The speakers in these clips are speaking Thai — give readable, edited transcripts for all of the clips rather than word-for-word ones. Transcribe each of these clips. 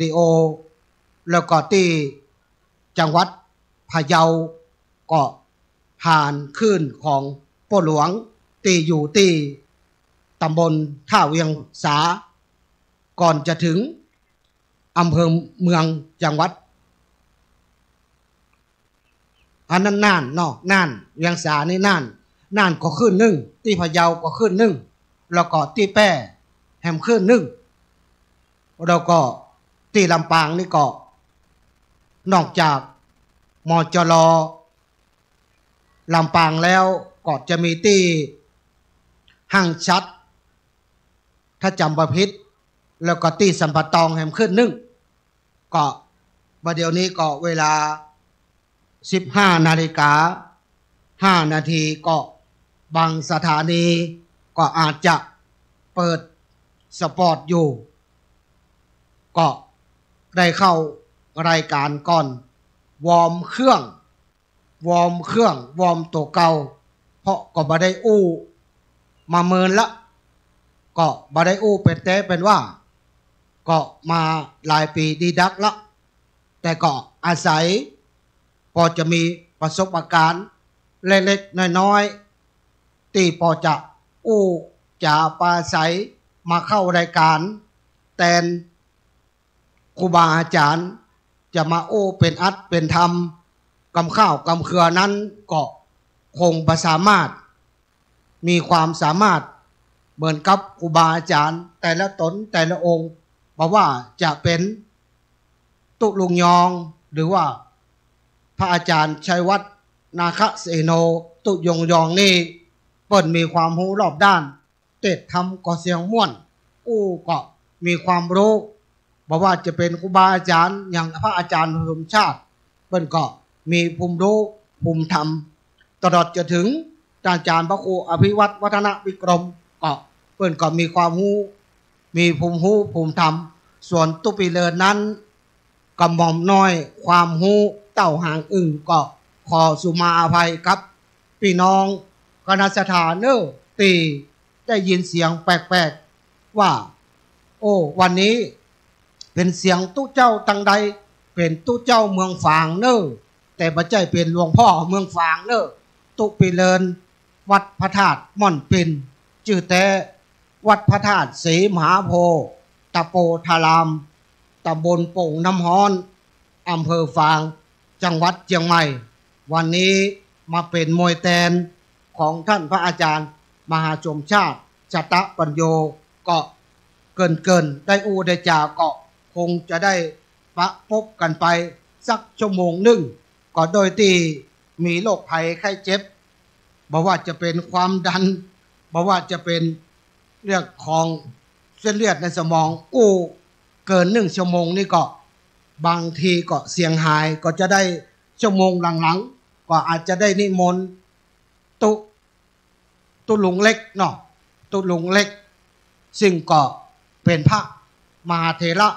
ดิโอแล้วก็ที่จังหวัดพะเยาก็ผ่านขึ้นของพ่อหลวงที่อยู่ที่ตำบลท่าเวียงสาก่อนจะถึงอำเภอเมืองจังหวัดอันนั้นน่านเนาะน่านเวียงสานี่น่านก็ขึ้นหนึ่งที่พะเยาก็ขึ้นหนึ่งแล้วก็ที่แป้แหมขึ้นหนึ่งแล้วก็ที่ลำปางนี่ก็นอกจากมจรลำปางแล้วก็จะมีที่ห้างชัดถ้าจำประพิษแล้วก็ที่สัมปตองแหมขึ้นหนึ่งก็ประเดี๋ยวนี้ก็เวลา15 นาฬิกา 5 นาทีก็บางสถานีก็อาจจะเปิดสปอร์ตอยู่ก็ได้เข้ารายการก่อนวอร์มเครื่องวอร์มตัวเก่าเพราะก็บ่ได้อู้มาเมินละก็บ่ได้อู้เป็นแต่เป็นว่าก็มาหลายปีดีดักละแต่ก็อาศัยพอจะมีประสบการณ์เล็กๆน้อยๆที่พอจะอู้จะปราศัยมาเข้ารายการแต่ครูบาอาจารย์จะมาโอ้เป็นอัดเป็นธรรมกำข้าวกำเครือนั้นก็คงประสามารถมีความสามารถเหมือนกับครูบาอาจารย์แต่ละตนแต่ละองค์บอกว่าจะเป็นตุลุงยองหรือว่าพระอาจารย์ชัยวัฒน์นาคเสโนตุยงยองนี่เปิดมีความรู้รอบด้านเตะทำก็เสียงม่วนอู้ก็มีความรู้บอกว่าจะเป็นครูบาอาจารย์อย่างพระอาจารย์สมชาติเปิ้นก็มีภูมิรู้ภูมิธรรมตลอดจะถึงอาจารย์พระครูอภิวัตรวัฒนวิกรมก็เปิ้นก็มีความรู้มีภูมิรู้ภูมิธรรมส่วนตุปีเลินนั้นกำหม่อมน้อยความรู้เต้าหางอึ่งก็ขอสุมาอภัยครับพี่น้องคณะสถานเนอตีได้ยินเสียงแปลกๆว่าโอ้วันนี้เป็นเสียงตู้เจ้าตังใดเป็นตู้เจ้าเมืองฝางเนอแต่บ่ใช่เป็นหลวงพ่อเมืองฝางเนอตุปีเลินวัดพระธาตุม่อนปินจื่อแต่วัดพระธาตุศรีมหาโพธิ์ตะโปธารามตำบลโป่งน้ำฮ้อนอำเภอฝางจังหวัดเชียงใหม่วันนี้มาเป็นมวยแตนของท่านพระอาจารย์มหาชมชาติชตปัญโยก็เกินได้อูได้จาก็คงจะได้ปะพบกันไปสักชั่วโมงหนึ่งก็โดยที่มีโรคภัยไข้เจ็บบอกว่าจะเป็นความดันบอกว่าจะเป็นเรื่องของเส้นเลือดในสมองอู้เกิน1 ชั่วโมงนี่ก็บางทีก็เสียงหายก็จะได้ชั่วโมงหลังๆก็อาจจะได้นิมนต์ตุลุงเล็กเนาะตุลุงเล็กซึ่งก็เป็นพระมหาเถระ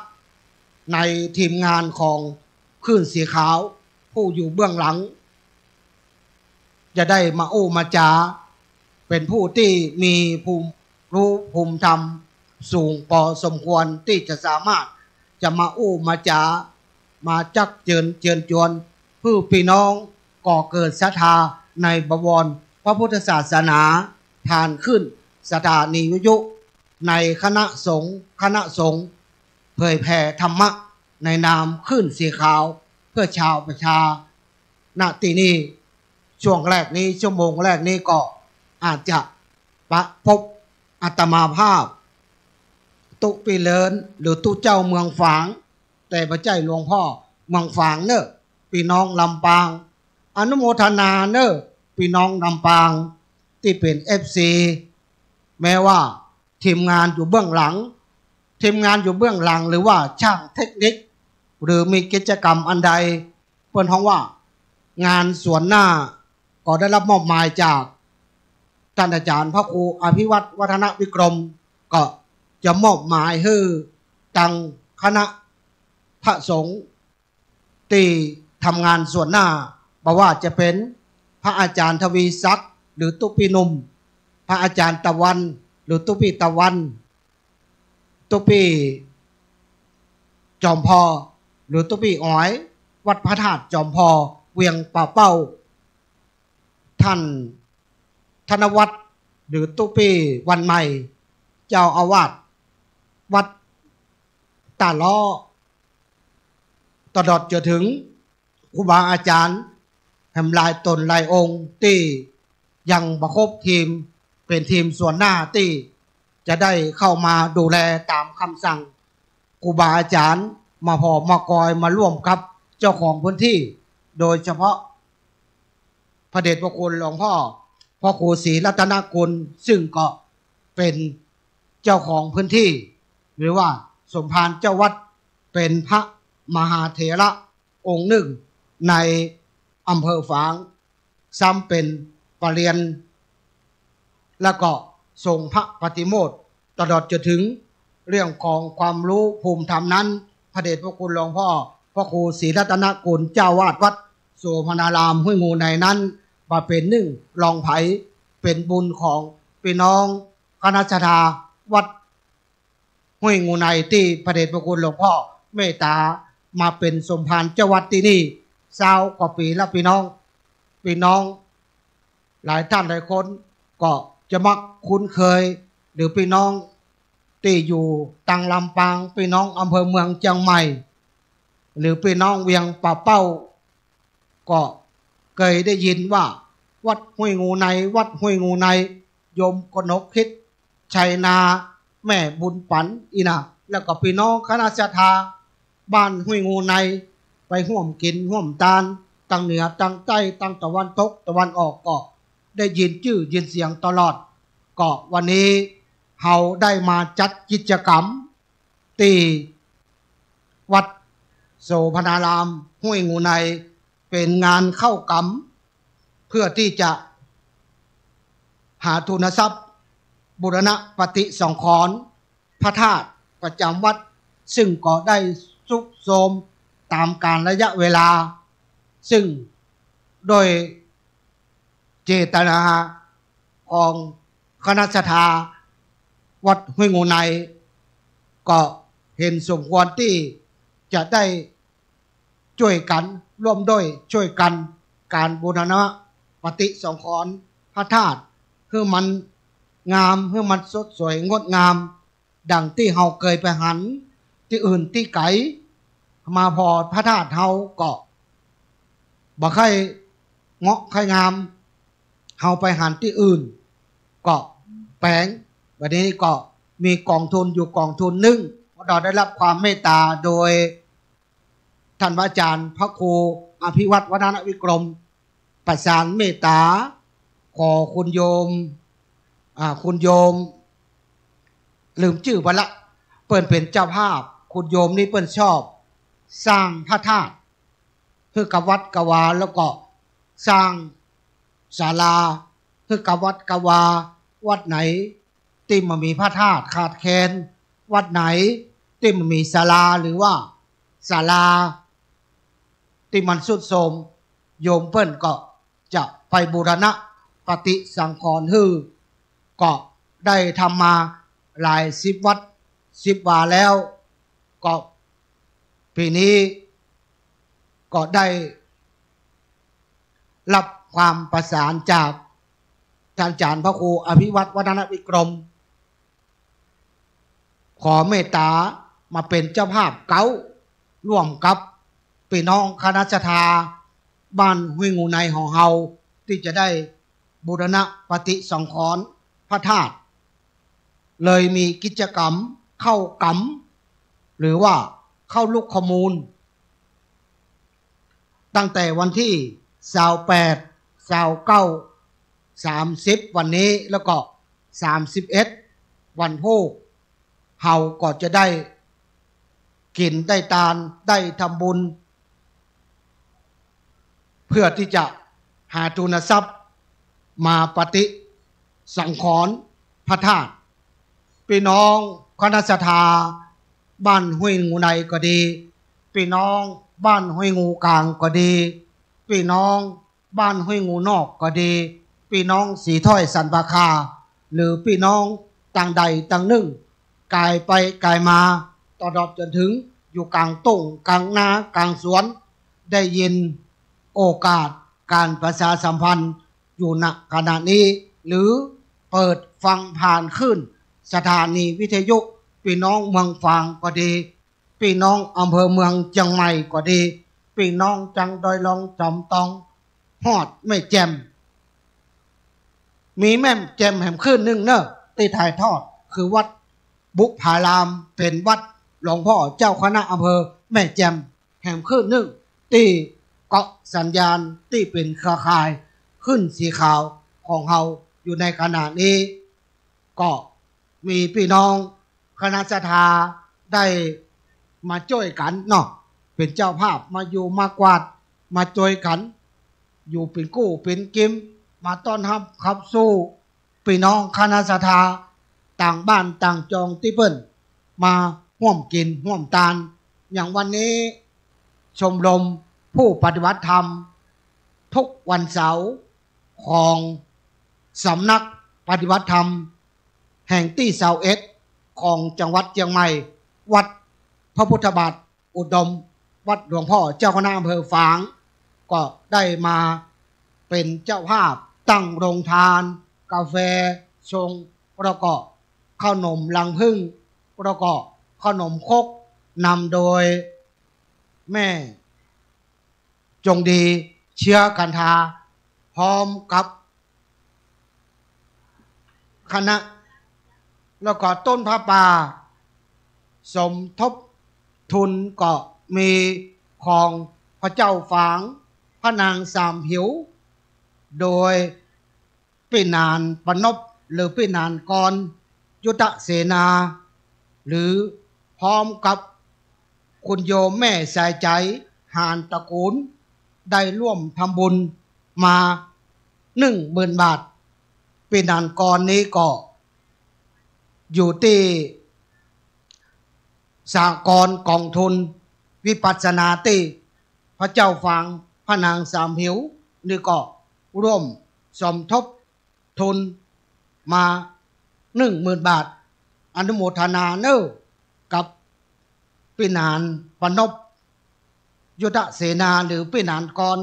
ในทีมงานของคลื่นสีขาวผู้อยู่เบื้องหลังจะได้มาโอ้มาจาเป็นผู้ที่มีภูมิรู้ภูมิธรรมสูงพอสมควรที่จะสามารถจะมาโอ้มาจามาจักเชิญชวนผู้พี่น้องก่อเกิดศรัทธาในบวรพระพุทธศาสนาทานขึ้นสถานีวิทยุในคณะสงฆ์เผยแผ่ธรรมะในนามขึ้นสีขาวเพื่อชาวประชาณที่นี้ช่วงแรกนี้ชั่วโมงแรกนี้ก็อาจจะพบอาตมาภาพตุปีเลินหรือตุเจ้าเมืองฝางแต่พระเจ้าหลวงพ่อเมืองฝางเนอะพี่น้องลำปางอนุโมทนาเนอะพี่น้องลำปางที่เป็น FC แม้ว่าทีมงานอยู่เบื้องหลังหรือว่าช่างเทคนิคหรือมีกิจกรรมอันใดเพิ่นฮ้องว่างานส่วนหน้าก็ได้รับมอบหมายจากท่านอาจารย์พระครูอภิวัตรวัฒนวิกรมก็จะมอบหมายให้ตังคณะพระสงฆ์ที่ทำงานส่วนหน้าบอกว่าจะเป็นพระอาจารย์ทวีศักดิ์หรือตุปีนุ่มพระอาจารย์ตะวันหรือตุปีตะวันตุปี จอมพอหรือตุปีอ้อยวัดพระธาตุจอมพอเวียงป่าเป้าท่านธนวัฒน์หรือตุปีวันใหม่เจ้าอาวาสวัดตาล้อตลอดจนถึงครูบาอาจารย์แห่งลายตนลายองค์ที่ยังประคบทีมเป็นทีมส่วนหน้าที่จะได้เข้ามาดูแลตามคำสั่งครูบาอาจารย์มาพอมากอยมาร่วมกับเจ้าของพื้นที่โดยเฉพาะพระเดชพระคุณหลวงพ่อพ่อครูศรีรัตนกุลซึ่งก็เป็นเจ้าของพื้นที่หรือว่าสมภารเจ้าวัดเป็นพระมหาเถระองค์หนึ่งในอำเภอฝางซ้ำเป็นปรริญญาแล้วก็ทรงพระปฏิโมกข์ตลอดจนถึงเรื่องของความรู้ภูมิธรรมนั้นพระเดชพระคุณหลวงพ่อพระครูศรีรัตนกุลเจ้าวาดวัดโสมนารามห้วยงูในนั้นมาเป็นหนึ่งรองไผ่เป็นบุญของพี่น้องคณะชาวัดห้วยงูในที่พระเดชพระคุณหลวงพ่อเมตตามาเป็นสมภารเจ้าวัดที่นี่20 กว่าปีแล้วพี่น้องหลายท่านหลายคนก็จะมักคุ้นเคยหรือพี่น้องที่อยู่ตังลำปางพี่น้องอำเภอเมืองเชียงใหม่หรือพี่น้องเวียงป่าเป้าก็เคยได้ยินว่าวัดห้วยงูในวัดห้วยงูในโยมกนกคิดชัยนาแม่บุญปันอีนะแล้วก็พี่น้องคณะศรัทธาบ้านห้วยงูในไปห่วมกินห่วมตาลตั้งเหนือตั้งใต้ตั้งตะวันตกตะวันออกก็ได้ยินชื่อยินเสียงตลอดก็วันนี้เฮาได้มาจัดกิจกรรมที่วัดโสพนารามห้วยงูในเป็นงานเข้ากรรมเพื่อที่จะหาทุนทรัพย์บูรณะปฏิสังขรณ์พระธาตุประจำวัดซึ่งก็ได้สุกโทรมตามกาลระยะเวลาซึ่งโดยเจตนาของคณะศรัทธาวัดห้วยงูในก็เห็นสมควรที่จะได้ช่วยกันร่วมด้วยช่วยกันการบูรณะปฏิสังขรณ์พระธาตุเพื่อมันงามเพื่อมันสดสวยงดงามดังที่เฮาเคยไปหันที่อื่นที่ไกลมาพอพระธาตุเฮาก็บ่ค่อยเงาะค่อยงามเฮาไปหันที่อื่นก็แปลงวันนี้ก็มีกองทุนอยู่กองทุนหนึ่งเราได้รับความเมตตาโดยท่านอาจารย์พระครูอภิวัตรวัฒนวิกรมประสานเมตตาขอคุณโยมลืมชื่อไปละเปิ้นเป็นเจ้าภาพคุณโยมนี่เปิ้นชอบสร้างพระธาตุเพื่อกับวัดกวาแล้วก็สร้างศาลาเพื่อกับวัดกวาวัดไหนที่มันมีพระธาตุขาดแคลนวัดไหนที่มันมีศาลาหรือว่าศาลาที่มันสุดโทรมโยมเปิ้นก็จะไปบูรณะปฏิสังขรณ์ฮือก็ได้ทำมาหลาย10 วัด10 วาแล้วก็ปีนี้ก็ได้รับความประสานจากท่านอาจารย์พระครูอภิวัตรวัฒนวิกรมขอเมตตามาเป็นเจ้าภาพเก้าร่วมกับพี่น้องคณะศรัทธาบ้านห้วยงูในของเฮาที่จะได้บูรณะปฏิสังขรณ์พระธาตุเลยมีกิจกรรมเข้ากรรมหรือว่าเข้าลูกขมูลตั้งแต่วันที่28 29 30วันนี้แล้วก็31วันพุธเฮาก็จะได้กินได้ทานได้ทำบุญเพื่อที่จะหาทุนทรัพย์มาปฏิสังขรณ์พระธาตุพี่น้องคณะศรัทธาบ้านห้วยงูในก็ดีพี่น้องบ้านห้วยงูกลางก็ดีพี่น้องบ้านห้วยงูนอกก็ดีพี่น้องสีถ้อยสันปาคาหรือพี่น้องต่างใดต่างหนึ่งกายไปกายมาตลอดจนถึง อยู่กลางตุ้งกลางนากลางสวนได้ยินโอกาสการประชาสัมพันธ์อยู่ณขณะนี้หรือเปิดฟังผ่านขึ้นสถานีวิทยุพี่น้องเมืองฝางก็ดีพี่น้องอำเภอเมืองเชียงใหม่ก็ดีพี่น้องจังดอยลองจอมตองฮอดไม่แจมมีแม่มแจมแห่มขึ้นหนึ่งเนอะที่ถ่ายทอดคือวัดบุพารามเป็นวัดหลวงพ่อเจ้าคณะอำเภอแม่แจมแห่มขึ้นหนึ่งที่เกาะสัญญาณที่เป็นเครือข่ายขึ้นสีขาวของเฮาอยู่ในขณะนี้ก็มีพี่น้องคณะศรัทธาได้มาช่วยกันเนาะเป็นเจ้าภาพมาอยู่มากวาดมาช่วยกันอยู่เป็นกู้เป็นกิมมาต้อนรับขับสู้พี่น้องคณะศรัทธาต่างบ้านต่างจองที่เปิ้นมาร่วมกินร่วมทานอย่างวันนี้ชมรมผู้ปฏิบัติธรรมทุกวันเสาร์ของสำนักปฏิบัติธรรมแห่งที่เสาเอ็ดของจังหวัดเชียงใหม่วัดพระพุทธบาทอุดมวัดหลวงพ่อเจ้าคณะอำเภอฝางก็ได้มาเป็นเจ้าภาพตั้งโรงทานกาแฟชงแล้วก็ขนมลังพึ่งแล้วก็ขนมครกนำโดยแม่จงดีเชื้อกันทาพร้อมกับคณะแล้วก็ต้นพระป่าสมทบทุนก็มีของพระเจ้าฝางพระนางสามหิวโดยพี่นานปนบหรือพี่นานกรยุทธเสนาหรือพร้อมกับคุณโยมแม่สายใจหานตระกูลได้ร่วมทำบุญมา10,000 บาทพี่นานกรนี้ก็อยู่ที่สหกรณ์กองทุนวิปัสสนาตีพระเจ้าฝางพระนางสามหิวนี่ก็ร่วมสมทบทุนมา10,000 บาทอนุโมทนาเนอกับพี่นานปนบยุทธเสนาหรือพี่นานกร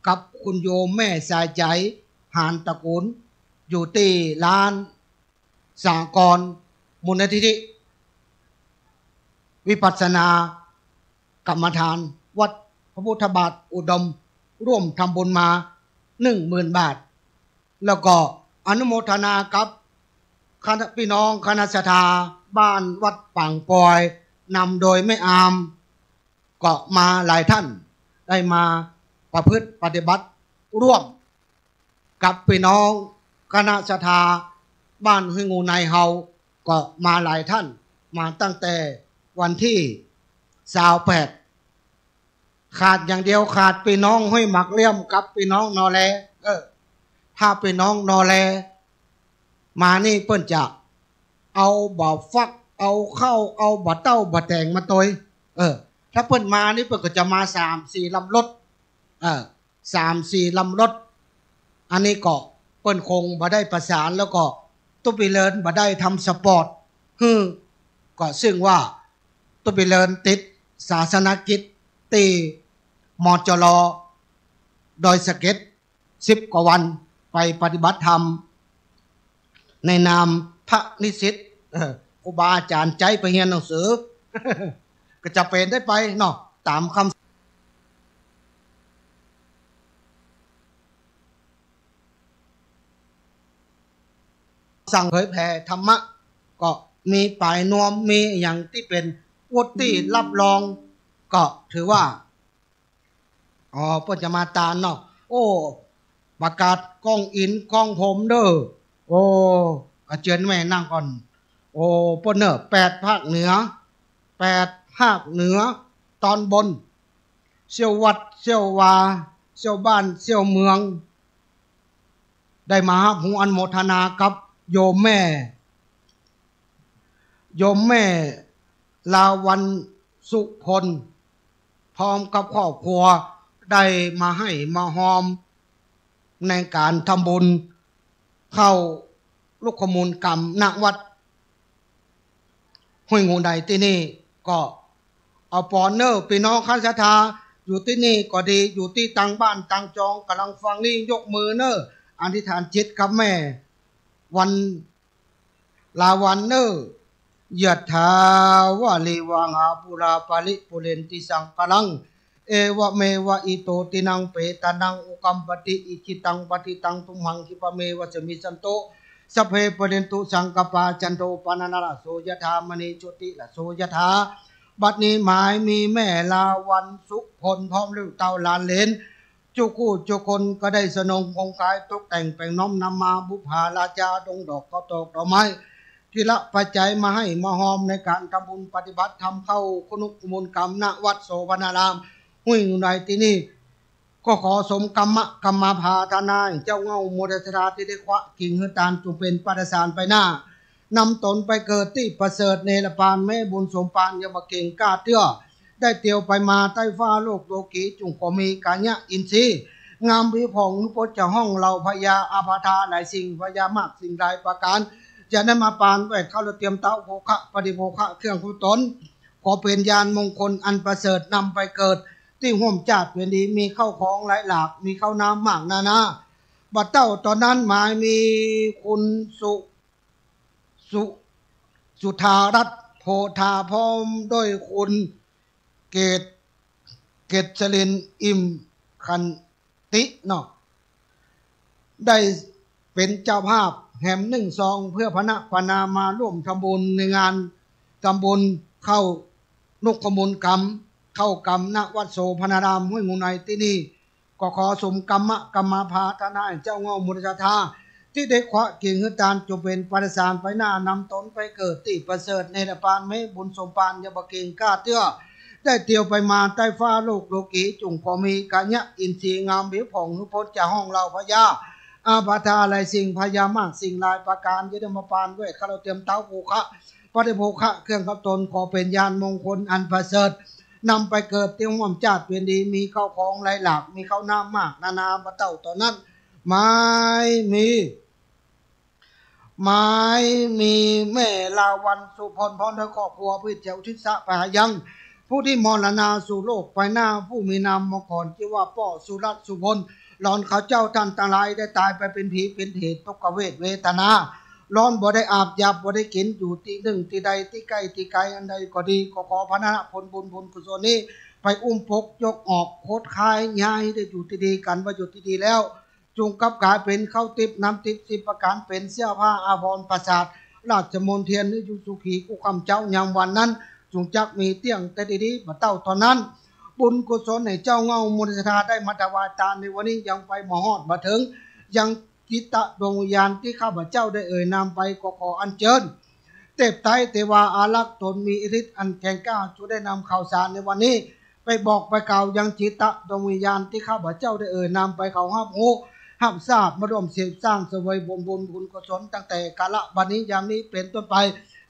กับคุณโยมแม่สายใจหานตระกูลอยู่ที่ร้านสหกรณ์มูลนิธิวิปัสสนากรรมฐานวัดพระพุทธบาทอุดมร่วมทำบุญมา10,000 บาทแล้วก็อนุโมทนากับคณะพี่น้องคณะศรัทธาบ้านวัดป่างปอยนำโดยไม่อามก็มาหลายท่านได้มาประพฤติปฏิบัติร่วมกับพี่น้องคณะศรัทธาบ้านห้วยงูในเฮาก็มาหลายท่านมาตั้งแต่วันที่28ขาดอย่างเดียวขาดพี่น้องห้วยหมักเลี่ยมกับพี่น้องนอแลถ้าพี่น้องนอแลมานี่เปิ้นจะเอาบ่อฟักเอาเข้าเอาบ่อเต้าบ่อแตงมาตอยถ้าเปิ้นมานี่เปิ้นก็จะมา3-4 ลำรถ3-4 ลำรถอันนี้ก็เปิ้นคงบ่ได้ประสานแล้วก็ตุ๊บิเลินบ่ได้ทำสปอร์ตก็ซึ่งว่าตุ๊บิเลินติดศาสนกิจตีมจลโดยสเก็ต10 กว่าวันไปปฏิบัติธรรมในนามพระนิสิตครูบาอาจารย์ใจไปเรียนหนังสือ ก็จะเป็นได้ไปเนาะตามคำสั่งเผยแผ่ธรรมะก็มีป่ายนวมมีอย่างที่เป็นวุฒิรับรองก็ถือว่าเพิ่นจะมาตามเนาะโอ้ประกาศกล้องอินกล้องผมเด้อโอ้เชิญแม่นั่งก่อนโอ้เพิ่นเนอะ8 ภาคเหนือ8 ภาคเหนือตอนบนเสี่ยววัดเสี่ยววาเสี่ยวบ้านเสี่ยวเมืองได้มารับหูอนุโมทนากับโยมแม่ลาวันสุพลพร้อมกับครอบครัวได้มาให้มาหอมในการทำบุญเข้าลูกขมูลกรรมณวัดห้วยงูใดที่นี่ก็ เอาปอนเนอร์พี่น้องข้าศรัทธาอยู่ที่นี่ก็ดีอยู่ที่ต่างบ้านต่างจองกำลังฟังนี่ยกมือเนออธิษฐานจิตกับแม่วันลาวันเนอยัตถาวะลิวังอาปุราปาลิปุเรนติสังกลังเอวะเมวะอิโตตินังเปตานังอุกัมปติอิจิตังปฏิตังตุมังคิปะเมวะสมิสันโตสัพเพปเรนตุสังกปาจันโตปานานาโสยถามณีโชติละโสยถาบัดนี้หมายมีแม่ลาวันสุขผลพร้อมลูกเต่าหลานเลนจุกูจุคนก็ได้สนององค์กายตกแต่งแปลงน้อมนำมาบุพาราชาดงดอกก็ตกดอกไม้ที่ละปัจจัยมาให้มาหอมในการทำบุญปฏิบัติทำเข้าคุณุกมลกรรมณวัดโสภณารามหุ้ยในที่นี้ก็ขอสมกรรมพาธนาเจ้าเงาโมเดสราที่ได้ควะกิ่งหือตานจุเป็นปฏิสารไปหน้านำตนไปเกิดที่ประเสริฐเนรปานแม่บุญสมปานยมเก่งกล้าเตื้อได้เตียวไปมาใต้ฟ้าโลกโลกีจุงก็มีกาญะอินทรีงามพิพองนุปจะห้องเราพญาอาภาธาหลายสิ่งพญามากสิ่งใดประการจะได้มาปานแวดเข้าเตรียมเต้าโภคะปฏิโภคะเครื่องคุตนขอเป็นญาณมงคลอันประเสริฐนำไปเกิดที่ห่วมจาดเป็นดีมีเข้าของหลายหลากมีเข้าน้ำมากนาบัดเต้าตอนนั้นหมายมีคุณสุธารัตน์โพธาพร้อมด้วยคุณเกตชลินอิมคันติเนาะได้เป็นเจ้าภาพแห่ม1 2เพื่อพระพนามาร่วมทำบุญในงานทำบุญเข้านกขมูลกรรมเข้ากรรมณวัดโสภณารามห้วยงูในที่นี่ก็ขอสมกรรมพาธนาเจ้าเงามุรชาธาที่ได้ขวะกิ่งหือตานจงเป็นปฏิสารไปหน้านำตนไปเกิดที่ประเสริฐในระปานไม่บุญสมปานยบเก่งกล้าเตื้อได้เตียวไปมาใต้ฟ้าโลกโลกีจุงพอมีกาญะอินทรีงามเบียผ่องนุพจน์จากห้องเราพญาอาภาธาหลายสิ่งพญามากสิ่งหลายประการยึดมาปานด้วยข้าเราเตรียมเต้าโภคะปฏิโภคะเครื่องกับตนขอเป็นญาณมงคลอันประเสริฐนำไปเกิดเตียงห่วมจาดเป็นดีมีเข้าของหลายหลากมีเข้าน้ำมากนานาบัดเต้าตอนนั้นไม้มีแม่ลาวันสุพรพรและครอบครัวพิเจ้าทิศะปะยังผู้ที่มรณาสู่โลกไปหน้าผู้มีนามมาก่อนชื่อว่าป้อสุรัตน์สุพลหลอนเขาเจ้าท่านทั้งหลายได้ตายไปเป็นผีเป็นเหตุทุกขเวทเวทนาร้อนบ่ได้อาบยาบ่ได้กินอยู่ที่หนึ่งที่ใดที่ใกล้ที่ไกลอันใดก็ดีก็ขอพระนาผลบุญกุศลนี้ไปอุ้มพกยกออกโคตรคายย้ายได้อยู่ที่ดีกันว่าอยู่ที่ดีแล้วจงกับกายเป็นเข้าติบน้ำติบ10ประการเป็นเสื้อผ้าอาภรณ์ประสาทราชมนเทียนนิยุสุขีกุคำเจ้ายามวันนั้นจงจักมีเตี้ยงแต่ดีๆมาเต้าตอนนั้นบุญกุศลในเจ้าเงามุนสธาได้มาถวายทานในวันนี้ยังไปมหอดมาถึงยังจิตตะดวงวิญญาณที่ข้าพเจ้าได้นามไปก็ขออัญเชิญเทพไตรเทวาอารักษ์ตนมีอิทธิอันแก่งกล้าจะได้นำข่าวสารในวันนี้ไปบอกไปกล่าวยังจิตตะดวงวิญญาณที่ข้าพเจ้าได้นามไปเขาห้ามหูห้ามทราบมาร่วมเสพสร้างเสวยบุญกุศลตั้งแต่กาลบัดนี้ยามนี้เป็นต้นไป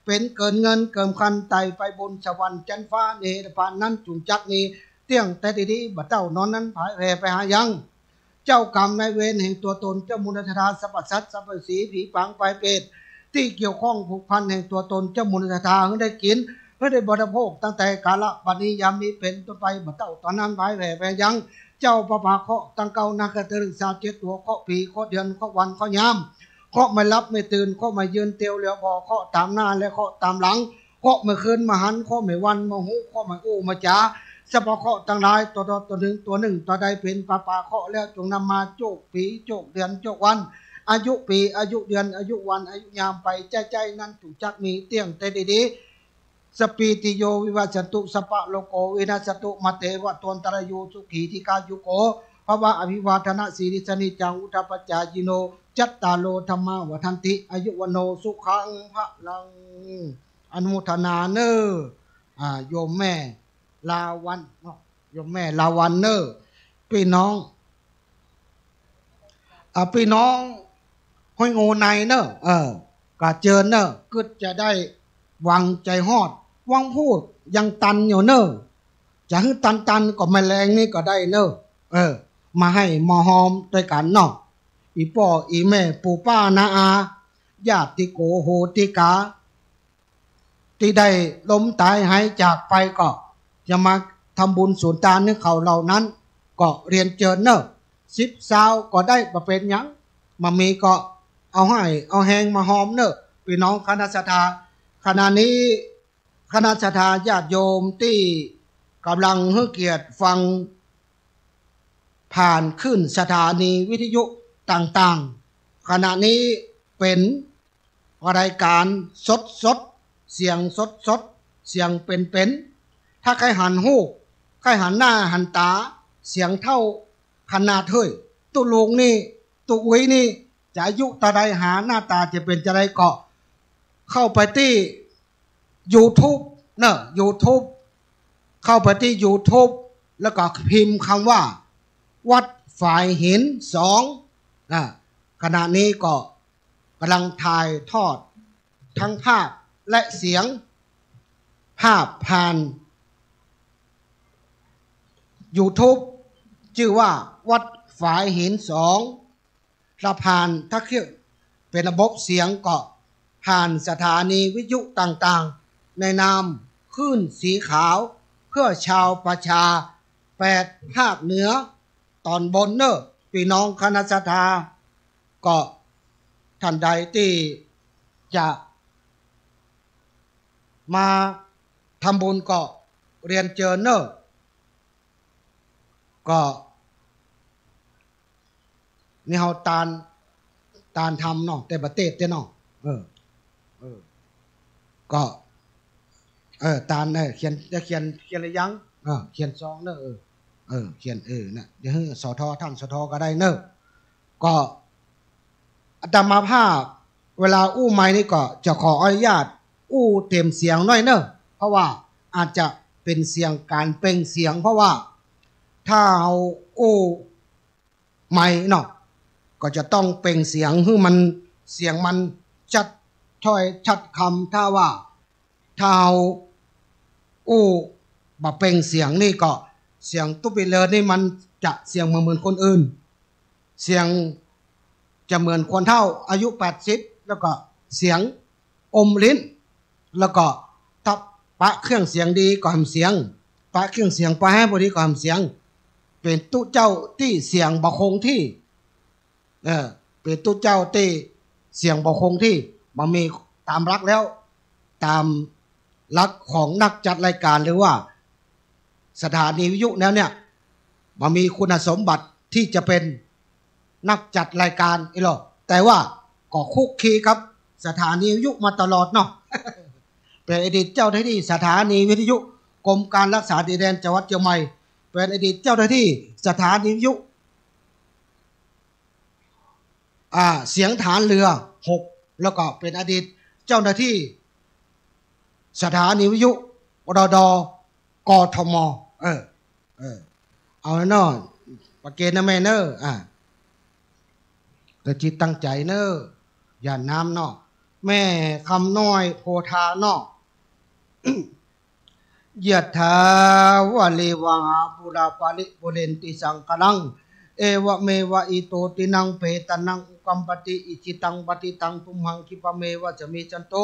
เป็นเกินเงินเกินคันไต่ไปบนสวรรค์จันฟ้าเนรพานนั้นจุงจักนี้เตี้ยงแต่ดีๆบัดเต้านอนนั้นผายแผ่ไปหายังเจ้ากรรมนายเวรแห่งตัวตนเจ้ามูลธาสรรพสัตว์สรรพสีผีปังไปเปรตที่เกี่ยวข้องผูกพันแห่งตัวตนเจ้ามูลธาได้กินเพื่อได้บริโภคตั้งแต่กาลบัดนี้ยามนี้เป็นต้นไปบัดเต้าตอนนั้นผายแผ่ไปยังเจ้าประภาเคาะตั้งเก่านาคตรึกษา7ตัวเคาะผีเคาะเดือนเคาะวันเคาะยามเคาะไม่รับไม่ตื่นเคาะไม่ยืนเตียวเหลียวพอเคาะตามหน้าและเคาะตามหลังเคาะไม่คืนมาหันเคาะไม่วันมาหูเคาะไม่อู้มาจ๋าสปะเคาะตั้งหลายตัวหนึ่งตัวใดเป็นปาเคาะแล้วจงนำมาโจกผีโจกเดือนโจกวันอายุปีอายุเดือนอายุวันอายุยามไปใจนั้นถูกจักมีเตี้ยงแต่ดีสปีติโยวิวัชตุสปะโลโกวินาสตุมาเตวะตนตรโยสุขีธิกายุโกภวะอภิวาทนาสีริสนิจังอุทปจายิโนจัตตาโลธรรมาวทันติอายุวโนสุขังพระลังอนุโมทนาเนอโยมแม่ลาวันโยมแม่ลาวันเนอพี่น้องห้อยงูในเนอกะเจิญเนอก็จะได้วังใจฮอดวังพูดยังตันอยู่เนอจะให้ตันก็ไม่แรงนี่ก็ได้เนอมาให้มาหอมด้วยกันเนาะอีพ่ออีแม่ปู่ป้านาอาญาติโกโหติกาที่ได้ล้มตายหายจากไปก็จ จะมาทำบุญศูนย์ตาให้เขาเหล่านั้นก็เรียนเจริญเนอะ10 ซาวก็ได้มาเป็นยังมามีก็เอาให้เอาแหงมาหอมเนอะพี่น้องคณะสัตยาขณะนี้คณะสัตยาญาติโยมที่กำลังให้เกียรติฟังผ่านขึ้นสถานีวิทยุต่างๆขณะนี้เป็นรายการสดเสียงสดเสียงเป็นถ้าใครหันหูใครหันหน้าหันตาเสียงเท่าขนาดเฮ้ยตุลุงนี่ตุอุ้ยนี่จะอายุตาใดหาหน้าตาจะเป็นจะไรเกาะเข้าไปที่ YouTube เนอะ YouTube เข้าไปที่ YouTube แล้วก็พิมพ์คำว่าวัดฝ่ายหิน2นะขณะนี้ก็กำลังถ่ายทอดทั้งภาพและเสียงภาพผ่าน YouTube ชื่อว่าวัดฝ่ายหิน2และผ่านถ้าเครื่องเป็นระบบเสียงก็ผ่านสถานีวิทยุต่างๆในนามคลื่นสีขาวเพื่อชาวประชา8 ภาคเหนือตอนบนเนอะพี่น้องคณะสัตยาก็ท่านใดที่จะมาทำบุญก็เรียนเจริญเนอะก็นี่เฮาตานทำเนาะแต่ประเทศเนาะก็ตานเขียนจะเขียนอะไรยังเขียนซองเนอะเขียนนะเดี๋ยวสทท่านสทก็ได้เนอะก็อาตมาภาพเวลาอู้ไม้นี่ก็จะขออนุญาตอู้เต็มเสียงหน่อยเนอะเพราะว่าอาจจะเป็นเสียงการเปล่งเสียงเพราะว่าถ้าเอาอู้ไม้เนาะก็จะต้องเปล่งเสียงให้มันเสียงมันชัดถ้อยชัดคำถ้าว่าถ้าเอาอู้แบบเปล่งเสียงนี่ก็เสียงตุ๊บไปเลยนี่มันจะเสียงเหมือนคนอื่นเสียงจะเหมือนคนเฒ่าอายุ80แล้วก็เสียงอมลิ้นแล้วก็ถ้าปะเครื่องเสียงดีก็ทำเสียงปะเครื่องเสียงปะให้พอดีก็ทำเสียงเป็นตู้เจ้าที่เสียงบ่คงที่เป็นตู้เจ้าที่เสียงบ่คงที่มันมีตามรักแล้วตามรักของนักจัดรายการหรือว่าสถานีวิทยุแล้วเนี่ยมันมีคุณสมบัติที่จะเป็นนักจัดรายการอีหรอแต่ว่าก็คุกคีครับสถานีวิทยุมาตลอดเนาะ เป็นอดีตเจ้าหน้าที่สถานีวิทยุกรมการรักษาดินแดนจังหวัดเชียงใหม่เป็นอดีตเจ้าหน้าที่สถานีวิทยุเสียงฐานเรือ6แล้วก็เป็นอดีตเจ้าหน้าที่สถานีวิทยุรดกทมเอาเนาะประเกณฑ์นะแม่เนอะแต่จิตตั้งใจเนอะอย่าน้ำเนาะแม่คำน้อยโพธาเนาะ ยะถาวะเลวะหาปุราปาริปุเรนติสังกลังเอวะเมวะอิโตตินังเปตนังอุกัมปติอิจิตังปฏิตังตุมหังคิปะเมวะจะมีจันโต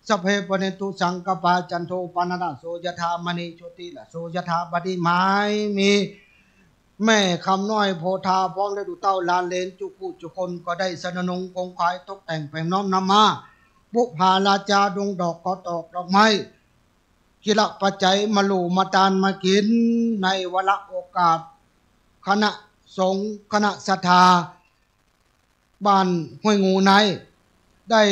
สัพเพปเนตุสังกปาจันโทปานะโสยถามณีโชติละโสยถาปฏิไม้มีแม่คำน้อยโพธาพ้องได้ดูเต้าลานเลนจุกุจุคนก็ได้สนนงคงควายตกแต่งแผ่นน้อมนำมาบุพาราจาดงดอกก็ตอกดอกไม้กิละปัจจัยมาลูมาตานมากินในวาระโอกาสคณะสงฆ์คณะศรัทธาบ้านห้วยงูในได้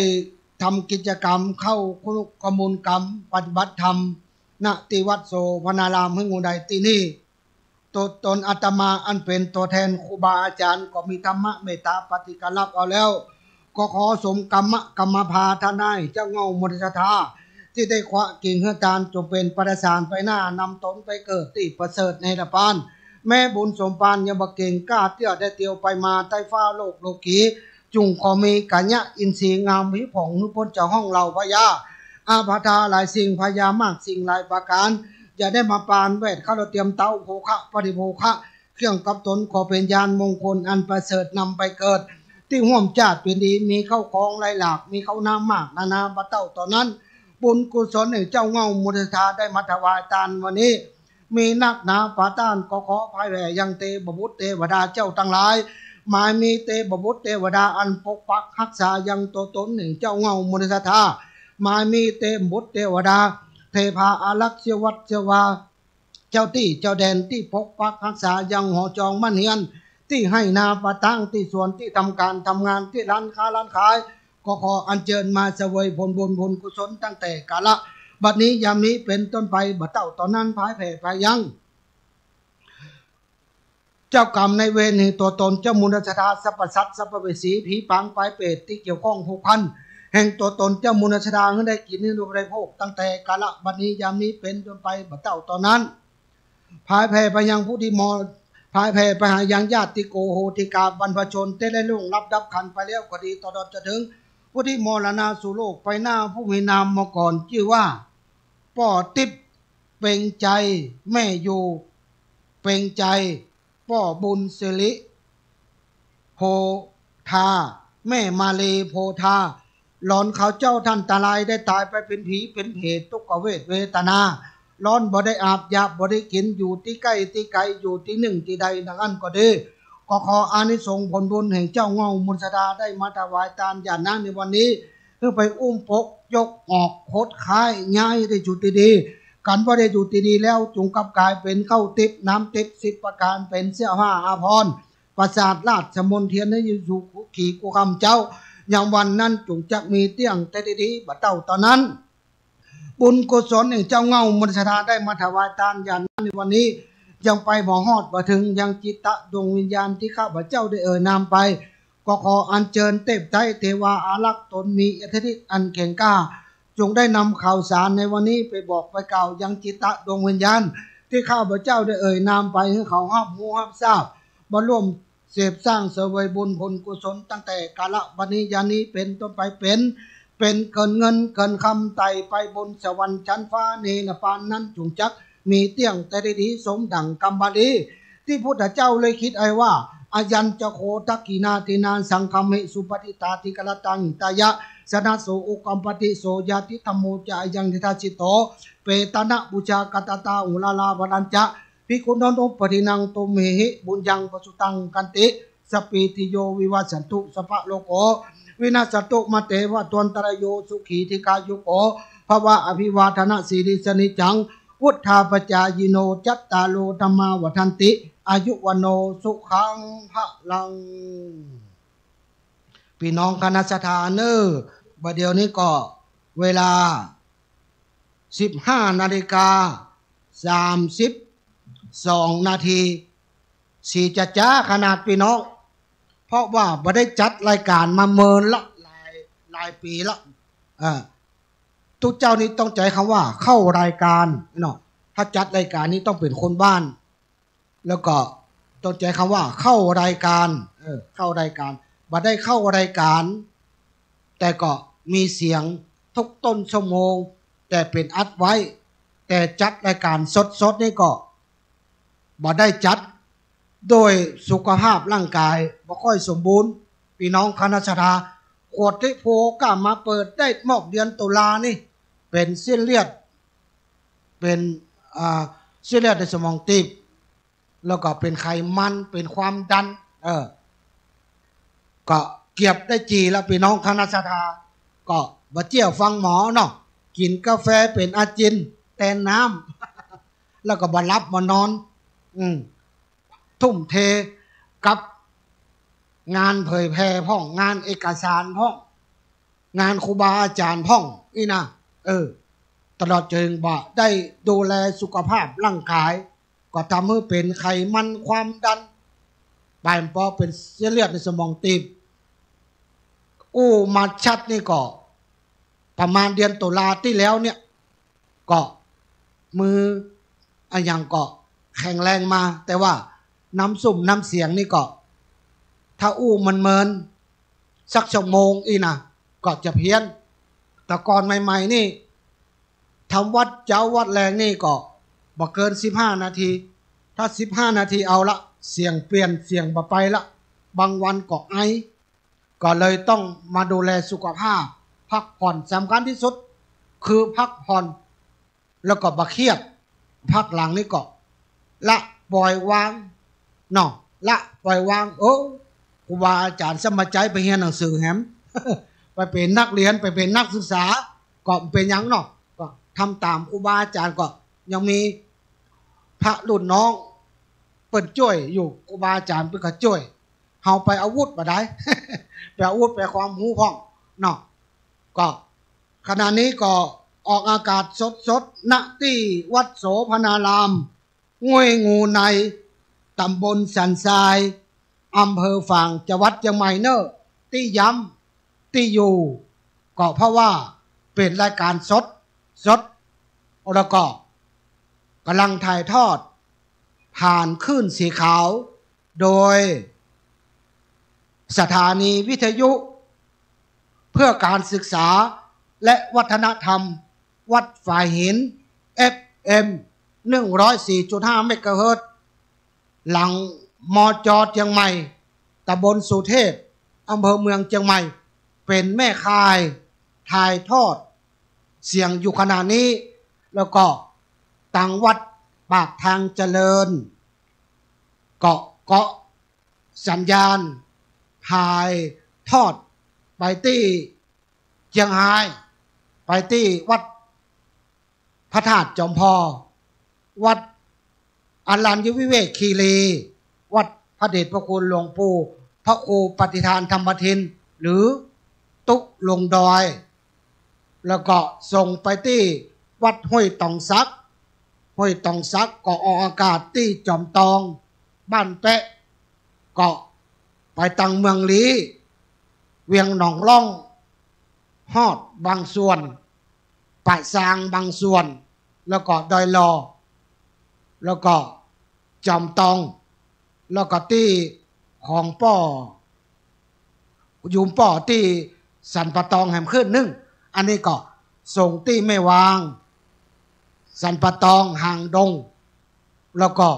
ทำกิจกรรมเข้าคุกมูลกรรมปฏิบัติธรรมณที่วัดโสพนารามห้วยงูในที่นี่ตัวตนอาตมาอันเป็นตัวแทนครูบาอาจารย์ก็มีธรรมะเมตตาปฏิการรับเอาแล้วก็ขอสมกรรมพาทนายเจ้าเงามุทิศธาที่ได้ควะกิ่งเฮือจานจงเป็นประสานไปหน้านำตนไปเกิดที่ประเสริฐในละปานแม่บุญสมปานยังบกเก่งกล้าเตี้ยได้เตียวไปมาใต้ฟ้าโลกโลกีจุงขอมีกัญญะอินทรีย์งามวิผ่องนุพ้นเจ้าห้องเราพญาอาภาธาหลายสิ่งพญามากสิ่งหลายประการอย่าได้มาปานเวทข้าเราเตรียมเต้าโภคะปฏิโภคะเครื่องกับตนขอเป็นยานมงคลอันประเสริฐนำไปเกิดที่ห่วมจาดเป็นดีมีเข้าคลองไหลหลากมีเข้าน้ำมากนานาปะเต้าตอนนั้นบุญกุศลให้เจ้าเงามุทิศาได้มาถวายทานวันนี้ มีนักหนาป่าต้านก็ขอภายแผ่ยังเตบบุตรเทวดาเจ้าทั้งหลายหมายมีเตบบุตรเทวดาอันปกปักรักษายังตัวตนหนึ่งเจ้าเงามุนิสธาหมายมีเตบุตรเทวดาเทพาอารักษ์เชวัตเชวาเจ้าที่เจ้าแดนที่ปกปักรักษายังหอจองมั่นเฮียนที่ให้นาปะตั้งที่ส่วนที่ทำการทำงานที่ร้านค้าร้านขายก็ขออัญเชิญมาเสวยผลบุญผลกุศลตั้งแต่กาละบัดนี้ยามนี้เป็นต้นไปบัดเต้าตอนนั้นพายแผ่ไปยังเจ้ากรรมในเวรในตัวตนเจ้ามูลชาตาสัพพสัตสัพพเวสีผีปางปลายเปรตที่เกี่ยวข้องผูกพันแห่งตัวตนเจ้ามูลชาตาให้ได้กินให้ดูได้โภคตั้งแต่กาละบัดนี้ยามนี้เป็นต้นไปบัดเต้าตอนนั้นพายแผ่ไปยังผู้ที่มอพายแผ่ไปหายังญาติโกโหติกาบรรพชนเต้ได้ล่วงรับดับขันไปแล้วก็ดีต่อดจะถึงผู้ที่มรณาสู่โลกไปหน้าผู้มีนามมาก่อนชื่อว่าป่อติบเป่งใจแม่อยู่เป่งใจป่อบุญสิริโพธาแม่มาเลโพธาหลอนเขาเจ้าท่านตาลายได้ตายไปเป็นผีเป็นเพศทุกขเวทเวทนาร้อนบ่ได้อาบยาบ่ได้กินอยู่ที่ใกล้ที่ไกลอยู่ที่หนึ่งที่ใดดังนั้นก็ดีก็ขออานิสงส์ผลบุญแห่งเจ้าเงามุนสดาได้มาถวายตามญาณนั้นในวันนี้เพื่อไปอุ้มปกยกออกโคดคายย้ายได้จุดดีๆกันว่าได้จุดดีๆแล้วจงกลับกลายเป็นเข้าติบน้ำติบ10ประการเป็นเสื้อผ้าอาภรณ์ประสาทราชมนเทียนให้อยู่ขี่กุคำเจ้าอย่างวันนั้นจงจักมีเตี้ยงแต่ดีๆบัดเต้าตอนนั้นบุญกุศลแห่งเจ้าเงามุนสดาได้มาถวายตามญาณนั้นในวันนี้ยังไปบ่ฮอดบ่ถึงยังจิตตะดวงวิญญาณที่ข้าพเจ้าได้นามไปก็ขออัญเชิญเทพไตรเทวาอารักษ์ตนมีอิทธิฤทธิ์อันแข็งกล้าจงได้นำข่าวสารในวันนี้ไปบอกไปกล่าวยังจิตตะดวงวิญญาณที่ข้าพเจ้าได้นามไปให้เขารับรู้รับทราบมาร่วมเสพสร้างเสวยบุญผลกุศลตั้งแต่กาลบัดนี้ยานี้เป็นต้นไปเป็นเกินเงินเกินคำไต่ไปบนสวรรค์ชั้นฟ้าเนรปานนั้นจงจักมีเตี้ยงแต่ดีสมดังกำบาลีที่พุทธเจ้าเลยคิดไอ้ว่าอายัญจะโคทักกินาตินานสังคมเหสุปฏิตาติกลตังตายะสนาโสอุกัมปติโสยาติธรรมโมจายังทิทาจิตโตเปตนะบูชากตตาอุลาลาบาลัญจะภิกขุนนปฏินังตุเมหิบุญยังปสุตังกันติสปีติโยวิวัสันตุสภะโลโกวินาศตุมาเตวะตวนตรโยสุขีธิกายุโกภวะอภิวาทนะสีริสนิจังพุทธาปจายโนจัตตาโลธรรมาวัฏันติอายุวโนสุขังพลังพี่น้องคณะสัตยาเนอบัดเดี๋ยวนี้ก็เวลา 15:32 นาทีสีจะจ้าขนาดพี่น้องเพราะว่าบ่ได้จัดรายการมาเมินละหลายปีละทุกเจ้านี้ต้องใจคำว่าเข้ารายการเนาะถ้าจัดรายการนี้ต้องเป็นคนบ้านแล้วก็ต้องใจคำว่าเข้ารายการเข้ารายการบ่ได้เข้ารายการแต่ก็มีเสียงทุกต้นชั่วโมงแต่เป็นอัดไว้แต่จัดรายการสดๆนี่ก็บ่ได้จัดโดยสุขภาพร่างกายบ่ค่อยสมบูรณ์พี่น้องคณะสัตยาขวดที่โพก็มาเปิดได้มอกเดือนตุลานี่เป็นเส้นเลือดเป็นเส้นเลือดในสมองตีบแล้วก็เป็นไขมันเป็นความดันก็เก็บได้จีแล้วพี่น้องคณะสัตยาก็บ่เจียวฟังหมอเนาะกินกาแฟเป็นอาจินแทนน้ำแล้วก็บ่หลับบ่นอนทุ่มเทกับงานเผยแพร่พ่องงานเอกสารพ่องงานครูบาอาจารย์พ่องนี่นะตลอดจนบ่ได้ดูแลสุขภาพร่างกายก็ทำให้เป็นไขมันความดันปานปอเป็นเส้นเลือดในสมองตีบมาชัดนี่ก็ประมาณเดือนตุลาที่แล้วเนี่ยก็มืออย่างก็แข็งแรงมาแต่ว่าน้ำสุ่มน้ำเสียงนี่ก็ถ้ามันเมินสักชั่วโมงนะก็จะเพี้ยนแต่ก่อนใหม่ๆนี่ทำวัดเจ้าวัดแรงนี่ก็บ่เกิน15 นาทีถ้า15 นาทีเอาละเสียงเปลี่ยนเสียงบ่ไปละบางวันก็ไอก็เลยต้องมาดูแลสุขภาพพักผ่อนสำคัญที่สุดคือพักผ่อนแล้วก็บ่เครียดพักหลังนี่ก็ ละปล่อยวางเนาะละปล่อยวางครูบาอาจารย์สมัครใจไปเรียนหนังสือแฮม ไปเป็นนักเรียนไปเป็นนักศึกษาก็เป็นยังเนาะก็ทำตามครูบาอาจารย์ก็ยังมีพระรุ่นน้องเปิดช่วยอยู่ครูบาอาจารย์เปิดก็ช่วยเฮาไปอาวุธมาได้ ไปอาวุธไปความหูพ่องเนาะก็ขณะนี้ก็ออกอากาศสดณที่วัดโสพนารามห้วยงูในตำบลสันทรายอำเภอฝางจังหวัดเชียงใหม่เนอะที่ย้ำที่อยู่ก็เพราะว่าเป็นรายการสดแล้วก็กำลังถ่ายทอดผ่านคลื่นสีขาวโดยสถานีวิทยุเพื่อการศึกษาและวัฒนธรรมวัดฝ่ายหิน FM 104.5 เมกะเฮิรตซ์หลังมจ.เชียงใหม่ตำบลสุเทพอำเภอเมืองเชียงใหม่เป็นแม่ข่ายถ่ายทอดเสียงอยู่ขณะนี้แล้วก็ต่างวัดปากทางเจริญเกาะสัญญาณถ่ายทอดไปที่เชียงรายไปที่วัดพระธาตุจอมพอวัดอารัญญวิเวกคีรีวัดพระเดชพระคุณหลวงปู่พระครูปฏิทานธรรมทินหรือตุลงดอยแล้วก็ส่งไปที่วัดห้วยตองซักก็ออกอากาศที่จอมตองบ้านแปะก็ไปตังเมืองลีเวียงหนองล่องฮอดบางส่วนปะซางบางส่วนแล้วก็ดอยลอแล้วก็จอมตองแล้วก็ที่ของป่อยุมป่อที่สันปะตองแหมขึ้นนึ่งอันนี้ก็ส่งที่ไม่วางสันปะตองห่างดงแล้วก็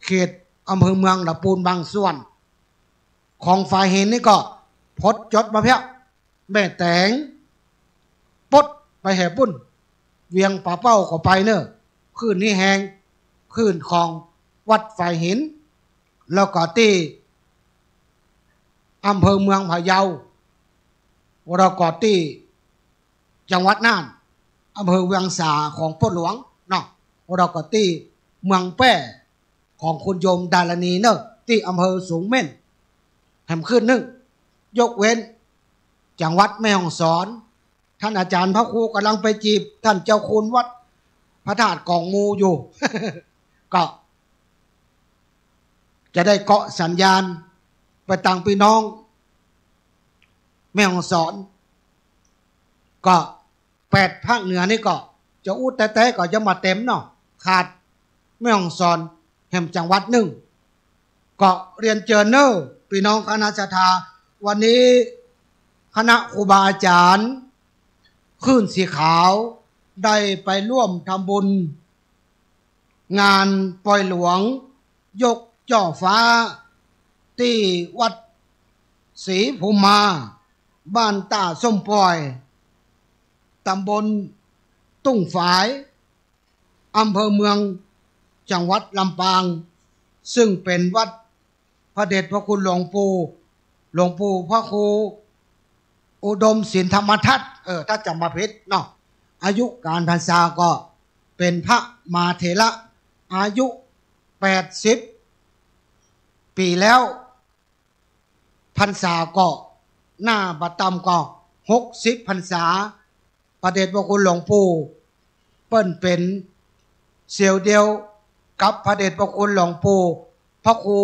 เขตอำเภอเมืองลำพูนบางส่วนของฝ่ายเห็นนี่ก็พดจดมาเพียแม่แตงปดไปแห่บุญเวียงป่าเป้าก็ไปเนอะคลื่นนี้แหงคลื่นของวัดฝ่ายหินแล้วก็ที่อำเภอเมืองพะเยาแล้วก็ที่จังหวัดน่านอำเภอเวียงสาของพ่อหลวงเนาะแล้วก็ที่เมืองแป้ของคุณโยมดารณีเนอะที่อำเภอสูงเม่นแห่มขึ้นนึงยกเว้นจังหวัดแม่ฮ่องสอนท่านอาจารย์พระครูกำลังไปจีบท่านเจ้าคุณวัดพระธาตุกองมูอยู่ ก็จะได้เกาะสัญญาณไปต่างพี่น้องแม่ฮ่องสอนก็8 ภาคเหนือนี่ก็จะอู้แต่ก็จะมาเต็มเนาะขาดแม่ฮ่องสอนแห่งจังหวัดหนึ่งก็เรียนเจอเนอร์พี่น้องคณะศรัทธาวันนี้คณะครูบาอาจารย์คลื่นสีขาวได้ไปร่วมทำบุญงานปล่อยหลวงยกจ่อฟ้าที่วัดศรีภูมาบ้านตาส้มปล่อยตำบลตุ้งฝายอำเภอเมืองจังหวัดลำปางซึ่งเป็นวัดพระเดชพระคุณหลวงปู่พระครูอุดมศิลธรรมทัตถ้าจำมาพิษเนาะอายุการพรรษาก็เป็นพระมาเถระอายุ80 ปีแล้วพรรษาก็หน้าบัตรตำก็60 พรรษาพระเดชพระคุณหลวงปู่เปิ้นเป็นเสี่ยวเดียวกับพระเดชพระคุณหลวงปู่พระครู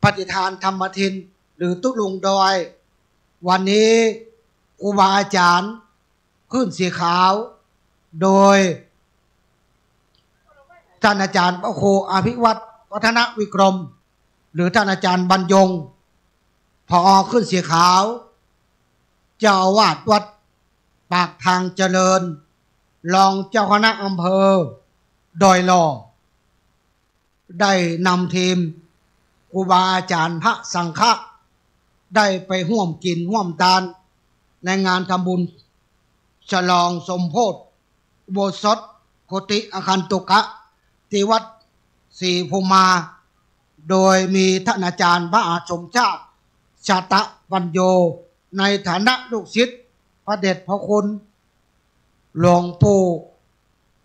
ปฏิทานธรรมทินหรือตุลุงดอยวันนี้ครูบาอาจารย์ขึ้นสีขาวโดยท่านอาจารย์พระครูอภิวัตรวัฒนวิกรมหรือท่านอาจารย์บรรยงผอ.ขึ้นสีขาวเจ้าอาวาสวัดปากทางเจริญรองเจ้าคณะอำเภอดอยลอได้นำทีมครูบาอาจารย์พระสังฆะได้ไปร่วมกินร่วมทานในงานทำบุญฉลองสมโภชอุโบสถโคติอาคันตุกะที่วัด ศรีภูมิมาโดยมีท่านอาจารย์พระอาสมชาติชาตะปัญโยในฐานะลูกศิษย์พระเดชพระคุณหลวงปู่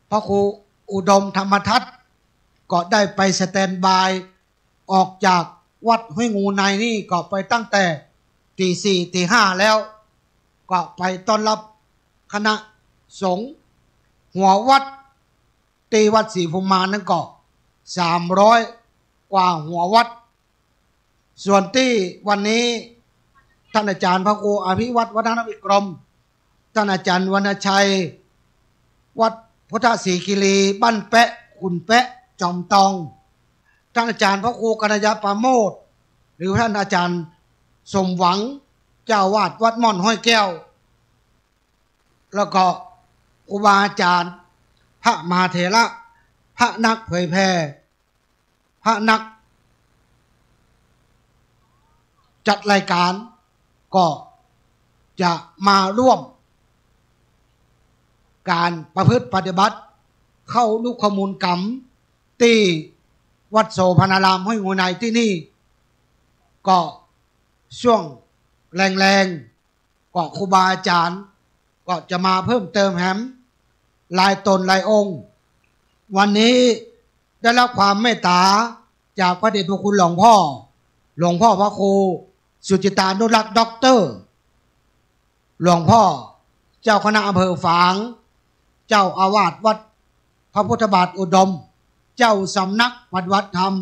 พระครูอุดมธรรมทัศน์ก็ได้ไปสแตนบายออกจากวัดห้วยงูในนี่ก็ไปตั้งแต่ตี 4 ตี 5แล้วก็ไปต้อนรับคณะสงฆ์หัววัดตีวัดศรีภูมิมานั่นก็300 กว่าหัววัดส่วนที่วันนี้ท่านอาจารย์พระครูอภิวัตรวัฒนวิกรมท่านอาจารย์วรรณชัยวัดพุทธศรีคีรีบ้านแปะขุนแปะจอมตองท่านอาจารย์พระครูกัญญาปราโมทย์หรือท่านอาจารย์สมหวังเจ้าวาดวัดม่อนห้อยแก้วแล้วก็ครูบาอาจารย์พระมหาเถระพระนักเผยแผ่พระนักจัดรายการก็จะมาร่วมการประพฤติปฏิบัติเข้าลูกขมูลกรรมที่วัดโสพนารามห้วยงูในที่นี่ก็ช่วงแรงๆก็ครูบาอาจารย์ก็จะมาเพิ่มเติมแหมลายตนลายองค์วันนี้ได้รับความเมตตาจากพระเดชพระคุณหลวงพ่อพระครูสุจิตานุรักษ์ด็อกเตอร์หลวงพ่อเจ้าคณะอำเภอฝางเจ้าอาวาสวัดพระพุทธบาทอุดมเจ้าสำนักปฏิบัติธรรม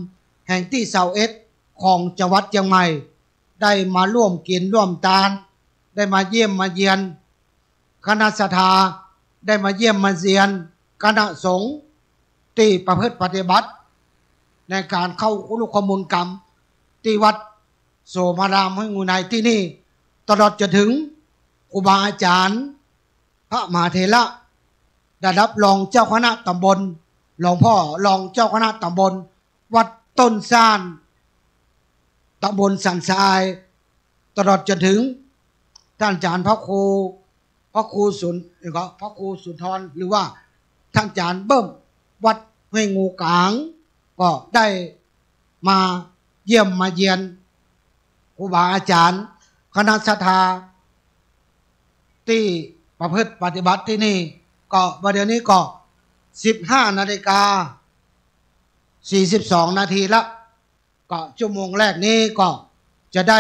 แห่งที่21ของจังหวัดเชียงใหม่ได้มาร่วมกินร่วมทานได้มาเยี่ยมมาเยียนคณะศรัทธาได้มาเยี่ยมมาเยียนคณะสงฆ์ที่ประพฤติปฏิบัติในการเข้าลูกขมูลกรรมที่วัดโสมารามห้วยงูในที่นี่ตลอดจนถึงครูบาอาจารย์พระมหาเถระได้รับรองเจ้าคณะตำบลหลวงพ่อรองเจ้าคณะตำบลวัดต้นซานตำบลสันทรายตลอดจนถึงท่านอาจารย์พระครูสุนทรหรือว่าท่านอาจารย์เบิ้มวัดห้วยงูกลางก็ได้มาเยี่ยมมาเยียนครูบาอาจารย์คณะศรัทธาที่ประพฤติปฏิบัติที่นี่ก็ประเดี๋ยวนี้ก็15:42 นาทีละก็ชั่วโมงแรกนี้ก็จะได้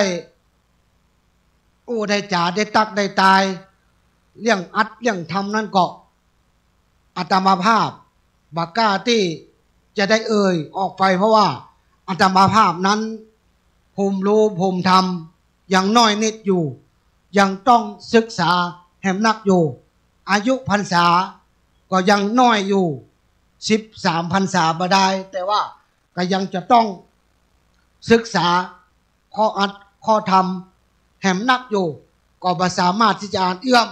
ได้จ่าได้ตักได้ตายเรื่องอัดเรื่องทำนั่นก็อาตมาภาพบากล้าที่จะได้ออกไปเพราะว่าอาตมาภาพนั้นภูมิรู้ภูมิธรรมยังน้อยนิดอยู่ยังต้องศึกษาแหมนักอยู่อายุพรรษาก็ยังน้อยอยู่13 พรรษาบ่ได้แต่ว่าก็ยังจะต้องศึกษาข้ออัดข้อธรรมแหมนักอยู่ก็บ่สามารถที่จะอ่านเอื้อม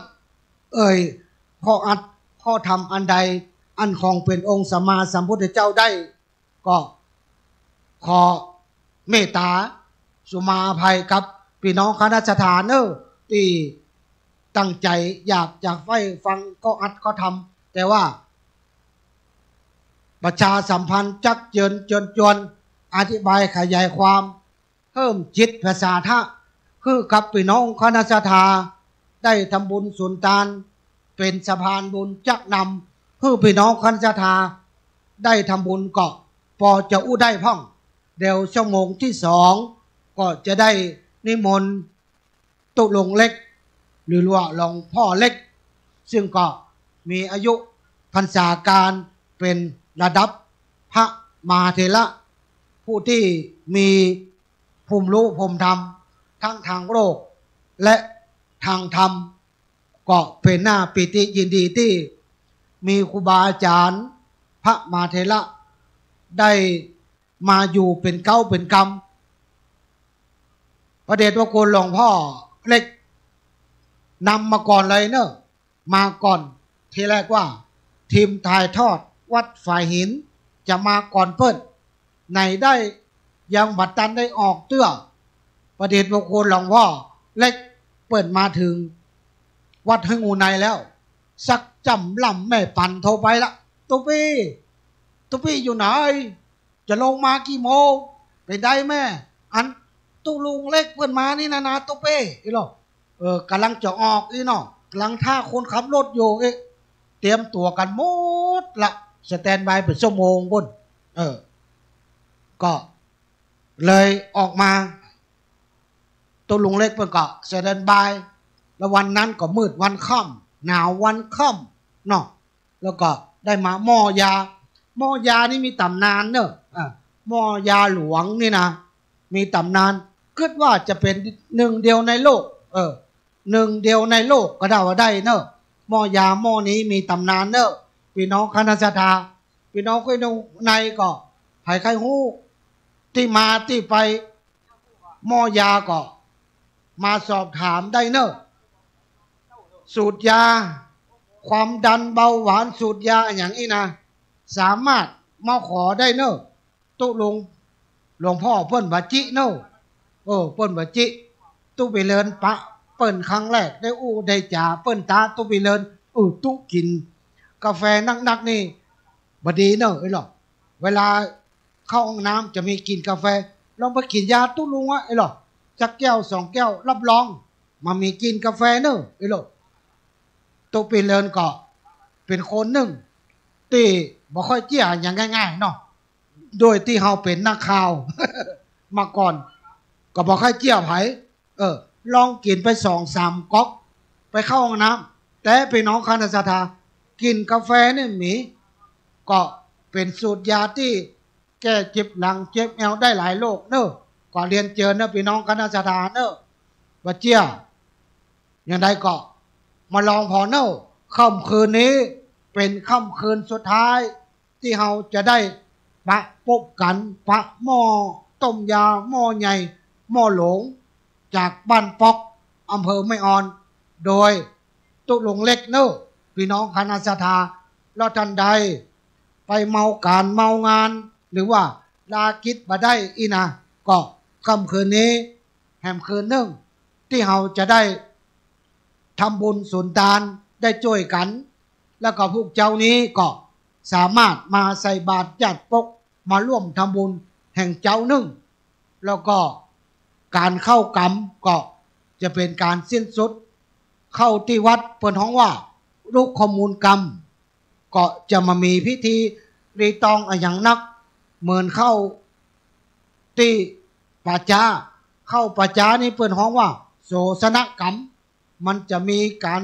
ข้ออัดข้อธรรมอันใดอันของเป็นองค์สัมมาสัมพุทธเจ้าได้ก็ขอเมตตาสุมาอภัยกับพี่น้องคณะทาที่ตั้งใจอยากจะฟังก็อัดก็ทำแต่ว่าประชาสัมพันธ์จักเจินจวนอธิบายขยายความเพิ่มจิตภาษาทะคือกับพี่น้องคณะทาได้ทำบุญสุนทานเป็นสะพานบุญจักนำคือพี่น้องคณะทาได้ทำบุญก็พอจะอู้ได้พ่องเดี๋ยวชั่วโมงที่2ก็จะได้นิมนต์ตุลงเล็กหรือว่าหลวงพ่อเล็กซึ่งก็มีอายุพรรษาการเป็นระดับพระมหาเถระผู้ที่มีภูมิรู้ภูมิธรรมทั้งทางโลกและทางธรรมก็เป็นหน้าปิติยินดีที่มีครูบาอาจารย์พระมหาเถระได้มาอยู่เป็นเก้าเป็นกรรมพระเดชพระคุณหลวงพ่อเล็กนำมาก่อนเลยเนอะมาก่อนทีแรกว่าทีมถ่ายทอดวัดฝ่ายหินจะมาก่อนเพิ่นไหนได้ยังบัดตันได้ออกเตื้อพระเดชพระคุณหลวงพ่อเล็กเปิดมาถึงวัดห้วยงูในแล้วสักจำลำแม่ปั่นโทรไปละตุ๊ปี้อยู่ไหน จะลงมากี่โมงไปได้แม่อันตุลุงเล็กเพื่อนมานี่นาตุเป้อีหรอกำลังจะออกอีเนาะกำลังท่าคนขับรถอยู่เตรียมตัวกันหมดละสแตนบายเป็นชั่วโมงบนก็เลยออกมาตุลุงเล็กเพื่อนก็สแตนบายแล้ววันนั้นก็มืดวันค่ำหนาววันค่ำเนาะแล้วก็ได้มาหม้อยานี่มีตำนานเนอะหม้อยาหลวงนี่นะมีตำนานคิดว่าจะเป็นหนึ่งเดียวในโลกหนึ่งเดียวในโลกก็ได้เนอะหม้อยาหม้อนี้มีตำนานเนอะพี่น้องคณะสัตยาพี่น้องคุยในก็ให้ใครฮู้ที่มาที่ไปหม้อยาก็มาสอบถามได้เนอะสูตรยาความดันเบาหวานสูตรยาอย่างนี้นะสามารถมาขอได้เนอะตุลงหลวงพ่อเปิ้นบาจิเนอะเปิ้นบาจิตุไปเลินปะเปิ้นครั้งแรกได้ได้จ่าเปิ้นตาตุไปเลินตุกินกาแฟนักนี่บดีเนอะไอ้หรอเวลาเข้าห้องน้ำจะมีกินกาแฟลองไปกินยาตุลุงวะไอ้หรอจักแก้ว2 แก้วรับรองมามีกินกาแฟเนอะไอ้หรอตุไปเลินก็เป็นคนหนึ่งที่บ่ค่อยเจี้ยอย่างง่ายๆเนาะโดยที่เฮาเป็นนักข่าว มาก่อนก็บ่ค่อยเจี้ยไผลองกินไป2-3 ก๊อกไปเข้าห้องน้ำแต่พี่น้องคณะสัตยากินกาแฟนี่มีก็เป็นสูตรยาที่แก้เจ็บหลังเจ็บแอวได้หลายโรคเนอะก็เรียนเจอนะพี่น้องคณะสัตยาเนอะว่าเจี้ยอย่างใดก็มาลองพอเนอะค่ำคืนนี้เป็นค่ำคืนสุดท้ายที่เราจะได้ปะพบกันปะหม้อต้มยาหม้อใหญ่หม้อหลงจากบ้านปอกอำเภอแม่ออนโดยตุลงเล็กเนอะพี่น้องคณะสัตยาแล้วท่านใดไปเมาการเมางานหรือว่าลากิจบ่ได้อีนะก็ค่ำคืนนี้แห่มคืนหนึ่งที่เราจะได้ทำบุญสุนทานได้ช่วยกันแล้วก็พวกเจ้านี้ก็สามารถมาใส่บาตรจัดปกมาร่วมทำบุญแห่งเจ้าหนึ่งแล้วก็การเข้ากรรมก็จะเป็นการสิ้นสุดเข้าที่วัดเปิดห้องว่าลูกขมูลกรรมก็จะมามีพิธีรีตองอย่างนักเหมือนเข้าที่ป่าจ้าเข้าป่าจ้านี่เปิดห้องว่าโสสนกรรมมันจะมีการ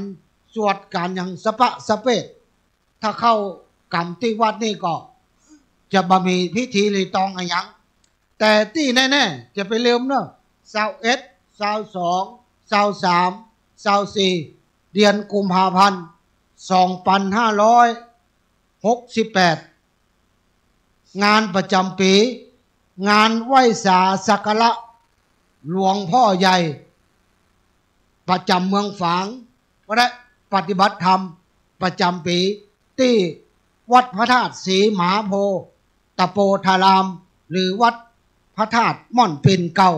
สวดการอย่างสปะสเปดถ้าเข้ากรรมที่วัดนี่ก็จะบะมีพิธีรีตองอย่างแต่ที่แน่ๆจะไปลืมเนอะ21 22 23 24เดือนกุมภาพันธ์2568งานประจำปีงานไหว้สาสักการะหลวงพ่อใหญ่ประจำเมืองฝางและปฏิบัติธรรมประจำปีที่วัดพระธาตุศรีมหาโพธิ์ตะโปธารามหรือวัดพระธาตุม่อนปิ่นเก่า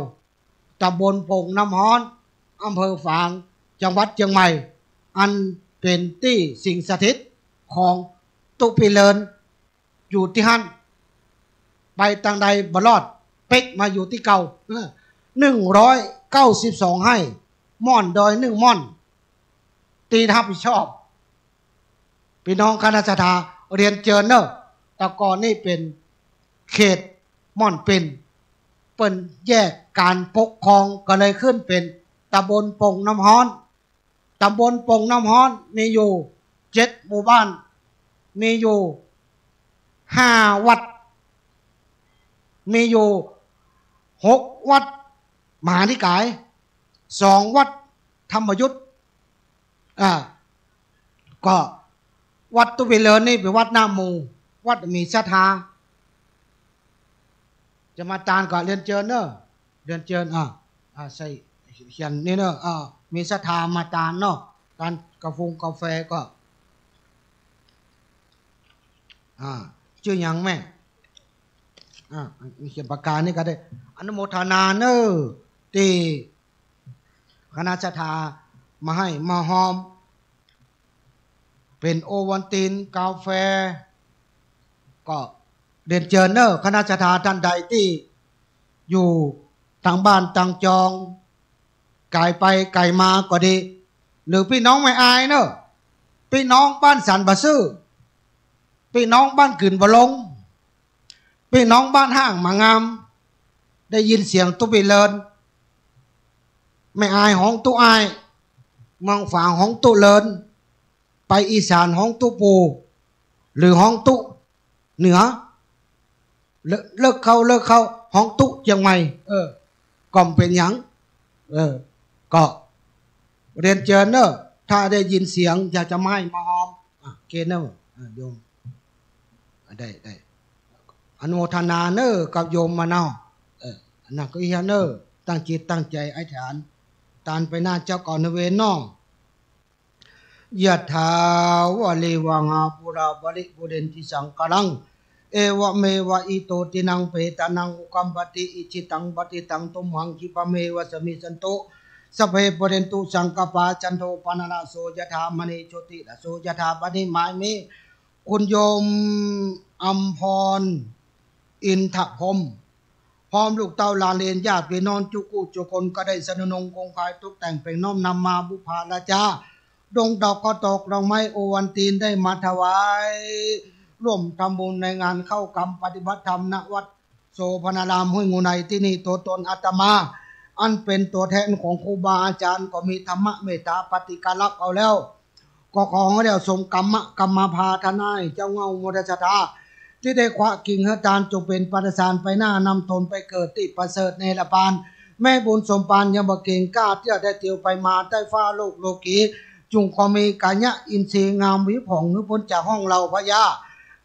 ตำบลโป่งน้ำฮ้อนอำเภอฝางจังหวัดเชียงใหม่อันเป็นที่สิ่งสถิตของตุปิเลินอยู่ที่หันไปทางใดบลอดเป็กมาอยู่ที่เก่า192ให้ม่อนดอย1ม่อนตีทับผิดชอบพี่น้องคณะสัตยาเรียนเจอเนอะแต่ก่อนนี่เป็นเขตม่อนเป็นเปิ้นแยกการปกครองก็เลยขึ้นเป็นตำบลโป่งน้ำฮ้อนตำบลโป่งน้ำฮ้อนมีอยู่7 หมู่บ้านมีอยู่5 วัดมีอยู่6 วัดมหานิกาย2 วัดธรรมยุทธก็วัดตุวิเลินนี่เป็นวัดหน้ามูวัดมีศรัทธาจะมาตานก็เรียนเชิญเนอะเรียนเชิญใส่เขียนนี่เนอะมีศรัทธามาตานเนาะการกาแฟก็ชื่อยังแม่เขียนปากกานี่ก็ได้อนุโมทนาเนอะที่คณะศรัทธามาให้มาหอมเป็นโอวัลตินกาแฟก็ เรียนเชิญเนอคณะทาท่านใดที่อยู่ทางบ้านทางจองไก่ไปไก่มาก็ดีหรือพี่น้องไม่อายเนอะพี่น้องบ้านสันบะซื่อพี่น้องบ้านกึ่นบะลงพี่น้องบ้านห้างมางามได้ยินเสียงตุ๊บเลินไม่อายห้องตุ๊อายเมืองฝางห้องตุ๊เลินไปอีสานห้องตุ๊ปูหรือห้องตุ๊เหนือเลิกเข้าห้องตุ๊ยังไงก่อมเป็นหยังก็เรียนเชิญเนอะถ้าได้ยินเสียงอยากจะไม้มาหอมเกณฑ์เนอะโยมได้อนุโมทนาเนอะกับโยมมาเนาะนักก็เฮียเนอะตั้งจิตตั้งใจอธิษฐานตานไปหน้าเจ้าก่อนเวน้องยะถาวะเลวังอาปุราบริปุเรนติสังกลังเอวะเมวะอิโตตินังเปตานังอุกัมปติอิจิตังปฏิตังตุมหังคิปะเมวะสมิสันโตสัพเพปุเรนตุสังกปาจันโทปนนาโสยะถามณีโชติละโสยะถาปฏิหมายมิคุณโยมอัมพรอินทพรหมพร้อมลูกเต้าลาเลนญาติพี่น้องจุกุจุคนก็ได้สนนงคงคายตกแต่งเป็นน้อมนำมาบุพาราชาดงดอกก็ตกดอกไม้โอวันตีนได้มาถวายร่วมทำบุญในงานเข้ากรรมปฏิบัติธรรมณวัดโสพนารามห้วยงูในที่นี่ตัวตนอาตมาอันเป็นตัวแทนของครูบาอาจารย์ก็มีธรรมะเมตตาปฏิการักเอาแล้วก็ขอให้เราส่งกรรมพาทนายเจ้าเงาโมดชะตาที่ได้คว้ากิ่งเฮตานจงเป็นปฏิสารไปหน้านำตนไปเกิดที่ประเสริฐในละปานแม่บุญสมปานยังบ่เก่งกล้าที่จะได้เตียวไปมาใต้ฟ้าโลกโลกีจุงความมีกายะอินทรีย์งามวิผ่องนึกพ้นจากห้องเราพญา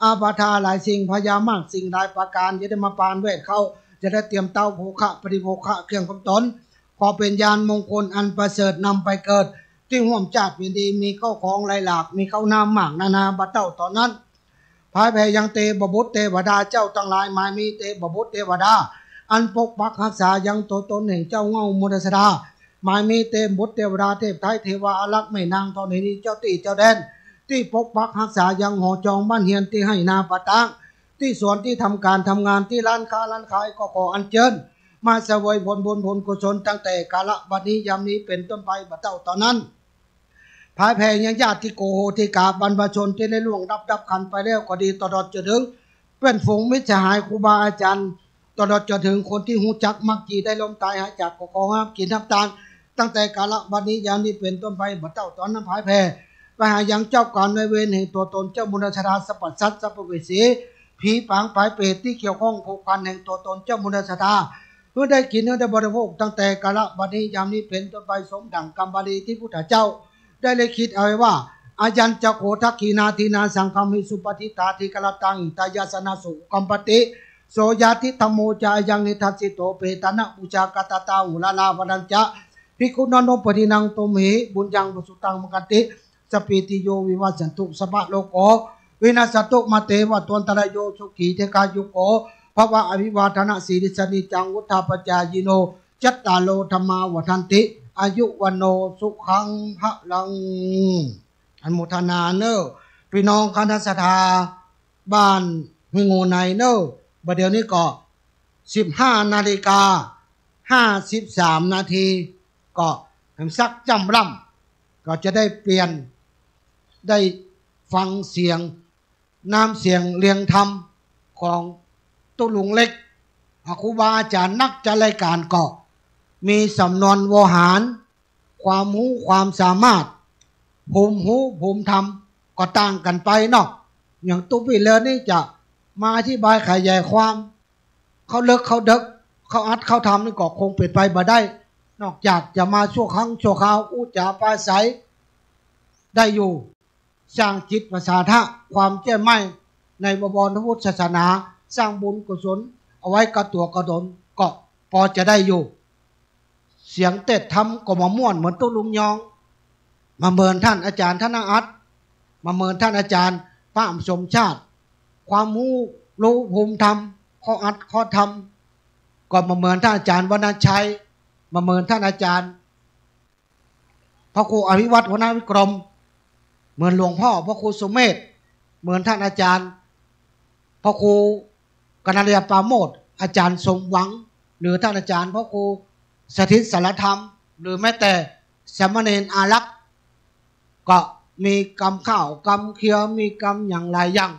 อาปาทาหลายสิ่งพญามากสิ่งหลายประการจะได้มาปานเวทเข้าจะได้เตรียมเต้าโภคะปฏิโภคะเครื่องของตนขอเป็นญาณมงคลอันประเสริฐนำไปเกิดที่ห่วมจัดวินดีมีเข้าของหลายหลากมีเข้าน้ำหมากนานาบัดเต้าตอนนั้นภายแผ่ยังเตบบุตรเทวดาเจ้าตั้งหลายหมายมีเตบบุตรเทวดาอันปกปักรักษายังตัวตนแห่งเจ้าเงาโมดสดาหมายมีเตบุตรเทวดาเทพไทยเทวาอารักษ์ไม่นางทอนนี้เจ้าตีเจ้าแดนที่ปกปักรักษายังหอจองบ้านเฮียนที่ให้นาปะตังที่สวนที่ทำการทำงานที่ร้านค้าร้านขายก็ขออัญเชิญมาเสวยผลบุญผลกุศลตั้งแต่กาลบัดนี้ยามนี้เป็นต้นไปบัดเต้าตอนนั้นภายแผ่ยังญาติโกโหติกาบรรพชนที่ได้ล่วงดับขันไปแล้วก็ดีตลอดจนถึงเพื่อนฝูงมิตรสหายครูบาอาจารย์ตลอดจนถึงคนที่หูจักมักจีได้ล้มตายหายจากก็ขอห้ามกินน้ำตาลตั้งแต่กาลบัดนี้ยามนี้เป็นต้นไปบัดเต้าตอนนั้นภายแผ่ไปหายังเจ้าก่อนในเวรแห่งตัวตนเจ้ามุนชราสัพพสัตสัพพเวสีผีปางปลายเปรตที่เกี่ยวข้องผูกพันแห่งตัวตนเจ้ามุนชราเพื่อได้กินเนื้อได้บริโภคตั้งแต่กาลบัดนี้ยามนี้เป็นต้นไปสมดังกรรมบาลีที่พุทธเจ้าได้เลยคิดเอาไว้ว่าอายัญจะโคทักขีนาทีนาสังคามิสุปฏิตาธิกลตังตายาสนาสุกัมปติโสยาติธรรมโมจายังนิทัสสิโตเปตนะปุจากตตาอุลาลาวัญจะภิกขุนันโนปฏินังโตเมบุญยังบุสุตังมกันติสปิติโยวิวัสันตุสภะโลโกวินาสตุมาเตวะตวนตระโยสุขีเทกายุโกภวะอภิวาทนาสีริสนิจังวุฒาปจายโนจัตตาโลธรรมาวัฏันติอายุวันโนสุขังพะลังอนุโมทนาเนอพี่น้องคณะสัทธาบ้านห้วยงูในเนอบัดเดี๋ยวนี้ก็15:53 นาทีก็สักจำร่ำก็จะได้เปลี่ยนได้ฟังเสียงน้ำเสียงเรียงธรรมของตุลุงเล็กครูบาอาจารย์นักจัดรายการก็มีสำนวนโวหารความรู้ความสามารถภูมิหูภูมิธรรมก็ต่างกันไปเนาะอย่างตุ๊ปีเลอนี่จะมาอธิบายขยายความเขาเลิกเขาเด็กเขาอัดเขาทำนี่ก็คงเป็นไปบ่ได้นอกจากจะมาชั่วครั้งชั่วคราวอุจจาปาศัยได้อยู่สร้างจิตประสาทะความเชื่อมั่นในบวรพุทธศาสนาสร้างบุญกุศลเอาไว้กระตัวกระดนก็พอจะได้อยู่เสียงเตะทำก็มาม่วนเหมือนตุ้ลุงยองมาเมินท่านอาจารย์ธนอัตมาเมินท่านอาจารย์พระสมชาติความรู้ภูมิธรรมข้ออัดข้อธรรมก็มาเมินท่านอาจารย์วรรณชัยมาเมินท่านอาจารย์พระครูอภิวัตรหัวหน้าวิกรมเหมือนหลวงพ่อพระครูสุเมธเหมือนท่านอาจารย์พระครู กนัลยาปราโมทย์อาจารย์สมหวังหรือท่านอาจารย์พระครูสถิตสารธรรมหรือแม้แต่สามเณรอารักษ์ก็มีกรรมข้าวกรรมเคี้ยวมีกรรมอย่างหลายอย่าง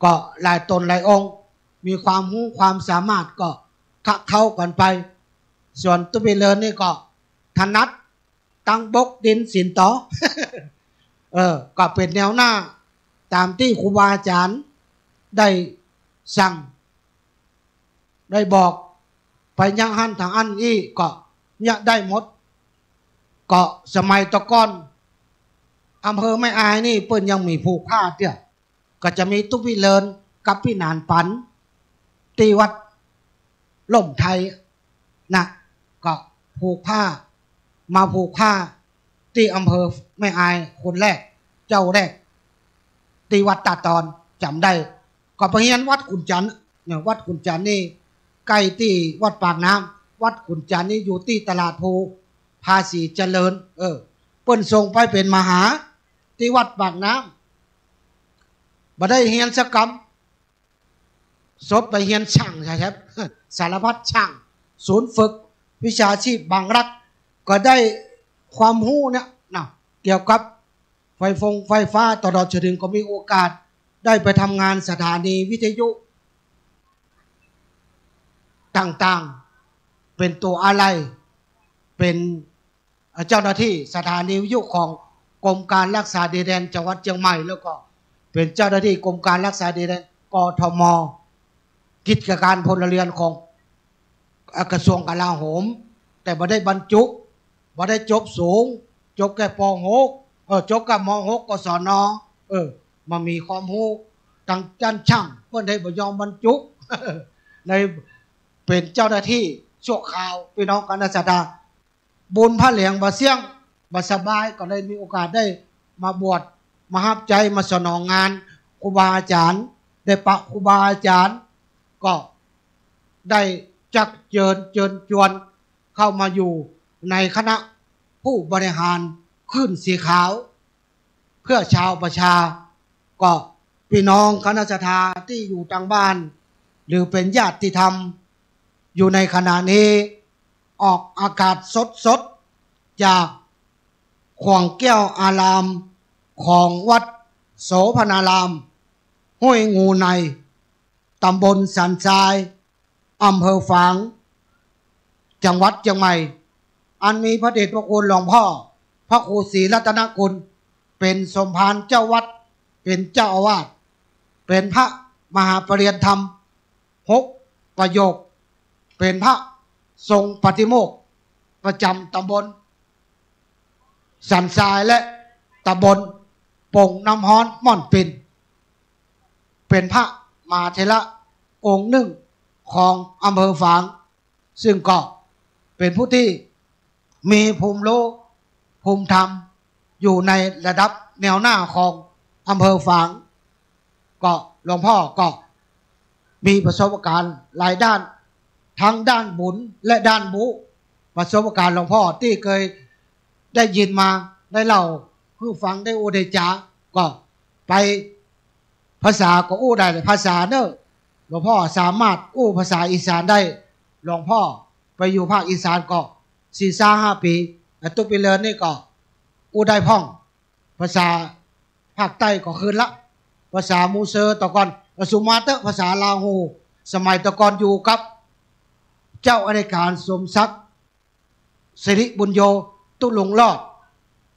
ก็หลายตนหลายองค์มีความรู้ความสามารถก็เข้ากันไปส่วนตุบิเลนนี่ก็ถนัดตั้งบกดินสินต่อ ก็เป็นแนวหน้าตามที่ครูบาอาจารย์ได้สั่งได้บอกไปยังหันทางอันนี้ก็เนี่ยได้หมดก็สมัยตะก้อนอำเภอแม่อายนี่เปิ้นยังมีผูกผ้าเตี้ยก็จะมีตุบิเลนกับพี่นานปันตีวัดล่มไทยนะก็ผูกผ้ามาผูกผ้าที่อำเภอแม่อายคนแรกเจ้าแรกที่วัดตาตอนจำได้ก็ไปเฮียนวัดขุนจันทร์เนี่ยวัดขุนจันทร์นี่ใกล้ที่วัดปากน้ำวัดขุนจันทร์นี่อยู่ที่ตลาดภูภาษีเจริญเปิ้นส่งไปเป็นมหาที่วัดปากน้ำบ่ได้เฮียนสกรรมสดไปเฮียนช่างใช่ครับสารพัดช่างศูนย์ฝึกวิชาชีพบางรักก็ได้ความรู้เนี่ยนะเกี่ยวกับไฟฟ้าตลอดถึงก็มีโอกาสได้ไปทำงานสถานีวิทยุต่างๆเป็นตัวอะไรเป็นเจ้าหน้าที่สถานีวิทยุของกรมการรักษาดินแดนจังหวัดเชียงใหม่แล้วก็เป็นเจ้าหน้าที่กรมการรักษาดินแดนกทม.กิจการพลเรือนของกระทรวงกลาโหมแต่บ่ได้บรรจุบ่ได้จบสูงจบแค่ป .6 จบกับม .6 กศนมามีความรู้ทางด้านช่างเพิ่นได้บ่ยอมบรรจุ ในเป็นเจ้าหน้าที่ชั่วคราวพี่น้องกันศรัทธาบุญพระเหลียงบ่เสี่ยงบ่สบายก็ได้มีโอกาสได้มาบวชมารับใจมาสนองงานครูบาอาจารย์ได้ปะครูบาอาจารย์ก็ได้จักเชิญชวนเข้ามาอยู่ในคณะผู้บริหารคลื่นสีขาวเพื่อชาวประชาก็พี่น้องคณะศรัทธาที่อยู่ทางบ้านหรือเป็นญาติธรรมอยู่ในขณะนี้ออกอากาศสดจากขวงแก้วอารามของวัดโสพนารามห้วยงูในตำบลสันทรายอำเภอฝางจังหวัดเชียงใหม่อันมีพระเดชพระคุณหลวงพ่อพระครูศรีรัตนกุลเป็นสมภารเจ้าวัดเป็นเจ้าอาวาสเป็นพระมหาปริยธรรม6ประโยคเป็นพระทรงปฏิโมกข์ประจำตำบลสันทรายและตำบลโป่งน้ำฮ้อนม่อนปินเป็นพระมหาเถระองค์หนึ่งของอำเภอฝางซึ่งก็เป็นผู้ที่มีภูมิรู้ภูมิธรรมอยู่ในระดับแนวหน้าของอำเภอฝางก็หลวงพ่อก็มีประสบการณ์หลายด้านทั้งด้านบุญและด้านบุประสบการณ์หลวงพ่อที่เคยได้ยินมาได้เล่าผู้ฟังได้อู้ได้จาก็ไปภาษาก็อู้ได้ภาษาเนอะหลวงพ่อสามารถอู้ภาษาอีสานได้หลวงพ่อไปอยู่ภาคอีสานก็4-5 ปีตุปิเลนนี่ก็อู้ได้พ่องภาษาภาคใต้ก็คืนละภาษามูเซอร์ตะกอนสุมาเตอร์ภาษาลาหูสมัยตะกอนอยู่กับเจ้าอเนกการสมศักดิ์สิริบุญโยตุลงรอด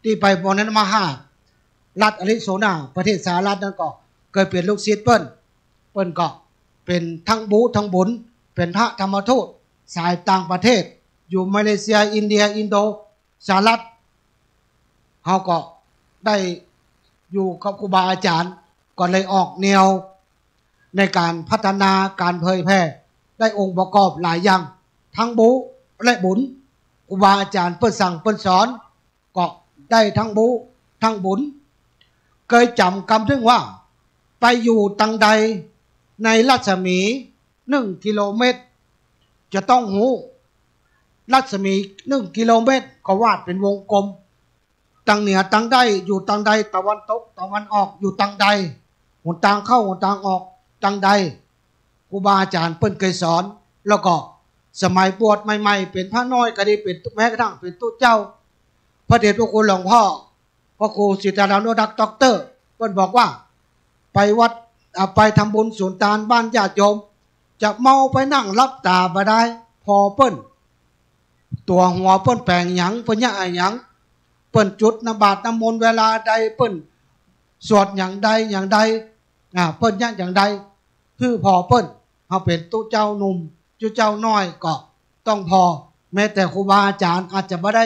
ที่ไปบนนั้นมารัฐอริโซนาประเทศสหรัฐนั่นก็เคยเป็นลูกศิษย์เปิ้นก็เป็นทั้งบูทั้งบุญเป็นพระธรรมทูตสายต่างประเทศอยู่มาเลเซียอินเดียอินโดสหรัฐเขาก็ได้อยู่กับครูบาอาจารย์ก็เลยออกแนวในการพัฒนาการเผยแพร่ได้องค์ประกอบหลายอย่างทั้งบูและบุญครูบาอาจารย์เปิ้นสั่งเปิ้นสอนก็ได้ทั้งบูทั้งบุญเคยจำคำถึงว่าไปอยู่ตังใดในรัศมี1 กิโลเมตรจะต้องหูรัศมี1 กิโลเมตรก็วาดเป็นวงกลมตังเหนือตังใดอยู่ตังใดตะวันตกตะวันออกอยู่ตังใดหนทางเข้าหนทางออกตังใด ครูบาอาจารย์เปิ้นเคยสอนแล้วก็สมัยบวชใหม่ๆเป็นพระน้อยก็ได้เป็นแม้กระทั่งเป็นตู้เจ้าพระเดชพระคุณหลวงพ่อพระครูสิทธานุรักษ์ด็อกเตอร์เปิ้นบอกว่าไปวัดไปทำบุญสุนทานบ้านญาติโยมจะเมาไปนั่งรับตาบ่ได้พอเปิ้นตัวหัวเปิ้นแปลงหยังเปิ้นยะหยังเปิ้นจุดน้ำบาตรน้ำมนต์เวลาใดเปิ้นสวดอย่างใดอย่างใดเปิ้นยะอย่างใดคือพอเปิ้นเฮาเป็นตู้เจ้าหนุ่มตู้เจ้าน้อยก็ต้องพอแม้แต่ครูบาอาจารย์อาจจะบ่ได้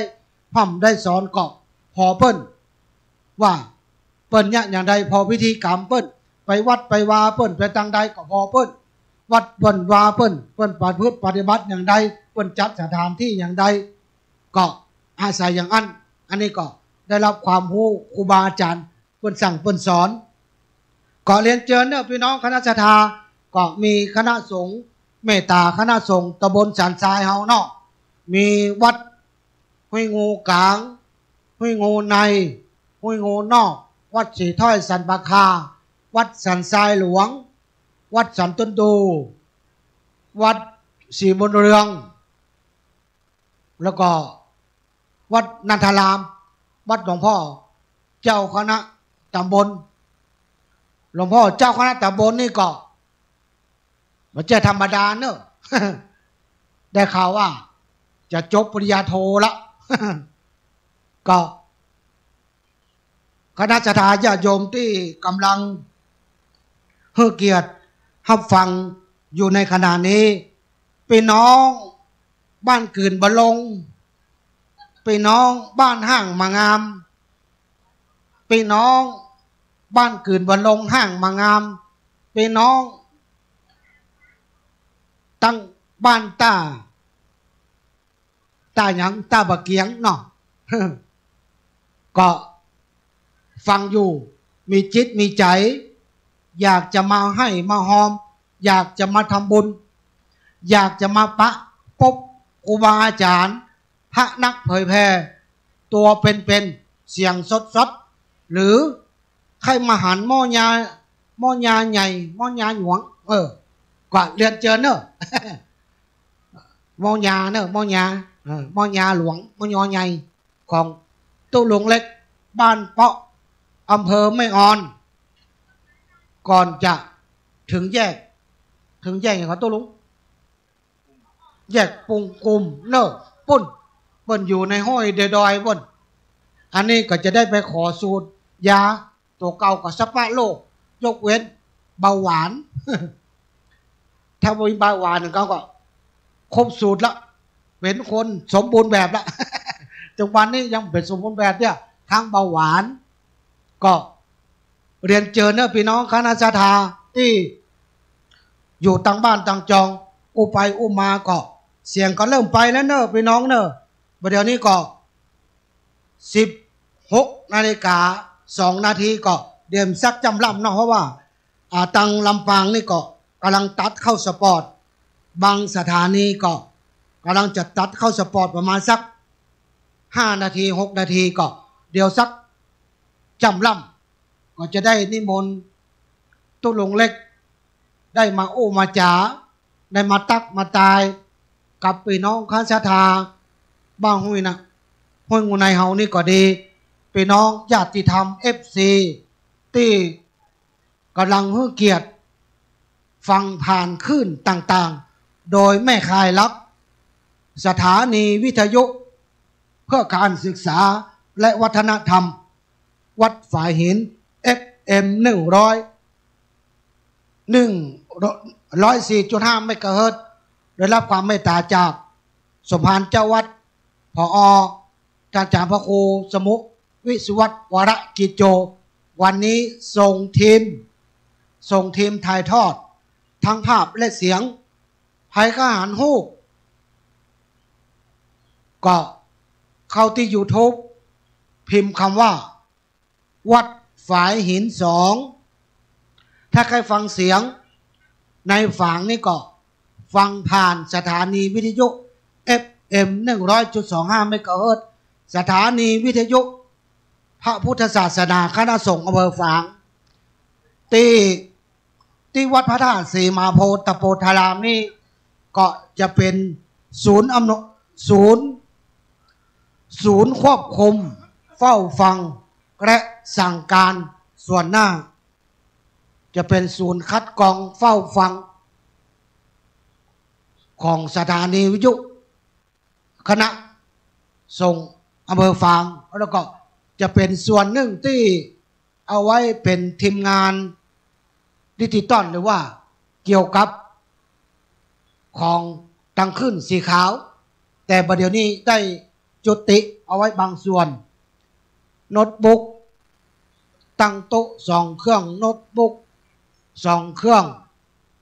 พร่ำได้สอนก็พอเปิ้นว่าเปิ้นยะอย่างใดพอพิธีกรรมเปิ้นไปวัดไปวาเปิ้นไปทางใดก็พอเปิ้นวัดเปิ้นวาเปิ้นปฏิบัติอย่างใดเปิ้นจัดสถานที่อย่างใดก็อาศัยอย่างอันนี้ก็ได้รับความรู้ครูบาอาจารย์เปิ้นสั่งเปิ้นสอนก็เรียนเชิญเด้อพี่น้องคณะศรัทธาก็มีคณะสงฆ์เมตตาคณะสงฆ์ตำบลสันทรายเฮาเนาะมีวัดห้วยงูกลางห้วยงูในห้วยงูนอกวัดสีถ้อยสันปะคาวัดสันทรายหลวงวัดสันต้นดูวัดสีมนเรืองแล้วก็วัดนันทารามวัดหลวงพ่อเจ้าคณะตำบลหลวงพ่อเจ้าคณะตำบลนี่ก็มันจะธรรมดาเนอะ ได้ข่าวว่าจะจบปริญญาโทละ ก็คณะศรัทธาญาติโยมที่กำลังให้เกียรติรับฟังอยู่ในขณะนี้พี่น้องบ้านกื่นบะลงพี่น้องบ้านห้างมางามพี่น้องบ้านกื่นบะลงห้างมางามพี่น้องตั้งบ้านตาหยังตาบะเกียงเนาะ ก็ฟังอยู่มีจิตมีใจอยากจะมาให้มาหอมอยากจะมาทำบุญอยากจะมาปะพบครูบาอาจารย์พระนักเผยแผ่ตัวเป็นเสียงสดหรือใครมาหันหม้อยาใหญ่หม้อยาหยวงก็เรียนเจอเนอะ หม้อยาเนอะหม้อยาหลวงหม้อยอใหญ่ของตู้หลวงเล็กบ้านเปาะอำเภอไม่อ่อนก่อนจะถึงแยกอย่างเขาตู้ลุงแยกปุงกุมเนอะปุ่นเปิ้นอยู่ในห้อยเดดอยบนอันนี้ก็จะได้ไปขอสูตรยาตัวเก่ากับสปะโลกยกเว้นเบาหวาน ถ้ามีเบาหวานเขาก็ครบสูตรละเป็นคนสมบูรณ์แบบละ จังหวัดนี้ยังเป็นสมบูรณ์แบบเนี่ยทางเบาหวานก็เรียนเจอเนอะพี่น้องคณะศรัทธาที่อยู่ต่างบ้านต่างจองอุไปอุมาก็เสียงก็เริ่มไปแล้วเนอะพี่น้องเนอะเดี๋ยวนี้ก็16:02 นาทีก็เดี๋ยวซักจำลำเนาะเพราะว่าตังลำปางนี่ก็กำลังตัดเข้าสปอร์ตบางสถานีก็กำลังจะตัดเข้าสปอร์ตประมาณสัก5 นาที6 นาทีก็เดี๋ยวสักจำลำก็จะได้นิมนต์ตู้หลวงเล็กได้มาโอ้มาจ๋าได้มาตักมาตายกับพี่น้องคณะศรัทธาบ้างห้วยนะห้วยงูในเฮานี่ก็ดีพี่น้องญาติธรรม FC ที่กำลังให้เกียรติฟังผ่านคลื่นต่างๆโดยไม่คายลับสถานีวิทยุเพื่อการศึกษาและวัฒนธรรมวัดฝ่ายหิน FM 104.5 เมกะเฮิรตซ์ได้รับความเมตตาจากสมภารเจ้าวัดผอ.อาจารย์พระครูสมุวิสุวัตวรกิจโจวันนี้ส่งทีมถ่ายทอดทั้งภาพและเสียงภัยข้าหารฮูกก็เข้าที่ YouTube พิมพ์คำว่าวัดฝายหิน2ถ้าใครฟังเสียงในฝางนี่ก็ฟังผ่านสถานีวิทยุ FM 100.25 เมกะเฮิรตซ์สถานีวิทยุพระพุทธศาสนาคณะสงฆ์อำเภอฝางที่ ที่วัดพระธาตุสีมาโพตโพธารามนี่ก็จะเป็นศูนย์ศูนย์ควบคุมเฝ้าฟังและสั่งการส่วนหน้าจะเป็นศูนย์คัดกรองเฝ้าฟังของสถานีวิทยุคณะส่งอำเภอฝางแล้วก็จะเป็นส่วนหนึ่งที่เอาไว้เป็นทีมงานดิจิตอลหรือว่าเกี่ยวกับของตั้งขึ้นสีขาวแต่ประเดี๋ยวนี้ได้จุติเอาไว้บางส่วนโน้ตบุ๊กตั้งโต๊ะ2 เครื่องโน้ตบุ๊ก2 เครื่อง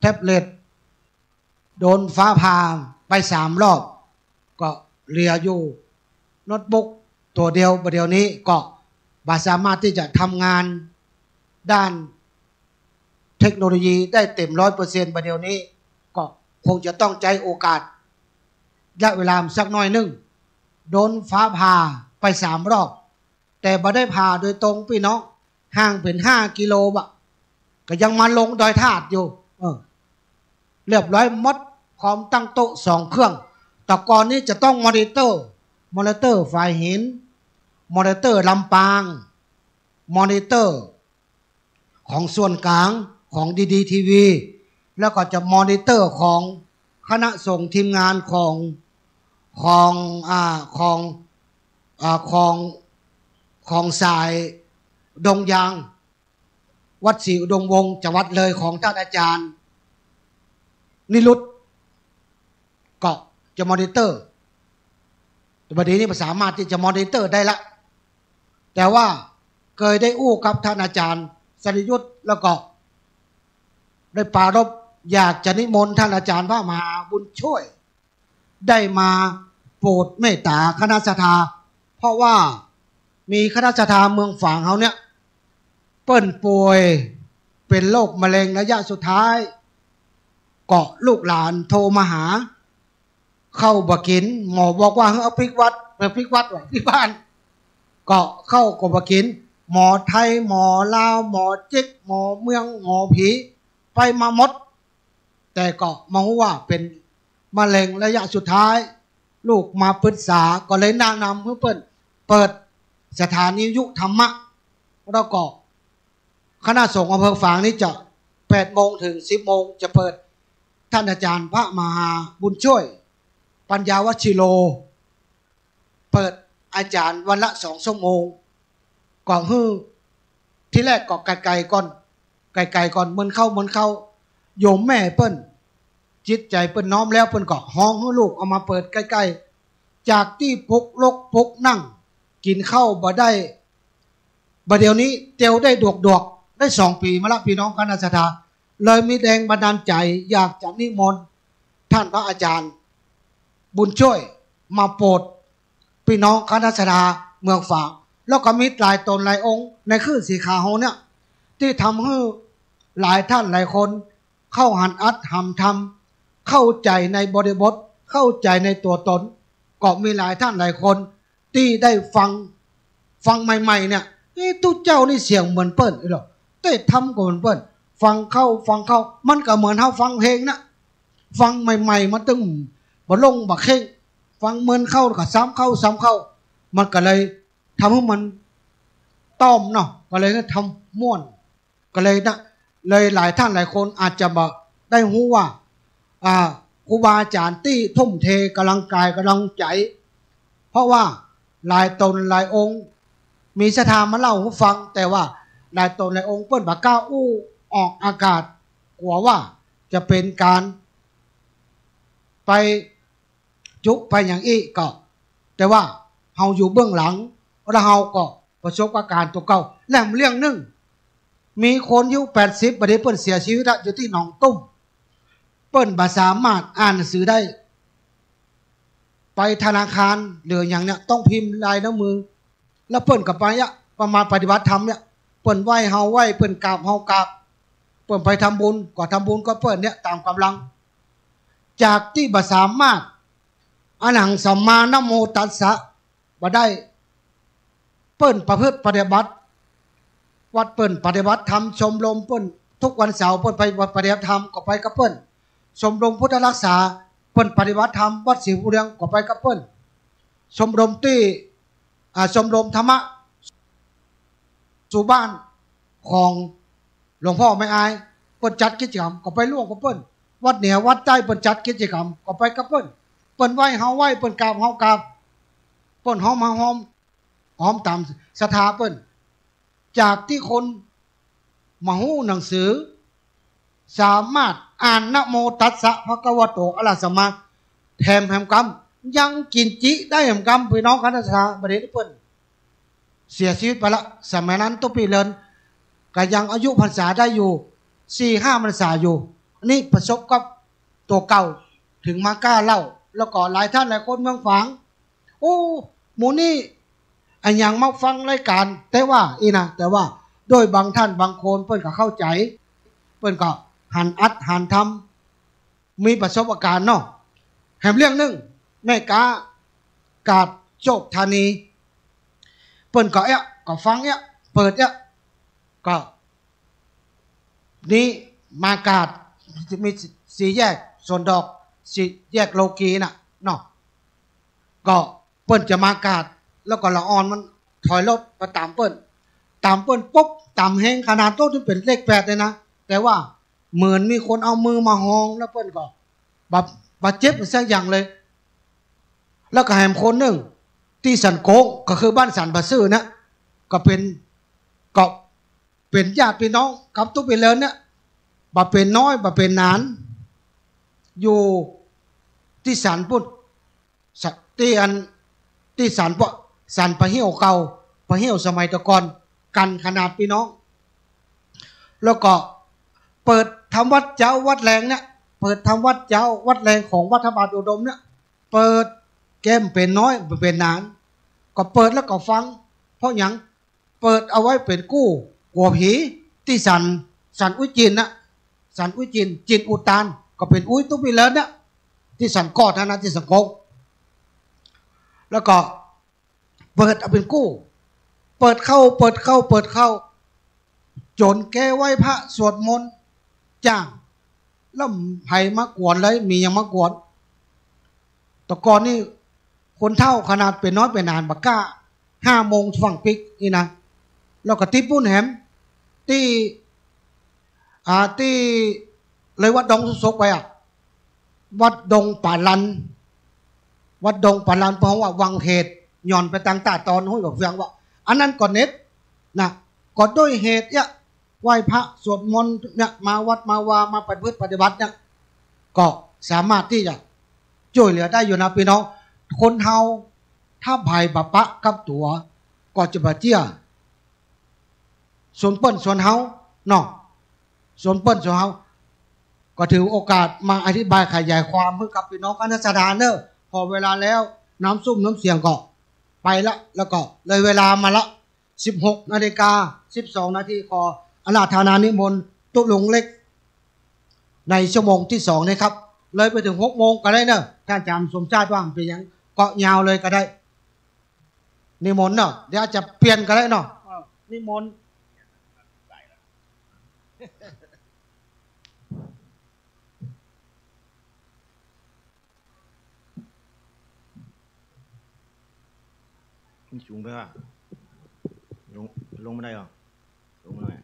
แท็บเล็ตโดนฟ้าผ่าไป3 รอบก็เหลืออยู่โน้ตบุ๊กตัวเดียวประเดี๋ยวนี้ก็สามารถที่จะทำงานด้านเทคโนโลยีได้เต็ม100%ประเดี๋ยวนี้ก็คงจะต้องใจโอกาสระยะเวลาสักหน่อยนึงโดนฟ้าผ่าไป3 รอบแต่บ่ได้ผ่าโดยตรงพี่น้องห่างเป็น5 กิโลบะก็ยังมาลงดอยธาตุอยู่เรียบร้อยหมดพร้อมตั้งโต๊ะ2 เครื่องแต่ก่อนนี้จะต้องมอนิเตอร์ฝ่ายหินมอนิเตอร์ลำปางมอนิเตอร์ของส่วนกลางของดีทีวีแล้วก็จะมอนิเตอร์ของคณะส่งทีมงานของสายดงยางวัดศรีอุดมวงศ์จังหวัดเลยของท่านอาจารย์นิรุตก็จะมอนิเตอร์แต่ประเดี๋ยวนี้สามารถที่จะมอนิเตอร์ได้ละแต่ว่าเคยได้อู้กับท่านอาจารย์สริยุทธแล้วก็ได้ปรารภอยากจะนิมนต์ท่านอาจารย์พระมหาบุญช่วยได้มาโปรดเมตตาคณะสัตยาเพราะว่ามีคณะสัตยาเมืองฝางเขาเนี่ยเปิ้นป่วยเป็นโรคมะเร็งระยะสุดท้ายก็ลูกหลานโทรมาหาเข้าบ่กินหมอบอกว่าเอาพริกวัดไว้ที่บ้านก็เข้าก็บ่กินหมอไทยหมอลาวหมอจิกหมอเมืองหมอผีไปมาหมดแต่ก็มองว่าเป็นมะเร็งระยะสุดท้ายลูกมาปรึกษาก็เลยแนะนำเพื่อเปิดสถานีวิทยุธรรมะแล้วก็คณะสงฆ์อำเภอฝางนี้จะ8 โมงถึง 10 โมงจะเปิดท่านอาจารย์พระมหาบุญช่วยปัญญาวชิโรเปิดอาจารย์วันละ2 ชั่วโมงก่อนที่แรกก็ไกลๆก่อนมันเข้าโยมแม่เปิ้นจิตใจเปิ้นน้อมแล้วเปิ้นก็ห้องให้ลูกเอามาเปิดใกล้ๆจากที่ปุกลกปุกนั่งกินข้าวบ่ได้บ่เดี๋ยวนี้เตียวได้ดวกได้2 ปีมาละพี่น้องคณะสัตยาเลยมีแรงบันดาลใจอยากจะนิมนต์ท่านพระอาจารย์บุญช่วยมาโปรดพี่น้องคณะสัตยาเมืองฝางแล้วก็มีหลายตนหลายองค์ในคลื่นสีขาวเนี่ยที่ทำให้หลายท่านหลายคนเข้าหันอัดหำทำเข้าใจในบริบทเข้าใจในตัวตนก็มีหลายท่านหลายคนที่ได้ฟังใหม่ๆเนี่ยตู้เจ้านี่เสียงเหมือนเปิ้ลหรอเต้ทำก็เหมือนเปิ้ลฟังเข้ามันก็เหมือนเฮาฟังเพลงนะฟังใหม่ๆมันตึงบ่ลงบ่เข่งฟังเหมือนเข้าก็ซ้ำเข้ามันก็เลยทำให้มันต้อมเนาะก็เลยทำม่วนก็เลยนะเลยหลายท่านหลายคนอาจจะบ่ได้รู้ว่าครูบาอาจารย์ที่ทุ่มเทกำลังกายกำลังใจเพราะว่าหลายตนหลายองค์มีศรัทธามาเล่าให้ฟังแต่ว่าหลายตนหลายองค์เปิ้นบ่กล้าอู้ออกอากาศกลัวว่าจะเป็นการไปจุไปอย่างอีกก็แต่ว่าเฮาอยู่เบื้องหลังแล้วเฮาก็ประสบอาการตัวเก่าและเรื่องนึงมีคนอายุ80บัดนี้เปิ้นเสียชีวิตอยู่ที่หนองตุ้มเปิ้นบ่สามารถอ่านหนังสือได้ไปธนาคารหรืออย่างเนี้ยต้องพิมพ์ลายนิ้วมือแล้วเปิ้นก็ไปประมาณปฏิบัติธรรมเนี่ยเปิ้นไหว้เฮาไหว้เปิ้นกราบเฮากราบเปิ้นไปทำบุญก็ทำบุญก็เปิ้นเนี่ยตามกำลังจากที่บ่สามารถอหังสัมมานะโมตัสสะบ่ได้เปิ้นประพฤติปฏิบัติวัดเปิ้นปฏิบัติธรรมชมรมเปิ้น ทุกวันเสาร์เปิ้นไปวัดปฏิบัติธรรมก็ไปกับเปิ้นชมรมพุทธรักษาเปิ้นปฏิบัติธรรมวัดศรีบุญเรืองก็ไปกับเปิ้นชมรมที่ชมรมธรรมะสู่บ้านของหลวงพ่อไม่อายเปิ้นจัดกิจกรรมก็ไปร่วมกับเปิ้นวัดเหนือวัดใต้เปิ้นจัดกิจกรรมก็ไปกับเปิ้นเปิ้นไหว้เฮาไหว้เปิ้นกราบเฮากราบเปิ้นหอมหอมตามศรัทธาเปิ้นจากที่คนมาหู้หนังสือสามารถอ่านนะโมตัสสะภะคะวะโตอะระหะสัมมาแถมแหมกรรมยังกินจิได้แหมกรรมพี่น้องคณะสัตยาประเดี๋ยวเปิ้นเสียชีวิตไปละสมัยนั้นตุปีเลินก็ยังอายุพรรษาได้อยู่4-5 พรรษาอยู่นี่ประสบกับตัวเก่าถึงมากล้าเล่าแล้วก็หลายท่านหลายคนเมืองฝางโอ้หมูนี่อันยังมาฟังรายการแต่ว่าแต่ว่าโดยบางท่านบางคนเปิ้นก็เข้าใจเปิ้นก็หันอัดหันทำมีประสบการณ์เนาะแถมเรื่องนึงแม่กากาดโชคธานีเปิ้นก็ก็ฟังเปิดก็นี่มากาดมีสี่แยกส่วนดอกสี่แยกโลกีน่ะเนาะก็เปิ้นจะมากาดแล้วก็ละออนมันถอยรถมาตามเปิ้นปุ๊บตามแห้งขนาดโต๊ะที่เป็นเลข8เลยนะแต่ว่าเหมือนมีคนเอามือมาห้องแล้วเปิ้นก็บาดเจ็บสักอย่างเลยแล้วก็แหมคนหนึ่งที่สันโกงก็คือบ้านสันบะซื่อนะก็เป็นญาติพี่น้องกับตุ๊กเป็นเลินเนี่ยบาเป็นน้อยบาเป็นนานอยู่ที่สันพุทธที่สันพระเหี่ยวเก่าพระเหี่ยวสมัยตะกอนกันขนาดพี่น้องแล้วก็เปิดทำวัดเจ้าวัดแรงเนี่ยเปิดทำวัดเจ้าวัดแรงของวัดธบาตอุดมเนี่ยเปิดแก้มเป็นน้อยเป็นนานก็เปิดแล้วก็ฟังเพราะอย่างเปิดเอาไว้เป็นกู้กลัวผีที่สันอุ้ยจินนะสันอุ้ยจินอุตานก็เป็นอุ้ยตุ๊กปีเลิศเนี่ยที่สันกอดนะที่สังกงแล้วก็เปิดเอาเป็นกู้เปิดเข้าจนแกไหว้พระสวดมนต์จ้างแล้วไผ่มากวนเลยมียังมากวนแต่ก่อนนี่คนเท่าขนาดเป็นน้อยเป็นนานบักก้า5 โมงฝั่งปิกนี่นะแล้วก็ที่ปุ้นแหมที่เลยวัดดงสุกไปวัดดงป่าลันเพราะว่าวังเหตุย่อนไปต่างตาตอนห้อยบอกเฟียงว่าอันนั้นก่อนเน็ตนะก็ด้วยเหตุไหว้พระสวดมนต์เนี่ยมาวัดมาวามาปฏิบัติเนี่ยก็สามารถที่จะช่วยเหลือได้อยู่นะพี่น้องคนเฮาถ้าภัยบะปะกับตัวก็จะบาเจี้ยส่วนเปิ้นส่วนเฮาเนาะส่วนเปิ้นส่วนเฮาก็ถือโอกาสมาอธิบายขยายความเพื่อกับพี่น้องคณะสัตยาเนอะพอเวลาแล้วน้ำซุ่มน้ำเสียงก็ไปละแล้วก็เลยเวลามาละ16:12 นาทีขออาราธนานิมนต์ตุลุงเล็กในชั่วโมงที่2นะครับเลยไปถึง6 โมงก็ได้เนอะท่านจำสมชาติว่างเป็นยังเกาะยาวเลยก็ได้นิมนต์เนาะเดี๋ยวจะเปลี่ยนก็ได้เนาะนิมนต์สูงไปว่ะลงไม่ได้หรอลงมาหน่อย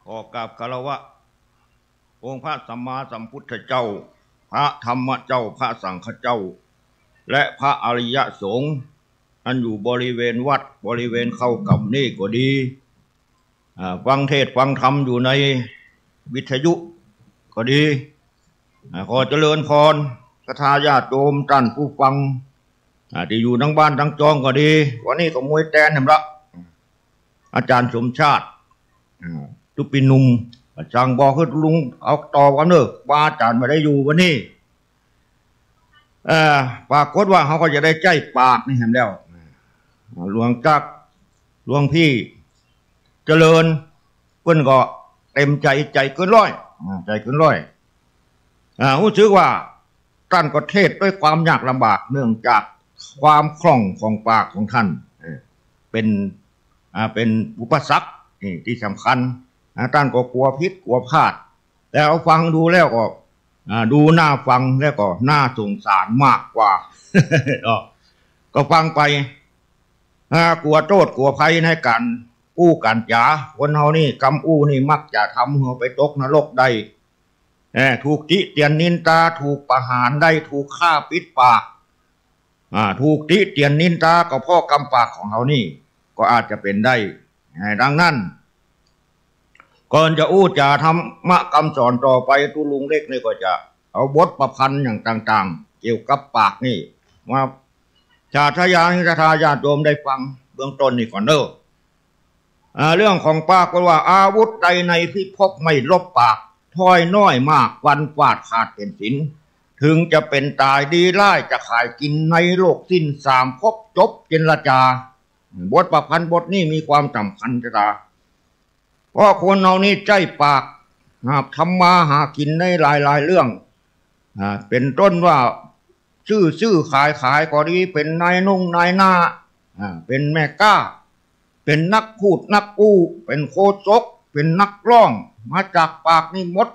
ขอกราบคารวะองค์พระสัมมาสัมพุทธเจ้าพระธรรมเจ้าพระสังฆเจ้าและพระอริยสงฆ์อันอยู่บริเวณวัดบริเวณเข้ากับนี่ก็ดีฟังเทศน์ฟังธรรมอยู่ในวิทยุก็ดีขอเจริญพรศรัทธาญาติโยมท่านผู้ฟังที่อยู่ทั้งบ้านทั้งจองก็ดีวันนี้ก็มวยแตนเห็นละอาจารย์สมชาติตุปินุมจังบอกคือลุงเอาต่อกันเนอะว่าอาจารย์ไม่ได้อยู่วันนี้ปรากฏว่าเขาก็จะได้ใจปากนี่เห็นแล้วหลวงจักหลวงพี่เจริญเพื่อนก็เต็มใจเกินร้อยรู้สึกว่าท่านก็เทศด้วยความยากลำบากเนื่องจาก ความคล่องของปากของท่านเป็นอุปสรรคที่สำคัญท่านก็กลัวพิษกลัวพลาดแต่เอาฟังดูแล้วก็ดูหน้าฟังแล้วก็น่าสงสารมากกว่า ก็ฟังไปกลัวโทษกลัวภัยในการอู้การจ๋าคนเฮานี่กำอู้นี่มักจะทำหัวไปตกนรกได้ถูกติเตียนนินตาถูกประหารได้ถูกฆ่าปิดปากถูกติเตียนนินตาก็พ่อกำปากของเฮานี่ก็อาจจะเป็นได้ดังนั้นก่อนจะอู้จะทำมะคำสอนต่อไปตุลุงเล็กนี่ก็จะเอาบทประพันธ์อย่างต่างๆเกี่ยวกับปากนี่มาชาทยานิทาญาติโยมได้ฟังเบื้องต้นนี่ก่อนเด้อเรื่องของปากก็ว่าอาวุธใดในพิภพไม่ลบปากถ้อยน้อยมากวันฟาดขาดเป็นศิลถึงจะเป็นตายดีไล่จะขายกินในโลกสิ้นสามภพจบเจรจาบทประพันธ์บทนี้มีความสำคัญจ้าเพราะคนเรานี่ใจปากทำมาหากินในหลายๆเรื่องเป็นต้นว่าชื่อขายก็ดีเป็นนายนุ่งนายหน้าเป็นแม่ก้าเป็นนักพูดนักอู้เป็นโคชกเป็นนักร้องมาจากปากนี่หมด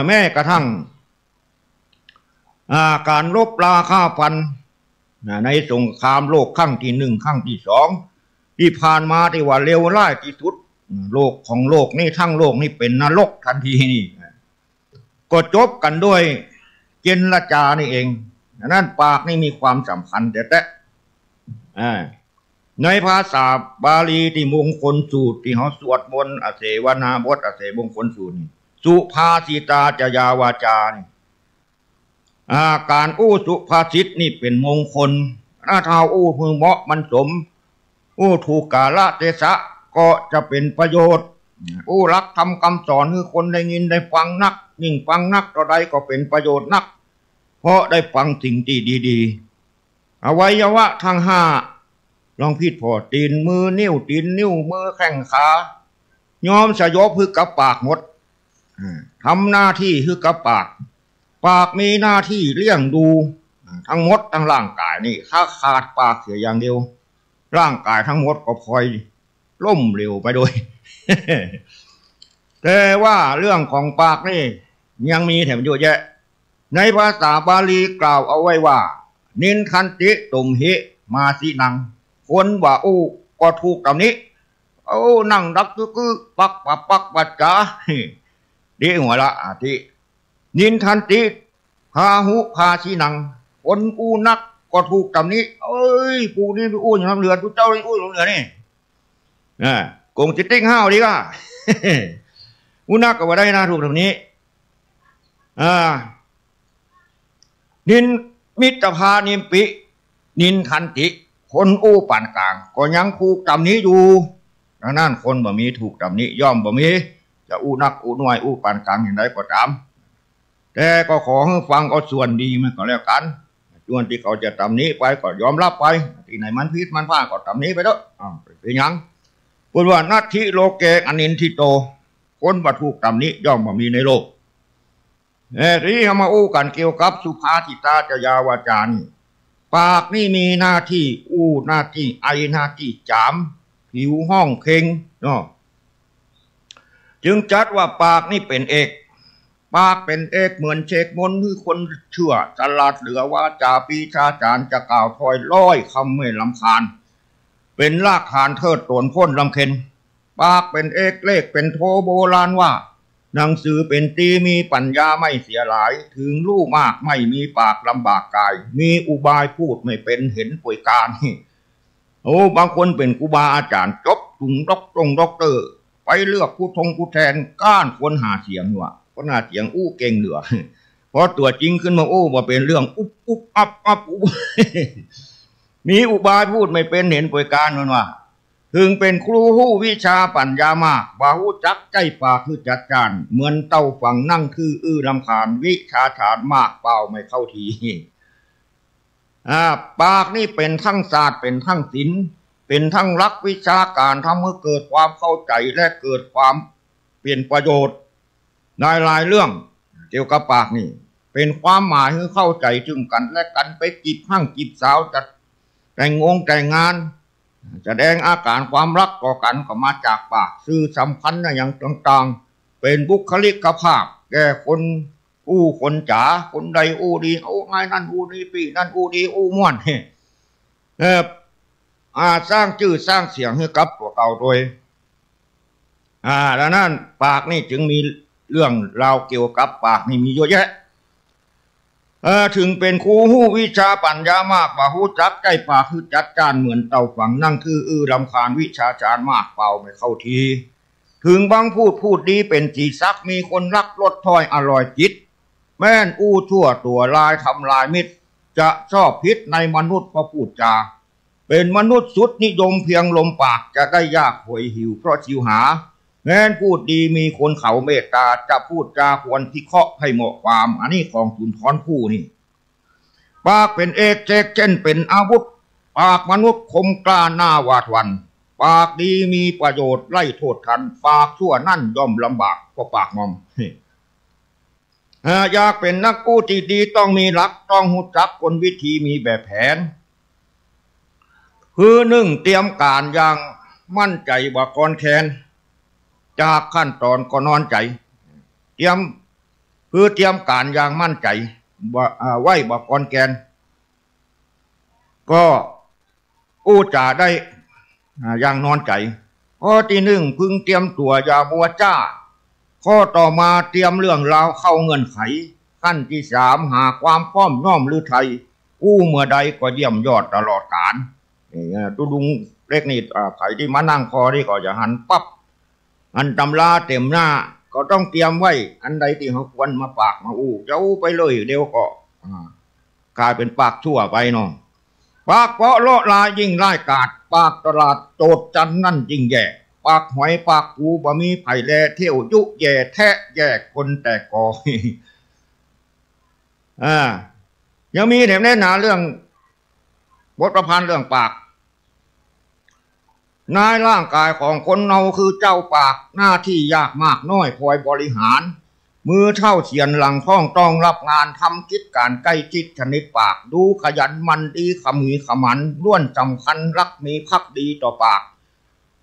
แม้กระทั่งการรบราฆ่าฟันในสงครามโลกครั้งที่หนึ่งครั้งที่สองที่ผ่านมาที่ว่าเลวร้ายที่สุดโลกของโลกนี่ทั้งโลกนี่เป็นนรกทันทีนี่ก็จบกันด้วยเจรจานี่เองนั่นปากนี่มีความสำคัญแต่ในภาษาบาลีที่มงคลสูตรที่เขาสวดมนต์อเสวนาบทอเสมงคลสูตรสุภาษิตาจยาวาจาการอู้สุภาษิตนี่เป็นมงคลถ้าเท้าอู้พึงเหมาะมันสมอู้ถูกกาลเทศะก็จะเป็นประโยชน์อู้รักทำคำสอนให้คนได้ยินได้ฟังนักยิ่งฟังนักต่อใดก็เป็นประโยชน์นักเพราะได้ฟังสิ่งที่ดีๆอวัยวะทั้งห้าลองพิดพอตีนมือนิ้วตีนนิ้วมือแข้งขายอมสยบคือกับปากหมดทำหน้าที่คือกับปากมีหน้าที่เลี้ยงดูทั้งหมดทั้งร่างกายนี่ถ้าขาดปากเสียอย่างเดียวร่างกายทั้งหมดก็พลอยล่มเหลวไปโดย แต่ว่าเรื่องของปากนี่ยังมีแถมเยอะแยะในภาษาบาลีกล่าวเอาไว้ว่านินทันติตุมหิมาสินังคนว่าอู้ก็ถูกตำนี้นั่งดักคือปักปัจจาดีหัวละที่นินทันติพาหุพาสินังคนอู้นักก็ถูกตำนี้ปูนี่อู้อย่างน้ำเรือทุเจ้าอู้อย่างน้ำเรือนี่กงจิตติ้งห้าวดีก็อู้นักก็ว่าได้นะถูกตำนี้นินมิตรพานิมปินินทันติคนอู้ปานกลางก็ยังถูกตำนี้อยู่ดังนั้นคนบ่มีถูกตำนี้ย่อมบ่มีจะอู้นักอู้น้อยอู้ปานกลางอย่างไรก็ตามแต่ก็ขอให้ฟังเอาส่วนดีมันก็แล้วกันส่วนที่เขาจะตำนี้ไปก็ยอมรับไปที่ไหนมันพิษมันพลาดก็ตำนี้ไปด้วยเป็นยังพูดว่านัตถิโลเกอนินทิโตคนบ่ถูกตำนี้ย่อมบ่มีในโลกที่เขามาอู้กันเกี่ยวกับสุภาษิตาจยาวาจานี่ปากนี่มีหน้าที่อู้หน้าที่ไอหน้าที่จามผิวห้องเค็งเนาะจึงจัดว่าปากนี่เป็นเอกปากเป็นเอกเหมือนเชกมนคือคนเชื่อฉลาดเหลือว่าจาปีชาจารจะกล่าวถอยร้อยคำไม่ลำคาญเป็นรากฐานเทิดตนพ้นลำเค็นปากเป็นเอกเลขเป็นโทโบราณว่าหนังสือเป็นตีมีปัญญาไม่เสียหลายถึงรู้มากไม่มีปากลำบากกายมีอุบายพูดไม่เป็นเห็นป่วยการบางคนเป็นครูบาอาจารย์จบถุงด็อกเตอร์ไปเลือกผู้แทนก้านคนหาเสียงว่ะคนหาเสียงอู้เก่งเหลือพอตัวจริงขึ้นมาว่าเป็นเรื่องอุ๊บอับมีอุบายพูดไม่เป็นเห็นป่วยการนั่นว่าถึงเป็นครูหู้วิชาปัญญามากว่าหู้จักใจปากคือจัดการเหมือนเต้าฝังนั่งคือลำคาญวิชาฐานมากเปล่าไม่เข้าทีปากนี่เป็นทั้งศาสตร์เป็นทั้งศิลป์เป็นทั้งรักวิชาการทำให้เกิดความเข้าใจและเกิดความเปลี่ยนประโยชน์หลายเรื่องเกี่ยวกับปากนี่ เป็นความหมายให้เข้าใจถึงกันและกันไปจีบหั่งจีบสาวจัดแต่งงานแสดงอาการความรักต่อกันก็มาจากปากสื่อสำคัญอย่างต่างๆเป็นบุคลิกภาพแก่คนคนจ๋าคนใดดีไงนั่นดีปีนั่นดีม่วนสร้างชื่อสร้างเสียงให้กับตัวเก่าโดยดังนั้นปากนี่จึงมีเรื่องราวเกี่ยวกับปากนี่มีเยอะแยะถึงเป็นครูหู้วิชาปัญญามากบ่หูจักใกล้ปากคือจัดการเหมือนเต่าฝังนั่งคือรำคาญวิชาจารย์มากเป่าไม่เข้าทีถึงบางพูดดีเป็นจีซักมีคนรักรสถ้อยอร่อยจิตแม่นชั่วตัวลายทำลายมิตรจะชอบพิษในมนุษย์พอพูดจาเป็นมนุษย์สุดนิยมเพียงลมปากจะได้ยากหวยหิวเพราะชิวหาแม้นพูดดีมีคนเขาเมตตาจะพูดจาควรพิเคราะห์ให้เหมาะความอันนี้ของสุนทรภู่นี่ปากเป็นเอกเจกเช่นเป็นอาวุธปากมนุษย์คมกล้าหน้าหวาดหวั่นปากดีมีประโยชน์ไล่โทษทันปากชั่วนั่นย่อมลำบากเพราะปากมอมอยากเป็นนักกู้ที่ดีต้องมีหลักต้องหูจักคนวิธีมีแบบแผนคือหนึ่งเตรียมการอย่างมั่นใจบ่ก่อนแคนจากขั้นตอนก็นอนใจเตรียมการอย่างมั่นใจไว้บ่ก่อนแกนก็จะได้อย่างนอนใจข้อที่หนึ่งพึงเตรียมตัวอย่ามัวจ้าข้อต่อมาเตรียมเรื่องราวเข้าเงื่อนไขขั้นที่สามหาความพร้อมน้อมหรือไทยเมื่อใดก็เยี่ยมยอดตลอดกาลตุดุงเล็กนี่ไผที่มานั่งคอที่ก็จะหันปั๊บอันตำราเต็มหน้าก็ต้องเตรียมไว้อันใดที่เขาควรมาปากมาจะไปเลยเดี๋ยวก็กลายเป็นปากชั่วไปเนาะปากเพราะโลลายิ่งร้ายกาจปากตลาดโจดจันนั่นยิ่งแย่ปากหอยปากปูบ่มีไผ่แลเที่ยวยุแย่แทะแย่คนแต่กอยังมีแถมแน่นาเรื่องบทประพันธ์เรื่องปากนายร่างกายของคนเราคือเจ้าปากหน้าที่ยากมากน้อยคอยบริหารมือเท่าเฉียนหลังคล้องต้องรับงานทำกิจการใกล้ชิดชนิดปากดูขยันมันดีขมีขมันล้วนสำคัญรักมีภักดีต่อปาก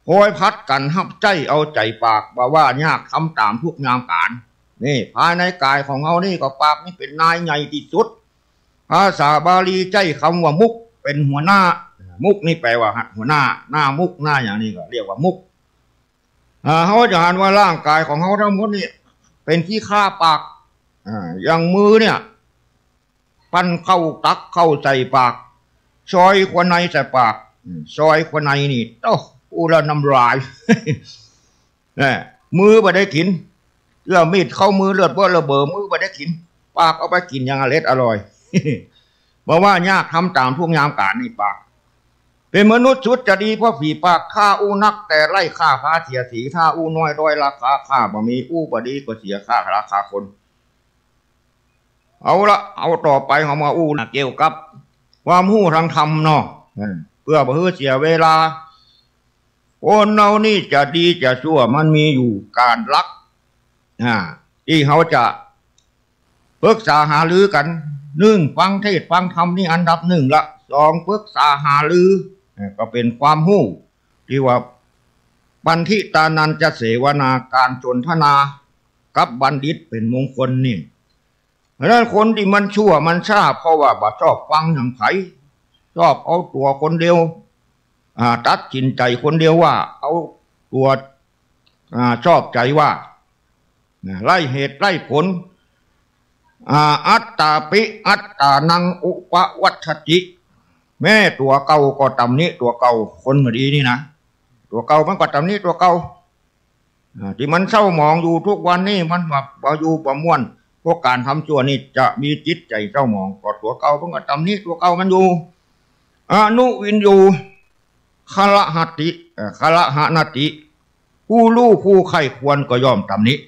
คอยพัดกันหับใจเอาใจปากบ่ว่ายากทำตามทุกงามการนี่ภายในกายของเรานี่ก็ปากนี่เป็นนายใหญ่ที่สุดภาษาบาลีใจคำว่ามุกเป็นหัวหน้ามุกนี่แปลว่าหัวหน้ามุกหน้าอย่างนี้ก็เรียกว่ามุกเขาจะอ่านว่าร่างกายของเขาทั้งหมดนี่เป็นที่ฆ่าปากอย่างมือเนี่ยปั้นเข้าตักเข้าใส่ปากซอยขวาในใส่ปากซอยขวาในนี่โอ้ละน้ำลายมือไปได้กินเลือดมีดเข้ามือเลือดเบ้อระเบิดมือไปได้กินปากเอาไปกินอย่างอร่อยบอกว่ายากทำตามพวกงามการนี่ปากเป็นมนุษย์ชุดจะดีเพราะฝีปากฆ่านักแต่ไล่ฆ่าพาเสียสีถ้าน้อยด้อยราคาฆ่าบ่มีบ่ดีก็เสียค่าราคาคนเอาต่อไปเขามาเกี่ยวกับความหู้ทางธรรมเนาะเพื่อบ่ให้เสียเวลาคนเรานี่จะดีจะชั่วมันมีอยู่การรักที่เขาจะปรึกษาหารือกันหนึ่งฟังเทศฟังธรรมนี่อันดับหนึ่งละสองปรึกษาหารือก็เป็นความหู้ที่ว่าบัณฑิตานันจะเสวนาการสนทนากับบัณฑิตเป็นมงคลนี่เพราะนั้นคนที่มันชั่วมันช้าเพราะว่าบ่ชอบฟังอย่างไผชอบเอาตัวคนเดียวตัดสินใจคนเดียวว่าเอาตัวชอบใจว่าไล่เหตุไล่ผลอัตตาปิอัตตานังอุปวัฏจิแม่ตัวเก่าก็ตำนี้ตัวเก่าคนมาดีนี่นะตัวเก่ามันก็ตำนี้ตัวเก่าที่มันเศร้าหมองอยู่ทุกวันนี่มันแบบอยู่ประมวลพวกการทำชั่วนี่จะมีจิตใจเศร้าหมองก็ตัวเก่ามันก็ตำนี้ตัวเก่ามันอยู่อนุวินยูคละหติคละหนติผู้รู้ผู้ใครควรก็ยอมตำนี้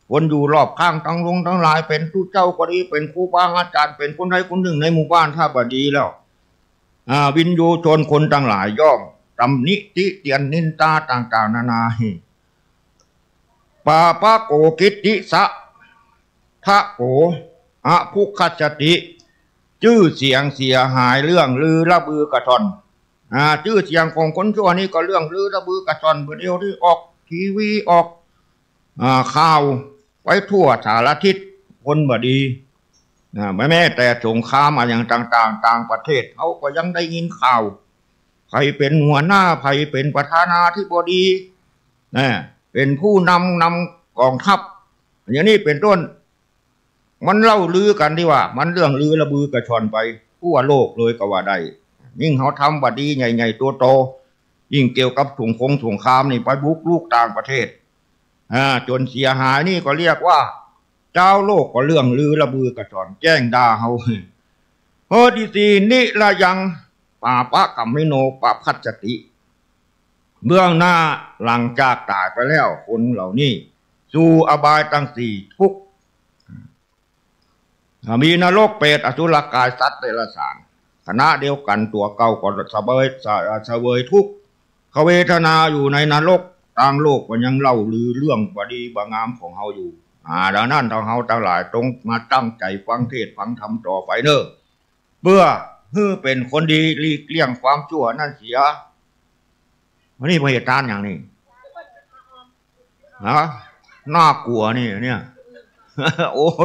คนอยู่รอบข้างทั้งหลายเป็นผู้เจ้าก็ดีเป็นครูบาอาจารย์เป็นคนใดคนหนึ่งในหมู่บ้านถ้าบดีแล้ววินยูชนคนทั้งหลายย่อมตำนิติเตียนนินตาต่างๆนานาปาปะโกกิติสะทะโก อภุคจติชื่อเสียงเสียหายเรื่องลือระบือกระชอนชื่อเสียงของคนชั่วนี่ก็เรื่องลือระบือกระชอนเดียวที่ออกทีวีออกข่าวไว้ทั่วสารทิศคนบดีไม่แม้แต่สงครามมาอย่างต่างประเทศเขาก็ยังได้ยินข่าวใครเป็นหัวหน้าใครเป็นประธานาธิบดีเป็นผู้นำกองทัพอย่างนี้เป็นต้นมันเล่าลือกันที่ว่ามันเรื่องลือระบือกระชอนไปทั่วโลกเลยก็ว่าได้ยิ่งเขาทำบดีใหญ่ๆตัวโตยิ่งเกี่ยวกับสงครามนี่ไปบุกลูกต่างประเทศจนเสียหายนี่ก็เรียกว่าเจ้าโลกก็เรื่องลือระบือกระชอนแจ้งด่าเขาที่สี่นิละยังปาปะกัมมิโนปาพัจจติเบื้องหน้าหลังจากตายไปแล้วคนเหล่านี้สู่อบายทั้งสี่ทุกมีนรกเปรตอสุรกายสัตว์เดรัจฉานคณะเดียวกันตัวเก่าก็เสวยทุกขเวทนาอยู่ในนรกต่างโลกก็ยังเล่าลือเรื่องบดีบางามของเฮาอยู่ดังนั้นทางเฮาทั้งหลายต้องมาตั้งใจฟังเทศฟังธรรมต่อไปเนอะเพื่อเป็นคนดีหลีกเลี่ยงความชั่วนั่นเสียวันนี้เหตุการณ์อย่างนี้น่ากลัวนี่เนี่ยโอ้โห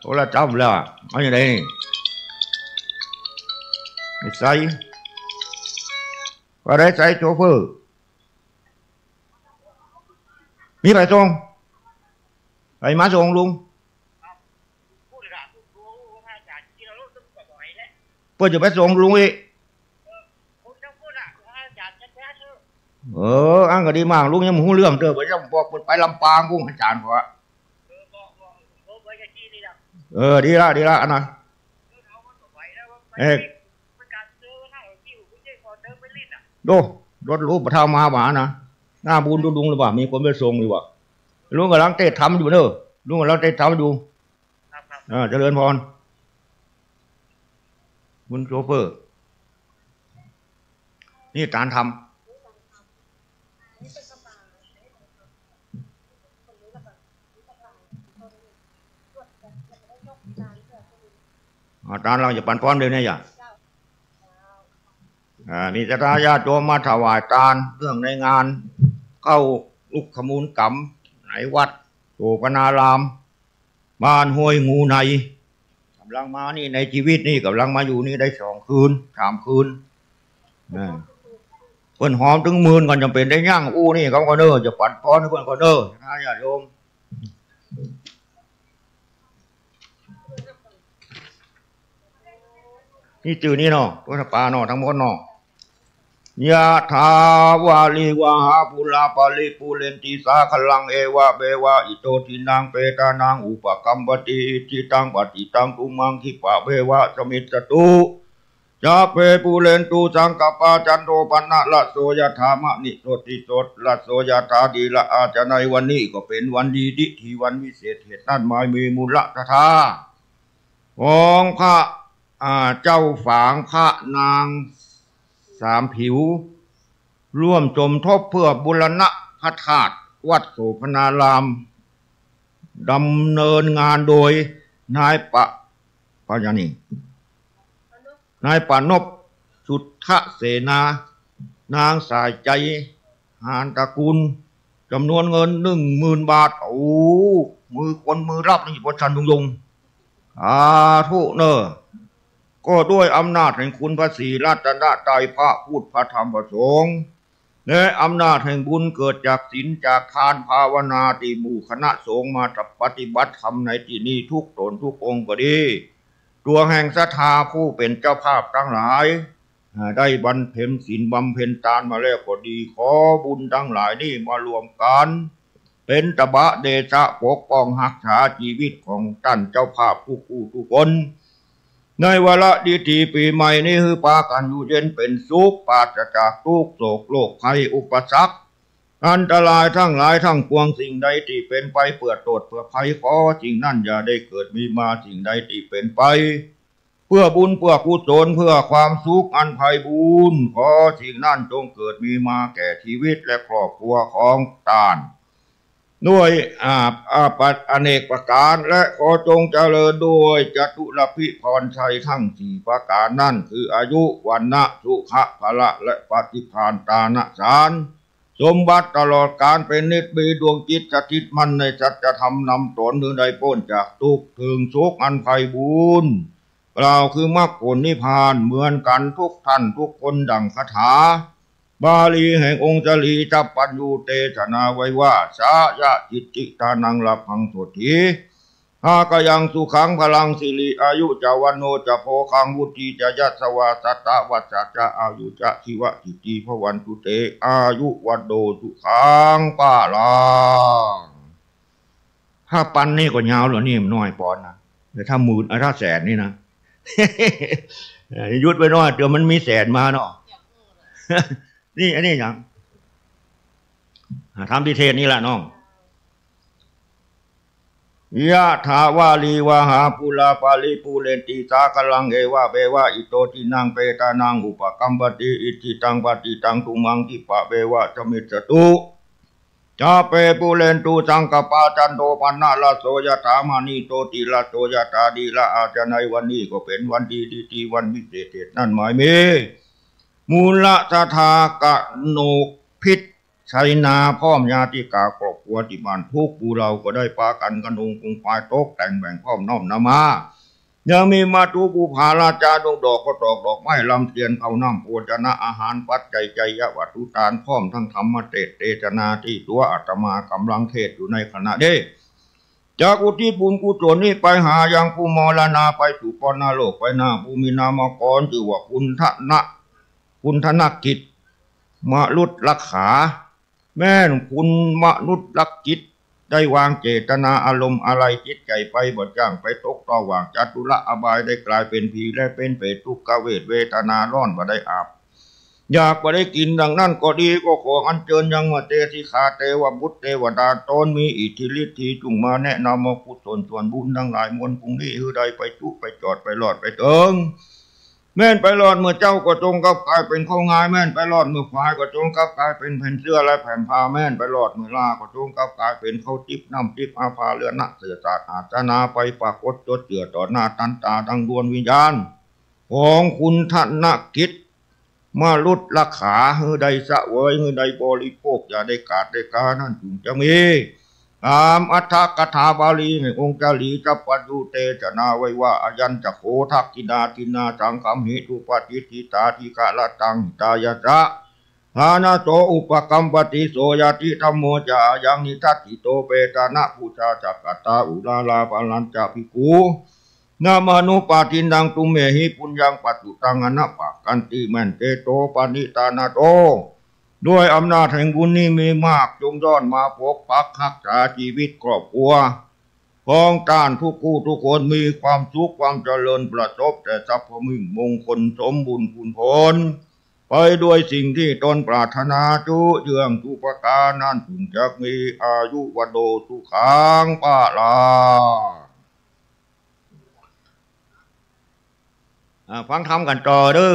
โอ้ละจำแล้วเอาอย่างไรนี่ใส่ก็ได้ใส่โชเฟอร์มีใครส่งใครมาส่งลุงเพื่อจะไปส่งลุงอีกอันก็ดีมากลุงยังหูเรื่องเด้อไปยังบอกไปลำปางกุ้งอาจารย์เพราะดีละอันนั้นดูรถรูปประทามาหวานะหน้าบุญลุงหรือเปล่ามีคนไปส่งหรือเปล่าลุงกำลังเตะทำอยู่เนอะลุงกำลังเตะทำอยู่เจริญพรบุญโชเฟอร์นี่การทำอาจารย์เราจะปั่นป้อนเดี๋ยวนี้อย่ามีจะญาติโยมมาถวายทานเรื่องในงานเข้าลุกขมูลกรรมไหนวัดโสปนารามบ้านห้วยงูในกำลังมานี่ในชีวิตนี่กำลังมาอยู่นี่ได้3 คืนเพื่อนหอมถึงหมื่นก่อนจำเป็นได้ย่างนี่เขาก็เนอจะปั่นป้อนให้เพื่อนก็เนอญาติโยมนี่จื่อนี่เนาะตัวปลาเนาะทั้งหมดเนาะยะถาวาลิวะหาปุราปาลิปุเรนติสาคลังเอวะเบวะอิโตทินังเปตานังอุปกัมปติจิตังปฏิตังตุมังคิปะเบวะสมิตตุยะเปปุเรนตุสังกปาจันโตปนะละโสยะธามะนิโสติโสละโสยะธาดีละอาจในวันนี้ก็เป็นวันดีที่วันวิเศษเหตุนั้นมามีมูลธาของพระเจ้าฝางพระนาง3 ผิวร่วมสมทบเพื่อบูรณะพระธาตุวัดโสพนารามดำเนินงานโดยนายปนพสุทธเสนานางสายใจหานตระกูลจำนวนเงิน10,000 บาทมือรับนี่พระชันยงทุเนอก็ด้วยอำนาจแห่งคุณพระศรีรัตนตรัยพระพุทธพระธรรมพระสงฆ์และอำนาจแห่งบุญเกิดจากศีลจากทานภาวนาที่หมู่คณะสงฆ์มาปฏิบัติธรรมในที่นี้ทุกตนทุกองค์ก็ดีตัวแห่งศรัทธาผู้เป็นเจ้าภาพทั้งหลายได้บรรเพ็ญศีลบำเพ็ญทานมาแล้วก็ดีขอบุญทั้งหลายนี่มารวมกันเป็นตบะเดชะปกป้องรักษาชีวิตของท่านเจ้าภาพทุกคนในวาระดีทีปีใหม่นี้คือปากันอยู่เย็นเป็นสุขปราศจากทุกโศกโรคภัยอุปสรรคอันตรายทั้งหลายทั้งปวงสิ่งใดที่เป็นไปเพื่อโทษเพื่อภัยขอสิ่งนั้นอย่าได้เกิดมีมาสิ่งใดที่เป็นไปเพื่อบุญเพื่อกุศลเพื่อความสุขอันไพบูรณ์ขอสิ่งนั้นจงเกิดมีมาแก่ชีวิตและครอบครัวของท่าน ด้วยอเนกประการและขอจงเจริญด้วยจตุรพิพรชัยทั้งสี่ประการนั่นคืออายุวันนะสุขะพละและปฏิภาณตานะสารสมบัติตลอดการเป็นนิจมีดวงจิตสถิตมันในสัจธรรมนำตนหรือใดพ้นจากทุกข์ถึงสุขอันไพบูรณ์กล่าวคือมรรคผลนิพพานเหมือนกันทุกท่านทุกคนดังคาถาบาลีแห่งองค์จลีจับปัญญูเตชนาไว้ว่าสายะจิตติตานังละพังโสถีหากยังสุขังพลังสิริอายุจาวันโนจะโพคังวุติจะยัสวาสัตตวัจจะอายุจะชีวะจิตติพวันตุเตอายุวันโดสุขังป้าลังถ้าปันนี่ก็ยาวหรอนี่มันน้อยปอนนะแต่ถ้าหมื่นถ้าแสนนี่นะยุดไปน้อยเดี๋ยวมันมีแสนมาเนาะนี่อันนี้อย่างทำที่เทศนี่แหละน้องยะถาวาลีวาหาปุลาปาลิปูเรนติสากลังเอวะเบวะอิโตตินังเปตานังอุปกัมปติอิจิตังปฏิตังตุมังกิปะเบวะจมิจตุจาเปปุเรนตุสังกปาจันโตปันนาลาโสยะถามานิโตติลาโสยะตาดีละอาจในวันนี้ก็เป็นวันดีวันวิเศษนั่นหมายมีมูลสถากะโนพิษชัยนาพร้อมญาติกาครอบครัวที่บ้านทุกผู้เราก็ได้ปากันกระนงกุงปายโต๊ะแต่งแบ่งพร้อมน้อมนามายังมีมาตุภูผาราชาดงดอกก็ตอกดอกไม้ลำเทียนเขาน้ำโภชนะอาหารปัจจัยใจยวัตถุทานพร้อมทั้งธรรมเทศนาที่ตัวอาตมากำลังเทศอยู่ในขณะนี้จากอุทิศบุญกุศลนี้ไปหายังผู้มรณาไปสู่ปณโลกไปหน้าภูมินามกรชื่อว่าคุณธนกิจมรุตรักขาแม่คุณมนุษย์รักจิตได้วางเจตนาอารมณ์อะไรจิตใจไปบดจ้างไปตกต่อว่างจัตุระอบายได้กลายเป็นผีและเป็นเปรตทุกขเวทเวทนาร้อนบ่ได้อาบอยากบ่ได้กินดังนั้นก็ดีก็ขออัญเชิญยังมาเตสิขาเทวบุตรเทวดาตนมีอิทธิฤทธิ์จุงมาแนะนำมากุศลส่วนบุญทั้งหลายมวลพรุ่งนี้ฮือใดไปจุไปจอดไปหลอดไปเถิงแม่นไปรอดเมื่อเจ้าก็จงกับกายเป็นข้าวงายแม่นไปรอดเมื่อควายก็จงกับกายเป็นแผ่นเสื้อและแผ่นผ้าแม่นไปรอดเมื่อลาก็จงกับกายเป็นข้าวทิพย์น้ำทิพย์อาภาเรือนนักเสือศาสตร์อาจนาไปปรากฏจดเจือต่อหน้าตันตาทั้งดวงวิญญาณของคุณธนกิจมาลุดราขาเฮือใดสะเวยเฮือใดบริโภคอย่าได้กาดได้กานั่นจึงจะมีตามอัฏฐกถาบาลีในองค์จาลีจัปปัจจุเตชนาไว้ว่าอายัญจะโคทักกินาทินาสังคัมหิตุปฏิทิตาทิกะละตังตายะจะฐานะโตอุปกัมปติโสยติธรรมโมจายังนิทัตติโตเปตานะภูชาจักกตาอุลาลาปาลัญจาภิกขุนามานุปาทินังตุเมหิปุญญังปัจจุตังอนะปะกันติแมนเตโตปานิตานาโตด้วยอำนาจแห่งบุญนี้มีมากจงย้อนมาปกปักรักษาชีวิตครอบครัวของการทุกคู่ทุกคนมีความสุขความเจริญประสบแต่ทรัพย์มงคลสมบุญผลไปด้วยสิ่งที่ตนปรารถนาจุเยื่องทุกประการนั้นถึงจะมีอายุวันโดสุขังปะลาฟังธรรมกันต่อเด้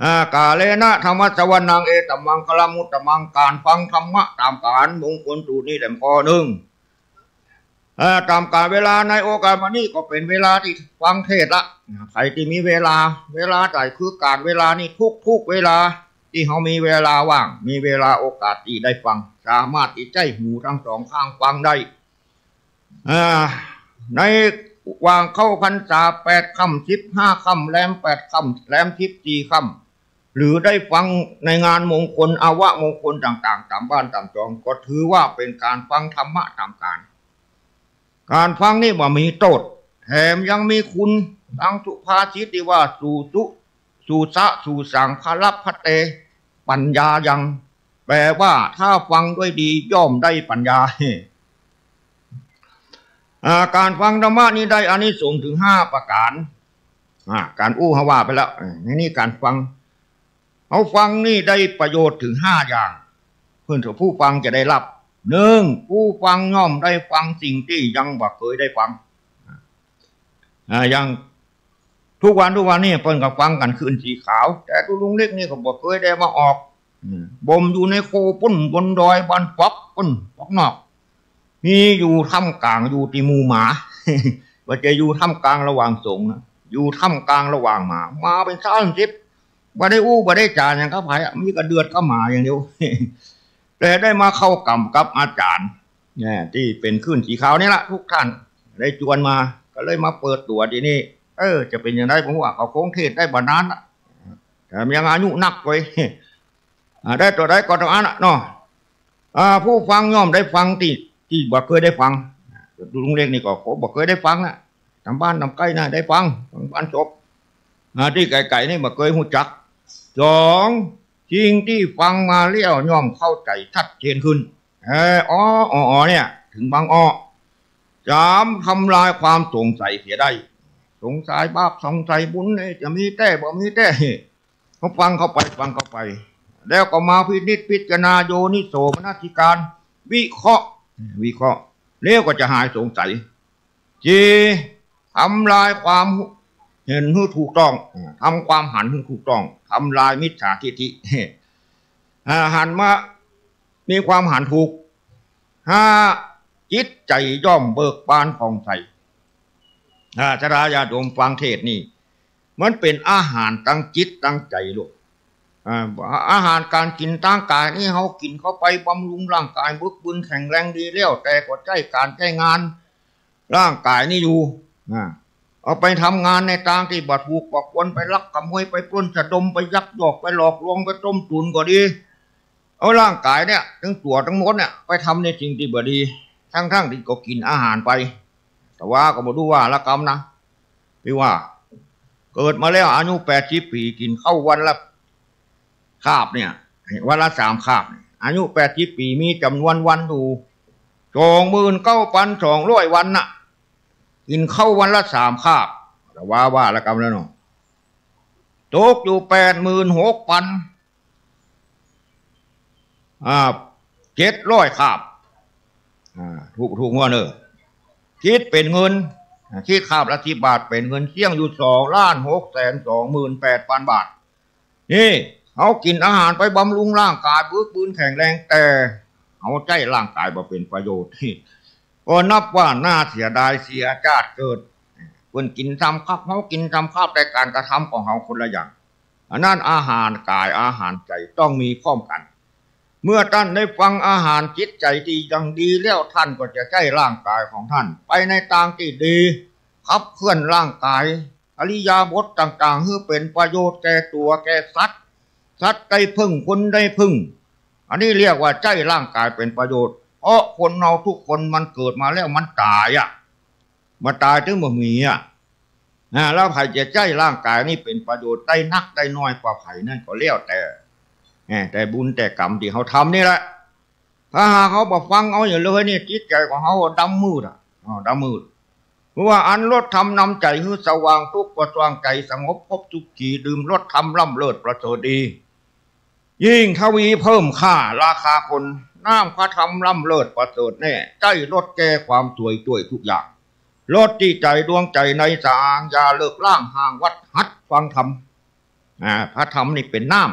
อกาเลนะธรรมะสวรรค์เอตมังคลมุตตมังการฟังธรรมะตามการมงคลสูตรนี้แต่ข้อหนึ่งตามการเวลาในโอกาสวันนี้ก็เป็นเวลาที่ฟังเทศละใครที่มีเวลาใดคือการเวลานี้ทุกเวลาที่เขามีเวลาว่างมีเวลาโอกาสที่ได้ฟังสามารถที่ใจหูทั้งสองข้างฟังได้ในวางเข้าพรรษา8 ค่ำ 15 ค่ำแรม8 ค่ำแรม14 ค่ำหรือได้ฟังในงานมงคลอาวะมงคลต่างๆตามบ้านตามจองก็ถือว่าเป็นการฟังธรรมะตามการฟังนี่ว่ามีโทษแถมยังมีคุณดังสุภาษิตที่ว่าสู่สังคลัพพเตปัญญายังแปลว่าถ้าฟังด้วยดีย่อมได้ปัญญาการฟังธรรมะนี้ได้อานิสงส์ถึง5 ประการการฮาวาไปแล้วนี่การฟังเอาฟังนี่ได้ประโยชน์ถึง5 อย่างเพื่อนผู้ฟังจะได้รับ1ผู้ฟังย่อมได้ฟังสิ่งที่ยังบ่เคยได้ฟังอย่างทุกวันนี่เพิ่นก็ฟังกันคืนสีขาวแต่ตุลุงเล็กนี่ก็บ่เคยได้มาออก บ่มอยู่ในโคปุ้นบนดอยบันปักปุ้นปักนอกมีอยู่ท่ามกลางอยู่ตีมูหมาว่าจะอยู่ท่ามกลางระหว่างสงฆ์นะอยู่ท่ามกลางระหว่างหมาเป็น30บ่ได้อู้บ่ได้จานอย่างเขาไผ่มีกระเดือดก็หมาอย่างเดียวแต่ได้มาเข้ากรรมกับอาจารย์เนี่ยที่เป็นขึ้นสีขาวนี่แหละทุกท่านได้จวนมาก็เลยมาเปิดตัวทีนี้จะเป็นอย่างไรผมว่าเขาโค้งเทศได้บานานแต่ยังอายุนักไว้ได้ตัวใดก็ตัวนั้นเนาะผู้ฟังย่อมได้ฟังที่บ่เคยได้ฟังลุงเล็กนี่ก็บ่เคยได้ฟังนะทำบ้านทำใกล้นะได้ฟังบ้านจบที่ไก่นี่บ่เคยหูจัก2สิ่งที่ฟังมาเลี้ยวย่อมเข้าใจชัดเจนขึ้นเนี่ยถึงบาง3ทำลายความสงสัยเสียได้สงสัยบาปสงสัยบุญจะมีแต่บ่มีแต่เขาฟังเข้าไปแล้วก็มาพิจารณาโยนิโสมนสิการวิเคราะห์แล้วก็จะหายสงสัยทำลายความเห็นให้ถูกต้องทำความหันให้ถูกต้องทำลายมิจฉาทิฏฐิหันมามีความหันถูกจิตใจย่อมเบิกบานผ่องใสชราญาโยมฟังเทศนี่มันเป็นอาหารตั้งจิตตั้งใจลูกอาหารการกินตั้งกายนี่เขากินเข้าไปบำรุงร่างกายบึกบึนแข็งแรงดีแล้วแต่ก็ใจการใจงานร่างกายนี่อยู่เอาไปทำงานในทางที่บัดถูกบักวนไปลักขโมยไปปล้นสะดมไปยักยอกไปหลอกลวงไปต้มตุนก็ดีเอาร่างกายเนี่ยทั้งตัวทั้งหมดเนี่ยไปทำในสิ่งที่บ่ดีทั้งที่ก็กินอาหารไปแต่ว่าก็บ่ดูว่าละกรรมนะพี่ว่าเกิดมาแล้วอายุ80 ปีกินข้าววันละคาบเนี่ยวันละ3 คาบอายุ80 ปีมีจำนวนวันอยู่29,200 วันน่ะกินข้าววันละ3 คาบแต่ว่าละกรรมแล้วเนาะตกอยู่86,700 คาบถูกหัวเนอะคิดเป็นเงินคิดคาบละ10 บาทเป็นเงินเสี่ยงอยู่2,628,000 บาทนี่เขากินอาหารไปบำรุงร่างกายบึกบึนแข็งแรงแต่เขาใจร่างกายมาเป็นประโยชน์ก็นับว่าน่าเสียดายเสียชาติเกิดคนกินทำข้าวเขากินทำข้าวแต่การกระทำของเขาคนละอย่างอันนั้นอาหารกายอาหารใจต้องมีพร้อมกันเมื่อท่านได้ฟังอาหารจิตใจที่ยังดีแล้วท่านก็จะใช้ร่างกายของท่านไปในทางที่ดีขับเคลื่อนร่างกายอริยบทต่างๆให้เป็นประโยชน์แก่ตัวแก่สัตว์ได้พึ่งคนได้พึ่งอันนี้เรียกว่าใจร่างกายเป็นประโยชน์เพราะคนเราทุกคนมันเกิดมาแล้วมันตายมาตายถึงบ่มีแล้วไผ่จะใจร่างกายนี่เป็นประโยชน์ได้นักได้น้อยกว่าไผ่นั่นก็เลี้ยวแต่บุญแต่กรรมที่เขาทำนี่แหละถ้าหาเขาบอกฟังเอาอย่างเลยนี่จิตใจของเขาดำมืดเพราะว่าอันลดทำนำใจให้สว่างทุกข์ก็สว่างใจสงบพบทุกขีดื่มลดทำล่ำเลิศประเสริฐดียิ่งทวีเพิ่มค่าราคาคนน้ำพระธรรมล่ำเลิศประเสริฐแน่ใจลดแก้ความสวยด้วยทุกอย่างลดที่ใจดวงใจในสางอย่าเลิกล่างห่างวัดหัดฟังธรรมพระธรรมนี่เป็นน้ำ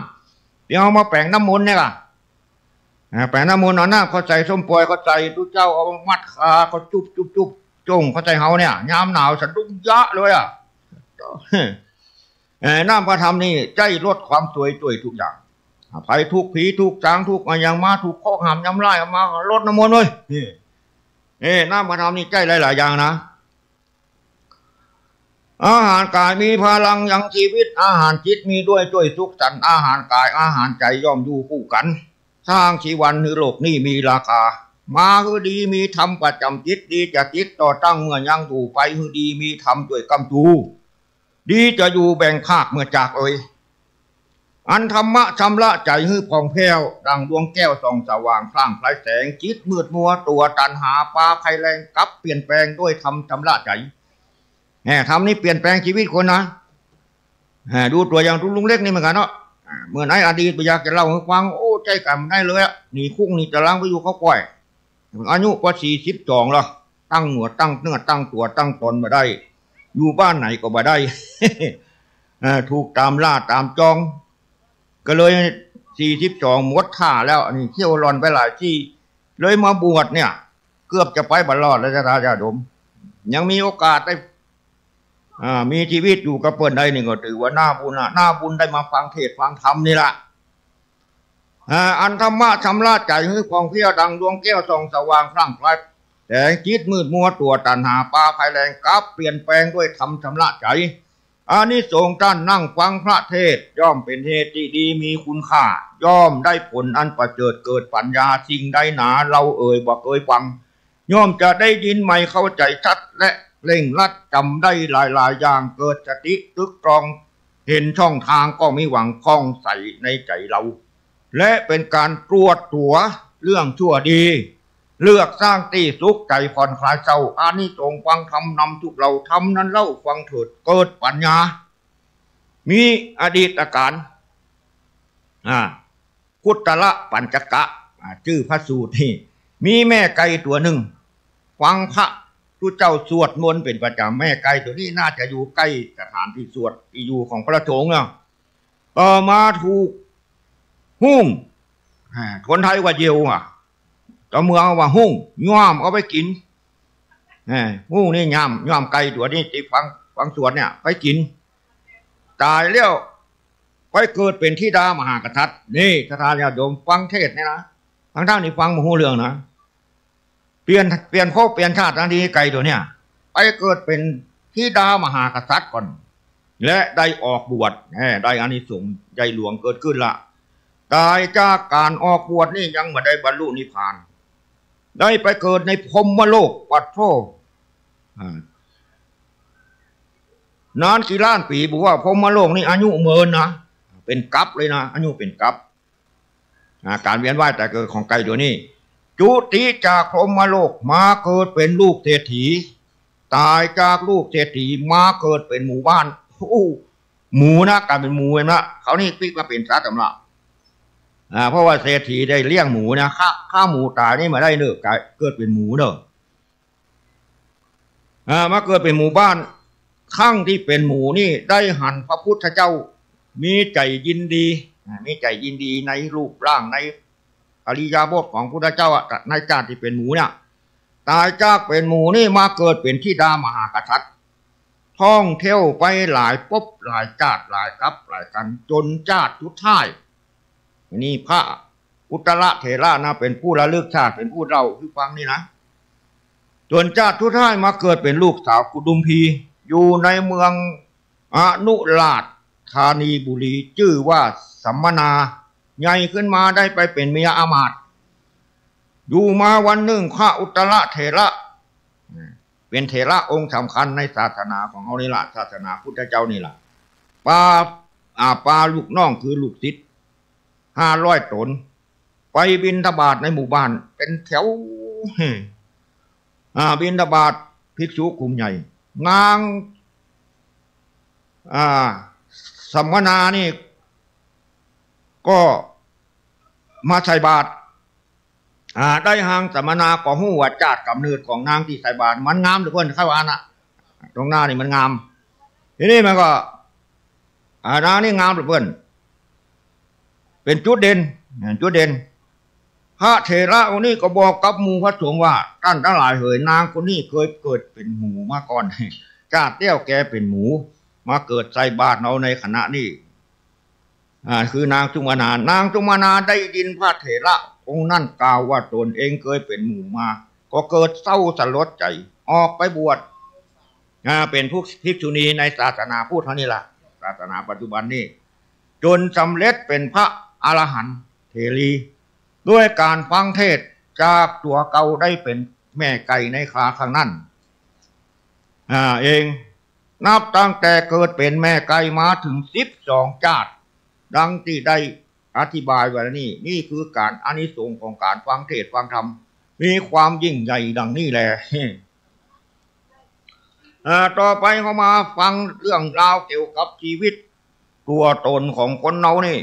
เดี๋ยวเอามาแปลงน้ำมนต์เนี่ยล่ะแปลงน้ำมนต์เอาหน้าเขาใจส้มปล่อยเขาใจทุกเจ้าเอามัดขาเขาจุบจงเขาใจเขาเนี่ยยามหนาวสะดุ้งยะเลยน้ำพระธรรมนี่ใจลดความสวยด้วยทุกอย่างภัยทุกผีทุกจางทุกอย่างมาถูกข้อหามย้ำไล่ออกมาลดน้ำมนต์เลยน้ำพระธรรมนี่ใจหลายอย่างนะอาหารกายมีพลังยังชีวิตอาหารจิตมีด้วยสุขสันต์อาหารกายอาหารใจย่อมอยู่คู่กันสร้างชีวันในโลกนี้มีราคามาคือดีมีธรรมประจำจิตดีจะจิตต่อตั้งเมื่อยังอยู่ไปคือดีมีธรรมด้วยกำจูดีจะอยู่แบ่งภาคเมื่อจากอันธรรมะชำระใจให้ผ่องแผ้วดังดวงแก้วส่องสว่างพล่างพลายแสงจิตมืดมัวตัวตันหาปลาไข่แรงกับเปลี่ยนแปลงด้วยธรรมชำระใจธรรมนี้เปลี่ยนแปลงชีวิตคนนะดูตัวอย่างลุงเล็กนี่เหมือนกันเนาะเมื่อไหนอดีตไปอยากจะเล่าให้ฟังโอ้ใจกันได้เลยหนีคุกนี่จะล้างไปอยู่เขาก่อยอายุกว่า42แล้วตั้งหัวตั้งเนื้อตั้งตัวตั้งตนมาได้อยู่บ้านไหนก็มาได้ถูกตามล่าตามจองก็เลย 42หมดท่าแล้วอันนี้เที่ยวรอนไปหลายที่เลยมาบวชเนี่ยเกือบจะไปบรรลอดแล้วจะทายาดมยังมีโอกาสได้มีชีวิตอยู่กับเปิ้นได้นี่ก็ถือว่าหน้าบุญหน้าบุญได้มาฟังเทศน์ฟังธรรมนี่ละอันธรรมะชำระใจให้ของเพียดังดวงแก้วส่องสว่างพรั่งพรายแต่จิตมืดมัวตัวตัณหาปาภัยแรงกับเปลี่ยนแปลงด้วยธรรมชำระใจอานิสงส์ท่านนั่งฟังพระเทศย่อมเป็นเหตุที่ดีมีคุณค่าย่อมได้ผลอันประเสริฐเกิดปัญญาสิ่งใดหนาเราบ่เคยฟังย่อมจะได้ยินใหม่เข้าใจชัดและเร่งรัดจำได้หลายอย่างเกิดสติตึกตรองเห็นช่องทางก็มีหวังคล่องใสในใจเราและเป็นการตรวจตัวเรื่องชั่วดีเลือกสร้างที่สุขใจผ่อนคลายเศร้าอานิสงส์ฟังธรรมนำทุกเราทำนั้นเล่าฟังเถิดเกิดปัญญามีอดีตการพุทธละปัญจกะชื่อพระสูตรนี่มีแม่ไก่ตัวหนึ่งฟังพระทุเจ้าสวดมนต์เป็นประจำแม่ไก่ตัวนี้น่าจะอยู่ใกล้สถานที่สวดที่อยู่ของพระสงฆ์มาถูกหุ้มคนไทยว่าเยียวตัวเมืองว่าหุ้งย่อมเอาไปกินหุ้งนี่ย่อมไก่ตัวนี้ที่ฟังสวดเนี่ยไปกินตายแล้วไปเกิดเป็นธิดามหากษัตริย์นี่สถานญาติโยมฟังเทศเนี่ยนะทั้งนี่ฟังมาหูเรื่องนะเปลี่ยนภพเปลี่ยนชาติทันทีไก่ตัวเนี่ยไปเกิดเป็นธิดามหากษัตริย์ก่อนและได้ออกบวชได้อานิสงส์ใหญ่หลวงเกิดขึ้นละตายจากการออกบวชนี่ยังไม่ได้บรรลุนิพพานได้ไปเกิดในพรหมโลกวัดโธนานกี่ล้านปีบอกว่าพรหมโลกนี่อายุเมินนะเป็นกัปเลยนะอายุเป็นกัปการเวียนว่ายแต่เกิดของไก่ตัวนี้จุติจากพรหมโลกมาเกิดเป็นลูกเศรษฐีตายจากลูกเศรษฐีมาเกิดเป็นหมู่บ้านหมูนะการเป็นหมูนะเขานี่พลิกมาเป็นสัตว์สำลักเพราะว่าเศรษฐีได้เลี้ยงหมูนะฆ่าหมูตายนี่มาได้เนอะเกิดเป็นหมูเนอะมาเกิดเป็นหมู่บ้านข้างที่เป็นหมูนี่ได้หันพระพุทธเจ้ามีใจยินดีในรูปร่างในอริยบทของพุทธเจ้าในชาติที่เป็นหมูเนี่ยตายจากเป็นหมูนี่มาเกิดเป็นธิดามหากษัตริย์ท่องเที่ยวไปหลายภพหลายชาติหลายกับหลายกันจนชาติสุดท้ายนี่พระอุตรเถระนะเป็นผู้ระลึกชาติเป็นผู้เล่าคือฟังนี่นะจนชาติทุกท่ายมาเกิดเป็นลูกสาวกุดุมพีอยู่ในเมืองอนุราชธานีบุรีชื่อว่าสัมมนาใหญ่ขึ้นมาได้ไปเป็นเมียอามาตย์อยู่มาวันหนึ่งพระอุตรเถระเป็นเถระองค์สำคัญในศาสนาของเขานี่แหละศาสนาพุทธเจ้านี่แหละปาลูกน้องคือลูกศิษย์500 ตนไปบิณฑบาตในหมู่บ้านเป็นแถวบิณฑบาตภิกษุกลุ่มใหญ่นางสัมมนานี่ก็มาใส่บาตรได้หางสัมมนาก็หู้ว่าจาดกำเนิดของนางที่ใส่บาตรมันงามทุกคนเข้าอ่านตรงหน้านี่มันงามทีนี้มันก็นางนี่งามทุกคนเป็นจุดเด่นพระเถระองค์นี้ก็บอกกับหมู่พระสงฆ์ว่าท่านทั้งหลายเอ๋ยนางคนนี้เคยเกิดเป็นหมูมาก่อนชาติเตี้ยวแกเป็นหมูมาเกิดใส่บาตรเอาในขณะนี้คือนางจุมนาได้ยินพระเถระองค์นั่นกล่าวว่าตนเองเคยเป็นหมูมาก็เกิดเศร้าสลดใจออกไปบวชเป็นผู้ภิกษุณีในศาสนาพุทธนี่แหละศาสนาปัจจุบันนี้จนสำเร็จเป็นพระอรหันต์เถรีด้วยการฟังเทศจากตัวเก่าได้เป็นแม่ไก่ในคราครั้งนั้นเองนับตั้งแต่เกิดเป็นแม่ไก่มาถึง12 ชาติดังที่ได้อธิบายไว้นี่คือการอานิสงส์ของการฟังเทศฟังธรรมมีความยิ่งใหญ่ดังนี้แหละต่อไปเขามาฟังเรื่องราวเกี่ยวกับชีวิตตัวตนของคนเรานี่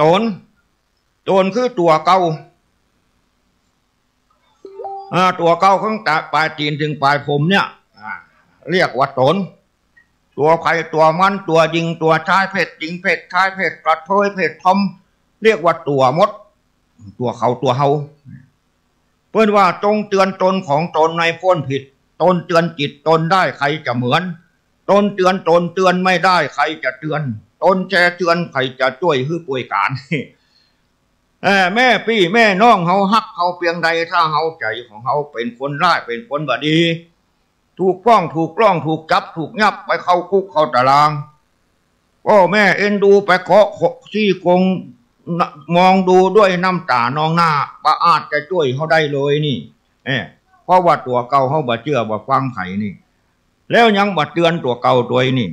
ตนคือตัวเก่าข้างจากปลายตีนถึงปลายผมเนี่ยเรียกว่าตน ตัวใครตัวมันตัวยิงตัวชายเพศยิงเพศชายเพศกระเทยเพศทอมเรียกว่าตัวมดตัวเขาตัวเฮาเพื่อนว่าจงเตือนตนของตนในพ้นผิดตนเตือนจิตตนได้ใครจะเหมือนตนเตือนตนเตือนไม่ได้ใครจะเตือนตนแชเตือนใครจะช่วยฮื้อป่วยการแม่พี่แม่น้องเฮาฮักเฮาเพียงใดถ้าเฮาใจของเฮาเป็นคนร้ายเป็นคนบดีถูกฟ้องถูกกล้องถูกจับถูกยับไปเข้าคุกเข้าตารางพ่อแม่เอ็นดูไปเคาะซี่กงมองดูด้วยน้ำตานองหน้าปะอาจจะช่วยเขาได้เลยนี่เพราะว่าตัวเก่าเขาบ่เชื่อบ่ฟังไผ่นี่แล้วยังบ่เตือนตัวเก่าตัวนี่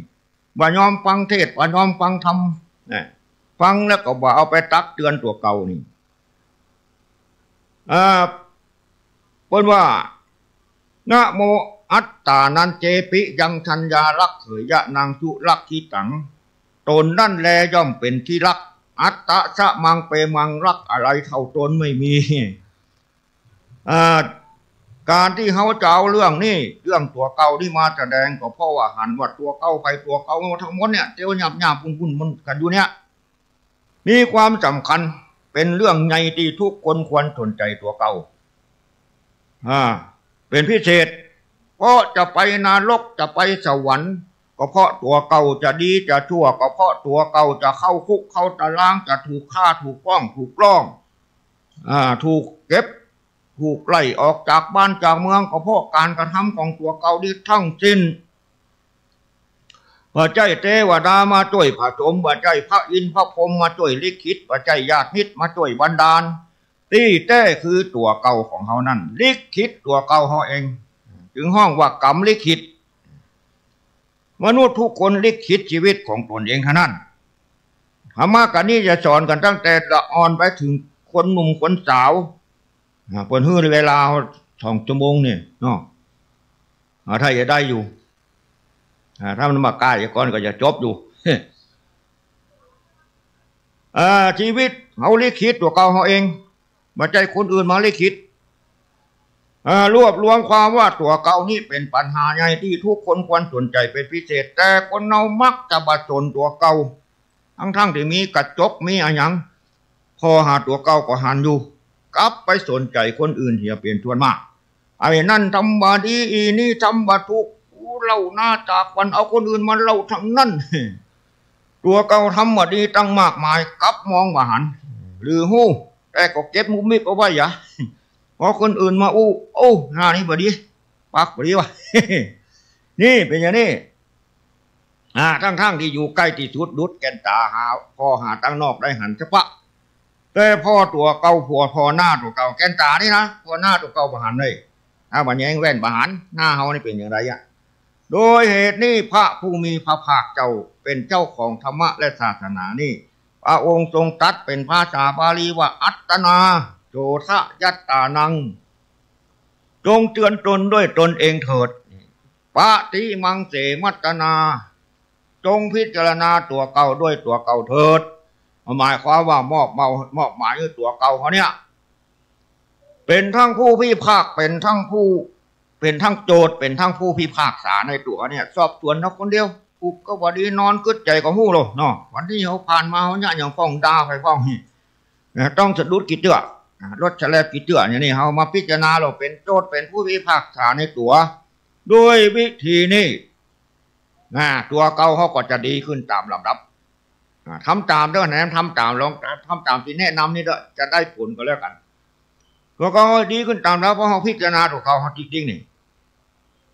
บ่ยอมฟังเทศบ่ยอมฟังธรรมฟังแล้วก็บ่เอาไปตักเตือนตัวเก่านี่เพิ่นว่านะโมอัตตานันเจปิยังชัญญารักเขยะนางชุรักที่ตังตนนั่นแลย่อมเป็นที่รักอัตตะสะมังเปมังรักอะไรเท่าตนไม่มีการที่เขาจะเอาเรื่องนี้เรื่องตัวเก่าที่มาแสดงก็เพราะว่าหันว่าตัวเก่าไปตัวเก่าทั้งหมดเนี่ยเตี้ยวหยาบปุ่นมันกันอยู่เนี่ยมีความสำคัญเป็นเรื่องใหญ่ที่ทุกคนควรสนใจตัวเก่าเป็นพิเศษเพราะจะไปนรกจะไปสวรรค์ก็เพราะตัวเก่าจะดีจะชั่วก็เพราะตัวเก่าจะเข้าคุกเข้าตารางจะถูกฆ่าถูกฟ้องถูกกล้องถูกเก็บถูกไล่ออกจากบ้านจากเมืองก็เพราะการกระทำของตัวเก่าดีทั้งสิ้นว่าใจเทวดามาช่วยผสมว่าใจพระอินทร์พระพรหมมาช่วยลิขิตว่าใจญาติมิตรมาช่วยบันดาลที่แท้คือตัวเก่าของเขานั่นลิขิตตัวเก่าเขาเองถึงห้องว่ากรรมลิขิตมนุษย์ทุกคนลิขิตชีวิตของตนเองเท่านั้นธรรมะกันนี้จะสอนกันตั้งแต่ละอ่อนไปถึงคนหนุ่มคนสาวเปิดฮื้อในเวลา2 ชั่วโมงเนี่ยเนาะถ้าจะได้อยู่ถ้ามันมาใกล้ก่อนก็จะจบอยู่ชีวิตเขาลิขิตตัวเก่าเขาเองมาใจคนอื่นมาลิขิตรวบรวมความว่าตัวเก่านี่เป็นปัญหาใหญ่ที่ทุกคนควรสนใจเป็นพิเศษแต่คนเรามักจะบาดจนตัวเก่าทั้งที่มีกระจกมีอะไรอย่างพอหาตัวเก่าก็หันอยู่กลับไปสนใจคนอื่นที่จะเปลี่ยนชวนมากไอ้นั่นทำบาดีอีนี่ทำบาทุกเล่าหน้าจากวันเอาคนอื่นมาเล่าทั้งนั้นตัวเก่าทำบาดีตั้งมากมายกลับมองมาหันหรือหู้แต่ก็เก็บมุมมิบเอาไว้อย่าพอคนอื่นมาโอ้หน้านี่บดีปากบดีวะนี่เป็นอย่างนี้ทั้งที่อยู่ใกล้ที่สุดดุดแกนตาหาพอหาตั้งนอกได้หันเฉพาะแต่พ่อตัวเก่าผัวพอหน้าตัวเก่าแกนตานี่นะพอหน้าตัวเก่าประหารเลยบัญญัติแว่นประหารหน้าเฮานี่เป็นอย่างไรโดยเหตุนี้พระผู้มีพระภาคเจ้าเป็นเจ้าของธรรมะและศาสนานี่พระองค์ทรงตรัสเป็นภาษาบาลีว่าอัตตนาโจทะยัตตานังจงเตือนตนด้วยตนเองเถิดปะติมังเสมัตตนาจงพิจารณาตัวเก่าด้วยตัวเก่าเถิดหมายความว่ามอบหมายตัวเก่าเขาเนี่ยเป็นทั้งผู้พิพากษ์เป็นทั้งโจทย์เป็นทั้งผู้พิพากษาในตัวเนี่ยสอบสวนเขาคนเดียวกูก็วันนี้นอนกึศใจของหู้เลยเนาะวันที่เขาผ่านมาเขาเนี่ยอย่างฟ้องดาไปฟ้องนี่ต้องสะดุดกิจเจือรถแฉลบกิจเจืออย่างนี้เขามาพิจารณาเราเป็นโจทย์เป็นผู้พิพากษาในตัวด้วยวิธีนี้ตัวเก่าเขาก็จะดีขึ้นตามลำดับทำตามด้วยนะทำตามลองทำตามที่แนะนำนี่ด้วยจะได้ผลก็แล้วกันตัวเก่าดีขึ้นตามแล้วเพราะเขาพิจารณาตัวเก่าเขาจริงๆนี่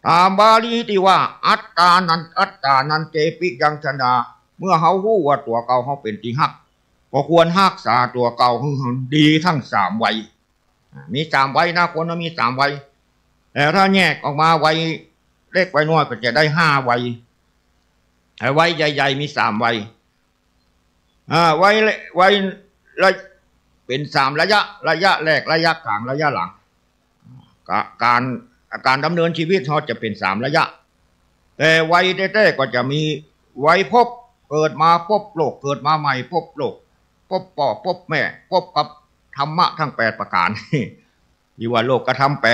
ตามบาลีที่ว่าอัตตานันเจปิยังชนะเมื่อเขารู้ว่าตัวเก่าเขาเป็นจริงฮักก็ควรรักษาตัวเก่าให้ดีทั้ง3 วัยมี3 วัยนะคนเรามี3 วัยแต่ถ้าแยกออกมาวัยเล็กวัยน้อยก็จะได้5 วัยวัยใหญ่ๆมี3 วัยวัยเป็น3 ระยะแรกระยะกลางระยะหลังการดำเนินชีวิตเขาจะเป็น3 ระยะแต่วัยแท้ๆก็จะมีวัยพบเกิดมาพบโลกเกิดมาใหม่พบโลกพบพ่อพบแม่พบกับธรรมะทั้ง8 ประการที่ว่าโลกกระทำ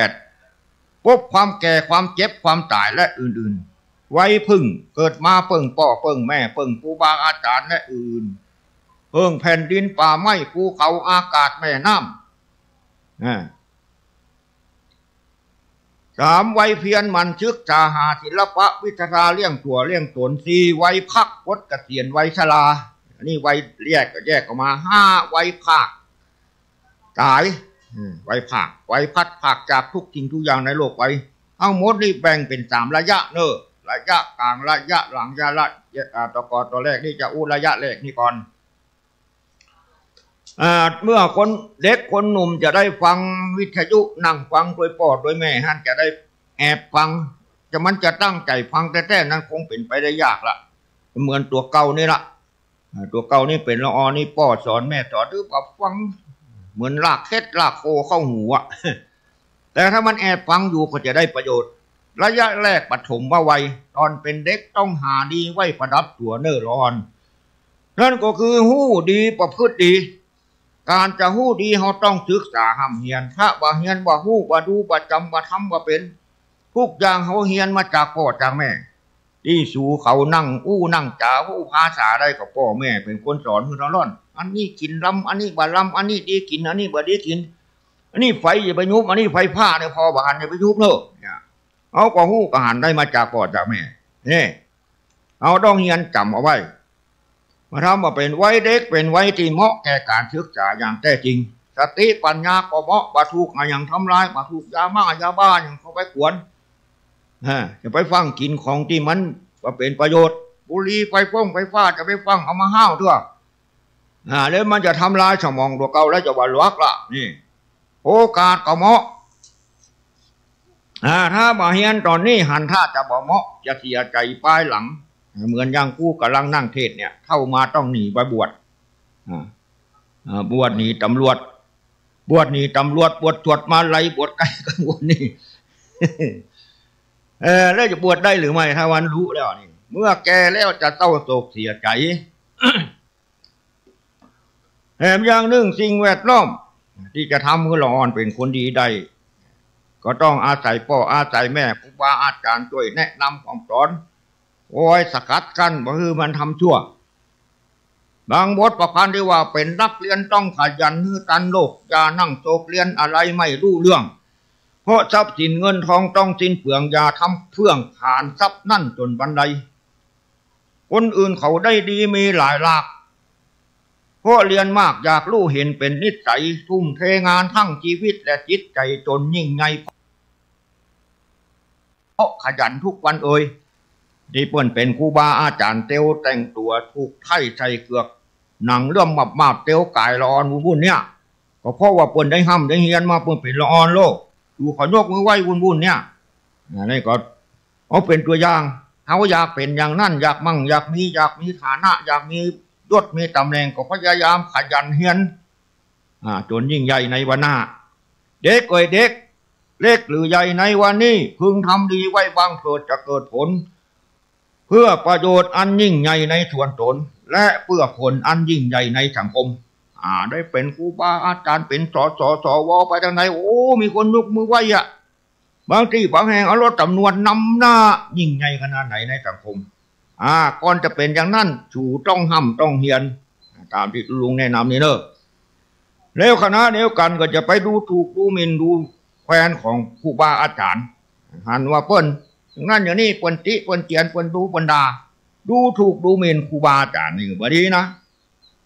8พบความแก่ความเจ็บความตายและอื่นๆ ไว้พึ่งเกิดมาเปิ่งป่อเปิ่งแม่เปิ่งครูบาอาจารย์และอื่นเปิ่งแผ่นดินป่าไม้ภูเขาอากาศแม่น้ำ3ไว้เพียรมันชึกจาหาศิลปะวิทยาเลี้ยงตัวเลี้ยงตน4ไว้พักพดเกษียณไว้ชราอันนี้ไว้แยกออกมา5ไว้ภาคตายไว้ภาคไว้พัดภาคจากทุกสิ่งทุกอย่างในโลกไว้ทั้งหมดนี่แบ่งเป็น3ระยะเนอะระยะกลางระยะหลังระยะตัวแรกนี่จะระยะแรกนี่ก่อนเมื่อคนเด็กคนหนุ่มจะได้ฟังวิทยุนั่งฟังโดยพ่อโดยแม่ท่านจะได้แอบฟังมันจะตั้งใจฟังแต่นั้นคงเป็นไปได้ยากละเหมือนตัวเก่านี่ละตัวเก่านี่เป็นละออนี่พ่อสอนแม่สอนหรือว่าฟังเหมือนลากเคล็ดลากโคเข้าหูอะแต่ถ้ามันแอบฟังอยู่ก็จะได้ประโยชน์ระยะแรกปฐมวัยตอนเป็นเด็กต้องหาดีไว้ประดับตัวเน้อร้อนนั่นก็คือหู้ดีประพฤติดีการจะหู้ดีเขาต้องศึกษาห้ำเฮียนถ้าบ่เฮียนบ่หู้บ่ดูบ่จำบ่ทำบ่เป็นทุกอย่างเขาเฮียนมาจากพ่อจากแม่ที่สู่เขานั่งนั่งจ๋าหู้ภาษาได้กับพ่อแม่เป็นคนสอนคือร้อนอันนี้กินลำอันนี้บ่ลำอันนี้ดีกินอันนี้บ่ดีกินอันนี้ไฟอย่าไปยุบอันนี้ไฟผ้าเนี่ยพอบ่หันอย่าไปยุบเนอะเอาก็หู้ก็หันได้มาจากพ่อจากแม่นี่เอาต้องเฮียนจำเอาไว้มาทำมาเป็นไว้เด็กเป็นไว้ที่เหมาะแก่การศึกษาอย่างแท้จริงสติปัญญาก็เหมาะบาทุกอย่างทำลายบาทุกยาบ้อย่างเขาไปขวนจะไปฟังกินของที่มันว่าเป็นประโยชน์บุหรี่ไฟฟ้าจะไปฟังเอามาห้าวทั่วแล้วมันจะทำลายสมองตัวเก่าแล้วจะว่าลวกละนี่โอกาสก็เหมาะถ้าบ่เฮียนตอนนี้หันถ้าจะบ่เหมาะจะเสียใจปลายหลังเหมือนอย่างกูกำลังนั่งเทศเนี่ยเข้ามาต้องหนีไปบวชบวชหนีตำรวจบวชตรวจมาไล่บวชไกลกันบวชนี่แล้วจะบวชได้หรือไม่ถ้าวันรู้แล้วนี่เมื่อแกแล้วจะเศร้าโศกเสียใจแถมอย่างหนึ่งสิ่งแวดล้อมที่จะทำให้เราอ่อนเป็นคนดีได้ก็ต้องอาศัยพ่ออาศัยแม่ครูบาอาจารย์ช่วยแนะนำคำสอนโอ้ยสกัดกั้นบ่คือมันทำชั่วบางบทประพันธ์ที่ว่าเป็นนักเรียนต้องขยันฮือตันโลกอย่านั่งโศกเรียนอะไรไม่รู้เรื่องเพราะทรัพย์สินเงินทองต้องสิ้นเปลืองอย่าทำเพื่องผ่านทรัพย์นั่นจนบันไดคนอื่นเขาได้ดีมีหลายหลากเพราะเรียนมากอยากรู้เห็นเป็นนิสัยทุ่มเทงานทั้งชีวิตและจิตใจจนยิ่งใหญ่เพราะขยันทุกวันที่เปิ้นเป็นครูบาอาจารย์เตียวแต่งตัวถูกไถ่ใส่เกือกหนังเลื่อมมาบเตียวกายละอ่อนวุ่นเนี่ยก็เพราะว่าเปิ้นได้ห้ำได้เฮียนมาเปิ้นเป็นละอ่อนโลกดูขอยกมือไหว้วุ่นเนี่ยนี่ก็เอาเป็นตัวอย่างเขาอยากเป็นอย่างนั้นอยากมั่งอยากมีฐานะอยากมียศมีตำแหน่งก็พยายามขยันเฮียนจนยิ่งใหญ่ในวันหน้าเด็กเด็กเล็กหรือใหญ่ในวันนี้พึงทำดีไว้บางเกิดจะเกิดผลเพื่อประโยชน์อันยิ่งใหญ่ในส่วนตนและเพื่อผลอันยิ่งใหญ่ในสังคมได้เป็นครูบาอาจารย์เป็นสวไปทางไหนโอ้มีคนยกมือไหว้บางที่บางแห่งเอารถตำรวจนำหน้ายิ่งใหญ่ขนาดไหนในสังคมก่อนจะเป็นอย่างนั้นชูต้องห้ำต้องเฮียนตามที่ลุงแนะนำนี่เนอะแล้วคณะเดียวกันก็จะไปดูถูกดูหมิ่นดูแควนของครูบาอาจารย์หันว่าเปิ้นอย่างนั้นอย่างนี้เปิ้นติเปิ้นเจียนเปิ้นดูเปิ้นด่าดูถูกดูหมิ่นครูบาอาจารย์นี่บ่ดีนะ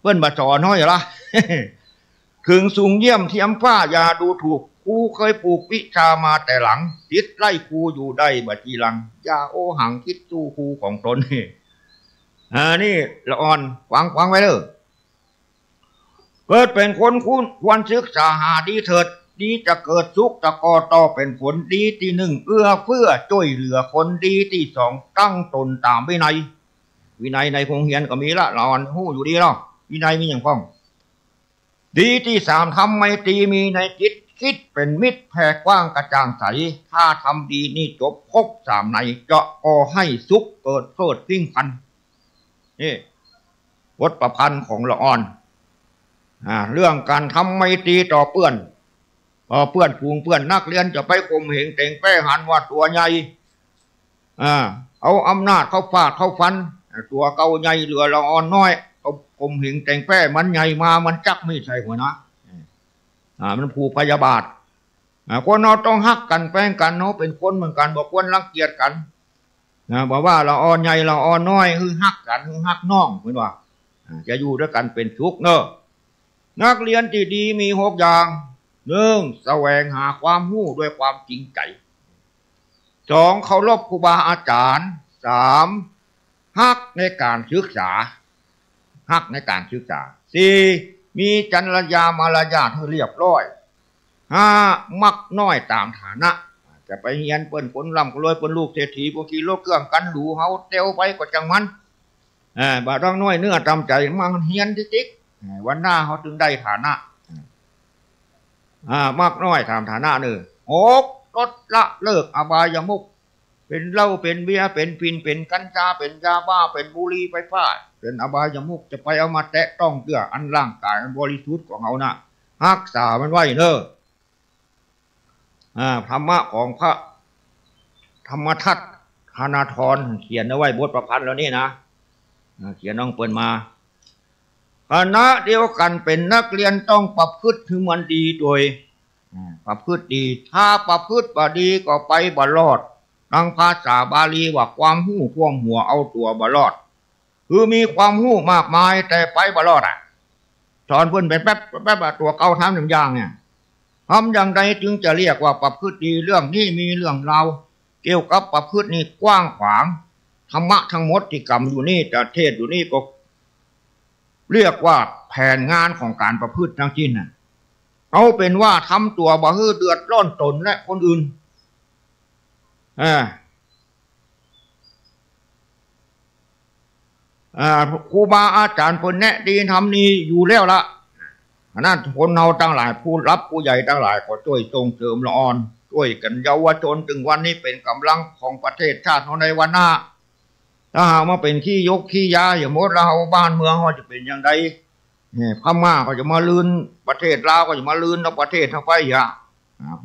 เปิ้นบ่สอนน้อยละ ถึงสูงเยี่ยมเทียมฟ้าอย่าดูถูกครูเคยปลูกวิชามาแต่หลังติดไล่ครูอยู่ได้บ่ทีหลังอย่าโอหังคิดสู้ครูของตนนี่ละอ่อนฟังไว้เด้อเกิดเป็นคนคุณควรศึกษาหาดีเถิดดีจะเกิดสุขจะก่อต่อเป็นผลดีที่หนึ่งเอื้อเฟื้อช่วยเหลือคนดีที่สองตั้งตนตามวินัยในคงเฮียนก็มีละละอ่อนหู้อยู่ดีเนาะวินัยมีอย่างพ้องดีที่สามทำไมตรีมีในจิตคิดเป็นมิตรแผ่กว้างกระจ่างใสถ้าทำดีนี่จบครบสามในจะก่อให้สุขเกิดเพิดวิ่งพันนี่บทประพันธ์ของละอ่อนเรื่องการทำไมตรีต่อเพื่อนฝูงเพื่อนนักเรียนจะไปข่มเหงเต่งแป้หันว่าตัวใหญ่ เอาอำนาจเขาฟาดเขาฟันตัวเก่าใหญ่เหลือละอ่อนน้อยเอากลมหิงแต่งแป้มันใหญ่มามันจักไม่ใช่หัวนะมันผูกพยาบาทคนเราต้องฮักกันแป้งกันเนาะเป็นคนเหมือนกันบอกควรรังเกียจกันบอกว่าเราอ่อนใหญ่เราอ่อนน้อยคือฮักกันคือฮักน้องเหมือนว่าจะอยู่ด้วยกันเป็นทุกข์เนอะนักเรียนที่ดีมี6 อย่าง1แสวงหาความรู้ด้วยความจริงใจ2เคารพครูบาอาจารย์3ฮักในการศึกษาฮักในการศึกษา4มีจรรยามารยาทให้เรียบร้อย5มักน้อยตามฐานะจะไปเฮียนเปิ้นคนร่ำก็รวยเปิ้นลูกเศรษฐีพวกขี่รถเครื่องกันดูเฮาเตียวไปก็จังมันบาดต้องน้อยเนื้อตามใจมันเฮียนติ๊กวันหน้าเขาถึงได้ฐานะมากน้อยตามฐานะนึ6ลดละเลิกอบายมุขเป็นเหล้าเป็นเบียร์เป็นฟินเป็นกัญชาเป็นยาบ้าเป็นบุหรี่ไฟฟ้าเป็นอบายมุขจะไปเอามาแตะต้องเพื่ออันร่างกายอันบริสุทธิ์ของเขานะรักษามันไว้เนอะธรรมะของพระธรรมทัตธนาธรเขียนเอาไว้บทประพันธ์แล้วนี่นะเขียนน้องเปิดมาคณะเดียวกันเป็นนักเรียนต้องประพฤติให้มันดีโดยประพฤติดีถ้าประพฤติบ่ดีก็ไปบ่รอดดังภาษาบาลีว่าความหู้ท่วมหัวเอาตัวบ่รอดคือมีความหู้มากมายแต่ไปบ่รอดสอนเพื่อนเป็นแป๊บตัวเก่าทำหนึ่งอย่างเนี่ยทำอย่างใดจึงจะเรียกว่าประพฤติดีเรื่องนี้มีเรื่องเราเกี่ยวกับประพฤตินี่กว้างขวางธรรมะทั้งหมดที่กำอยู่นี่แต่เทศอยู่นี่ก็เรียกว่าแผนงานของการประพฤติทั้งสิ้นเอาเป็นว่าทำตัวบ่ให้เดือดร้อนตนและคนอื่นครูบาอาจารย์คนแนะดีทำนี้อยู่แล้วละนั่นคนเราตั้งหลายผู้รับผู้ใหญ่ตั้งหลายก็ช่วยส่งเสริมละอ่อนช่วยกันเยาวชนถึงวันนี้เป็นกำลังของประเทศชาติในวันหน้าถ้าหากมาเป็นขี้ยกขี้ยาอย่างมดเราบ้านเมืองเขาจะเป็นอย่างไรพม่าก็จะมาลื่นประเทศลาวก็จะมาลื่นทั้งประเทศทั้งไป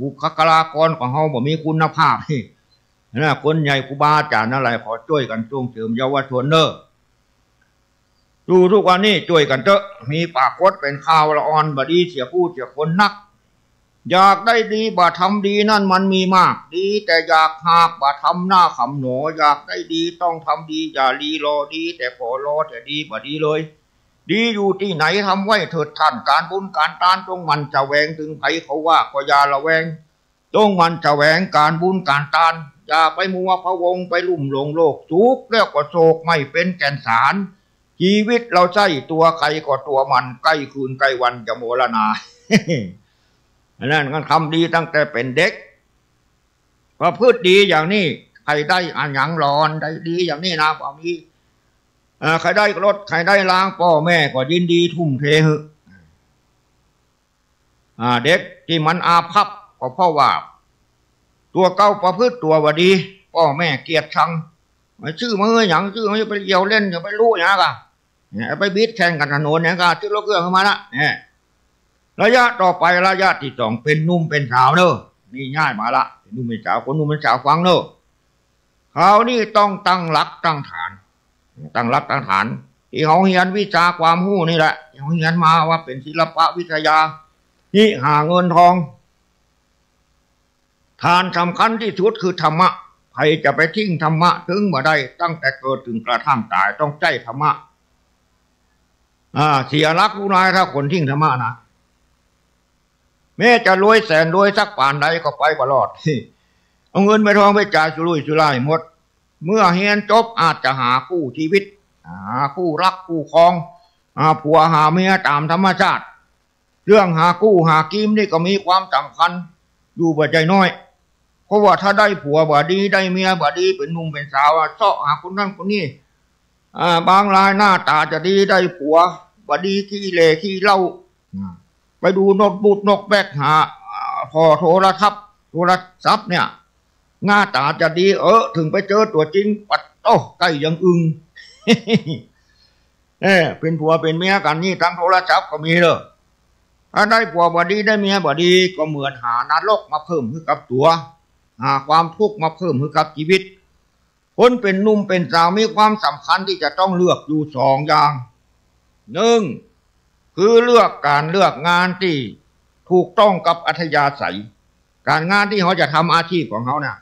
บุคลากรของเขาบ่มีคุณภาพนะคนใหญ่ครูบาอาจารย์อะไรขอช่วยกันส่งเสริมเยาวชนเนอะดูทุกวันนี้ช่วยกันเถอะมีปากคดเป็นข่าวละอ่อนบดีเสียผู้เสียคนนักอยากได้ดีบ่ทำดีนั่นมันมีมากดีแต่อยากหากบ่ทำหน้าขำหนออยากได้ดีต้องทำดีอย่าลีรอดีแต่พอรอแต่ดีบ่ดีเลยดีอยู่ที่ไหนทำไว้เถิดท่านการบุญการทานจงมันจะแหวงถึงไผเขาว่าก็อย่าละแวงจงมันจะแหวงการบุญการทานอย่าไปมัวพะวงไปลุ่มหลงโลกทุกข์แล้วก็โศกไม่เป็นแก่นสารชีวิตเราใช่ตัวใครก็ตัวมันใกล้คืนใกล้วันจะโมรณา นั่นกันทำดีตั้งแต่เป็นเด็กประพฤติดีอย่างนี้ใครได้อันหยังร้อนได้ดีอย่างนี้นะความนี้ใครได้รถใครได้ล้างพ่อแม่ก็ยินดีทุ่มเทเด็กที่มันอาภัพก็เพราะว่าตัวเก่าประพฤติตัวว่าดีพ่อแม่เกลียดชังชื่อมืออย่างชื่อไม่ไปเยี่ยวเล่นอย่าไปรู้อย่างกะไปบิดแข่งกันถนนอย่างกะชื่อรถเครื่องเข้ามาละระยะต่อไประยะที่2เป็นนุ่มเป็นสาวเนอะนี่ง่ายมาละนุ่มเป็นสาวคนนุ่มเป็นสาวฟังเนอะคราวนี้ต้องตั้งหลักตั้งฐานตั้งหลักตั้งฐานที่เขาเรียนวิชาความรู้นี่แหละเขาเรียนมาว่าเป็นศิลปะวิทยาที่หาเงินทองฐานสำคัญที่สุดคือธรรมะใครจะไปทิ้งธรรมะถึงมาได้ตั้งแต่เกิดถึงกระทั่งตายต้องใจธรรมะเสียรักผู้นายถ้าคนทิ้งธรรมะนะแม้จะรวยแสนรวยสักป่านใดก็ไปบ่รอดเอาเงินไปทองไปจ่ายสุรุ่ยสุร่ายหมดเมื่อเฮียนจบอาจจะหาคู่ชีวิตหาคู่รักคู่ครองผัวหาเมียตามธรรมชาติเรื่องหาคู่หากิมนี่ก็มีความสำคัญอยู่บ่ใจน้อยเพราะว่าถ้าได้ผัวบ่ดีได้เมียบ่ดีเป็นหนุ่มเป็นสาวเสาะหาคนนั้นคนนี้บางรายหน้าตาจะดีได้ผัวบ่ดีขี้เล่ขี้เล่าไปดูนกบูดนกแบกหาพอโทรศัพท์เนี่ยหน้าตาจะดีถึงไปเจอตัวจริงปัดโต้ใกล้ยังอึง เป็นผัวเป็นเมียกันนี่ทั้งโทรศัพท์ก็มีเลยถ้าได้ผัวบ่ดีได้เมียบ่ดีก็เหมือนหานรกมาเพิ่มให้กับตัวหาความทุกข์มาเพิ่มให้กับชีวิต คนเป็นหนุ่มเป็นสาวมีความสำคัญที่จะต้องเลือกอยู่สองอย่างหนึ่งคือเลือกงานที่ถูกต้องกับอัธยาศัยการงานที่เขาจะทำอาชีพของเขาเนี่ย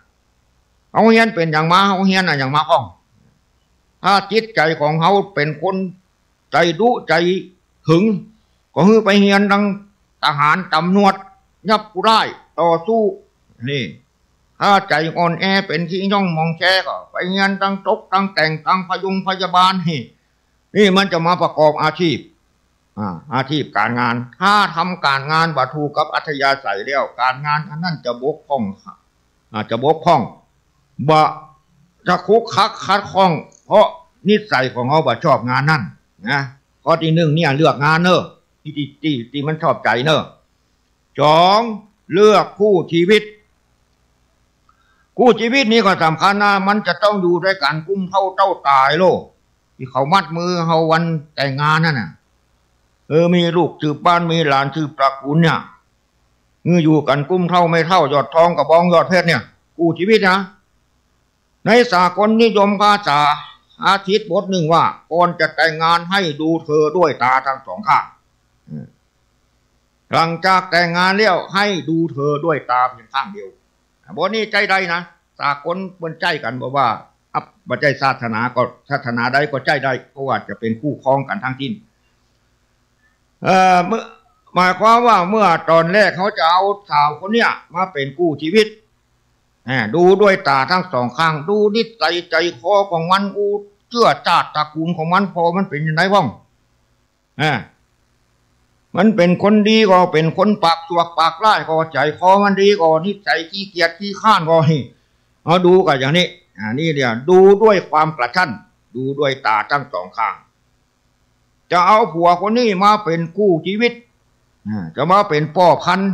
เขาเฮียนเป็นอย่างมาเขาเฮียนอย่างมาพ้องถ้าจิตใจของเขาเป็นคนใจดุใจถึงก็คือไปเฮียนดังทหารตำรวจยับผู้ร้ายต่อสู้นี่ถ้าใจอ่อนแอเป็นขี้ย่องมองแช่ก็ไปเฮียนตั้งตกตั้งแต่งตั้งพยุงพยาบาลนี่มันจะมาประกอบอาชีพการงานถ้าทำการงานบ่ถูกกับอัธยาศัยแล้วการงานอันนั้นจะบกพร่องบ่จะคุกคักคัดข้องเพราะนิสัยของเขาบ่ชอบงานนั่นนะข้อที่หนึ่งเนี่ยเลือกงานเนอะที่มันชอบใจเนอะสองเลือกคู่ชีวิตนี้ก็สำคัญนะมันจะต้องอยู่ด้วยกันกุ้มเท่าเต้าตายโลกที่เขามัดมือเขาวันแต่งงานนั่นน่ะมีลูกสืบบ้านมีหลานสืบตระกูลเนี่ยอยู่กันกุ้มเท่าไม่เท่ายอดทองกับบองยอดเพชรเนี่ยคู่ชีวิตนะในสากลนิยมภาษาอาทิตย์บทหนึ่งว่าก่อนจะแต่งงานให้ดูเธอด้วยตาทั้งสองข้างหลังจากแต่งงานแล้วให้ดูเธอด้วยตาเพียงข้างเดียวบทนี้ใจใดนะสากลบนใจกันบอกว่าบัจจัยศาสนาใดก็ใจใดเพราะว่าจะเป็นคู่ครองกันทั้งสิ้นเมื่อหมายความว่าเมื่อตอนแรกเขาจะเอาสาวคนเนี้ยมาเป็นคู่ชีวิตดูด้วยตาทั้งสองข้างดูนิสัยใจคอของมันเชื่อชาติตระกูลของมันพอมันเป็นยังไงบ้างมันเป็นคนดีก็เป็นคนปากตัวปากร้ายก็ใจคอมันดีก็นิสัยขี้เกียจขี้ข้านก็เอาดูกันอย่างนี้นี่เดี๋ยวดูด้วยความกระชั้นดูด้วยตาทั้งสองข้างจะเอาผัวคนนี้มาเป็นคู่ชีวิตจะมาเป็นพ่อพันธุ์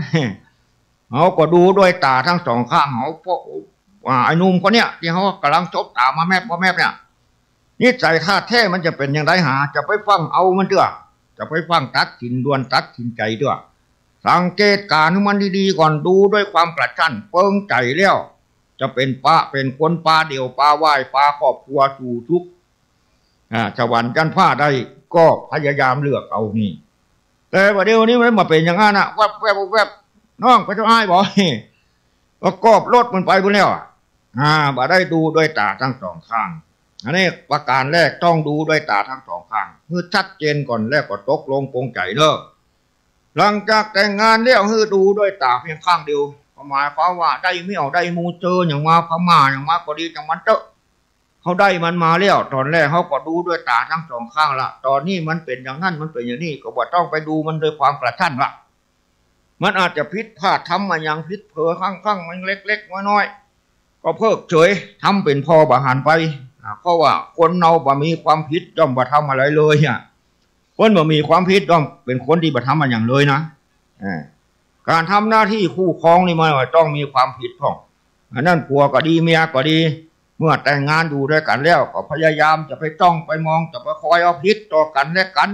เขาก็ดูด้วยตาทั้งสองข้างเขาพวกไอ้นุ่มคนเนี้ยที่เขากำลังจบตามาแมบเนี่ยนิสัยท่าแท้มันจะเป็นอย่างไรจะไปฟังเอามันเถอะจะไปฟังตัดสินดวนตัดสินใจด้วยสังเกตการให้มันดีๆก่อนดูด้วยความกระชั้นเปิงใจแล้วจะเป็นคนปลาเดี่ยวปลาว่ายปลาครอบครัวสู่ทุกสวรรค์จันทร์ผ้าได้ก็พยายามเลือกเอานี่แต่ว่าเดี๋ยวนี้มันมาเป็นอย่างนั้นแวบน้องไปจะให้บอกก็กอบรถมันไปหมดแล้วบ่ได้ดูด้วยตาทั้งสองข้างอันนี้ประการแรกต้องดูด้วยตาทั้งสองข้างเพื่อชัดเจนก่อนแล้วก็ตกลงปรงใจเลิกหลังจากแต่งงานแล้วดูด้วยตาเพียงข้างเดียวหมายความว่าได้ไม่เอาได้มูเจออย่างมาพม่าอย่างมาก็ดีจังมันเจอเขาได้มันมาแล้วตอนแรกเขาก็ดูด้วยตาทั้งสองข้างละตอนนี้มันเป็นอย่างนั้นมันเป็นอย่างนี้ก็บ่ต้องไปดูมันด้วยความกระชั้นละมันอาจจะผิดพลาดทำมาอย่างผิดเผลอข้างมันเล็กๆน้อยๆก็เพิกเฉยทำเป็นพอบาหันไปเพราะว่าคนเราบ่มีความผิดย่อมบ่ทำอะไรเลยคนบ่มีความผิดย่อมเป็นคนที่บ่ทำมาอย่างเลยนะการทำหน้าที่คู่ครองนี่มันต้องมีความผิดพ่องอันนั้นผัวก็ดีเมียก็ดีเมื่อแต่งงานดูด้วยกันแล้วก็พยายามจะไปจ้องไปมองจะไปคอยเอาผิดต่อกันและกัน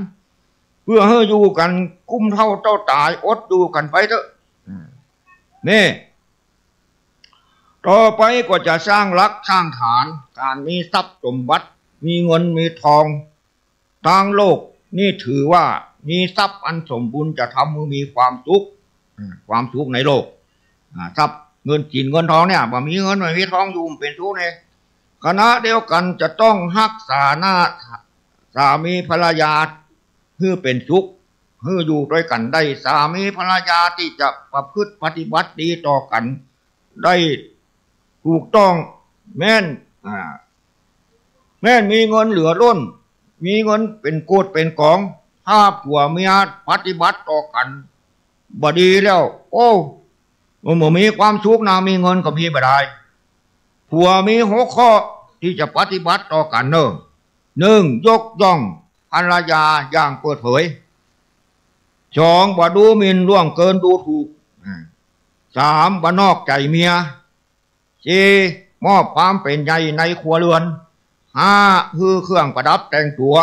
เพื่อให้อยู่กันคุ้มเท่าเต้าตายอดดูกันไปเถอะนี่ต่อไปก็จะสร้างรักสร้างฐานการมีทรัพย์สมบัติมีเงินมีทองทางโลกนี่ถือว่ามีทรัพย์อันสมบูรณ์จะทำให้มีความสุขในโลกทรัพย์เงินกินเงินทองเนี่ยบ่มีเงินไม่มีทองอยู่เป็นทุกข์ในคณะเดียวกันจะต้องรักษาหน้าสามีภรรยาเพื่อเป็นสุขเพื่ออยู่ด้วยกันได้สามีภรรยาที่จะประพฤติปฏิบัติดีต่อกันได้ถูกต้องแม่นมีเงินเหลือล้นมีเงินเป็นโกดเป็นกองถ้าผัวเมียปฏิบัติต่อกันบ่ดีแล้วโอ้มีความสุขนะมีเงินก็มีบ่ได้ผัวมีหัวข้อที่จะปฏิบัติต่อกันหนึ่งยกย่องภรรยาอย่างเปิดเผยสองบ่ดูหมิ่นล่วงเกินดูถูกสามบ่นอกใจเมียสี่มอบความเป็นใหญ่ในครัวเรือนห้าคือเครื่องประดับแต่งตัว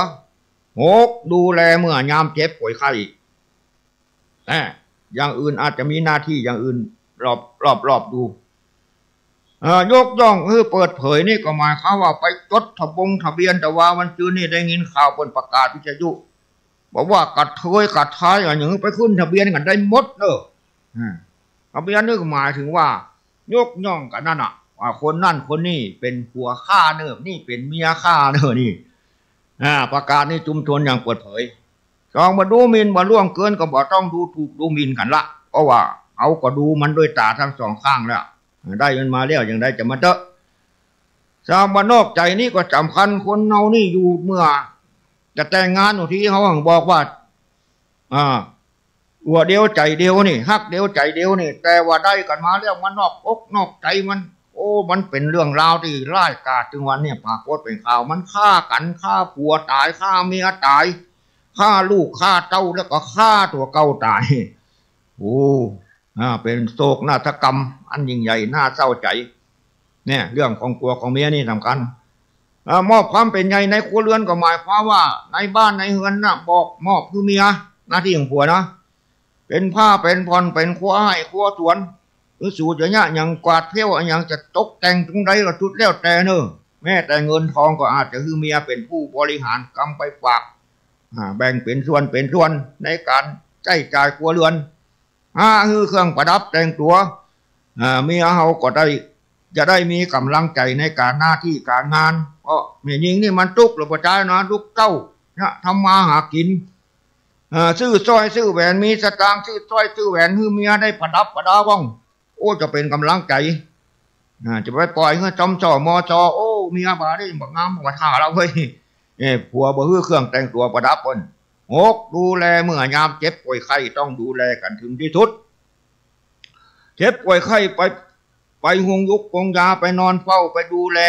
หกดูแลเมื่อยามเจ็บป่วยไข้อย่างอื่นอาจจะมีหน้าที่อย่างอื่นรอบดู ยกย่องเปิดเผยนี่ก็หมายความว่าไปจดทะเบียนแต่ว่าวันจื้อนี่ได้ยินข่าวบนประกาศวิทยุบอกว่ากัดเทยกัดท้ายอย่างนี้ไปขึ้นทะเบียนกันได้หมดเนอะทะเบียนนี่ก็หมายถึงว่ายกย่องกันนั่นอ่ะว่าคนนั่นคนนี้เป็นผัวข้าเนอะนี่เป็นเมียข้าเนอะนี่ประกาศนี่ชุมชนอย่างเปิดเผยจองมาดูหมิ่นมาล่วงเกินก็บอกต้องดูถูกดูหมิ่นกันละเพราะว่าเขาก็ดูมันด้วยตาทั้งสองข้างแล้วได้มันมาแล้วอย่างไรจะมาเจอสามวันนอกใจนี่ก็สำคัญคนเรานี่อยู่เมื่อจะแต่งงานที่เขาบอกว่าหัวเดียวใจเดียวนี่ฮักเดียวใจเดียวนี่แต่ว่าได้กันมาแล้วมันนอกอกนอกใจมันมันเป็นเรื่องราวที่ร้ายกาจถึงวันนี้ปรากฏเป็นข่าวมันฆ่ากันฆ่าผัวตายฆ่าเมียตายฆ่าลูกฆ่าเต้าแล้วก็ฆ่าตัวเก่าตายเป็นโศกนาฏกรรมอันยิ่งใหญ่น่าเศร้าใจเนี่ยเรื่องของผัวของเมียนี่สำคัญมอบความเป็นใหญ่ในครัวเรือนก็หมายความว่าในบ้านในเฮือนนะบอกมอบคือเมียหน้าที่ของผัวนะเป็นผ้าเป็นผ่อนเป็นครัวให้ครัวสวนหรือสูตรอย่างกวาดเที่ยวอย่างจะตกแต่งตรงใดก็ชุดแล้วแต่เนอะแม้แต่เงินทองก็อาจจะคือเมียเป็นผู้บริหารกำไปฝากแบ่งเป็นส่วนในการใช้จ่ายครัวเรือนคือเครื่องประดับแต่งตัวเมียเขาก็จะได้มีกำลังใจในการหน้าที่การงานเพราะเมียหญิงนี่มันทุกข์หรือเปล่านะทุกเก้าทำมาหากินซื้อสร้อยซื้อแหวนมีสตางค์ซื้อสร้อยซื้อแหวนคือเมียได้ประดับประดาบ้องจะเป็นกำลังใจจะไปปล่อยเงี้ยจอมจ่อมอจอเมียบาได้บอกงามบอกท่าเราเฮ้ยผัวบ่ฮื้อเครื่องแต่งตัวประดับคนดูแลเมื่อยามเจ็บป่วยไข้ต้องดูแลกันถึงที่สุดเจ็บป่วยไข้ไปห่วงยุกห่วงยาไปนอนเฝ้าไปดูแล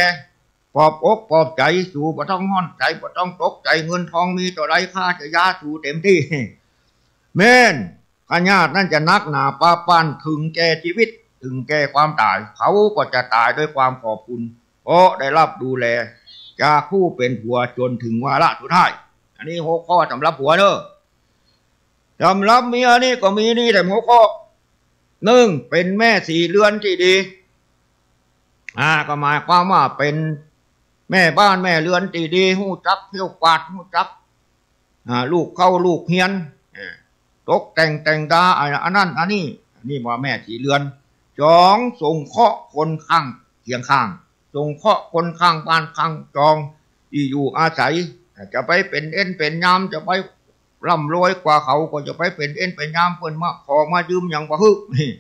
ปลอบอกปลอบใจสู่บ่ต้องห้อนใจบ่ต้องตกใจเงินทองมีต่อไรค่าจะยาสู่เต็มที่แม่นขญาตินั่นจะนักหนาป้าปั้นถึงแก่ชีวิตถึงแก่ความตายเขาก็จะตายด้วยความขอบคุณเพราะได้รับดูแลจากผู้เป็นผัวจนถึงวาระสุดท้ายอันนี้หัวข้อสำหรับผัวเนอะสำหรับเมียนี่ก็มีนี่แต่หัวข้อ1เป็นแม่สี่เรือนที่ดีก็หมายความว่าเป็นแม่บ้านแม่เรือนที่ดีหู้จักเที่ยวกวาดหู้จักลูกเข้าลูกเฮียนตกแต่งดาอันนั้นอันนี้นี่ว่าแม่สี่เรือน2ส่งเคราะห์คนข้างเคียงข้างส่งเคราะห์คนข้างบ้านข้างจองที่อยู่อาศัยจะไปเป็นเอ็นเป็นยามจะไปร่ำรวยกว่าเขาก็จะไปเป็นเอ็นเป็นยามเพิ่นมาขอมายืมอย่างบ่ฮึนี่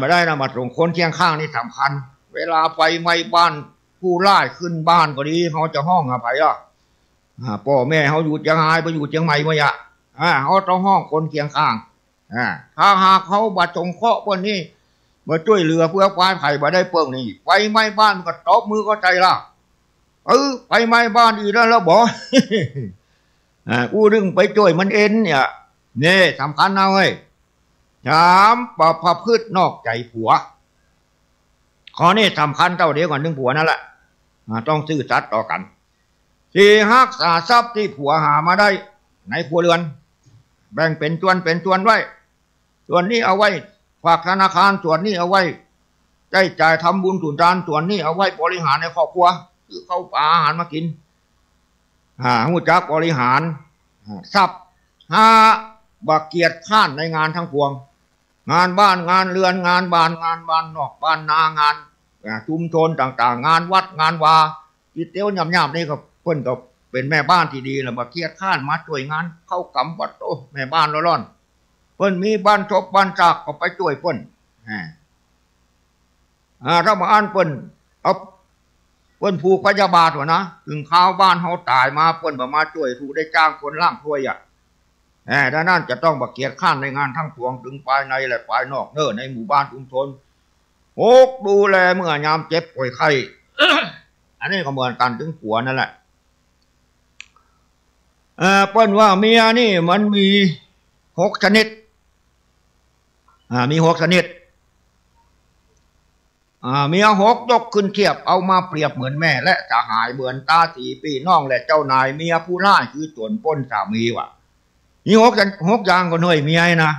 มาได้นะมาส่งคนเคียงข้างนี่สำคัญเวลาไฟไหม้บ้านผู้ร้ายขึ้นบ้านก็ดีเขาจะห้องอภัยพ่อแม่เขาอยู่เชียงรายไปอยู่เชียงใหม่มาเขาต้องห้องคนเคียงข้างถ้าหากเขาบาดจงเคาะพวกนี้มาช่วยเหลือเพื่อควายไผ่มาได้เปิงนี่ไฟไหม้บ้านก็ตบมือก็ใจละไฟไหม้บ้านอีกแล้วบอกกูดึงไปช่วยมันเอ็นเนี่ยนี่สำคัญนะเว้ย3ประพฤตินอกใจผัวข้อนี้สำคัญเท่าเดียวกันถึงผัวนั่นแหละต้องซื่อสัตย์ต่อกัน4รักษาทรัพย์ที่ผัวหามาได้ในครัวเรือนแบ่งเป็นส่วนไว้ส่วนนี้เอาไว้ฝากธนาคารส่วนนี้เอาไว้ใช้จ่ายทำบุญสุนทานส่วนนี้เอาไว้บริหารในครอบครัวคือเข้าป่าอาหารมากินหูจักบริหารทรัพย์บักเกียรติข้านในงานทั้งปวงงานบ้านงานเรือนงานบ้านนอกบ้านนางานชุมชนต่างๆงานวัดงานวาที่เตี้ยวย่ำๆนี่ก็เพิ่นก็เป็นแม่บ้านที่ดีแล้วบักเกียรติข้านมาช่วยงานเข้ากำบัดโตแม่บ้านร้อนเพิ่นมีบ้านจบบ้านจากก็ไปช่วยเพิ่นถ้ามาอ่านเพิ่นเอาเพิ่นผูกพยาบาทวะนะถึงข้าวบ้านเขาตายมาเพิ่นมาช่วยถูกได้จ้างคนล่างถ้วยดังนั้นจะต้องบักเกียรติข้านในงานทั้งปวงถึงภายในและภายนอกในหมู่บ้านชุมชนดูแลเมื่อยามเจ็บป่วยไข้ อันนี้ก็เหมือนกันถึงผัวนั่นแหละเปิ้นว่าเมียนี่มันมี6 ชนิดมี6 ชนิดเมีย6ยกขึ้นเทียบเอามาเปรียบเหมือนแม่และสหายเหมือนตาสีพี่น้องและเจ้านายเมียผู้ร้ายคือโจรปล้นสามีว่ะมี6 อย่างก็เหนื่อยเมียนะ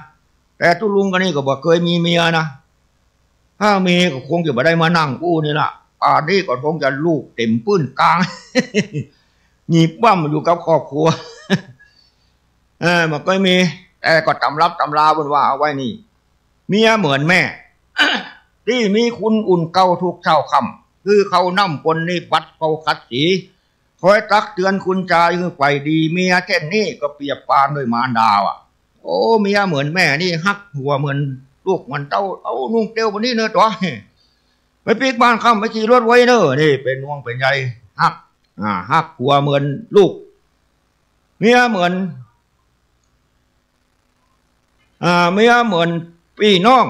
แต่ตุลุงกันนี่ก็บอกเคยมีเมียนะ ถ้ามีก็คงจะไม่ได้มานั่งกู้นี่ละป่านนี้ก็คงจะลูกเต็มปื้นกลางหนีบบ้ามอยู่กับครอบครัวมันก็มีแต่ก็ตำรับตำราบนว่าเอาไว้นี่เมียเหมือนแม่ ที่มีคุณอุ่นเก่าทุกเช้าค่ำคือเขานำคนนี่ปัดเขาขัดสีคอยตักเตือนคุณใจคือไปดีเมียเช่นนี้ก็เปรียบปานด้วยมารดาอ่ะโอ้เมียเหมือนแม่นี่ฮักหัวเหมือนลูกมันเต้าเอานุ่งเตียววันนี้เนอะตัวไปปีกบ้านค่ำไปขี่รถไว้เนอะนี่เป็นห่วงเป็นใยฮักฮักหัวเหมือนลูกเมียเหมือนเมียเหมือนพี่น้อง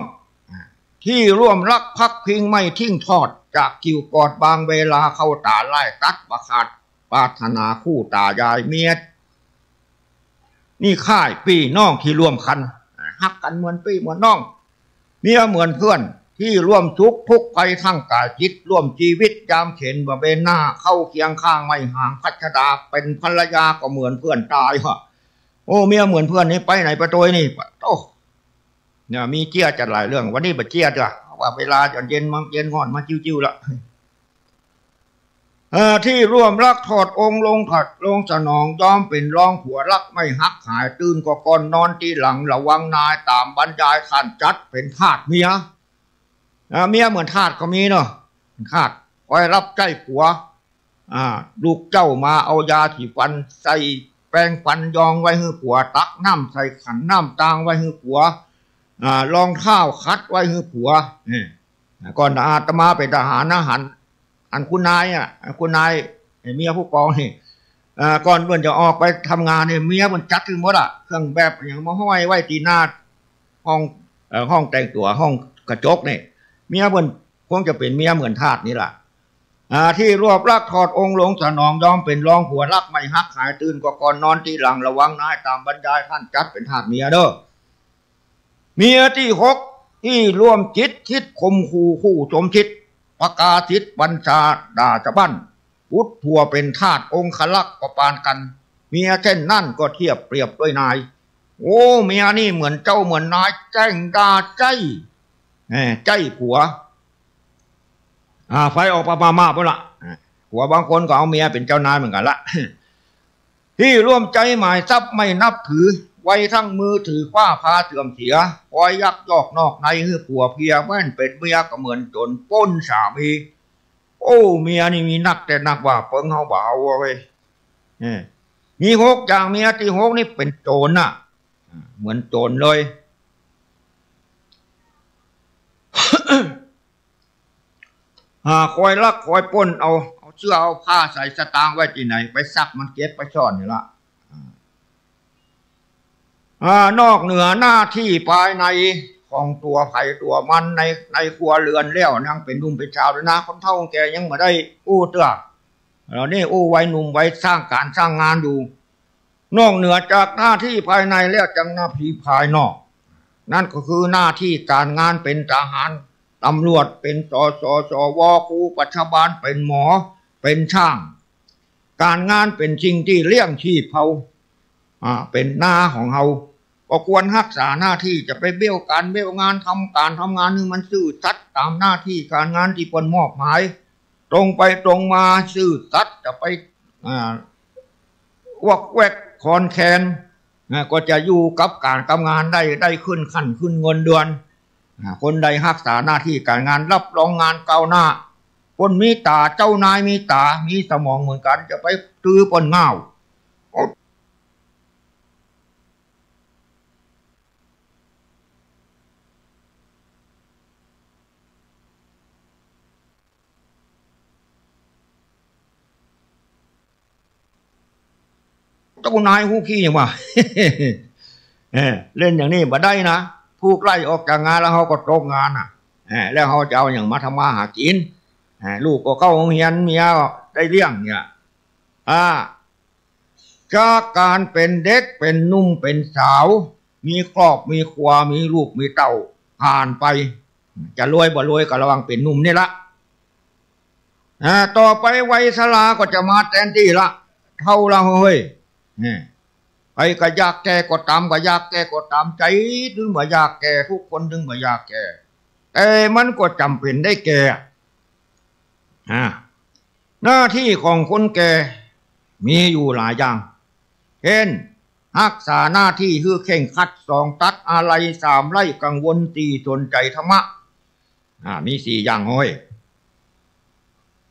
ที่ร่วมรักพักพิงไม่ทิ้งทอดจากกิ่วกอดบางเวลาเข้าตาไล่ตัดประขาดปรารถนาคู่ตายายเมียนี่ค่ายพี่น้องที่ร่วมคันฮักกันเหมือนพี่เหมือนน้องเมียเหมือนเพื่อนที่ร่วมทุกไปทั้งกายจิตร่วมชีวิตยามเข็นบ่เบนหน้าเข้าเคียงข้างไม่ห่างพัชดาเป็นภรรยาก็เหมือนเพื่อนตายฮะโอ้เมียเหมือนเพื่อนนี่ไปไหนไปตัวนี่โอ้เนี่ยมีเจี๊ยจัดหลายเรื่องวันนี้บัดเจี๊ยจ้ะว่าเวลาจะเย็นมันเย็นห่อนมาจิ้วๆละที่ร่วมรักถอดองค์ลงถัดลงสนองยอมเป็นรองผัวรักไม่หักหายตื่นก็ก่อนนอนที่หลังระวังนายตามบรรยายขันจัดเป็นทาสเมียเมียเหมือนทาสก็มีเนาะทาสคอยรับใกล้ผัวลูกเจ้ามาเอายาถีฟันใส่แปรงฟันยองไว้ให้ผัวตักน้ำใส่ขันน้ำตางไว้ให้ผัวรองเท้าคัดไว้ให้ผัวก่อนอาตมาเป็นทหารนะหันอันคุณนายคุณนายเมียผู้กองนี่ก่อนเพื่อนจะออกไปทำงานเนี่ยเมียมันจัดถึงหมดเครื่องแบบอย่างมาห้อยไว้ตีหน้าห้องแต่งตัวห้องกระจกนี่เมียเพื่อนคงจะเป็นเมียเหมือนทาสนี่แหละที่รวบรักถอดองค์ลงสนองยอมเป็นรองผัวรักไม่ฮักหายตื่นก็ก่อนนอนที่หลังระวังนายตามบรรยายท่านจัดเป็นทาสเมียเด้อเมียที่6ที่ร่วมจิตคิดคมคู่สมชิดประกาศิตบัญชาดาจะบั้นพุทธทัวเป็นทาสองคลักษ์ก็ปานกันเมียเช่นนั่นก็เทียบเปรียบด้วยนายโอ้เมียนี่เหมือนเจ้าเหมือนนายแจ้งดาใจผัวไฟออกมาไปละผัวบางคนก็เอาเมียเป็นเจ้านายเหมือนกันละที่ร่วมใจหมายทรัพย์ไม่นับถือไว้ทั้งมือถือคว้าพาเสื่อมเสียคอยยักยอกนอกในคือผัวเพียแม่นเป็นเมียก็เหมือนโจรป้นสามีโอ้เมียนี่มีนักแต่นักว่าเปิงเฮาบ่าวเว้ยมี6อย่างเมียที่6นี่เป็นโจรน่ะเหมือนโจรเลย คอยลักคอยป้นเอาเสื้อเอาผ้าใส่สตางค์ไว้ที่ไหนไปซักมันเก็บไปซ่อนนี่ละนอกเหนือหน้าที่ภายในของตัวไผ่ตัวมันในครัวเรือนแล้วนั่งเป็นหนุ่มเป็นชาวเลยนะคนเฒ่าแกยังมาได้อู้เตื้อเรานี่อู้ไว้หนุ่มไว้สร้างการสร้างงานอยู่นอกเหนือจากหน้าที่ภายในแล้วจังหน้าที่ภายนอกนั่นก็คือหน้าที่การงานเป็นทหารตำรวจเป็นสวครูปัจจุบันเป็นหมอเป็นช่างการงานเป็นสิ่งที่เลี้ยงชีพเขาเป็นหน้าของเขาก็ควรรักษาหน้าที่จะไปเบี้ยวงานทำงานนี่มันซื่อสัตย์ตามหน้าที่การงานที่คนมอบหมายตรงไปตรงมาซื่อสัตย์จะไปวอกแวกคอนแคนก็จะอยู่กับการทำงานได้ขึ้นขั้นขึ้นเงินเดือนคนใดรักษาหน้าที่การงานรับรองงานก้าวหน้าคนมีตาเจ้านายมีตามีสมองเหมือนกันจะไปตื้อปนเงาเจ้านายหู้ขี้อย่างว่าเล่นอย่างนี้มาได้นะผู้ไล่ออกจากงานแล้วเขาก็ตกงานแล้วเขาจะเอาอย่างมาทำมาหากินลูกก็เข้าโรงเรียนเมียได้เลี้ยงเนี่ยจากการเป็นเด็กเป็นนุ่มเป็นสาวมีครอบมีครัวมีลูกมีเต่าผ่านไปจะรวยบ่รวยก็ระวังเป็นนุ่มนี่ละต่อไปวัยชราก็จะมาแทนที่ละเท่าละเฮ้ยไปก็อยากแก่ก็ตามก็อยากแก่ก็ตามใจถึงบ่อยากแก่ทุกคนถึงบ่อยากแก่ แต่มันก็จำเป็นได้แก่หน้าที่ของคนแก่มีอยู่หลายอย่างเช่นรักษาหน้าที่คือเข่งคัดสองตัดอะไรสามไล่กังวลตีสนใจธรรมะมีสี่อย่างห้อย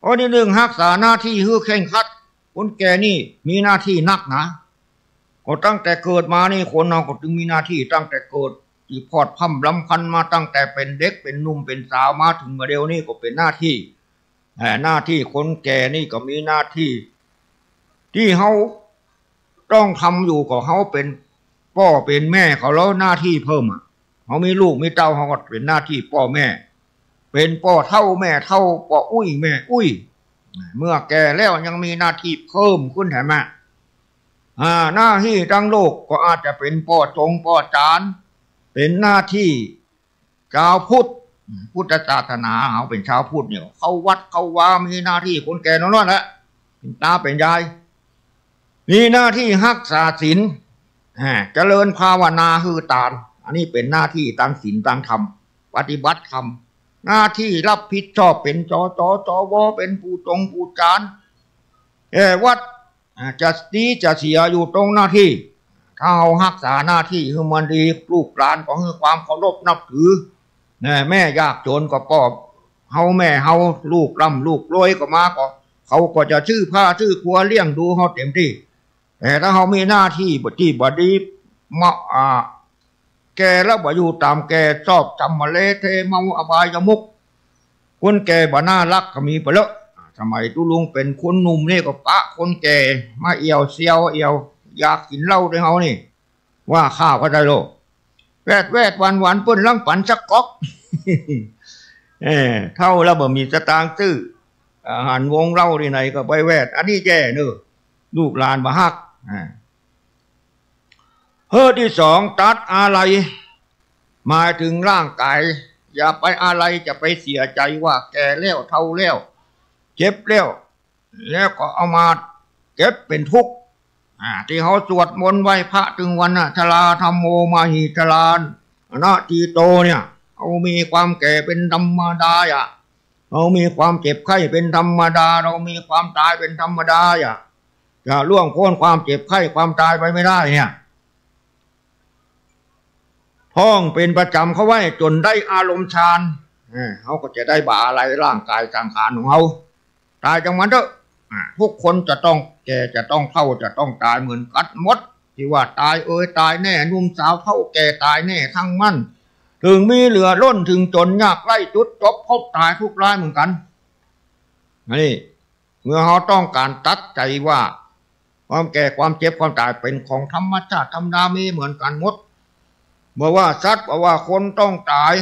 ข้อที่หนึ่งรักษาหน้าที่คือเข่งคัดคนแก่นี่มีหน้าที่นักนะก็ตั้งแต่เกิดมานี่คนเราก็จึงมีหน้าที่ตั้งแต่เกิดที่พอดพั่มลำพันมาตั้งแต่เป็นเด็กเป็นหนุ่มเป็นสาวมาถึงมาเดียวนี่ก็เป็นหน้าที่หน้าที่คนแก่นี่ก็มีหน้าที่ที่เขาต้องทำอยู่กับเขาเป็นพ่อเป็นแม่เขาแล้วหน้าที่เพิ่มเขามีลูกมีเต้าเขาก็เป็นหน้าที่พ่อแม่เป็นพ่อเท่าแม่เท่าพ่ออุ้ยแม่อุ้ยเมื่อแก่แล้วยังมีหน้าที่เพิ่มขึ้นเห็นไหมหน้าที่ทั้งโลกก็อาจจะเป็นพ่อจงพ่อจานเป็นหน้าที่ชาวพุทธพุทธศาสนาเขาเป็นชาวพุทธเนี่ยเขาวัดเขาว่ามีหน้าที่คนแก่นั่นแหละเป็นตาเป็นยายมีหน้าที่รักษาศีลเจริญภาวนาคือตานอันนี้เป็นหน้าที่ตั้งศีลตั้งธรรมปฏิบัติธรรมหน้าที่รับผิดชอบเป็นจวเป็นผู้จงผู้จานวัดจะดีจะเสียอยู่ตรงหน้าที่ถ้าเอารักษาหน้าที่คือมันดีลูกหลานก็คือความเคารพนับถือแม่ยากจนก็ป้อเฮาแม่เฮาลูกร่ำลูกรวยก็มาก็เขาก็จะชื่อผ้าชื่อครัวเลี้ยงดูเขาเต็มที่แต่ถ้าเขามีหน้าที่บดีแกแล้วบ่อยู่ตามแกชอบจำมาเลเทเมาอบายมุกคนแกบ่น่ารักก็มีไปแล้วสมัยตุลุงเป็นคนหนุ่มนี่ก็ปะคนแก่มาเอี่ยวเซียวเอี่ยวอยากกินเหล้าด้วยเขานี่ว่าข้าวก็ได้โลแวดวันเปิ้นลังปันสักก๊อกเท่าแล้วบ่มีสตางค์ซื้ออาหารวงเหล้าที่ไหนก็ไปแวดอันนี้แย่เนอะลูกหลานบ่ฮักที่สองตัดอะไรหมายถึงร่างกายอย่าไปอะไรจะไปเสียใจว่าแก่แล้วเท่าแล้วเจ็บแล้วก็เอามาเก็บเป็นทุกข์ที่เขาสวดมนต์ไหว้พระถึงวันชราธรรมโมมาหิชรานนาทีโตเนี่ยเขามีความแก่เป็นธรรมดาเรามีความเจ็บไข้เป็นธรรมดาเรามีความตายเป็นธรรมดาจะล่วงพ้นความเจ็บไข้ความตายไปไม่ได้เนี่ยท่องเป็นประจำเขาไว้จนได้อารมณ์ฌานเขาก็จะได้บาอะไรร่างกายสังขารของเขาตายจังมันเถอะทุกคนจะต้องแก่จะต้องเฒ่าจะต้องตายเหมือนกันหมดที่ว่าตายตายแน่หนุ่มสาวเฒ่าแก่ตายแน่ทั้งมั่นถึงมีเหลือล้นถึงจนยากไล่จุดจบพบตายทุกรายเหมือนกันนี่เมื่อเขาต้องการตัดใจว่าความแก่ความเจ็บความตายเป็นของธรรมชาติธรรมดามีเหมือนกันหมดเมื่อว่าสัตว์ว่าคนต้องตาย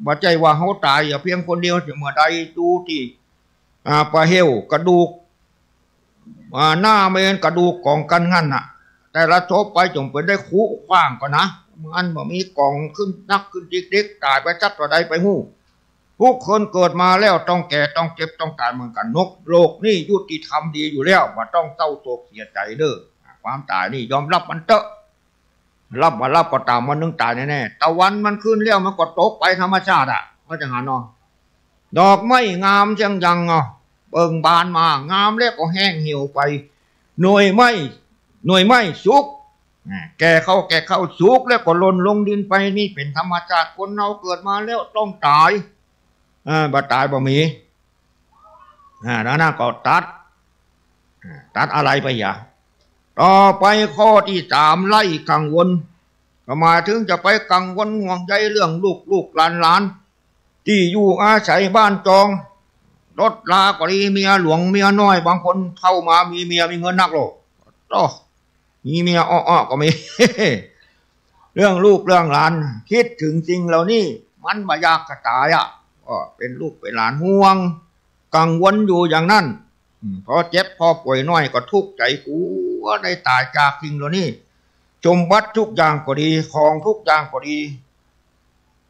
บ่ใจว่าเขาตายอย่าเพียงคนเดียวจะเมื่อใดดูที่ปลาเหี้ยวกระดูกหน้าเมนกระดูกกองกันงั้นแต่ละศพไปจงเป็นได้คู่ขว้างก่อนนะมันบ่มีกองขึ้นนักขึ้นจิกตายไปจัดต่อใดไปหู้ทุกคนเกิดมาแล้วต้องแก่ต้องเจ็บต้องตายเหมือนกันโลกนี่ยุติธรรมดีอยู่แล้วบ่ต้องเศร้าโศกเสียใจเด้อความตายนี่ยอมรับมันเถอะรับก็ตามวันนึงตายแน่ๆตะวันมันขึ้นแล้วมันก็ตกไปธรรมชาติก็จะหานอนดอกไม้งามยังเบิ่งบานมางามแล้วก็แห้งเหี่ยวไปหน่วยไม้สุกแก่เข้าสุกแล้วก็หล่นลงดินไปนี่เป็นธรรมชาติคนเราเกิดมาแล้วต้องตายบ่ตายบ่มีแล้วน่าก็ตัดอะไรไปต่อไปข้อที่สามไล่กังวลก็มาถึงจะไปกังวลห่วงใยเรื่องลูกหลานที่อยู่อาศัยบ้านจองรถลาก็ดีเมียหลวงเมียน้อยบางคนเข้ามามีเมียมีเงินนักโลมีเมียอ้อก็มี เรื่องลูกเรื่องหลานคิดถึงสิ่งเหล่านี้มันบ่อยากกระตายก็เป็นลูกเป็นหลานห่วงกังวลอยู่อย่างนั้นพอเจ็บพอป่วยน้อยก็ทุกข์ใจกูว่าได้ตายจากสิ่งเหล่านี้จมวัดทุกอย่างก็ดีของทุกอย่างก็ดี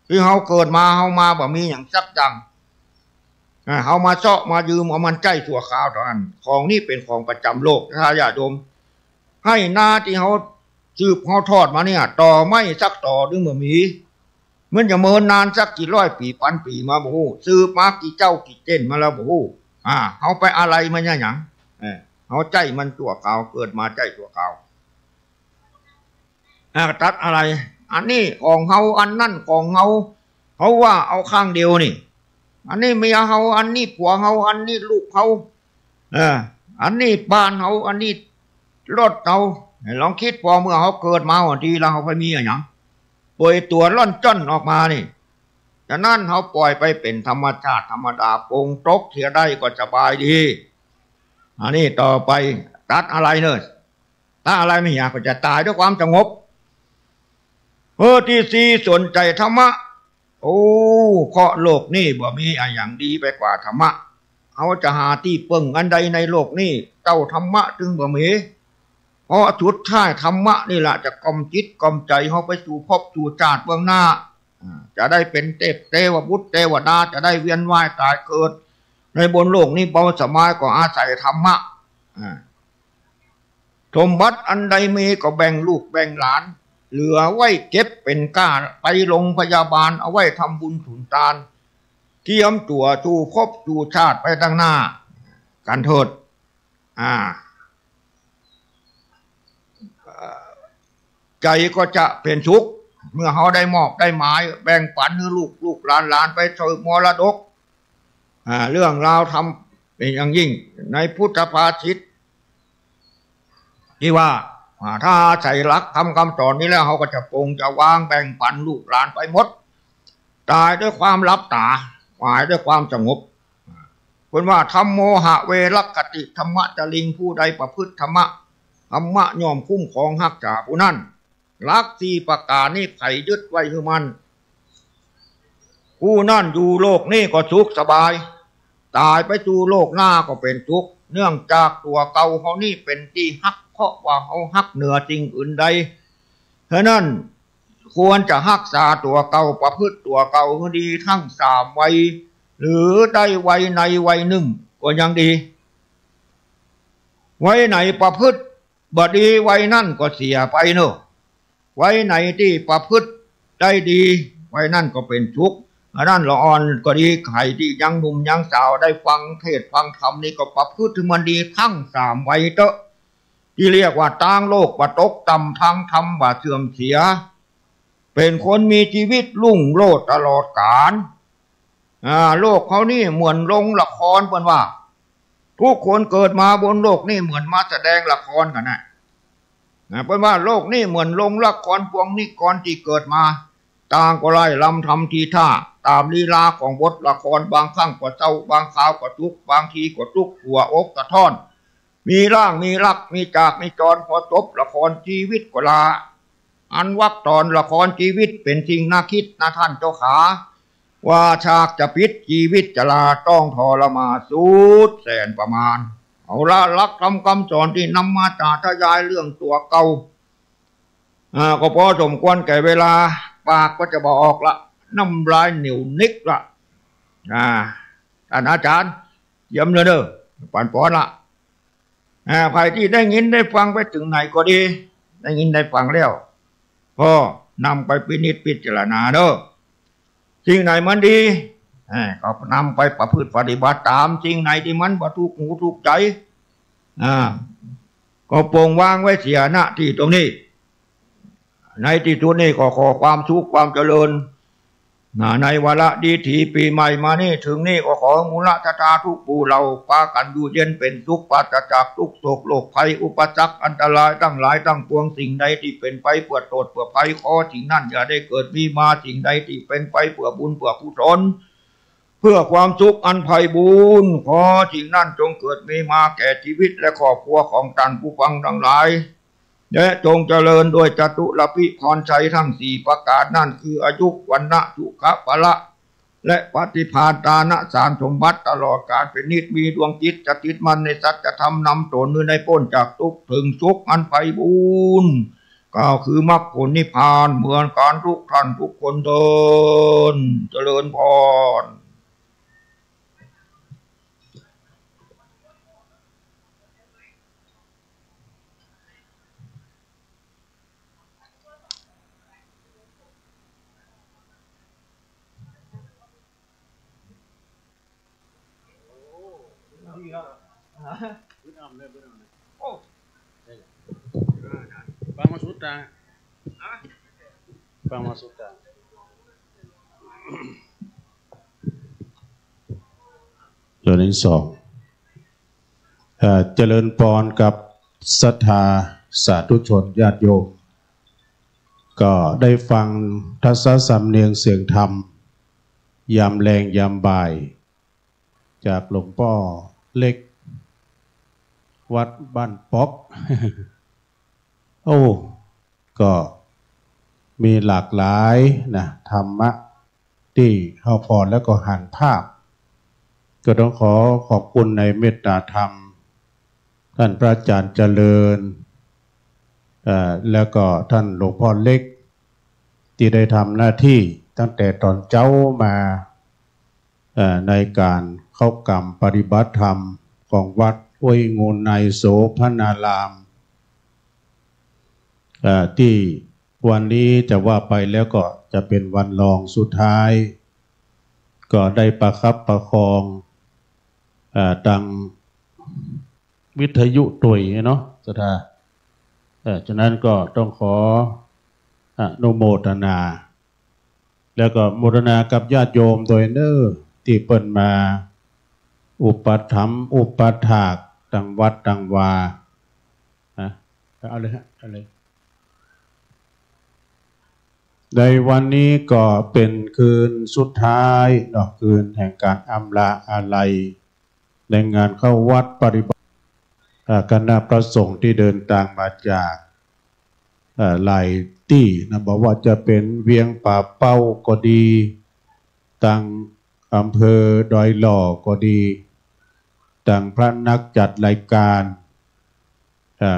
ที่เขาเกิดมาเขามาบ่มีอย่างสักอย่างเขามาเจาะมายืมเอามันใจชั่วคราวเท่านั้นของนี่เป็นของประจำโลกถ้าญาติโยมให้หน้าที่เขาสืบเขาทอดมาเนี่ยต่อไม่สักต่อดึงบ่มี มันจะเมินนานสักกี่ร้อยปีพันปีมาบ่ฮู้ซื้อมากี่เจ้ากี่เจนมาแล้วบ่ฮู้เฮาไปอะไรมันหยังเฮาใจมันตัวเก่าเกิดมาใจตัวเก่าตัดอะไรอันนี้ของเฮาอันนั่นของเฮาเขาว่าเอาข้างเดียวนี่อันนี้เมียเฮาอันนี้ผัวเฮาอันนี้ลูกเฮาอันนี้บ้านเฮาอันนี้รถเฮาลองคิดพอเมื่อเขาเกิดมาวันทีแล้วเขาไปมีอะไรอย่างปล่อยตัวล่อนจ้อนออกมานี่ฉะนั้นเขาปล่อยไปเป็นธรรมชาติธรรมดาปงตกเสียได้ก็สบายดีอันนี้ต่อไปตัดอะไรเนอะถ้าอะไรไม่อยากก็จะตายด้วยความสงบที่สี่สนใจธรรมะโอ้เพราะโลกนี่บ่มีอะไรอย่างดีไปกว่าธรรมะเขาจะหาที่เปิ่งอันใดในโลกนี่เจ้าธรรมะจึงบ่มีเพราะสุดท้ายธรรมะนี่แหละจะกล่อมจิตกล่อมใจเขาไปสู่ภพสู่ชาติเบื้องหน้าจะได้เป็นเทวบุตรเทวดาจะได้เวียนว่ายตายเกิดในบนโลกนี้เบาสมายก็อาศัยธรรมะสมบัติอันใดมีก็แบ่งลูกแบ่งหลานเหลือไว้เก็บเป็นก้าไปโรงพยาบาลเอาไว้ทำบุญสุนทานเทียมตัวสู่ภพสู่ชาติไปตั้งหน้ากันเถิดใจก็จะเป็นสุขเมื่อเขาได้มอบได้หมายแบ่งปันให้ลูกหลานไปเสวยมรดกเรื่องราวทำเป็นอย่างยิ่งในพุทธภาษิตที่ว่าถ้าใส่รักทำคำสอนนี้แล้วเขาก็จะปรงจะวางแบ่งปันลูกหลานไปหมดตายด้วยความลับตาตายด้วยความสงบคนว่าธรรมโมหะเวรคติธรรมะจะลิงผู้ใดประพฤติธรรมะย่อมคุ้มครองหักษาผู้นั้นลักสี่ประการนี้ไขยึดไว้คือมันผู้นั่นอยู่โลกนี้ก็สุขสบายตายไปสู่โลกหน้าก็เป็นทุกข์เนื่องจากตัวเก่าเขานี่เป็นที่ฮักเพราะว่าเขาฮักเหนือสิ่งอื่นใดฉะนั้นควรจะรักษาตัวเก่าประพฤติตัวเก่าให้ดีทั้งสามวัยหรือได้วัยในวัยหนึ่งก็ยังดีวัยไหนประพฤติบดีวัยนั่นก็เสียไปเนอะไว้ไหนที่ประพฤติได้ดีไว้นั่นก็เป็นทุกข์นั่นละอ่อนก็ดีใครที่ยังหนุ่มยังสาวได้ฟังเทศฟังธรรมนี่ก็ประพฤติถึงมันดีทั้งสามไว้เตอะที่เรียกว่าต่างโลกว่าตกต่ำทางธรรมว่าเสื่อมเสียเป็นคนมีชีวิตรุ่งโรจน์ตลอดกาลโลกเขานี่เหมือนลงละครเพิ่นว่าทุกคนเกิดมาบนโลกนี่เหมือนมาแสดงละครกันนะเพราะว่าโลกนี่เหมือนลงละครพวงนิกรที่เกิดมาต่างก็ไล่ลำทำทีท่าตามลีลาของบทละครบางครั้งก็เศร้าบางคราวก็ทุกข์บางทีก็ทุกข์หัวอกกระท่อนมีร่างมีรักมีจากมีจรพอจบละครชีวิตก็ลาอันวักตอนละครชีวิตเป็นสิ่งน่าคิดนะท่านเจ้าขาว่าฉากจะพิษชีวิตจะลาต้องทรมานสุดแสนประมาณเอาละลักคำสอนที่นำมาจากทยายเรื่องตัวเก่าก็พอสมควรแก่เวลาปากก็จะบอกละน้ำลายเหนียวนิกละท่านอาจารย์เยี่ยมเลยเด้อปั่นปอนละใครที่ได้ยินได้ฟังไปถึงไหนก็ดีได้ยินได้ฟังแล้วก็นำไปพิจารณาเด้อสิ่งไหนมันดีก็นำไปประพฤติปฏิบัติตามสิ่งไหนที่มันบ่ถูกหูถูกใจก็ปรงวางไว้เสียหน้าที่ตรงนี้ในที่ทุนนี้ก็ขอความสุขความเจริญในวาระดีถีปีใหม่มานี่ถึงนี่ก็ขอมูลธาทุกปูเราปากันอยู่เย็นเป็นสุขปราศจากทุกโศกโรคภัยอุปสรรคอันตรายตั้งหลายตั้งปวงสิ่งใดที่เป็นไปเพื่อโทษเพื่อภัยขอสิ่งนั้นอย่าได้เกิดมีมาสิ่งใดที่เป็นไปเพื่อบุญเพื่อกุศลเพื่อความสุขอันไพบูรณ์ขอสิ่งนั้นจงเกิดมีมาแก่ชีวิตและครอบครัวของท่านผู้ฟังทั้งหลายและจงเจริญโดยจตุรพิพรชัยทั้งสี่ประการนั่นคืออายุวันนะสุขะพละและปฏิภาณตานะสารสมบัติตลอดการเป็นนิจมีดวงจิตจะติดมันในสัจธรรมนำตนในพ้นจากทุกข์ถึงสุขอันไพบูรณ์ก็คือมรรคผลนิพพานเหมือนการทุกท่านทุกคนเดินเจริญพร Pama Sutta. Pama Sutta. ตัวที่สองเจริญพรกับศรัทธาสาธุชนญาติโยมก็ได้ฟังทัศสำเนียงเสียงธรรมยามแรงยามบ่ายจากหลวงพ่อเล็กวัดบ้านป๊อก โอ้ก็มีหลากหลายนะธรรมะที่เข้าพรแล้วก็หันภาพก็ต้องขอขอบคุณในเมตตาธรรมท่านพระอาจารย์เจริญแล้วก็ท่านหลวงพ่อเล็กที่ได้ทำหน้าที่ตั้งแต่ตอนเจ้ามาในการเข้ากรรมปฏิบัติธรรมของวัดห้วยงูในโสภณารามที่วันนี้จะว่าไปแล้วก็จะเป็นวันรองสุดท้ายก็ได้ประคับประคองดังวิทยุตุยเนาะสถาฉะนั้นก็ต้องขออนุโมทนาแล้วก็โมทนากับญาติโยมโดยเน้อที่เปิ่นมาอุปถัมภ์อุปถากตังวัดตังวาเอาเลยฮะเอาเลยในวันนี้ก็เป็นคืนสุดท้ายเนาะคืนแห่งการอำลาอาลัยในงานเข้าวัดปฏิบัติคณะพระสงฆ์ที่เดินทางมาจากหลายที่นะบอกว่าจะเป็นเวียงป่าเป้าก็ดีต่างอำเภอดอยหล่อก็ดีต่างพระนักจัดรายการ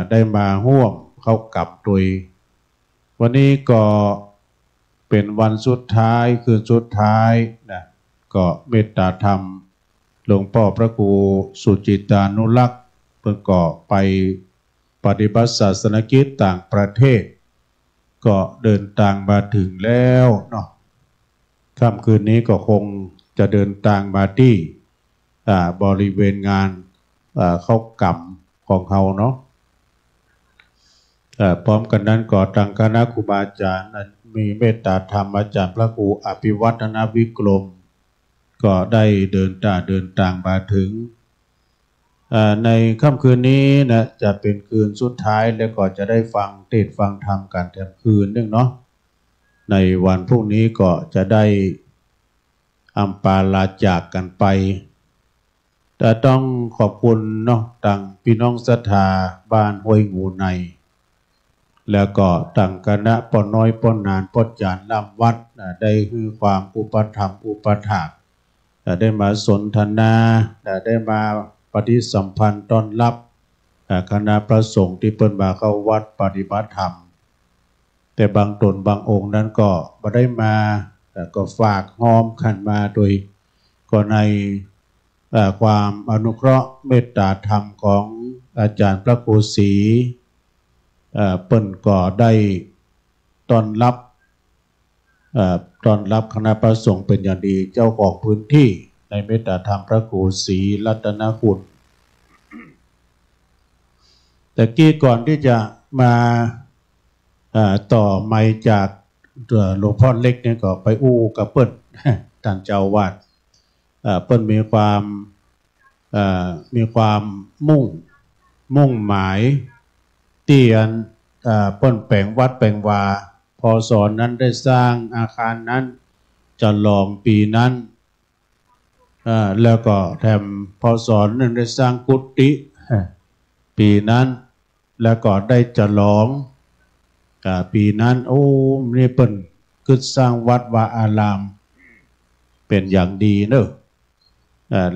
ได้มาร่วมเข้ากับโดยวันนี้ก็เป็นวันสุดท้ายคืนสุดท้ายนะก็เมตตาธรรมหลวงพ่อพระครูสุจิตานุรักษ์เพิ่งก็ไปปฏิบัติศาสนกิจต่างประเทศก็เดินทางมาถึงแล้วเนาะค่ำคืนนี้ก็คงจะเดินทางมาที่บริเวณงานเข้ากรรมของเขาเนาะพร้อมกันนั้นก็ทางคณะครูบาอาจารย์มีเมตตาธรรมอาจารย์พระครูอภิวัฒนวิกรมก็ได้เดินทางมาถึงในค่ำคืนนี้นะจะเป็นคืนสุดท้ายแล้วก็จะได้ฟังเทศน์ฟังธรรมกันแถมคืนนึงเนาะในวันพรุ่งนี้ก็จะได้อัมปาลาจากกันไปแต่ต้องขอบคุณเนาะต่างพี่น้องศรัทธาบ้านห้วยงูในแล้วก็ต่างคณะปอน้อยปอนานปอจานลำวัดได้คือความอุปถัมภ์อุปถากได้มาสนทนาได้มาปฏิสัมพันธ์ต้อนรับคณะพระสงฆ์ที่เปิ้นมาเข้าวัดปฏิบัติธรรมแต่บางตนบางองค์นั้นก็บ่ได้มาก็ฝากหอมขันมาโดยก็ในความอนุเคราะห์เมตตาธรรมของอาจารย์พระครูศรีเปิ้นก็ได้ต้อนรับคณะพระสงฆ์เป็นอย่างดีเจ้าของพื้นที่ในเมตตาธรรมพระครูศรีรัตนคุณแต่กี้ก่อนที่จะมาต่อไมค์จากหลวงพ่อเล็กเนี่ยก็ไปอู้กับเปิ้นท่านเจ้าวาดเปิ้นมีความมุ่งหมายที่เปิ้นแปลงวัดแปลงวาพอสอนนั้นได้สร้างอาคารนั้นจะลองปีนั้นแล้วก็แถมพอสอนนั้นได้สร้างกุฏิปีนั้นแล้วก็ได้จะลองปีนั้นโอ้นี่เปิ้นคิดสร้างวัดวาอารามเป็นอย่างดีเนอะ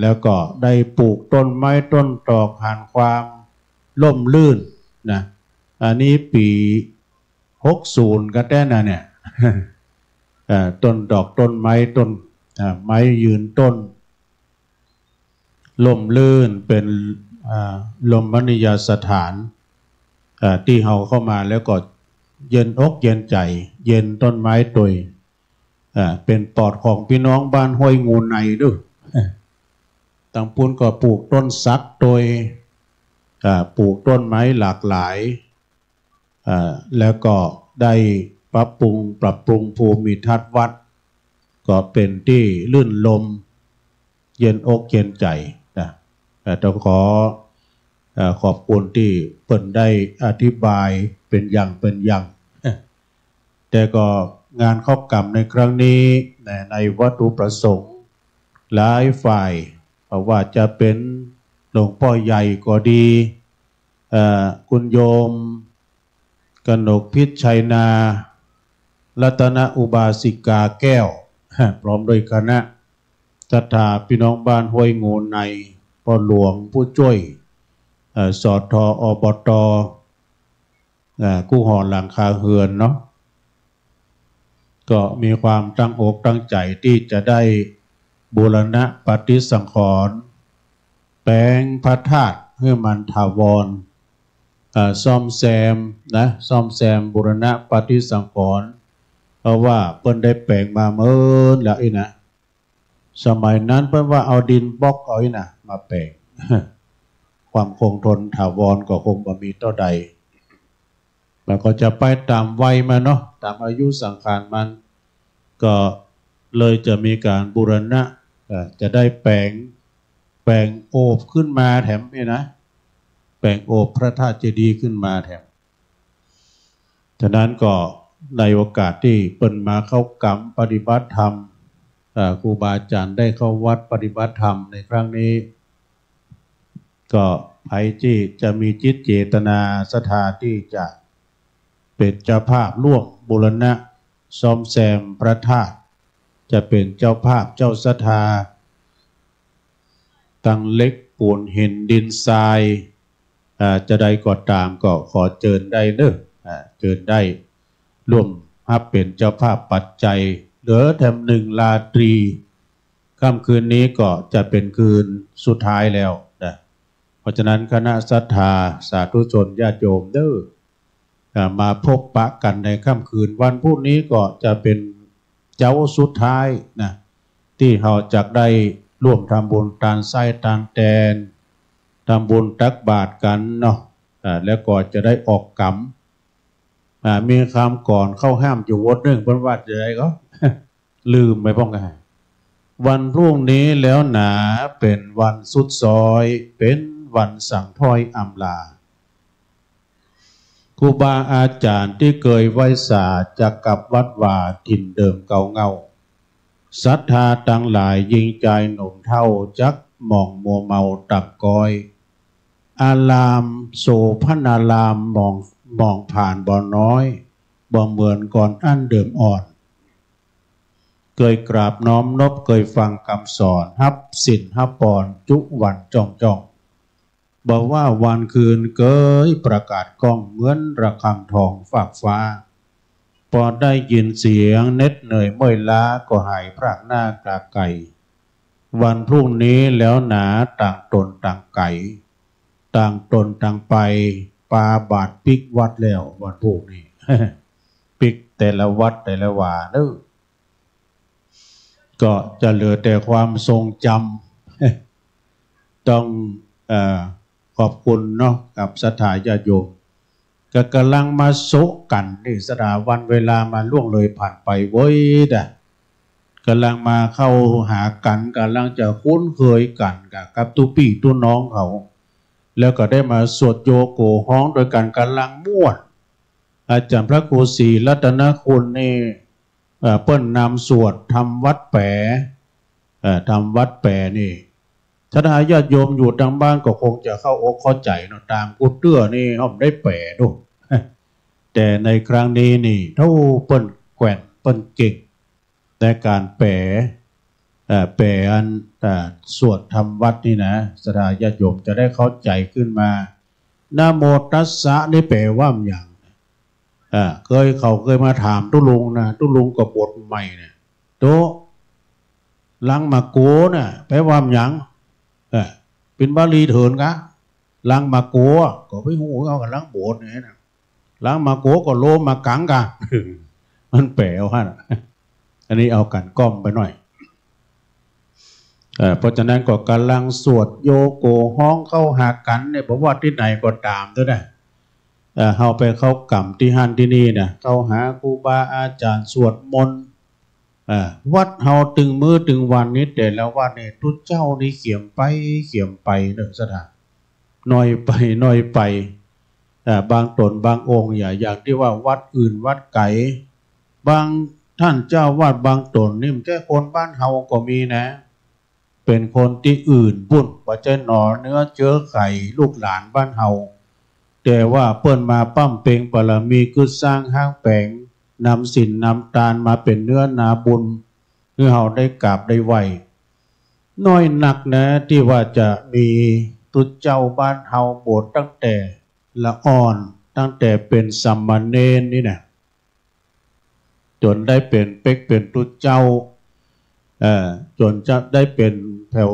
แล้วก็ได้ปลูกต้นไม้ต้นตอกผ่านความร่มรื่นนะอันนี้ปี60ก็ได้นะเนี่ยต้นดอกต้นไม้ต้นไม้ยืนต้นร่มรื่นเป็นลมมณียสถานที่เฮาเข้ามาแล้วก็เย็นอกเย็นใจเย็นต้นไม้ตุยเป็นปอดของพี่น้องบ้านห้วยงูในด้วยต่างปุ้นก็ปลูกต้นสักตุย ปลูกต้นไม้หลากหลายแล้วก็ได้ปรับปรุงภูมิทัศน์วัดก็เป็นที่ลื่นลมเย็นอกเย็นใจนะต้องขอบคุณที่เพิ่นได้อธิบายเป็นอย่างแต่ก็งานครอบกรรมในครั้งนี้ในวัตถุประสงค์หลายฝ่ายเพราะว่าจะเป็นหลวงพ่อใหญ่ก็ดีคุณโยมกนกพิชชัยนารัตนอุบาสิกาแก้วพร้อมด้วยคณะศรัทธาพี่น้องบ้านห้วยงูในพ่อหลวงผู้ช่วยสทอบตกู้หอหลังคาเฮือนเนาะก็มีความตั้งอกตั้งใจที่จะได้บูรณะปฏิสังขรณ์แปลงพระธาตุให้มันถาวรซ่อมแซมบูรณะปฏิสังขรณ์เพราะว่าเพิ่นได้แปลงมาเมื่อแล้วอีนะสมัยนั้นเพิ่นว่าเอาดินบล็อกเอาอีนะมาแปลง ความคงทนถาวรก็คงบ่มีเท่าใดมันก็จะไปตามวัยมาเนาะตามอายุสังขารมันก็เลยจะมีการบูรณะจะได้แปลงโอบขึ้นมาแถมนี่นะแปลงโอบพระธาตุเจดีย์ขึ้นมาแถมฉะนั้นก็ในโอกาสที่เปิ่นมาเข้ากรรมปฏิบัติธรรมครูบาอาจารย์ได้เข้าวัดปฏิบัติธรรมในครั้งนี้ก็ใครที่จะมีจิตเจตนาศรัทธาที่จะเป็นเจ้าภาพร่วมบูรณะซ่อมแซมพระธาตุจะเป็นเจ้าภาพเจ้าศรัทธาตั้งเล็กปูนหินดินทรายจะได้ก็ตามก็ขอเชิญได้เด้อเชิญได้ร่วมรับเป็นเจ้าภาพปัจจัยเหลือแถม1 ราตรีค่ำคืนนี้ก็จะเป็นคืนสุดท้ายแล้วนะเพราะฉะนั้นคณะศรัทธาสาธุชนญาติโยมเด้อมาพบปะกันในค่ำคืนวันพรุ่งนี้ก็จะเป็นเจ้าสุดท้ายนะที่เราจะได้ร่วมทำบุญตานไส้ตานแตนทำบุญตักบาตรกันเนาะแล้วก็จะได้ออกกรรมมีคำก่อนเข้าห้ามอยู่วัดหนึ่งเพิ่นว่าจะได้ก็ ลืมไปพ้องกันวันพรุ่งนี้แล้วหนาเป็นวันสุดซอยเป็นวันสั่งถ้อยอำลาครูบาอาจารย์ที่เคยไว้สาจะกลับวัดว่าถิ่นเดิมเก่าเงาศรัทธาตั้งหลายยิงใจหนุ่มเท่าจักมองมัวเมาตับกอยอารามโสพนารามมองผ่านบ่อน้อยบ่เหมือนก่อนอันเดิมอ่อนเคยกราบน้อมนบเคยฟังคำสอนฮับสินฮับปอนจุวันจ้องบอกว่าวันคืนเกยประกาศก้องเหมือนระฆังทองฝากฟ้าพอได้ยินเสียงเน็ดเหนื่อยเมื่อยล้าก็หายพรากหน้ากาไก่วันพรุ่งนี้แล้วหนาต่างตนต่างไก่ต่างตนต่างไปปาบาทปิกวัดแล้ววันพรุ่งนี้ ปิกแต่ละวัดแต่ละว่าเนอะก็จะเหลือแต่ความทรงจำ ต้องขอบคุณเนาะกับศรัทธาญาติโยมก็กำลังมาโศกกันนี่สดาวันเวลามาล่วงเลยผ่านไปเว้ยด่ะกำลังมาเข้าหากันกำลังจะคุ้นเคยกันกับตุปี่ตุน้องเขาแล้วก็ได้มาสวดโยโกฮ้องโดยการกำลังม่วนอาจารย์พระครูศรีรัตนคุณนี่เปิ้นนำสวดทำวัดแปรนี่ถ้าญาติโยมอยู่ทางบ้านก็คงจะเข้าอกเข้าใจเนาะตามกุฏเตื้อนี่เขาได้แปรดูแต่ในครั้งนี้นี่เท่าเปิ้นแกว่นเปิ้นเก่งในการแปรอันสวดทำวัดนี่นะศรัทธาญาติโยมจะได้เข้าใจขึ้นมานะโมตัสสะนี่แปลว่าอย่างเคยมาถามตุลุงนะตุลุงก็บทใหม่เนี่ยโตลังมาโกน่ะแปลว่าอย่างเป็นบาลีเถินกะลังมาโกก็ไปหูเอากับลังโบสเนี่ยนะลังมาโกก็โลมากังกัน มันแปลว่าอันนี้เอากันก้อมไปหน่อย เพราะฉะนั้นก็กำลังสวดโยโกห้องเข้าหากันเนี่ยบอกว่าที่ไหนก็ตามด้วยนะเฮาไปเข้ากรรมที่หันที่นี่นะเข้าหาครูบาอาจารย์สวดมนต์วัดเฮาตึงมื้อตึงวันนี้แต่แล้ววัดเนี่ยทุกเจ้านี่เขียมไปเด้อสถานน้อยไปบางตนบางองค์อย่างที่ว่าวัดอื่นวัดไก่บางท่านเจ้าวาดบางตนนี่มันแค่คนบ้านเฮาก็มีนะเป็นคนที่อื่นบุ่นว่าจะหนอเนื้อเชื้อไข่ลูกหลานบ้านเฮาแต่ว่าเปิ้นมาปั้มเปงบารมีคือสร้างห้างแปลงนำศีลนำทานมาเป็นเนื้อนาบุญคือเฮาได้กราบได้ไหวน้อยหนักนะที่ว่าจะมีตุเจ้าบ้านเฮาโบสถ์ตั้งแต่ละอ่อนตั้งแต่เป็นสัมมาเนรนี่นะจนได้เป็นเป็กเป็นตุเจ้าจนจะได้เป็นแถว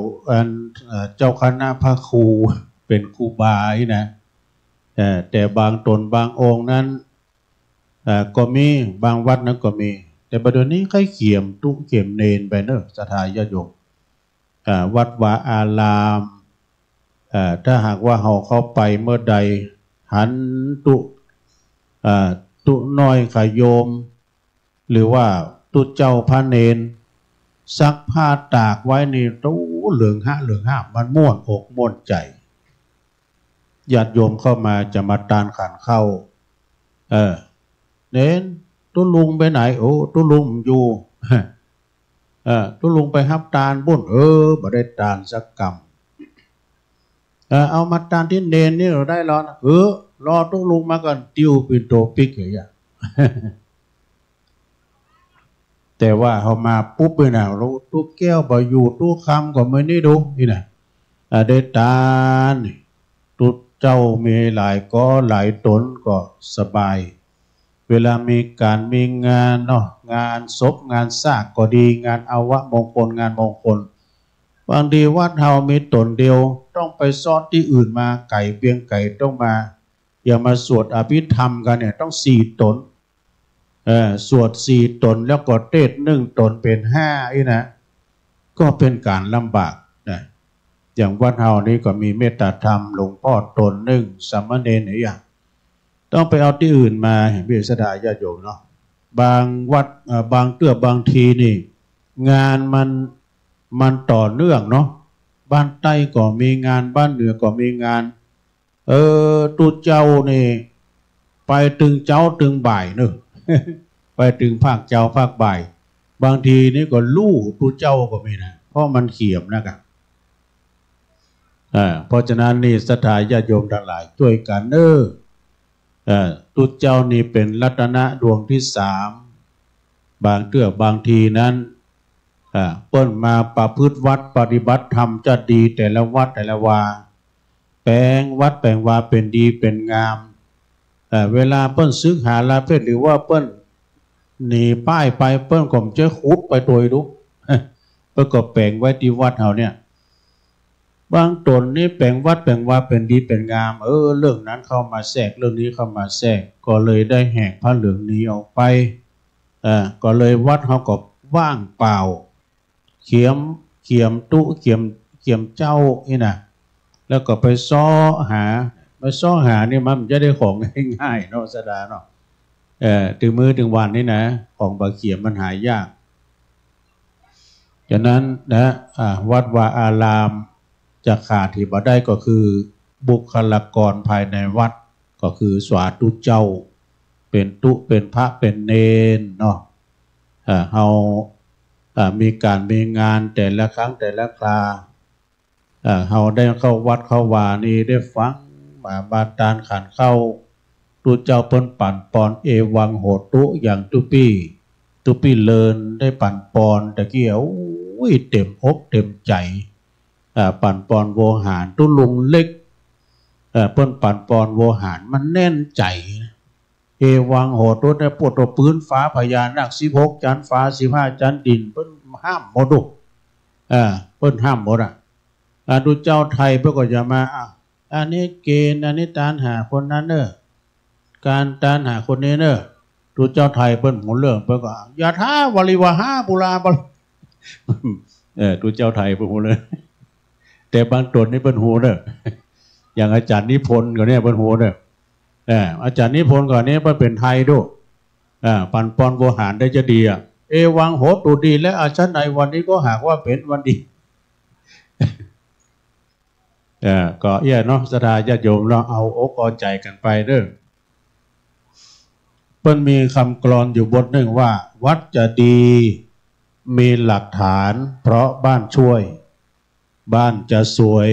เจ้าคณะพระครูเป็นครูบาอีนะแต่บางตนบางองค์นั้นก็มีบางวัดนั้นก็มีแต่ประเดี๋ยวนี้ใครเขียมตุเขียมเนนไปเนอะสถานญาติโยมวัดวาอารามถ้าหากว่าเขาเข้าไปเมื่อใดหันตุน้อยขโยมหรือว่าตุเจ้าพระเนนซักผ้าตากไว้ในตู้เหลืองห้ามันม่วนอกม่วนใจญาติโยมเข้ามาจะมาตานขันเข้าเน้นตุลุงไปไหนโอ้ตุลุงอยู่ตุลุงไปฮับตานบุญบ่ได้ตานสักกรรมเอามาตานที่เนนนี่เราได้รอนะรอตุลุงมาก่อนติ้วปินโตปิกอย่างเงี้ยแต่ว่าเขามาปุ๊บไปนะเราตู้แก้วบ่อยู่ตู้คำก็ไม่นี่ดูนี่นะได้ตานตุเจ้ามีหลายก็หลายตนก็สบายเวลามีการมีงานเนาะงานศพงานซากก็ดีงานอาวะมงคลงานมงคลบางทีวัดเฮามีตนเดียวต้องไปซ้อนที่อื่นมาไก่เปียงไก่ต้องมาอย่ามาสวดอภิธรรมกันเนี่ยต้อง4 ตนสวด4 ตนแล้วก็เทศ1 ตนเป็น5อีนะก็เป็นการลำบากนะอย่างวัดเฮานี้ก็มีเมตตาธรรมหลวงพ่อตน1สามเณรอย่างต้องไปเอาที่อื่นมาเบิดาญาติโยมเนาะบางวัดบางบางทีนี่งานมันต่อเนื่องเนาะบ้านใต้ก็มีงานบ้านเหนือก็มีงานตุเจ้านี่ไปถึงเจ้าถึงบ่ายเนอะ ไปถึงภาคเจ้าภาคบ่ายบางทีนี่ก็ลู่ตุเจ้าก็มีนะเพราะมันเขียมนะครับเพราะฉะนั้นนี่ศรัทธาญาติโยมทั้งหลายช่วยกันตุเจ้านี่เป็นรัตนะดวงที่3บางทีนั้นเปิ้นมาประพฤติวัดปฏิบัติธรรมจะดีแต่ละวัดแต่ละวาแปลงวัดแปลงวาเป็นดีเป็นงามเวลาเปิ้นซึกหาลาเพศหรือว่าเปิ้นหนีป้ายไปเปิ้นก็จะขุดไปตัวดูเปิ้นก็แปลงไว้ที่วัดเฮาเนี่ยบางตนนี่แปลงวัดแปลงวาเป็นดีเป็นงามเรื่องนั้นเข้ามาแทรกเรื่องนี้เข้ามาแทรกก็เลยได้แหกผ้าเหลืองนี้ออกไปก็เลยวัดเฮาก็ว่างเปล่าเขียมตุเขียมเจ้านี่นะแล้วก็ไปซ้อหานี่มันจะได้ของง่ายๆเนาะสดาเนาะถึงมื้อถึงวันนี่นะของบาเขียมมันหายากฉะนั้นนะวัดวาอารามจะขาดที่บ่ได้ก็คือบุคลากรภายในวัดก็คือสวาตุเจ้าเป็นตุเป็นพระเป็นเนนเนาะเฮามีการมีงานแต่ละครั้งแต่ละคราเฮาได้เข้าวัดเข้าวานี่ได้ฟังมาบาตานขันเข้าตุเจ้าเปิ้นปั่นปอนเอวังโหตุอย่างตุปี้เลินได้ปั่นปอนตะเกียวเต็มอกเต็มใจปั่นปอนโวหารตุลุงเล็กเปิ้นปั่นปอนโวหารมันแน่นใจเอวังโหตุได้ปวดตัวปืนฟ้าพญานาค16 จันฟ้า15 จันดินเปิ้นห้ามหมดเปิ้นห้ามหมดดูเจ้าไทยเพื่อก็จะมาอันนี้เกณฑ์อันนี้ตานหาคนนั้นการตานหาคนนี้ดูเจ้าไทยเปิ้นหมุนเรื่องเปิ้นก็อย่าท้าวลิวหาบุราบ ตัวเจ้าไทยเป็นหูเลยแต่บางตนนี่เป็นหูเนอะอย่างอาจารย์นิพนธ์ก่อนเนี่ยเป็นหูเนอะอาจารย์นิพนธ์ก่อนนี้เป็นไทยด้วยปันปอนโวหารได้จะดีวังโหตุดีและอาชันในวันนี้ก็หากว่าเป็นวันดีก็เนาะศรัทธาญาติโยมเราเอาอกเอาใจกันไปเด้อเพิ่นมีคำกลอนอยู่บทหนึ่งว่าวัดจะดีมีหลักฐานเพราะบ้านช่วยบ้านจะสวย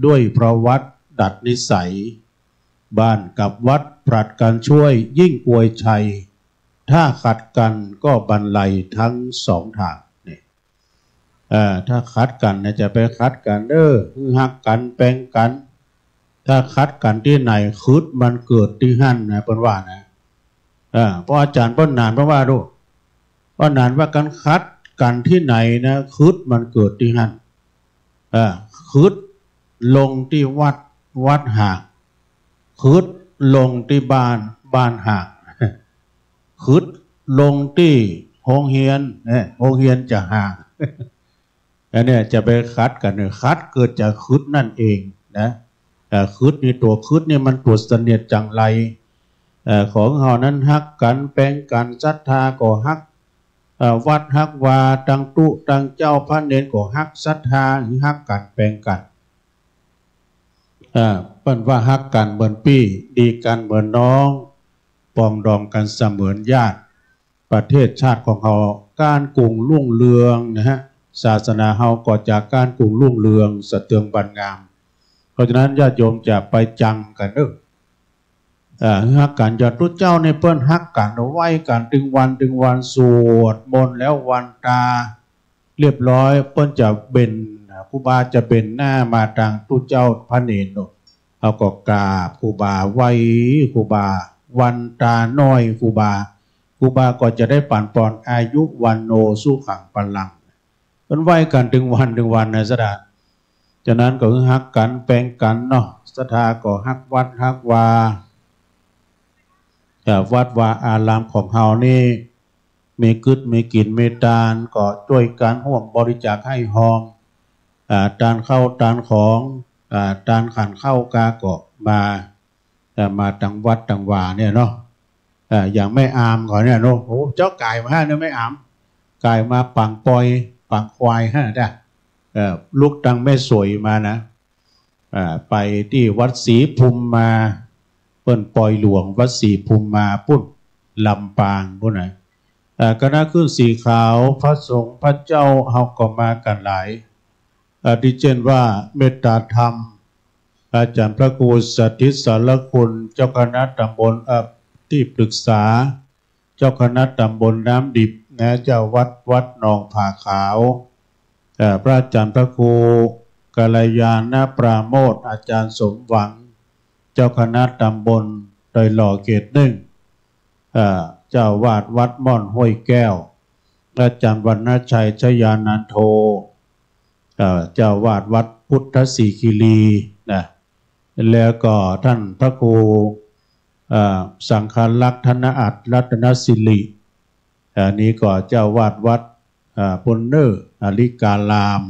ด้วยเพราะวัดดัดนิสัยบ้านกับวัดผลัดกันช่วยยิ่งอวยชัยถ้าขัดกันก็บรรลัยทั้งสองทางนี่ถ้าขัดกันนะจะไปขัดกันหักกันแปลงกันถ้าขัดกันที่ไหนคืดมันเกิดที่หั่นนะเพิ่นว่านะเพราะอาจารย์เพิ่นนานเพราะว่าดูเพราะนานว่ากันคัดกันที่ไหนนะคืดมันเกิดที่หั่นคืดลงที่วัดห่างคืดลงที่บ้านห่างคืดลงที่โรงเรียนโรงเรียนจะห่างอันนี้จะไปคัดกันเนี่ยคัดเกิดจากคืดนั่นเองนะคืดนี่ตัวคืดนี่มันตัวเสนียดจังไรของเฮานั้นฮักกันแปลงกันศรัทธาก็ฮักวัดฮักวาตังตุตังเจ้าพระเนรก็ฮักศรัทธาฮักกันแปลงกันเปิ้นว่าฮักกันเหมือนพี่ดีกันเหมือนน้องปองดองกันเสมือนญาติประเทศชาติของเฮาการกุ่งรุ่งเรืองนะฮะศาสนาเฮาก็จากการกุ่งรุ่งเรืองสะเตืองบันงามเพราะฉะนั้นญาติโยมจะไปจังกันฮักกันยอดทุเจ้าในเปิ้นฮักกันเอาไว้กันถึงวันสวดมนต์แล้ววันตาเรียบร้อยเปิ้นจะเป็นครูบาจะเป็นหน้ามาทางทุเจ้าพระเนรเอาก็กราบครูบาไหว้ครูบาวันตาน้อยครูบาก็จะได้ปั่นปอนอายุวันโนสุขังพลังเปิ้นไหว้กันถึงวันนะสะดาฉะนั้นก็ฮักกันแปลงกันเนาะศรัทธาก็ฮักวัดฮักวาวัดวาอารามของเฮานี่มีกึศมีกินมีทานก็ช่วยกันร่วมบริจาคให้หอมทานเข้าทานของทานขันเข้ากาก็มาตังวัดตังวาเนี่ยเนาะอย่างไม่อามก่อนเนี่ยเนาะโอ้เจ้าไก่มาให้เนี่ยไม่อามไก่มาปังปอยปังควายให้ได้ลูกตังแม่สวยมานะไปที่วัดศรีภูมิมาเปิ้นปอยหลวงวัดศรีภูมิมาปุ่นลำปางปุ่นไหนคณะขึ้นสีขาวพระสงฆ์พระเจ้าเฮาก็มากันหลายที่เช่นว่าเมตตาธรรมอาจารย์พระครูสัทธิสารคุณเจ้าคณะตำบลที่ปรึกษาเจ้าคณะตำบลน้ำดิบนะเจ้าวัดหนองผาขาวพระอาจารย์พระครูกัลยาณปราโมทย์อาจารย์สมหวังเจ้าคณะตำบลดอยหล่อเขตหนึ่งเจ้าวาดวัดม่อนห้วยแก้วอาจารย์วรรณชัยชยานันโทเจ้าวาดวัดพุทธศรีคีรีนะแล้วก็ท่านพระครูสังฆลักษณ์ธนอัตรัตนศิรินี้ก็เจ้าวาดวัดปุณเนอร์อลิกาลาม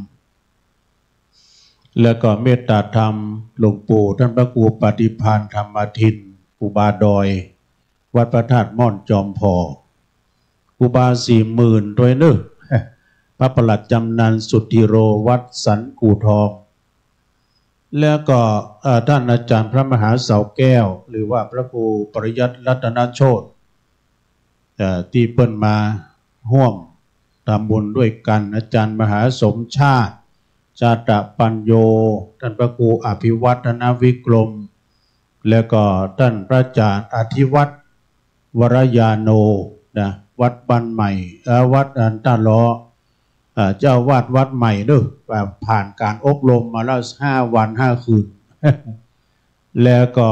แล้วก็เมตตาธรรมหลวงปู่ท่านพระครูปฏิภาณธรรมทินอุบาดอยวัดพระธาตุม่อนจอมพออุบา40,000ด้วยเนอะพระประหลัดจำนันสุทธิโรวัดสันกู่ทองแล้วก็ท่านอาจารย์พระมหาเสาแก้วหรือว่าพระครูปริยัติรัตนโชติที่เปิ้นมาห่วมทำบุญด้วยกันอาจารย์มหาสมชาติชาตปัญโยท่านพระครูอภิวัฒนวิกรมแล้วก็ท่านพระอาจารย์อธิวัตรวรยาโนนะวัดบ้านใหม่วัดอันตาล้อเจ้าวาดวัดใหม่ด้วยผ่านการอบรมมาแล้ว5 วัน 5 คืน แล้วก็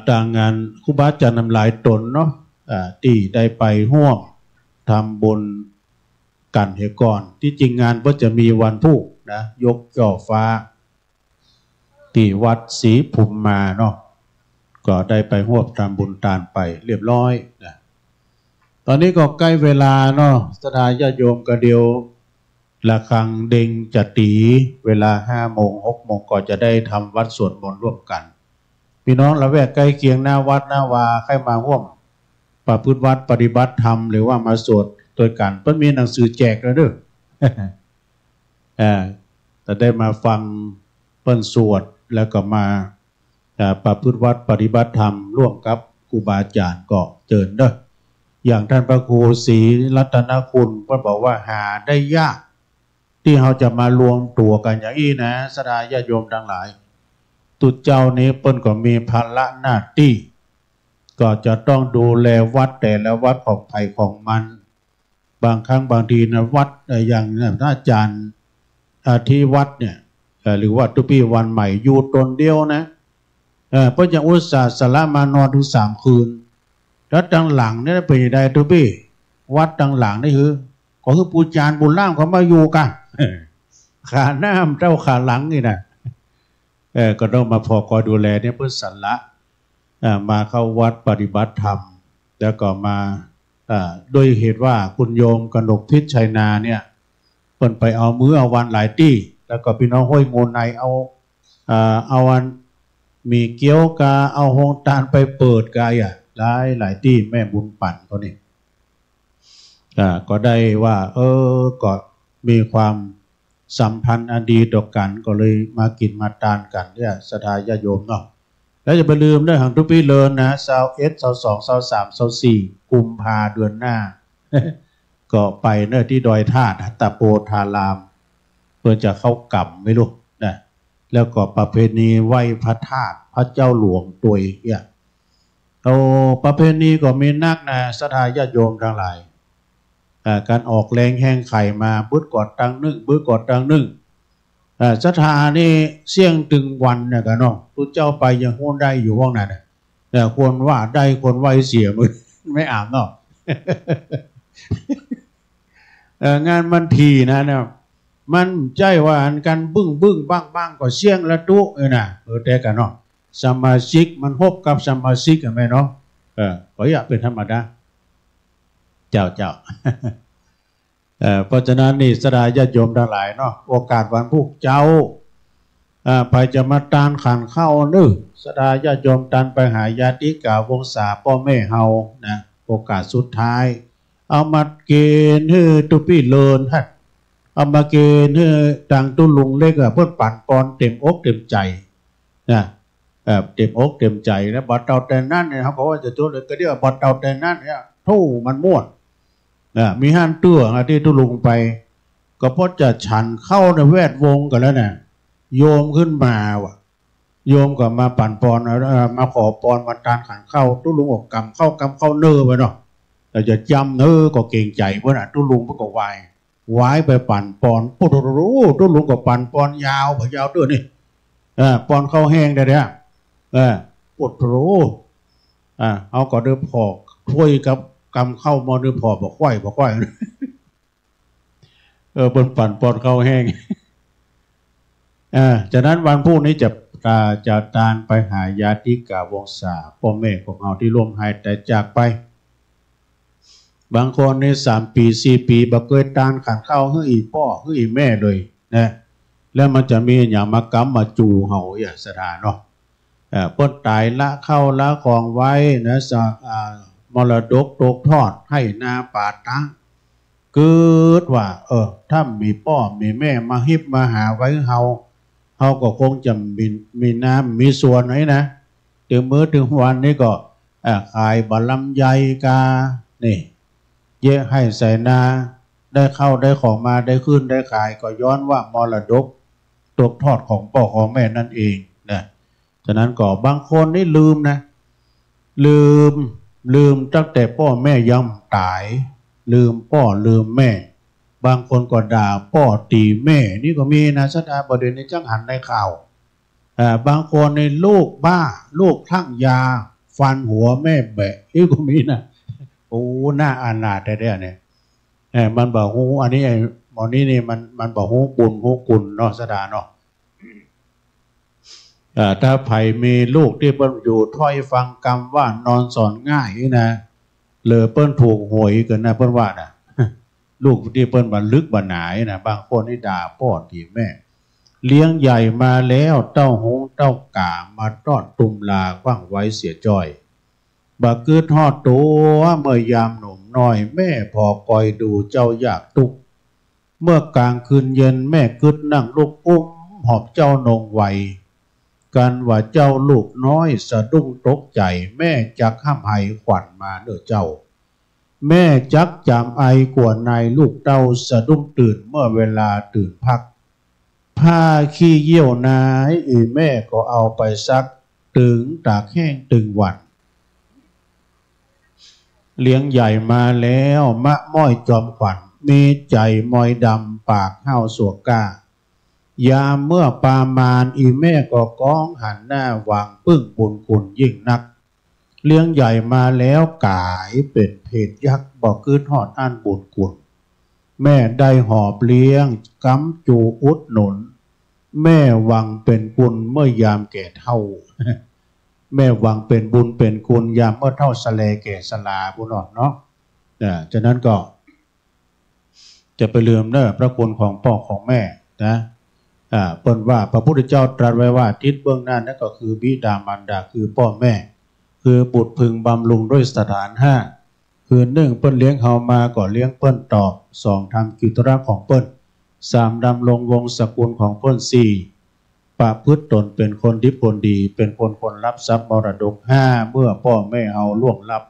ต่างงานครูบาอาจารย์นำหลายตนเนาะที่ได้ไปร่วมทำบุญกันเหก่อนที่จริงงานก็จะมีวันพุธนะยกจ่อฟ้าที่วัดศรีภูมิมาเนาะก็ได้ไปร่วมทำบุญทานไปเรียบร้อยนะตอนนี้ก็ใกล้เวลาเนาะศรัทธาญาติโยมก็เดียว ระฆังเด้งจะตีเวลา5 โมง 6 โมงก็จะได้ทำวัดสวดมนต์ร่วมกันพี่น้องละแวกใกล้เคียงหน้าวัดหน้าวาใครมาร่วมประพฤติวัดปฏิบัติธรรมหรือว่ามาสวดตัวกันเพิ่นมีหนังสือแจกแล้วเด้อแต่ได้มาฟังเพิ่นสวดแล้วก็มาประพฤติวัดปฏิบัติธรรมร่วมกับครูบาอาจารย์ก็เจิญเด้ออย่างท่านพระครูศรีรัตนคุณเพิ่นบอกว่าหาได้ยากที่เราจะมารวมตัวกันอย่างนี้นะศรัทธาญาติโยมทั้งหลายตุเจ้านี้เพิ่นก็มีภาระหน้าที่ก็จะต้องดูแลวัดแต่ละวัดของไผ่ของมันบางครั้งบางทีนะวัดอย่างท่านอาจารย์ที่วัดเนี่ยหรือว่าตุปีวันใหม่อยู่ตนเดียวนะเพราะอย่างอุตส่าห์สละมานอนถึง3 คืนแล้วดังหลังเนี่ยเป็นยังไงตุปีวัดดังหลังนี่คือก็คือปูจานบุญล่ามเขามาอยู่กันขาหน้าเจ้าขาหลังนี่นะก็ต้องมาพอคอยดูแลเนี่ยเพื่อสันละมาเข้าวัดปฏิบัติธรรมแล้วก็มาด้วยเหตุว่าคุณโยมกนกพิษชัยนาเนี่ยเปิ่นไปเอามื้อเอาวันหลายที่แล้วก็พี่น้องห้วยโงนในเอาวันมีเกี๊ยวกาเอาโฮงตาลไปเปิดกายหลายที่แม่บุญปั่นเขานี่ก็ได้ว่าก็มีความสัมพันธ์อันดีต่อกันก็เลยมากินมาทานกันเนี่ยศรัทธาญาติโยมเนาะแล้วจะไปลืมได้หังทุกปีเลินนะ21 22 23 24กุมภาเดือนหน้า ก็ไปเนื้อที่ดอยธาตุตะโปธารามเพื่อจะเข้ากรรมไม่รู้นะแล้วก็ประเพณีไหว้พระธาตุพระเจ้าหลวงตัวยเนี่ยประเพณีก็มีนักนะศรัทธาญาติโยมทั้งหลายการออกแรงแห้งไข่มาบึ้ดกอดตังนึ่งบึ้ดกอดตังนึ่งศรัทธานี่เสี่ยงตึงวันเนี่ยกันเนาะทุกเจ้าไปยังโหนได้อยู่ห้องนั้นแต่ควรว่าได้คนไหวเสียมือไม่อ่านเนาะ งานมันทีนะเนี่ยมันใจว่าอันกันบึ้งบ้างก็เสี่ยงละตุนะแต่กันเนาะสมาชิกมันพบกับสมาชิกกันไหมเนาะก็อยากเป็นธรรมดาเจ้า เพราะฉะนั้นนี่ศรัทธาญาติโยมทั้งหลายเนาะโอกาสวันพุธเจ้าไปจะมาตานขันเข้านึกศรัทธาญาติโยมตันไปหาญาติกาวงศาพ่อแม่เฮานะโอกาสสุดท้ายเอามาเกณฑ์ให้ตุปี้เลินฮะเอามาเกณฑ์ให้ต่างตุลุงเล็กเพื่อปั่นปอนเต็มอกเต็มใจนะเต็มอกเต็มใจนะบัดเตาแต่นั่นเนี่ยเขาบอกว่าจะตัวเลยก็เรียกว่าบัดเตาแต่นั่นเนี่ยทู่มันม่วนมีห้านเตื้อที่ตุลุงไปก็เพราะจะฉันเข้าในแวดวงกันแล้วเนี่ยโยมขึ้นมาว่ะโยมก็มาปั่นปอนมาขอปอนมาตานขันเข้าตุลุงออกกำเข้าเนื้อไปเนาะแต่จะจำเนื้อก็เก่งใจเพราะน่ะตุลุงก็วายไปปั่นปอนปุ๊บตุลุงก็ปั่นปอนยาวยาวด้วยนี่ปอนเข้าแห้งได้เนี่ยปุ๊บเอาก็เดือพอกถ้วยกับกำเข้ามาด้วยพอบอกไหวบนปั่นปอนเข้าแห้งจากนั้นวันพรุ่งนี้จะตานไปหาญาติกาวงศาพ่อแม่ของเราที่ร่วมให้แต่จากไปบางคนใน3 ปี 4 ปีบ่เคยตานขันเข้าให้อีพ่อให้อีแม่เลยนะแล้วมันจะมีอย่างมากำมาจูเห่าอย่างสถานเนาะพ้นตายละเข้าละของไว้นะมรดกตกทอดให้นาป่าตั้งเกิดว่าถ้ามีพ่อมีแม่มาฮิบมาหาไว้เฮาก็คงจะมีน้ำมีส่วนไหนนะถึงมื้อถึงวันนี้ก็ขายบะลำไยกานี่เยอะให้ใส่นาได้เข้าได้ของมาได้ขึ้นได้ขายก็ย้อนว่ามรดกตกทอดของพ่อของแม่นั่นเองนะฉะนั้นก็บางคนนี่ลืมนะลืมตั้งแต่พ่อแม่ย่ำตายลืมพ่อลืมแม่บางคนก็ด่าพ่อตีแม่นี่ก็มีนะศรัทธาประเด็นในจังหันในข่าวบางคนในลูกบ้าลูกคลั่งยาฟันหัวแม่แบะนี่ก็มีนะโอ้หน้าอาณาแต่เนี่ยมันบอกหูอันนี้หมอนี้นี่มันบอกหูบุญหูกุลเนาะศรัทธาเนาะถ้าไผ่มีลูกที่เปิ้นอยู่ถ้อยฟังกรรมว่านอนสอนง่ายนะเลยเปิ้นถูกหวยกันนะเปิ้นว่านะ ลูกที่เปิ้นบันลึกบันหนายนะบางคนให้ด่าพ่อที่แม่เลี้ยงใหญ่มาแล้วเต้าหงเต้ากามาต้อนตุมลาว่างไว้เสียจ้อยบักกืดทอดตัวเมื่อยามหนุ่มน้อยแม่พอคอยดูเจ้าอยากตุกเมื่อกลางคืนเย็นแม่กึดนั่งลูกอุ้มหอบเจ้านงไวกันว่าเจ้าลูกน้อยสะดุ้งตกใจแม่จักห้ามไห้ขวัญมาเด้อเจ้าแม่จักจำไอกว่านายลูกเต้าสะดุ้งตื่นเมื่อเวลาตื่นพักผ้าขี้เยี่ยวนายแม่ก็เอาไปซักถึงตากแห้งตึงวันเลี้ยงใหญ่มาแล้วมะม้อยจอมขวัญมีใจมอยดำปากห้าวสวกกายามเมื่อปามานแม่ก็ก้องหันหน้าวางปึ้งบุญคุณยิ่งนักเลี้ยงใหญ่มาแล้วกายเป็นเพศยักษ์บอกคืนหอดอันบุญคุณแม่ได้หอบเลี้ยงกำจูอุดหนุนแม่หวังเป็นคุณเมื่อยามแก่เท่า แม่หวังเป็นบุญเป็นคุณยามเมื่อเท่าสะเลแก่สลาบุญเนาะฉะนั้นก็จะไปลืมเนอะพระคุณของพ่อของแม่นะเปิ้นว่าพระพุทธเจ้าตรัสไว้ว่าทิศเบื้องหน้านั่นก็คือบิดามารดาคือพ่อแม่คือบุตรพึงบำรุงด้วยสถานห้าคือหนึ่งเปิ้นเลี้ยงเฮามาก็เลี้ยงเปิ้นตอบสองทำกิจธุระของเปิ้นสามดำรงวงศกุลของเปิ้นสี่ประพฤติตนเป็นคนดีผลดีเป็นคนรับทรัพย์มรดกห้าเมื่อพ่อแม่เอาล่วงลับ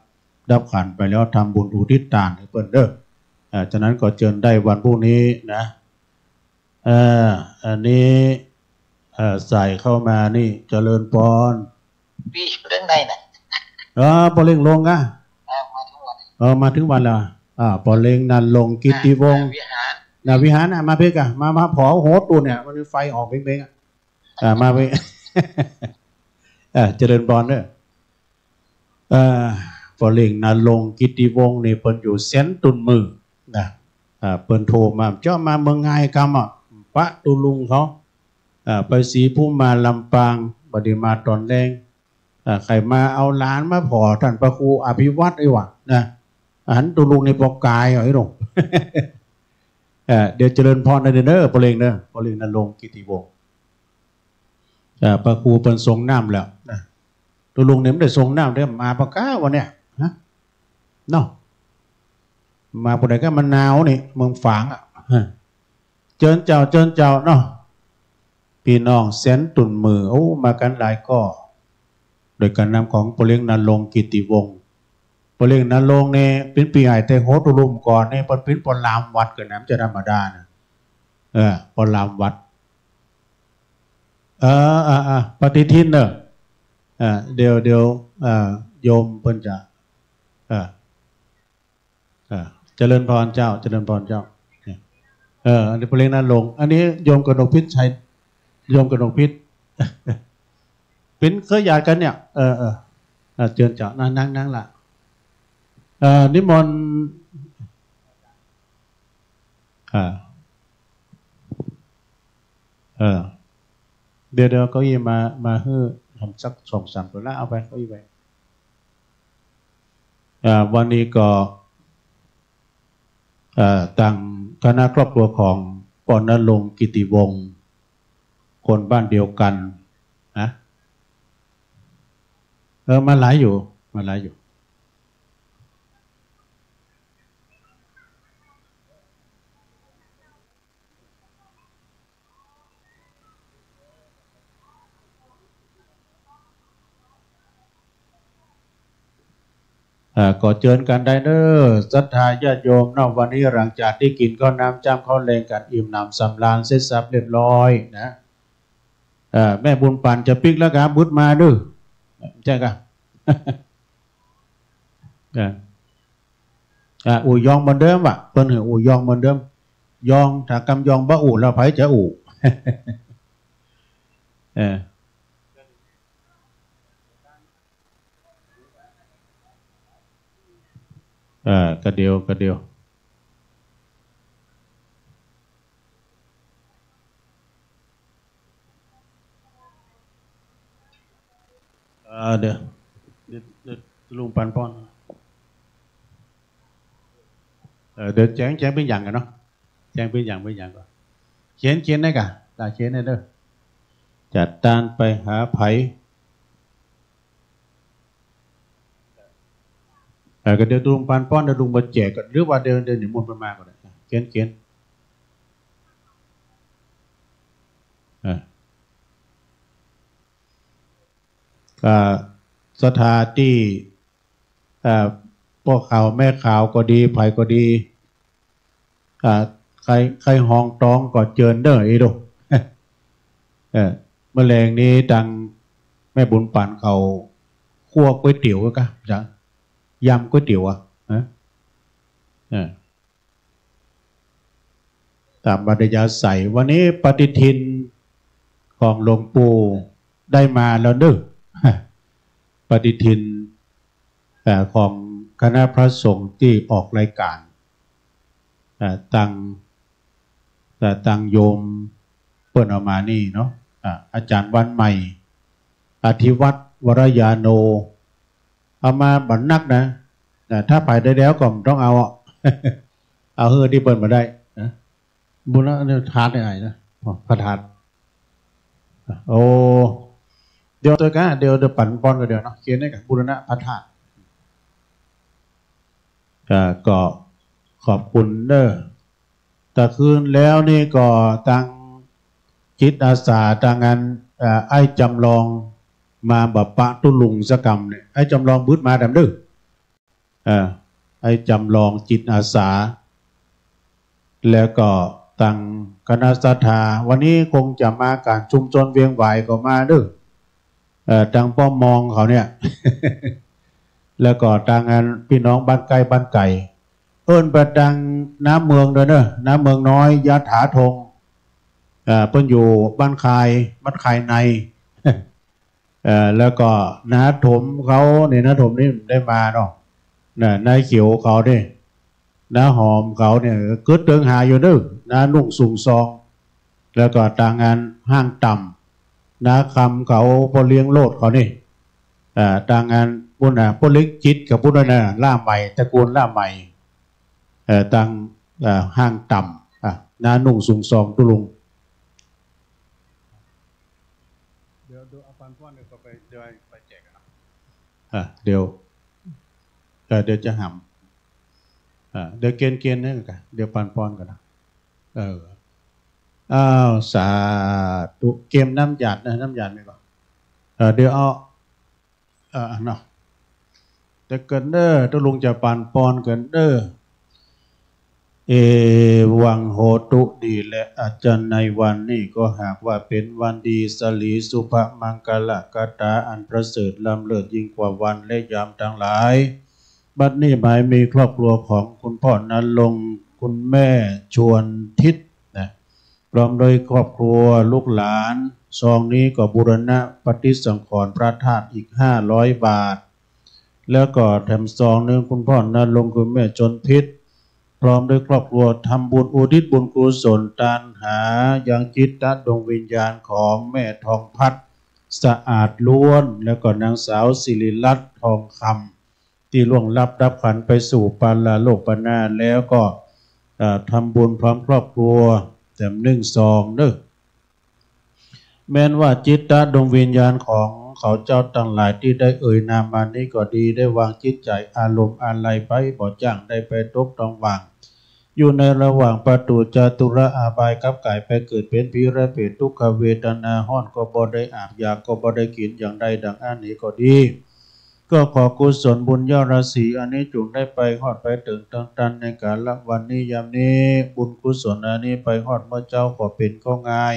ดับขันไปแล้วทำบุญอุทิศทานให้เปิ้นเด้อฉะนั้นก็เชิญได้วันพรุ่งนี้นะอันนี้ใส่เข้ามานี่เจริญพรพี่เรื่องไหนนะพอเล่งลงอ่ะมาถึงวันแล้วพอเล่งนันลงกิติวงศ์วิหารมาเพ่กะมาผอโหตูเนี่ยมันไฟออกเพ่งๆมาไป เจริญพรเด้อพอเล่งนันลงกิติวงศ์นี่เปิ้นอยู่เซนตุนมือนะเปิ้นโทรมาเจ้ามาเมืองไงกำปะตุลุงเขาไปสีผู้มาลำปางบดีมาตอนแรงใครมาเอาหลานมาผอท่านพระครูอภิวัตรไอ้หวะนะหันตุลุงในปอกกายไอ้หลง เดี๋ยวเจริญพรในเด้อพอเลงเด้อพอเลงนั่นลงกิติวงศ์พระครูเป็นทรงน้ำแล้วนะตุลุงเนี่ยไม่ได้ทรงน้ำเด้อมาปากกาวันเนี้ยนะเนาะมาปกติก็มันหนาวนี่เมืองฝางเจิญเจ้าเนาะพี่น้องแสนตุนมือมากันหลายก็โดยการนำของพเลี้ยงนันลงกิติวงศ์พเลี้ยงนันลงเนี่ยเป็นปีใหญ่แต่โหตุลุมก่อนเนี่ยเป็นปลามวัดกันน้ำจะธรรมดานะปลามวัดปฏิทินเนอะเดี๋ยวโยมเพิ่นจะเจริญพรเจ้าเจริญพรเจ้าอันนี้พเลี้ยงนันลงอันนี้โยมกนกพิษชัยโยมกนกพิษเป็นเคยญาติกันเนี่ยเจิญเจ้านั่งละนิมนต์เดี๋ยวเก้าอี้มาเฮ้อทำสัก2-3ตัวแล้วเอาไปเก้าอี้ไปวันนี้ก็ต่างคณะครอบครัวของปณณรงค์กิติวงศ์คนบ้านเดียวกันนะมาหลายอยู่ก็เชิญกันได้เด้อศรัทธาญาติโยมเนาะวันนี้หลังจากที่กินข้าวน้ำจ้ำข้าวแรงกันอิ่มหนำสำราญเสร็จสับเรียบร้อยนะแม่บุญปันจะปิกแล้วครับบุญมาดื้อใช่ครับอู่ยองเหมือนเดิมว่ะเปิ้นอู่ยองเหมือนเดิมยองถ้ากำยองบ่อู่แล้วไผจะอู่กระเดียวเดี๋ยวลุงปันป้อน เดี๋ยวแจ้งเป็นอย่างกันเนาะแจ้งเป็นอย่างก่อนเขียนได้กะตาเขียนได้เด้อจัดตานไปหาไผก็เดี๋ยวลุงปานป้อนเดี๋ยวลุงมาแจกก่อนหรือว่าเดินหนีมนต์มาก่อนเขียนสถานที่พ่อข่าวแม่ข่าวก็ดีไผก็ดีใครห้องต้องก็เจิญเด้ออีดูเมื่อแรงนี้ดังแม่บุญป่านเขาคั่วก๋วยเตี๋ยวก็จ้ะยำก๋วยเตี๋ยวตามบัตยาใส่วันนี้ปฏิทินของหลวงปู่ได้มาแล้วเด้อปฏิทินของคณะพระสงฆ์ที่ออกรายการตั้งโยมเปิ้นเอามานี่เนาะอาจารย์วันใหม่อธิวัตรวรยาโนเอามาบันนักนะถ้าไปได้แล้วก็ต้องเอาเอาเฮือที่เปิ้นมาได้นะบุญละเนี่ยทานได้ไหนนะพระธาตุโอ้เดี๋ยวตัวกันเดี๋ยวปั่นปอนกันเดี๋ยวเนาะเขียนได้กับบุรณะพระธาตุก็ขอบคุณเด้อแต่คืนแล้วนี่ก็ตั้งจิตอาสาตั้งงานไอ้จำลองมาแบบปะตุลุงสกรรมเนี่ยไอ้จำลองบึ้ดมาดำดื้อไอ้จำลองจิตอาสาแล้วก็ตั้งคณะศรัทธาวันนี้คงจะมาการชุมชนเวียงไหวก็มาดื้อตั้งป้อมมองเขาเนี่ย แล้วก็ตั้งงานพี่น้องบ้านไกลบ้านไก่เอิ้นประดังน้ำเมืองด้วยเนอะน้ำเมืองน้อยยะถาธงเพิ่นอยู่บ้านคายใน แล้วก็น้าถมเขาเนี่ยน้าถมนี่ได้มาเนาะนายเขียวเขาเนี่ยน้าหอมเขาเนี่ยกึดเดิงหาอยู่เนอะน้านุ่งสูงซองแล้วก็ต่างงานห้างต่ำน้าคำเขาพอเลี้ยงโลดเขานี่ต่างงานปุ่นปุ่นเล็กจิตกับปุ่นนั่นล่าใหม่ตระกูลล่าใหม่ตั้งห้างต่ำน้านุ่งสูงซองตุลุงเดี๋ยวเอาปันป้อนเดี๋ยวก็ไปแจกนะเดี๋ยวจะหำเดี๋ยวเกณฑ์นี่กันเดี๋ยวปันป้อนกันนะอ้าวสาธุเกมน้ำหยาดนะน้ำหยาดนี่ก่อนเดี๋ยวเอาเนาะแต่เกินเด้อตุลุงจะปันป้อนเกินเด้อเอวังโหตุดีและอาจารย์ในวันนี้ก็หากว่าเป็นวันดีสลีสุภมังกลกตาอันประเสริฐล้ำเลิศยิ่งกว่าวันและยามทั้งหลายบัดนี้หมายมีครอบครัวของคุณพ่อนันลงคุณแม่ชวนทิศนะพร้อมโดยครอบครัวลูกหลานซองนี้ก็บูรณะปฏิสังขรณ์พระธาตุอีก500 บาทแล้วก็แถมซองนึงคุณพ่อนันลงคุณแม่ชวนทิศพร้อมด้วยครอบครัวทำบุญอุทิศบุญกุศลตานหายังจิตดวงวิญญาณของแม่ทองพัดสะอาดล้วนแล้วก็นางสาวศิริรัตน์ทองคำที่ล่วงลับรับขันไปสู่ปาลาโลกปนาแล้วก็ทำบุญพร้อมครอบครัวแต่1 ซองเด้อแม้นว่าจิตดวงวิญญาณของเขาเจ้าต่างหลายที่ได้เอ่ยนามมานี้ก็ดีได้วางจิตใจอารมณ์อะไรไปบ่จ้างได้ไปตกต้องวางอยู่ในระหว่างประตูจตุระอาบายกับกายไปเกิดเป็นผีและเปรตทุกขเวทนาห้อนก็บ่ได้อาบยาก็บ่ได้กินอย่างใดดังอันนี้ก็ดีก็ขอกุศลบุญยอดราศีอันนี้จุงได้ไปฮอดไปถึงตันในกาลวันนี้ยามนี้บุญกุศลอันนี้ไปฮอดเมื่อเจ้าขอเป็นก็ง่าย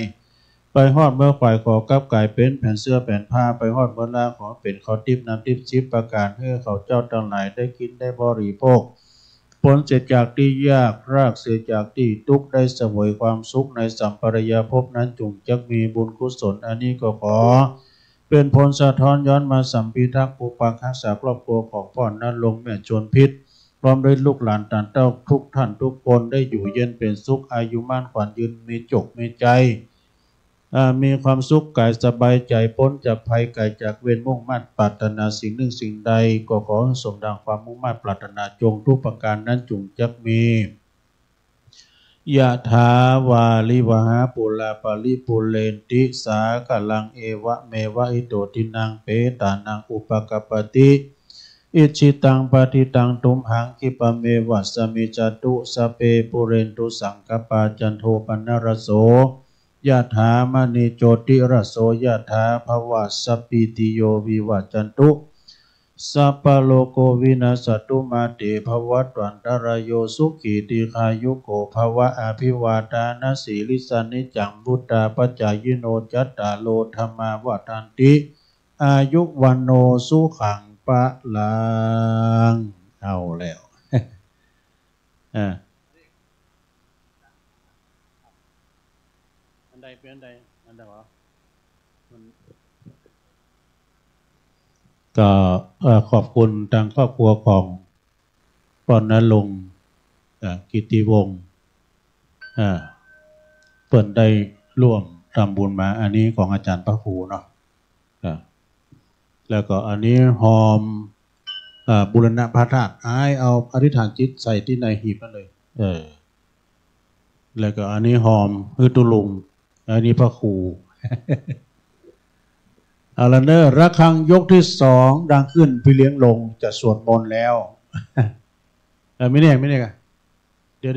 ไปฮอดเมื่อฝ่ายขอกับกายเป็นแผ่นเสื้อแผ่นผ้าไปฮอดเมื่อลาขอเป็นเขาทิพน้ำทิพชิปประการให้เขาเจ้าทั้งหลายได้กินได้บริโภคผลเสร็จจากที่ยากรากเสียจากที่ทุกข์ได้เสวยความสุขในสัมปรายภพนั้นจงจักมีบุญกุศลอันนี้ก็ขอเป็นผลสะท้อนย้อนมาสัมพิทักษ์ปกปักรักษาครอบครัวของพ่อนั้นลงแม่ชวนพิษพร้อมด้วยลูกหลานต่างเต้าทุกท่านทุกคนได้อยู่เย็นเป็นสุขอายุมั่นขวัญยืนมีจกมีใจ มีความสุขกายสบายใจพ้นจากภัยไกลจากเวรมุ่งมั่นปรารถนาสิ่งหนึ่งสิ่งใดก็ขอสมดังความมุ่งมั่นปรารถนาจงทุกประการนั้นจงจักมียะถาวาลิวหาปุราปาริปุเรนติสากลังเอวะเมวะอิโตทินังเปตานังอุปกปปติอิชิตังปฏิตังตุมหังคิปะเมวะสมิจตุสเปปุเรนตุสังกปาจันโทปนรสโสยะถามณีโจติรสโสยะถาภวะสปิติโยวิวัจจันตุสัพพะโลกวินาศตุมาเตภวัตวันตรายโยสุขีติขายุโกภวะอภิวาทานาสีลิสานิจังบุตตาปัจจายโนจัตตาโลธรรมาวทันติอายุวันโนสุขังปะลังเอาแล้วอันใดเป็นอันใดอันใดวะก็ขอบคุณทางครอบครัวของปอนณรงค์กิติวงศ์เปิดได้ร่วมทำบุญมาอันนี้ของอาจารย์พระครูเนาะแล้วก็อันนี้หอมบุรณะพระธาตุเอาอธิษฐานจิตใส่ที่ในหีบนั่นเลยแล้วก็อันนี้หอมตุลุงอันนี้พระครูเอาละเนอระฆังยกที่สองดังขึ้นพี่เลี้ยงลงจะสวดมนต์แล้วไม่ได้กันเดี๋ยว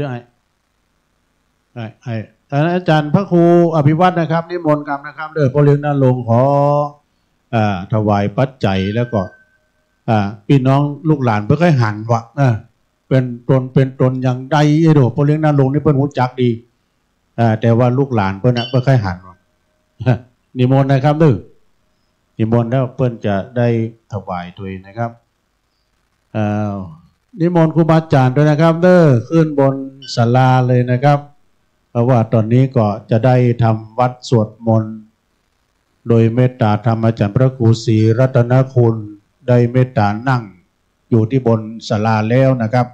อาจารย์พระครูอภิวัตนะครับนิมนต์กรรมนะครับเด้อพ่อเลี้ยงนั่นลงขอถวายปัจจัยแล้วก็พี่น้องลูกหลานเพื่อให้หันวะเป็นตนอย่างใดไอ้โดพ่อเลี้ยงนั่นลงนี่เพิ่นหูจักดีแต่ว่าลูกหลานเพิ่นเพื่อให้หันวะนิมนต์นะครับเด้อนิมนต์แล้วเพิ่นจะได้ถวายตัวเองนะครับนิมนต์ครูบาอาจารย์ด้วยนะครับเด้อขึ้นบนศาลาเลยนะครับเพราะว่าตอนนี้ก็จะได้ทำวัดสวดมนต์โดยเมตตาธรรมอาจารย์พระครูศรีรัตนคุณได้เมตตานั่งอยู่ที่บนศาลาแล้วนะครับ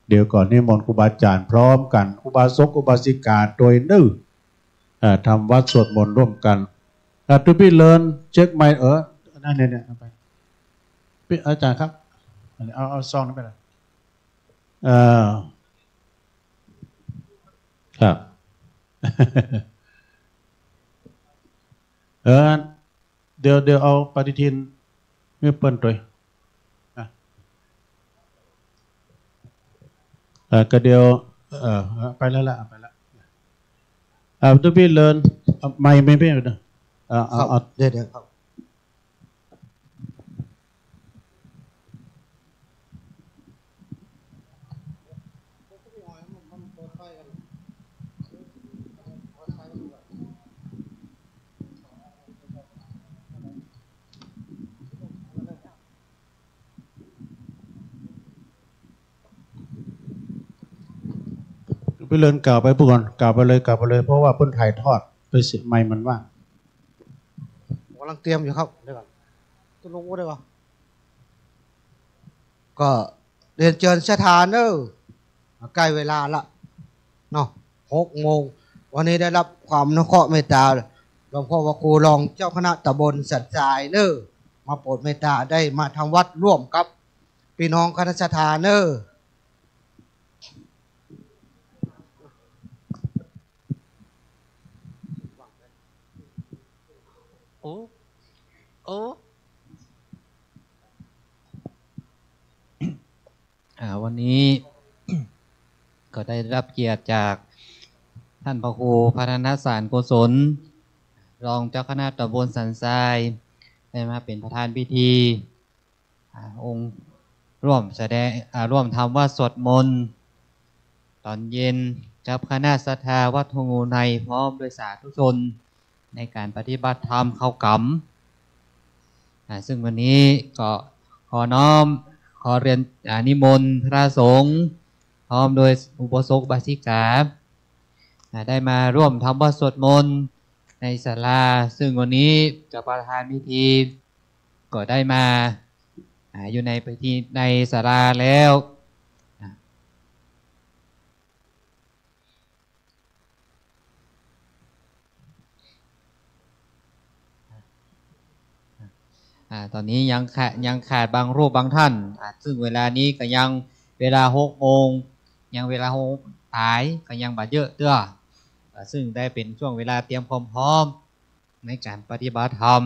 เดี๋ยวก่อนนิมนต์ครูบาอาจารย์พร้อมกันอุบาสกอุบาสิกาโดยนึ่งทำวัดสวดมนต์ร่วมกันทุกพี่เลินเช็คไมค์นั่นเนี่ยเอาไปพี่อาจารย์ครับเอาซองนั้นไปเลยครับเดี๋ยวเอาปฏิทินไม่เปิ้ลตัวก็เดี๋ยวไปแล้วล่ะไปแล้วทุกพี่เลินไม่เป็นไรเอาเดี๋ยวครับไปเลินกล่าวไปก่อนกล่าวไปเลยเพราะว่าเพิ่นถ่ายทอดไปสิไม่มันว่างกำลังเตรียมอยู่ครับเดี๋ยวก่อนตุ้ลงได้ป่ะก็เรียนเชิญสถานใกล้เวลาละเนาะ6 โมงวันนี้ได้รับความอนุเคราะห์เมตตาหลวงพ่อพระครูรองเจ้าคณะตำบลสันทรายมาโปรดเมตตาได้มาทำวัดร่วมกับพี่น้องคณะสถานวันนี้ ก็ได้รับเกียรติจากท่านพระครูพัฒนสารโกศลรองเจ้าคณะตำบลสันทรายได้มาเป็นประธานพิธีองค์ร่วมแสดงร่วมทำวัดสวดมนต์ตอนเย็นจับคณะศรัทธาวัดทงูในพร้อมด้วยสาธุชนในการปฏิบัติธรรมเข้ากรรมซึ่งวันนี้ก็ขอน้อมขอเรียนนิมนต์พระสงฆ์พร้อมโดยอุปสมบทบาสิกาได้มาร่วมทำวัดสวดมนต์ในศาลาซึ่งวันนี้กับประธานพิธีก็ได้มาอยู่ในพิธีในศาลาแล้ว ตอนนี้ยังขาดบางรูปบางท่านซึ่งเวลานี้ก็ยังเวลา6 โมงยังเวลา6 ท้ายก็ยังบาดเยอะเด้อซึ่งได้เป็นช่วงเวลาเตรียมความพร้อมในการปฏิบัติธรรม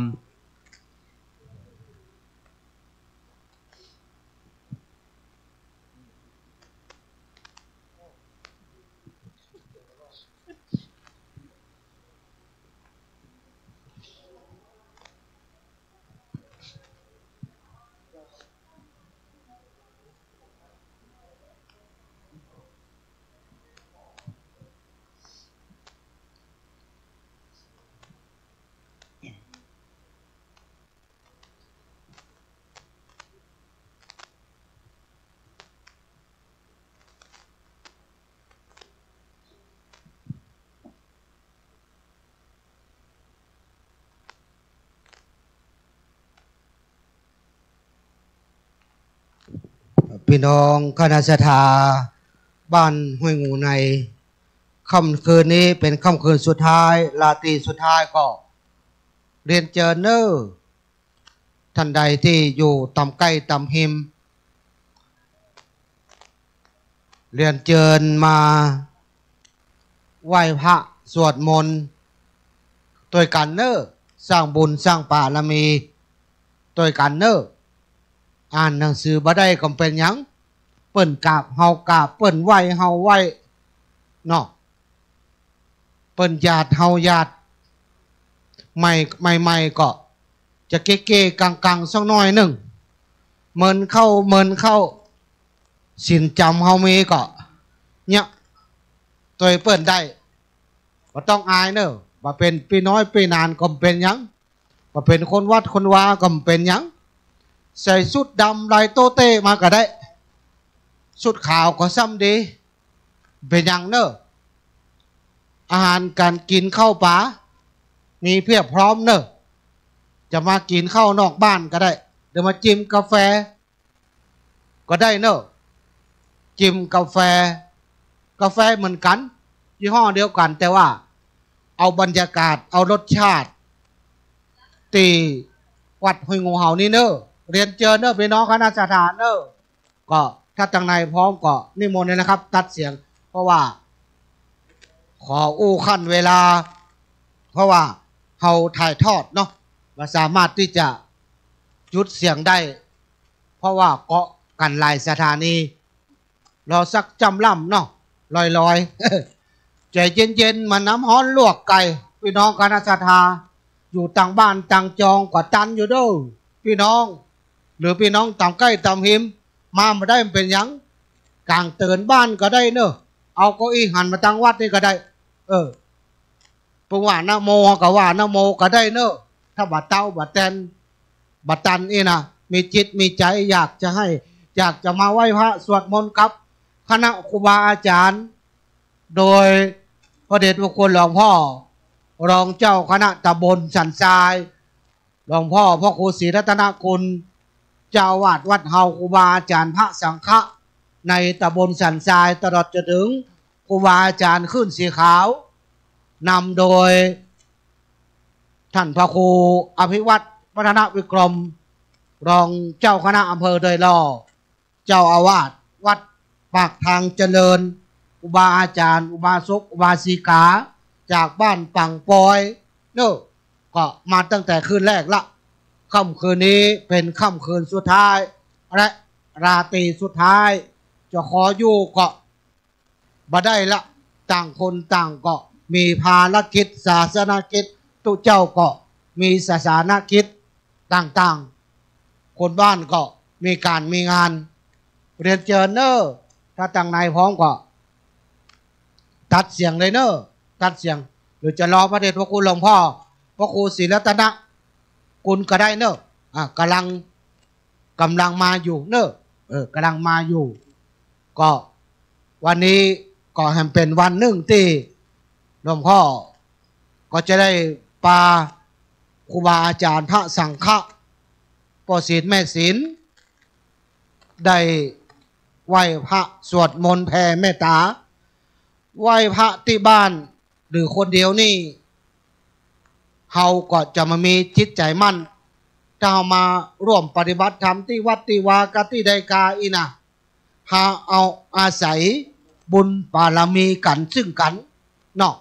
พี่น้องคณะศรัทธาบ้านห้วยงูในค่ำคืนนี้เป็นค่ำคืนสุดท้ายราตรีสุดท้ายก็เรียนเจอเนอร์ท่านใดที่อยู่ต่ำใกล้ต่ำหิมเรียนเจิญมาไหว้พระสวดมนต์โดยกันเนอร์สร้างบุญสร้างบารมีโดยกันเนอร์อ่านหนังสือบ่ได้ก็เป็นหยังเปิ้นกราบเฮากราบเปิ้นไหว้เฮาไหว้เนาะเปิ้นญาติเฮาญาติใหม่ก็จะเก๋ๆกังๆสักหน่อยหนึ่งเมินเข้าสินจำเฮามีก็เนี่ยตัวเปิ้นได้บ่ต้องอายเนอะบ่เป็นพี่น้อยพี่นานก็เป็นหยังบ่เป็นคนวัดคนวาก็เป็นหยังใส่ชุดดำลายโตเต้มาก็ได้ชุดขาวก็ซ้ำดีเป็นหยังเนอะอาหารการกินข้าวป่ามีเพียบพร้อมเนอะจะมากินข้าวนอกบ้านก็ได้เดี๋ยวมาจิ้มกาแฟก็ได้เนอะจิ้มกาแฟเหมือนกันยี่ห้อเดียวกันแต่ว่าเอาบรรยากาศเอารสชาติตีวัดห้วยงูเห่านี่เนอะเรียนเจอเนอะพี่น้องคณะศรัทธาเนอะก็ถ้าทางในพร้อมก็นิมนต์เลยนะครับตัดเสียงเพราะว่าขออู้ขั้นเวลาเพราะว่าเราถ่ายทอดเนาะว่าสามารถที่จะยุดเสียงได้เพราะว่าเกาะกันหลายสถานีรอสักจำล่ำเนาะลอยใจเย็นๆมาน้ำฮ้อนลวกไก่พี่น้องคณะศรัทธาอยู่ต่างบ้านต่างจองกว่าตันอยู่เด้อพี่น้องหรือพี่น้องต่างใกล้ต่างหิมมาได้มันเป็นยังกลางเตือนบ้านก็ได้เนอะเอาเก้าอี้หันมาตั้งวัดนี่ก็ได้ปงว่านะโมก็ว่านะโมก็ได้เนอะถ้าบัดเต้าบัดแตนบัดตันนี่นะมีจิตมีใจอยากจะมาไหว้พระสวดมนต์กับคณะครูบาอาจารย์โดยพระเดชพระคุณหลวงพ่อรองเจ้าคณะตำบลสันทรายหลวงพ่อพระครูศรีรัตนกุลเจ้าวาดวัดเฮาครูบาอาจารย์พระสังฆะในตำบลสันทรายตลอดจนถึงครูบาอาจารย์ขึ้นสีขาวนำโดยท่านพระครูอภิวัตรวัฒนวิกรมรองเจ้าคณะอำเภอโดยรอเจ้าอาวาสวัดปากทางเจริญอุบาอาจารย์อุบาสกอุบาสิกาจากบ้านปังปอยเนอะก็มาตั้งแต่คืนแรกละค่ำคืนนี้เป็นค่ำคืนสุดท้ายและราตรีสุดท้ายจะขออยู่ก็บ่ได้ละต่างคนต่างก็มีภารกิจศาสนกิจตุเจ้าก็มีศาสนกิจต่างๆคนบ้านก็มีการมีงานเรียนเจอเนอร์ถ้าต่างในพร้อมก็ตัดเสียงเลยเนอร์ตัดเสียงหรือจะรอพระเดชพระคุณหลวงพ่อพระครูศรีรัตนกุลก็ได้เนอะกำลังมาอยู่เนอะกำลังมาอยู่ก็วันนี้ก็แห่งเป็นวันหนึ่งที่หลวงพ่อก็จะได้ปาครูบาอาจารย์พระสังฆะพ่อศีลแม่ศีลได้ไหว้พระสวดมนต์แผ่เมตตาไหว้พระที่บ้านหรือคนเดียวนี่เฮาก็จะมามีจิตใจมั่น ถ้ามาร่วมปฏิบัติธรรมที่วัดที่วากะที่ใดกาอีนะหาเอาอาศัยบุญบารมีกันซึ่งกันเนาะ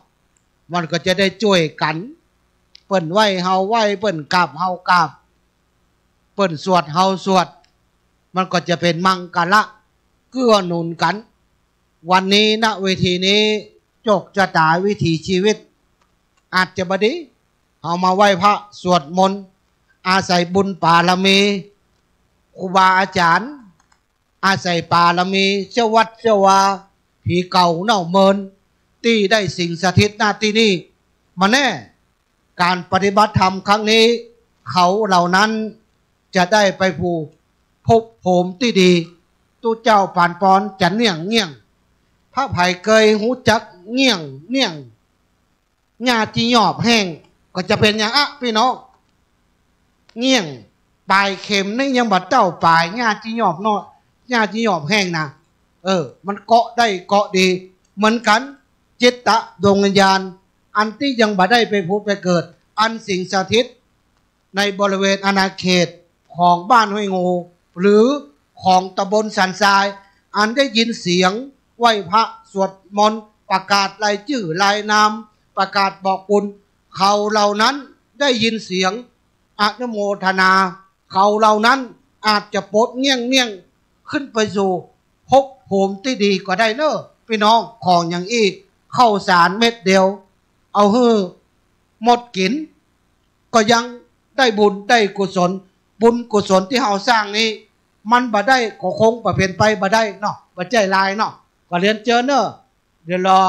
มันก็จะได้ช่วยกันเปิ้นไหวเฮาไหวเปิ้นกราบเฮากราบเปิ้นสวดเฮาสวดมันก็จะเป็นมังกละเกื้อหนุนกันวันนี้ณเวทีนี้จกจะตายวิถีชีวิตอาจจะบดีเอามาไหว้พระสวดมนต์อาศัยบุญบารมีครูบาอาจารย์อาศัยบารมีเจ้าวัดเจ้าวาผีเก่าเน่าเมินที่ได้สิ่งสถิตหน้าที่นี้มาแน่การปฏิบัติธรรมครั้งนี้เขาเหล่านั้นจะได้ไปผูพบโผมที่ดีตู้เจ้าผ่านปอนจะเนียงเงี่ยงพระไผ่เคยหูจักเงี่ยงเนียงหญ้าจีหยอบแห้งก็จะเป็นอย่างพี่น้องเงี่ยงปลายเข็มนี่ยังบัดเจ้าปลายหญ้าจีหยอบน้อยหญ้าจีหยอบแห้งนะมันเกาะได้เกาะดีเหมือนกันจิตตะดวงวิญญาณอันที่ยังบัดได้ไปพูดไปเกิดอันสิ่งสถิตในบริเวณอาณาเขตของบ้านห้วยงูหรือของตำบลสันทรายอันได้ยินเสียงไหว้พระสวดมนต์ประกาศรายชื่อรายนามประกาศบอกบุญเขาเหล่านั้นได้ยินเสียงอนุโมทนาเขาเหล่านั้นอาจจะปลดเงี้ยงขึ้นไปสู่พบภูมิที่ดีก็ได้เนอะพี่น้องของอย่างอีกเข้าสารเม็ดเดียวเอาหื้อหมดกินก็ยังได้บุญได้กุศลบุญกุศลที่เราสร้างนี้มันบ่ได้ก็คงบ่เป็นไปบ่ได้เนาะบ่ใจลายเนาะก็เรียนเจอเนอะเดี๋ยวรอ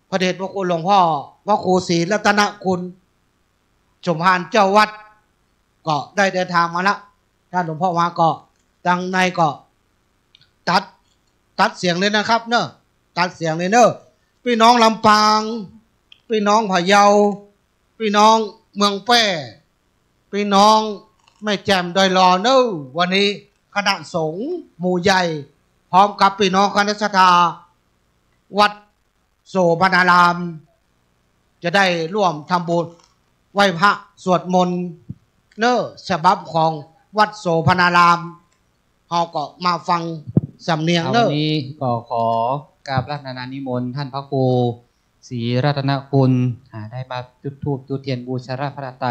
พระเดชพระคุณหลวงพ่อพระครูศรีรัตนคุณชมพานเจ้าวัดก็ได้เดินทางมาละท่านหลวงพ่อมาก็ทางในก็ตัดเสียงเลยนะครับเนอะตัดเสียงเลยเนอะพี่น้องลำปางพี่น้องพะเยาพี่น้องเมืองแป้พี่น้องไม่แจ่มดอยรอเนอะวันนี้คณะสงฆ์หมู่ใหญ่พร้อมกับพี่น้องคณะสัตยาวัดโสภณารามจะได้ร่วมทำบุญไหว้พระสวดมนต์เนอะฉบับของวัดโสภณารามเราก็มาฟังสำเนียงเนอะวันนี้ก็ขอกราบรัตนานิมนต์ท่านพระครูศรีรัตนคุณได้มาจุดธูปจุดเทียนบูชาพระไตร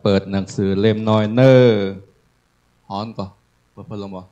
เปิดหนังสือเล่มน้อยเนอร์ฮ้อนก่อนเปิดพัดลมบ่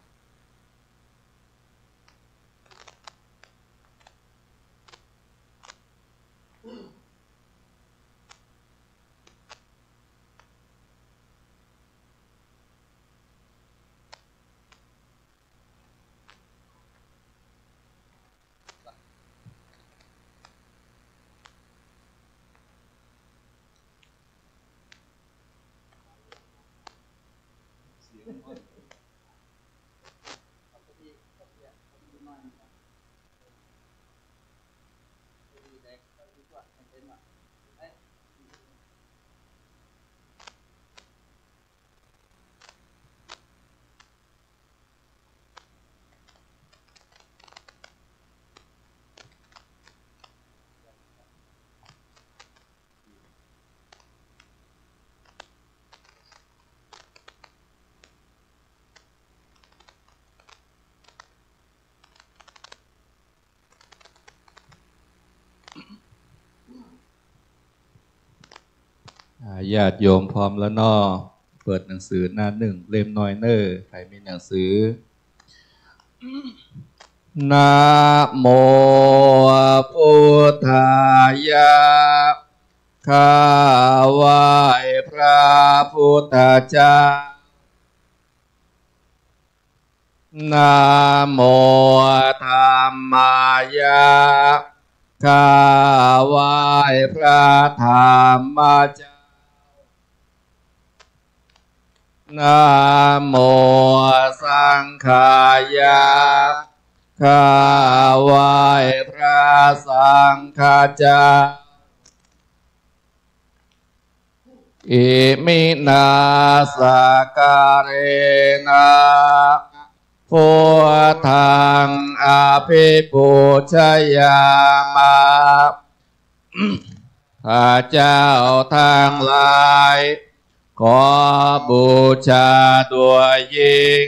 ญาติโยมพร้อมแล้วนอเปิดหนังสือหน้าหนึ่งเล่มน้อยเนอร์ใครมีหนังสือนะโมพุทธายะข้าไหว้พระพุทธเจ้านะโมธัมมายะข้าไหว้พระธรรมเจ้านะโมสังฆายะข้าไหว้พระสังฆเจ้าอิมินาสการเรนะพุทธังอภิปูชยามะข้าเจ้าทั้งหลายขอบูชาด้วยยิ่ง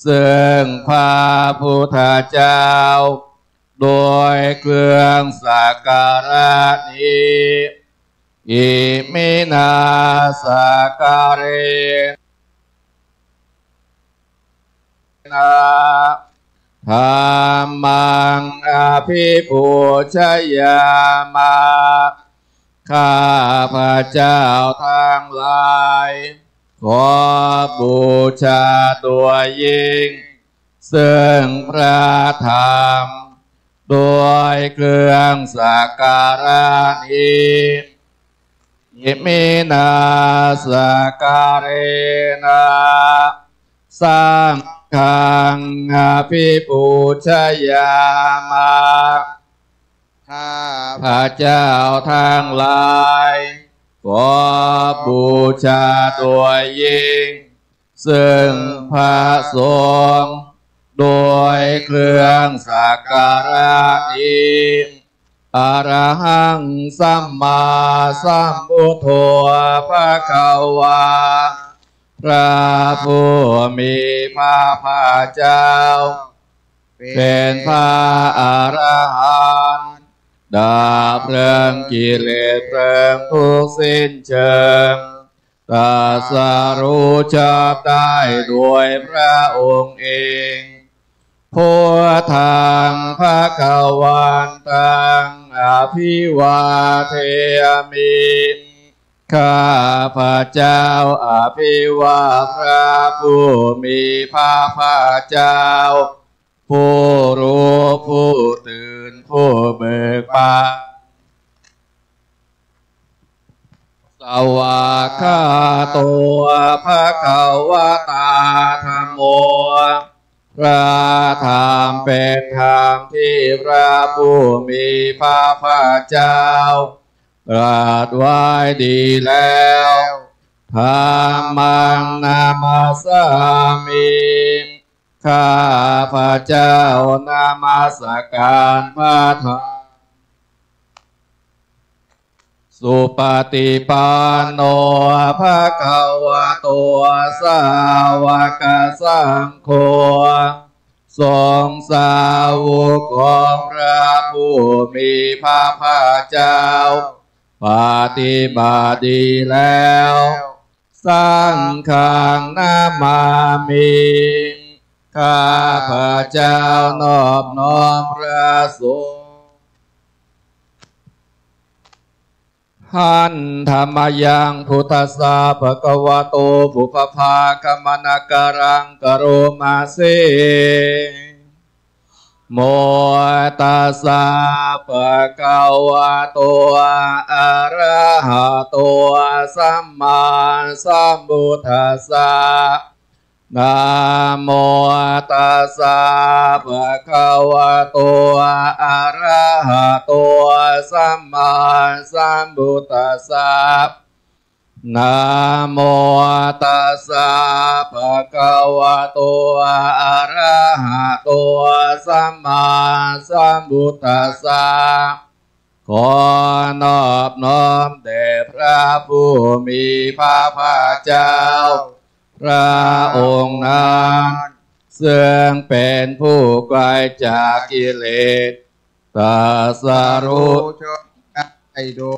ซึ่งพระพุทธเจ้าโดยเครื่องสักการะนี้อิมินาสการเรนะธัมมังอภิปูชยามะข้าพระเจ้าทั้งหลายขอบูชาด้วยยิ่งซึ่งพระธรรมโดยเครื่องสักการะนี้อิมินาสการเรนะสังฆังอภิปูชยามะข้าพระเจ้าทั้งหลายขอบูชาด้วยยิ่งซึ่งพระสงฆ์โดยเครื่องสักการะนี้อรหังสัมมาสัมพุทโธภควาพระผู้มีพระภาคเจ้าเป็นพระอรหันต์ดับเพลิงกิเลสเพลิงทุกสิ้นเชิงตรัสรู้ชอบได้ด้วยพระองค์เองพุทธังภวันตังอภิวาเทมิข้าพระเจ้าอภิวาทพระผู้มีพระภาคเจ้าผู้รู้ผู้ตื่นผู้เบิกบานสวากขาโตภควตาธัมโมพระธรรมเป็นธรรมที่พระผู้มีพระภาคเจ้าตรัสไว้ดีแล้วธัมมังนามัสสามิข้าพระเจ้านามัสการพระธรรมสุปฏิปันโนภควโตสาวกสังโฆทรงสาวกของพระผู้มีพระภาคเจ้าปฏิบัติดีแล้วสังฆังนามามิข้าพระเจ้านอบน้อมพระสงฆ์หันธรรมยังพุทธัสสะภะคะวะโตปุพพาคัมมนาการังกโรมาเสโมตัสสะภะคะวะโตอะระหะโตสัมมาสัมพุทธัสสะนะโมตัสสะภะคะวะโตอะระหะโตสัมมาสัมพุทธัสสะนะโมตัสสะภะคะวะโตอะระหะโตสัมมาสัมพุทธัสสะขอนอบน้อมแด่พระผู้มีพระภาคเจ้าพระองค์นั้นซึ่งเป็นผู้ไกลจากกิเลสตรัสรู้ไอ้ดู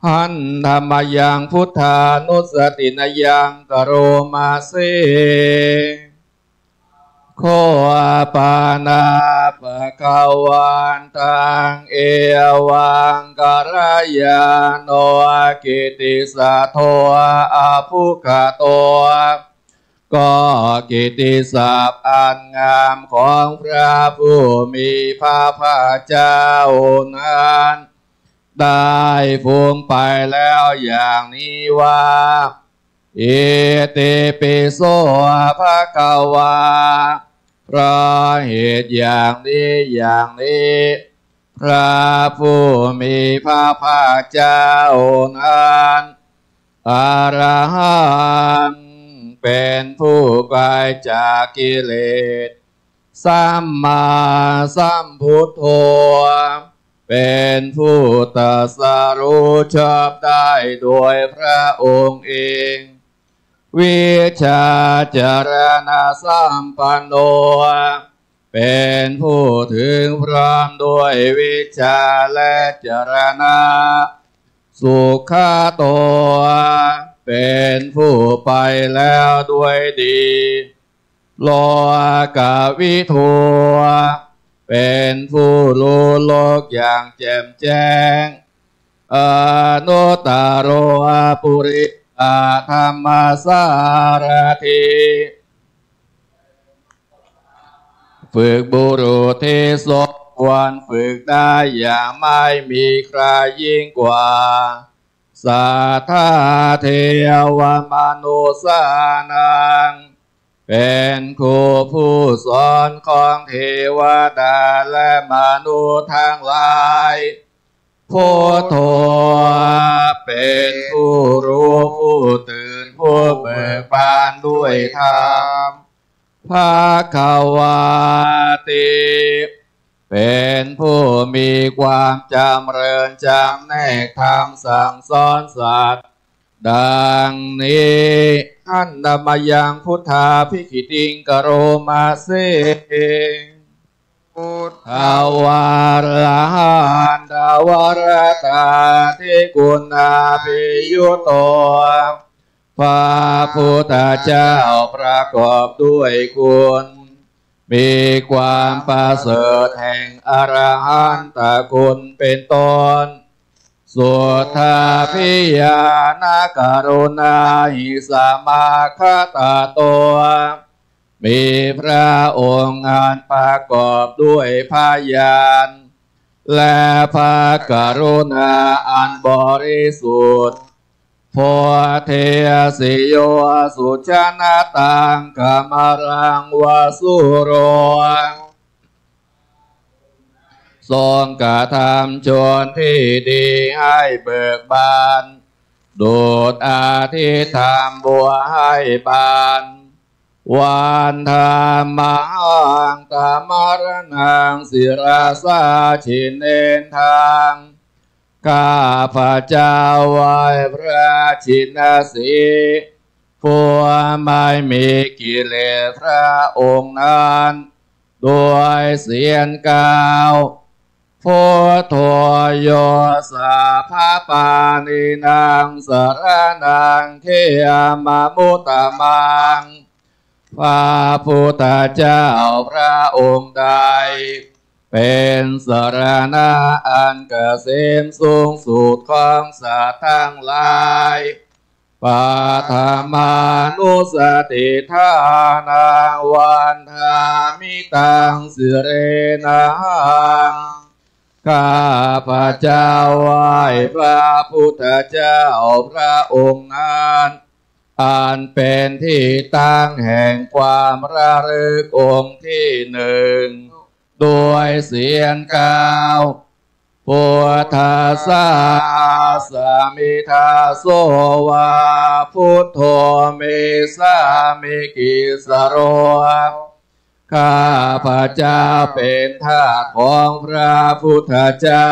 หันธรรมยังพุทธานุสตินยังกโรมาเสโคปานาปะกาวันตังเอวังกรายาโนกิติสัทโทอาภุคโตก็กิตติศัพท์อันงามของพระผู้มีพระภาคเจ้านั้นได้ฟูงไปแล้วอย่างนี้ว่าเอเตปิโสภะคะวาเพราะเหตุอย่างนี้พระผู้มีพระภาคเจ้านั้นอรหันต์เป็นผู้ไกลจากกิเลสสัมมาสัมพุทโธเป็นผู้ตรัสรู้ชอบได้โดยพระองค์เองวิชาจารณะสัมปันโนเป็นผู้ถึงพร้อมด้วยวิชาและจารณะสุขโตเป็นผู้ไปแล้วด้วยดีโลกวิทูเป็นผู้รู้โลกอย่างแจ่มแจ้งอนุตตโรปุริสธรรมสารถิฝึกบุรุษที่สมควรฝึกได้อย่างไม่มีใครยิ่งกว่าสัทธาเทวมนุษย์นังเป็นครูผู้สอนของเทวดาและมนุษย์ทั้งหลายพุทโธเป็นผู้รู้ผู้ตื่นผู้เบิกบานด้วยธรรมภควาติเป็นผู้มีความจำเริญจำแนกธรรมสั่งสอนสัตว์ดังนี้อันดมยังพุทธาภิกิติงกโรมาเสพุทธาวารหันดาวรตาทิกุณาภิยุโตพระพุทธเจ้าประกอบด้วยคุณมีความประเสริฐแห่งอรหันตคุณเป็นต้นสุทธาภิญาณกรุณาหิสามาคตาโตมีพระองค์อันประกอบด้วยพยานและพระกรุณาอันบริสุทธิ์โพธิสิโยสุชนะตังกามรังวสุโรทรงกระทำชนที่ดีให้เบิกบานดูดอาทิธรรมบัวให้บานวันธรรมังตามรนังศิราสาชินเนนทางข้าพระเจ้าไหว้พระชินสีผู้ไม่มีกิเลสพระองค์นั้นด้วยเสียงกล่าวพุทโธโยสัพพปานินางสรนังเขมมุตตมังพระพุทธเจ้าพระองค์ใดเป็นสรณะอันเกษมสูงสุดของสัตว์ทั้งหลายปัฏมานุสติทานาวันธามิตังสิเรนังข้าพระเจ้าไหว้พระพุทธเจ้าพระองค์นั้นอันเป็นที่ตั้งแห่งความระลึกองค์ที่หนึ่งด้วยเสียงกล่าวพุทธัสสะสมิทาโสวาพุทโธเมสามิกิสโรข้าพระเจ้าเป็นทาสของพระพุทธเจ้า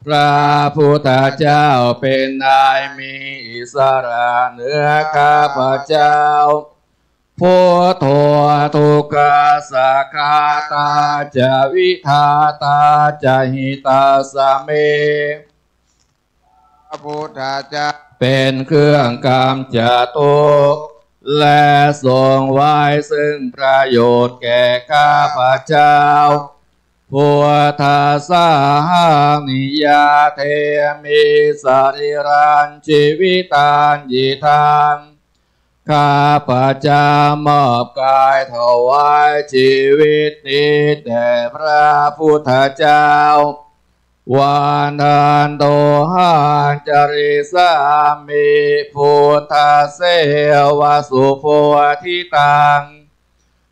พระพุทธเจ้าเป็นนายมีอิสระเหนือข้าพระเจ้าพุทโธทุกขสักขาตาจะวิทาตาจะหิตาสเม พระพุทธเจ้าเป็นเครื่องกำจัดทุกข์และทรงไว้ซึ่งประโยชน์แก่ข้าพเจ้าพุทธสานิยาเทมิสริรันชีวิตานยิทานข้าพเจ้ามอบกายถวายชีวิตนี้แด่พระพุทธเจ้าวานันโตหันจริสามิพุทธเสวสุโพธิตัง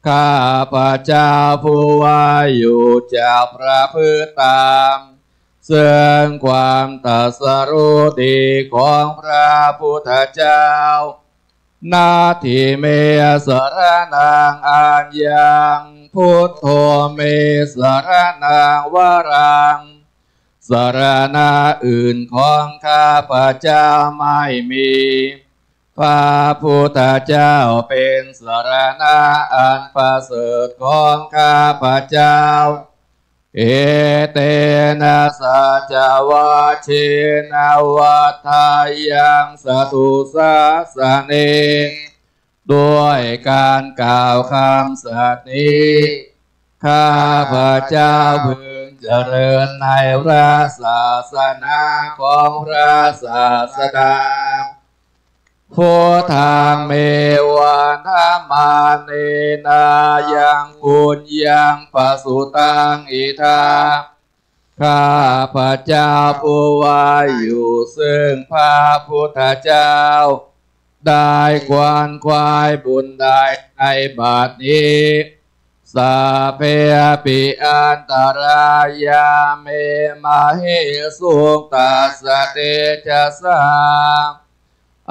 ข้าพเจ้าผู้ว่าอยู่จากพระพุทธตามซึ่งความตรัสรู้ดีของพระพุทธเจ้านาทิเมสรนังอัญญังพุทโธเมสรนังวรังสรณะอื่นของข้าพเจ้าไม่มีพระพุทธเจ้าเป็นสรณะอันประเสริฐของข้าพเจ้าเอเตนะสัจวะเชนะวัฏฐายังสตุสัสสะเนด้วยการกล่าวคำสัตย์นี้ข้าพเจ้าพึงเจริญในพระศาสนาของพระศาสดาพุทธังเมวันธรรมาเนนายังปุญญังปสุตังอิทาข้าพเจ้าผู้ว่าอยู่ซึ่งพระพุทธเจ้าได้ควนควายบุญได้ในบัดนี้สัพเพปิอันตรายาเมมาเหสุตัสสะเตชะสา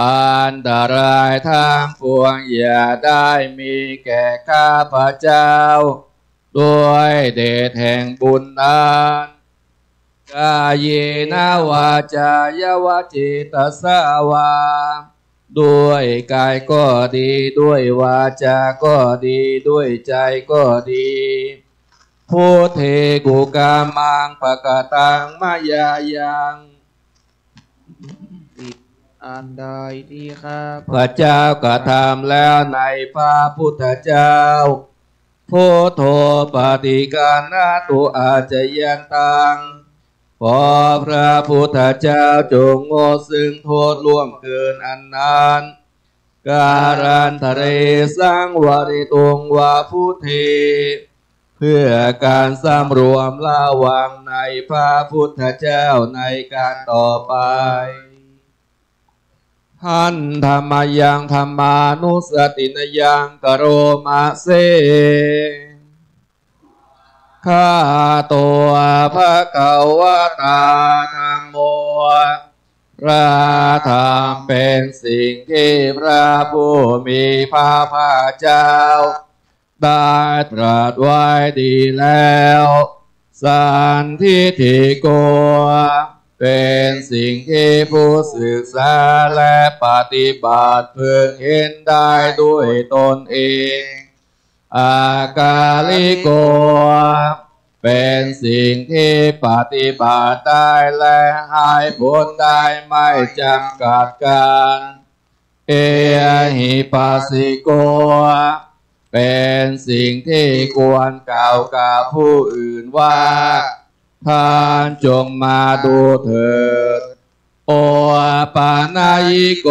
อันตรายทั้งปวงอย่าได้มีแก่ข้าพเจ้าด้วยเดชแห่งบุญนั้นกายนาวาจายวจิตสาวาด้วยกายก็ดีด้วยวาจาก็ดีด้วยใจก็ดีพุทเทกุกามังปะกตังมายายังอันใดที่ข้าพระเจ้ากระทำแล้วในพระพุทธเจ้าพุทโธปฏิการนาตุอาจยันตังขอพระพุทธเจ้าจงงดซึ่งโทษล่วงเกินอันนั้นการันทะเรสังวริตุงวาพุทเทเพื่อการสำรวมระวังในพระพุทธเจ้าในการต่อไปหันธรรมยังธรรมานุสตินยังกโรมาเสข้าตัวพระเกวตาธรรมโมพระธรรมเป็นสิ่งที่พระผู้มีพระภาคเจ้าได้ตรัสไว้ดีแล้วสันทิฏฐิโกเป็นสิ่งที่ผู้ศึกษาและปฏิบัติพึงเห็นได้ด้วยตนเองอากาลิโกเป็นสิ่งที่ปฏิบัติได้และให้ผลได้ไม่จำกัดการเอหิปัสสิโกเป็นสิ่งที่ควรกล่าวกับผู้อื่นว่าท่านจงมาดูเถิดโอปานายิโก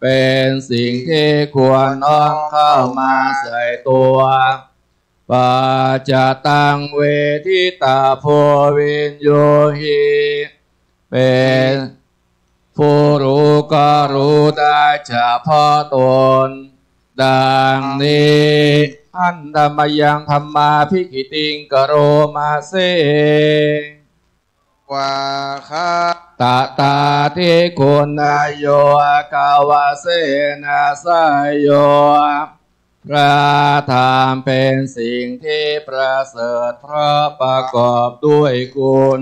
เป็นสิ่งที่ควรน้อมเข้ามาใส่ตัวปัจจตังเวทิตาโพวินโยหิเป็นผู้รู้ก็รู้ได้เฉพาะตนดังนี้อันธรรมยังธรรมาภิกิติงกโรมาเสวาคาตาตาทิคุณายโยกาวาเสนาสายโยพระธรรมเป็นสิ่งที่ประเสริฐเพราะประกอบด้วยคุณ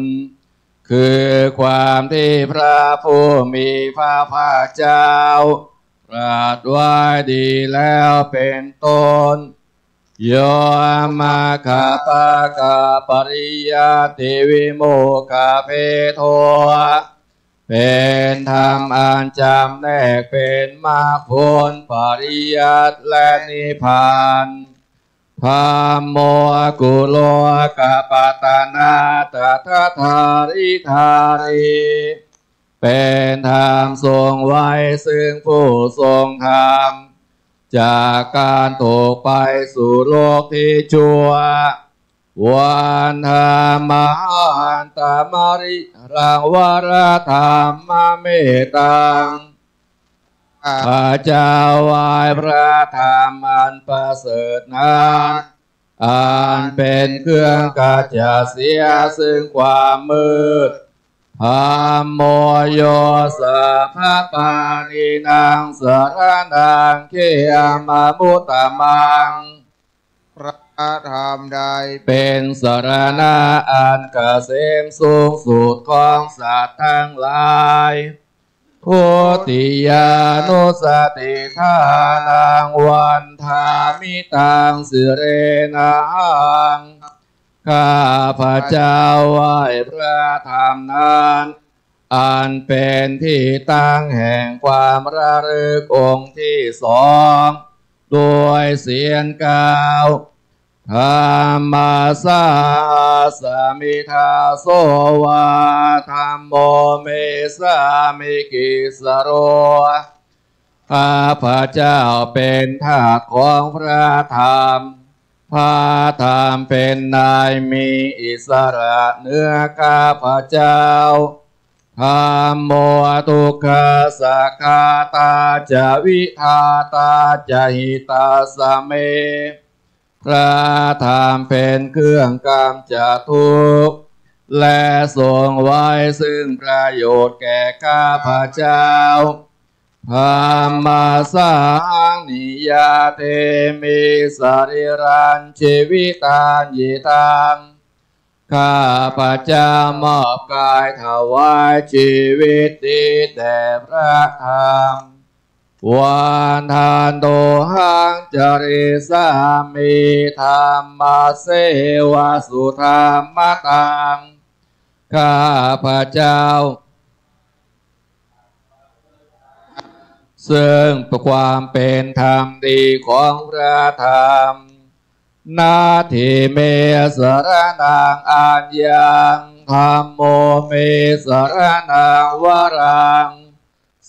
คือความที่พระผู้มีพระภาคเจ้าตรัสไว้ดีแล้วเป็นต้นโยมาคาปะกาปริยติวิโมคาเพโท เป็นธรรมอันจำแนกเป็นมรรคผลปริยัติและนิพพานธรรมโมกุโลกปตนาตถาธาริธาริเป็นธรรมทรงไว้ซึ่งผู้ทรงธรรมจากการตกไปสู่โลกที่ชั่ววันธรรมหันตมริรังวรธรรมเมตตังข้าเจ้าไหว้พระธรรมอันประเสริฐนั้นอันเป็นเครื่องกำจัดเสียซึ่งความมืดธรรมโมโยสัพพปานินางสรณังเขมามุตตมังพระธรรมใดเป็นสรณะอันเกษมสูงสุดของสัตว์ทั้งหลายโพธิญานุสติทานังวันธามิตังสิเรนังข้าพระเจ้าไหว้พระธรรมนั้นอันเป็นที่ตั้งแห่งความระลึกองค์ที่สองโดยเสียงกล่าวธรรมสาสมิทาโสวาธรรมโมเมสามิกิสโรข้าพระเจ้าเป็นทาสของพระธรรมพระธรรมเป็นนายมีอิสระเหนือข้าพระเจ้าธรรมโมทุกขสักขาตาจาวิทาตาจาหิตาสเมพระธรรมเป็นเครื่องกำจัดทุกข์และทรงไว้ซึ่งประโยชน์แก่ข้าพเจ้าธรรมสังนิยาเตมิสริรันชีวิตันยิตังข้าพเจ้ามอบกายถวายชีวิตดีแด่พระธรรมวันทานโตหังจริสามิธรรมเสวะสุธรรมตังข้าพเจ้าซึ่งความเป็นธรรมดีของพระธรรมนาทิเมสรนังอัญญังธรรมโมเมสรนังวรัง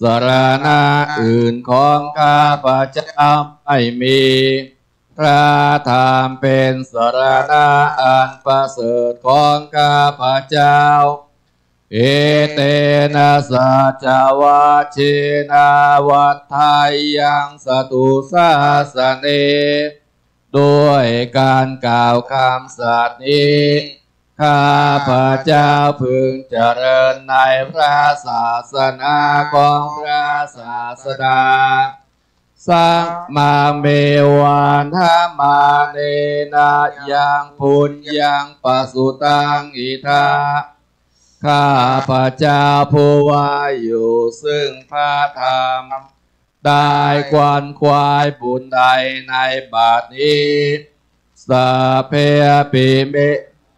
สรณะอื่นของข้าพเจ้าไม่มีพระธรรมเป็นสรณะอันประเสริฐของข้าพเจ้าเอเตนะสัจวะเชนาวัฏฐายังสตุสาสเนด้วยการกล่าวคำสัตย์นี้ข้าพระเจ้าพึงเจริญในพระศาสนาของพระศาสดาสัมมาเมวันธรรมาเนนะยังพุญญังปสุตังอิทาข้าพระเจ้าผู้ว่าอยู่ซึ่งพระธรรมได้ควนควายบุญใดในบัดนี้สัพเพปิเม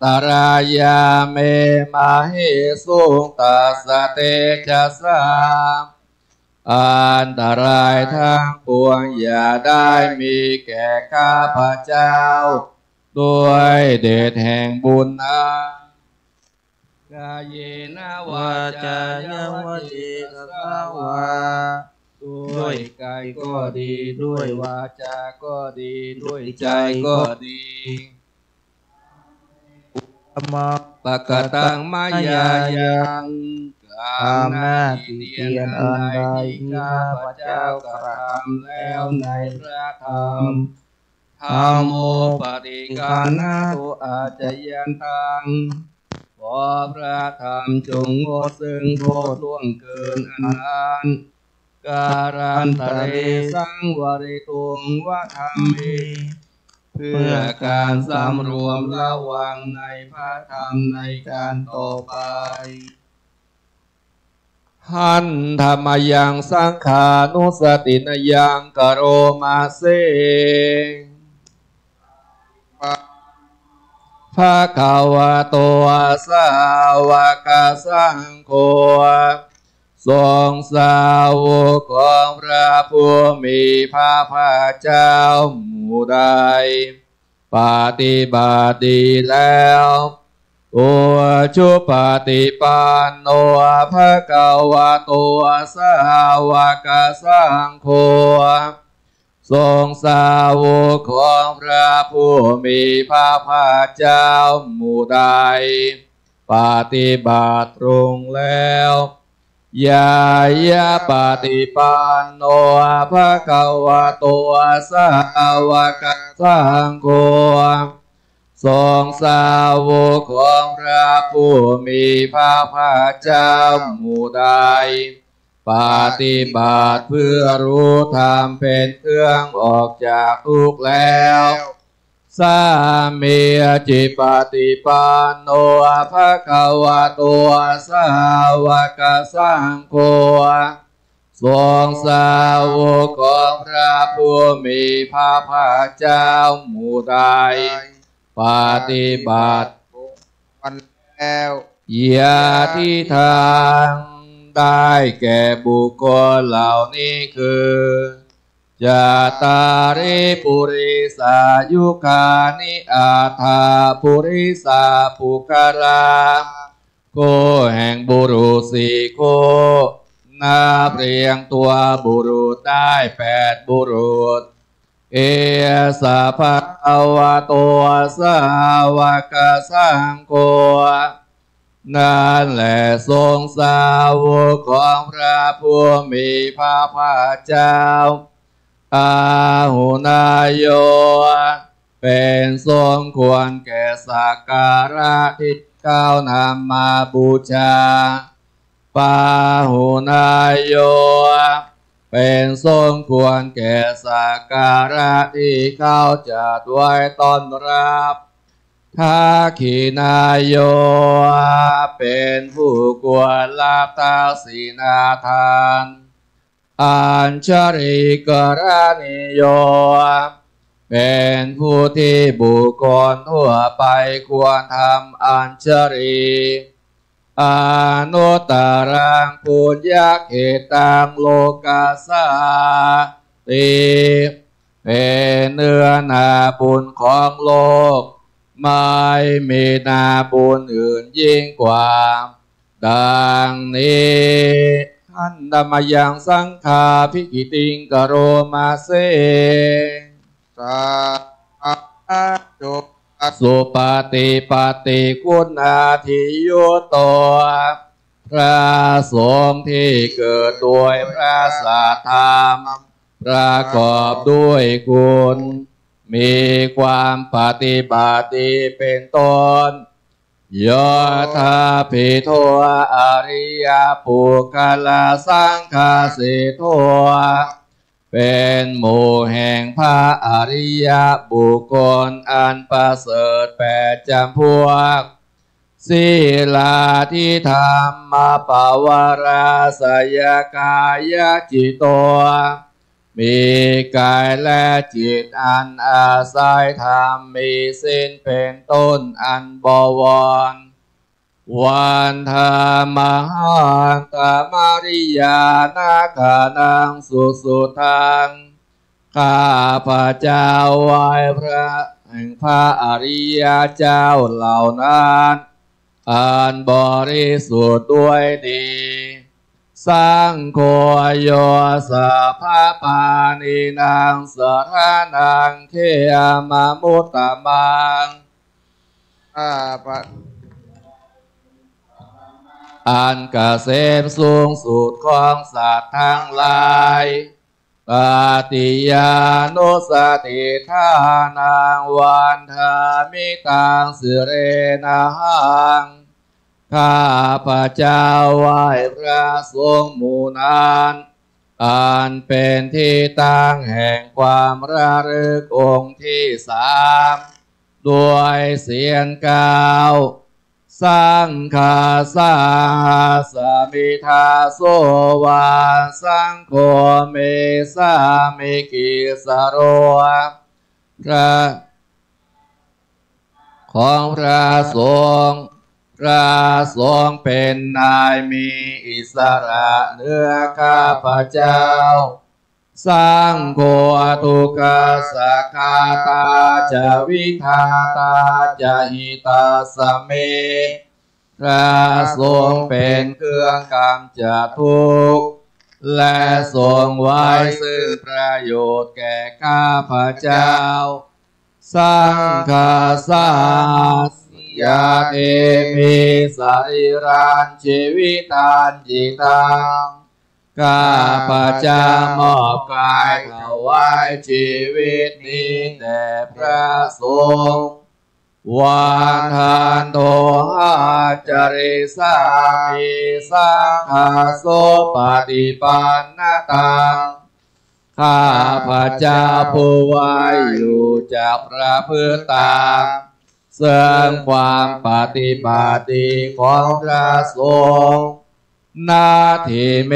ตรายาเมมาหิสุตัสสะเตชะสาอันตรายทั้งปวงอย่าได้มีแก่ข้าพระเจ้าด้วยเดชแห่งบุญนะกายเยนะวาจายวจีสาวาด้วยกายก็ดีด้วยวาจาก็ดีด้วยใจก็ดีมาปะกตังมายายังกามหน้าที่เตียนอันใดข้าพระเจ้ากระทำแล้วในพระธรรมธรรมโมปฏิกานาตุอาจยันตังขอพระธรรมจงงดซึ่งโทษล่วงเกินอันนั้นการันตะเรสังวริตุงวะธรรมิเพื่อการสำรวมระวังในพระธรรมในการต่อไปหันธรรมยังสังขานุสตินยังกโรมาเสภะคะวะโตสาวกสังโฆ ทรงสาวกของพระผู้มีพระภาคเจ้าหมู่ใดปฏิบัติดีแล้วอุชุปฏิปันโนภะคะวะโตสาวกสังโฆทรงสาวกของพระผู้มีพระภาคเจ้าหมู่ใดปฏิบัติตรงแล้วยายะปฏิปันโนภะคะวะโตสาวกสังโฆทรงสาวกของพระผู้มีพระภาคเจ้าหมู่ใดปฏิบัติเพื่อรู้ธรรมเป็นเครื่องออกจากทุกข์แล้วสามีจิปฏิปันโนภะคะวะโตสาวกสังโฆทรงสาวกของพระผู้มีพระภาคเจ้าหมู่ใดปฏิบัติแล้วยาที่ทางได้แก่บุคคลเหล่านี้คือจาตาริปุริสายุคานิอาถาปุริสาปุคาราโกแห่งบุรุษสี่โกนับเรียงตัวบุรุษได้8บุรุษเอสะภะคะวะโตสาวกสังโฆนั่นแหละทรงสาวกของพระผู้มีพระภาคเจ้าอาหุนายโยเป็นสมควรแก่สักการะที่ก้าวนำมาบูชาปาหุนายโยเป็นสมควรแก่สักการะที่เขาจัดไว้ต้อนรับทักขินายโยเป็นผู้ควรรับทักษิณทานอัญชริกรานิโยเป็นผู้ที่บุคคลทั่วไปควรทำอัญชริอนุตตรังปุญญเขตังโลกัสสาติเป็นเนื้อนาบุญของโลกไม่มีนาบุญอื่นยิ่งกว่าดังนี้ขันธมยังสังฆาภิกิติงกโรมาเสสาธุสุปฏิปฏิคุณาทิโยโตพระสงฆ์ที่เกิดด้วยพระสัทธรรมประกอบด้วยคุณมีความปฏิบัติเป็นต้นยถาภิโทอริยปุคลาสังฆาสิโทเป็นหมู่แห่งพระอริยบุคคลอันประเสริฐ8จำพวกศีลาทิธรรมปวาราสยกายจิตโตมีกายและจิตอันอาศัยธรรมมีสิ้นเป็นต้นอันบวรวันธรรมหันตมาริยานาคานังสุสุทังข้าพระเจ้าไหว้พระแห่งพระอริยเจ้าเหล่านั้นอันบริสุทธิ์ด้วยดีสังโฆโยสัพพะปานินางสรนังเขมมุตตมังอันเกษมสูงสุดของสัตว์ทั้งหลายปฏิญานุสติทานังวันธามิตังสิเรนะหังข้าพระเจ้าไหว้พระสงฆ์หมู่นั้นอันเป็นที่ตั้งแห่งความระลึกองค์ที่3ด้วยเสียงกล่าวสังฆาสาสมิทาโสวาสังโฆเมสามิกิสโรพระของพระสงฆ์ พระสงฆ์เป็นนายมีอิสระเหนือข้าพเจ้าสังโฆทุกขสักขาตาจะวิทาตาจะหิตาสเมพระสงฆ์เป็นเครื่องกำจัดทุกข์และทรงไว้ซึ่งประโยชน์แก่ข้าพเจ้าสังฆาสายาเตมิสาริรันชีวิตานจิตังข้าพเจ้ามอบกายถวายชีวิตนี้แด่พระสงฆ์วานทานโตอาจาริสามิสังฆาโสปฏิปันนตังข้าพเจ้าผู้ไว้อยู่จากพระพฤติตามเสริมความปฏิบัติดีของพระสงฆ์นาทิเม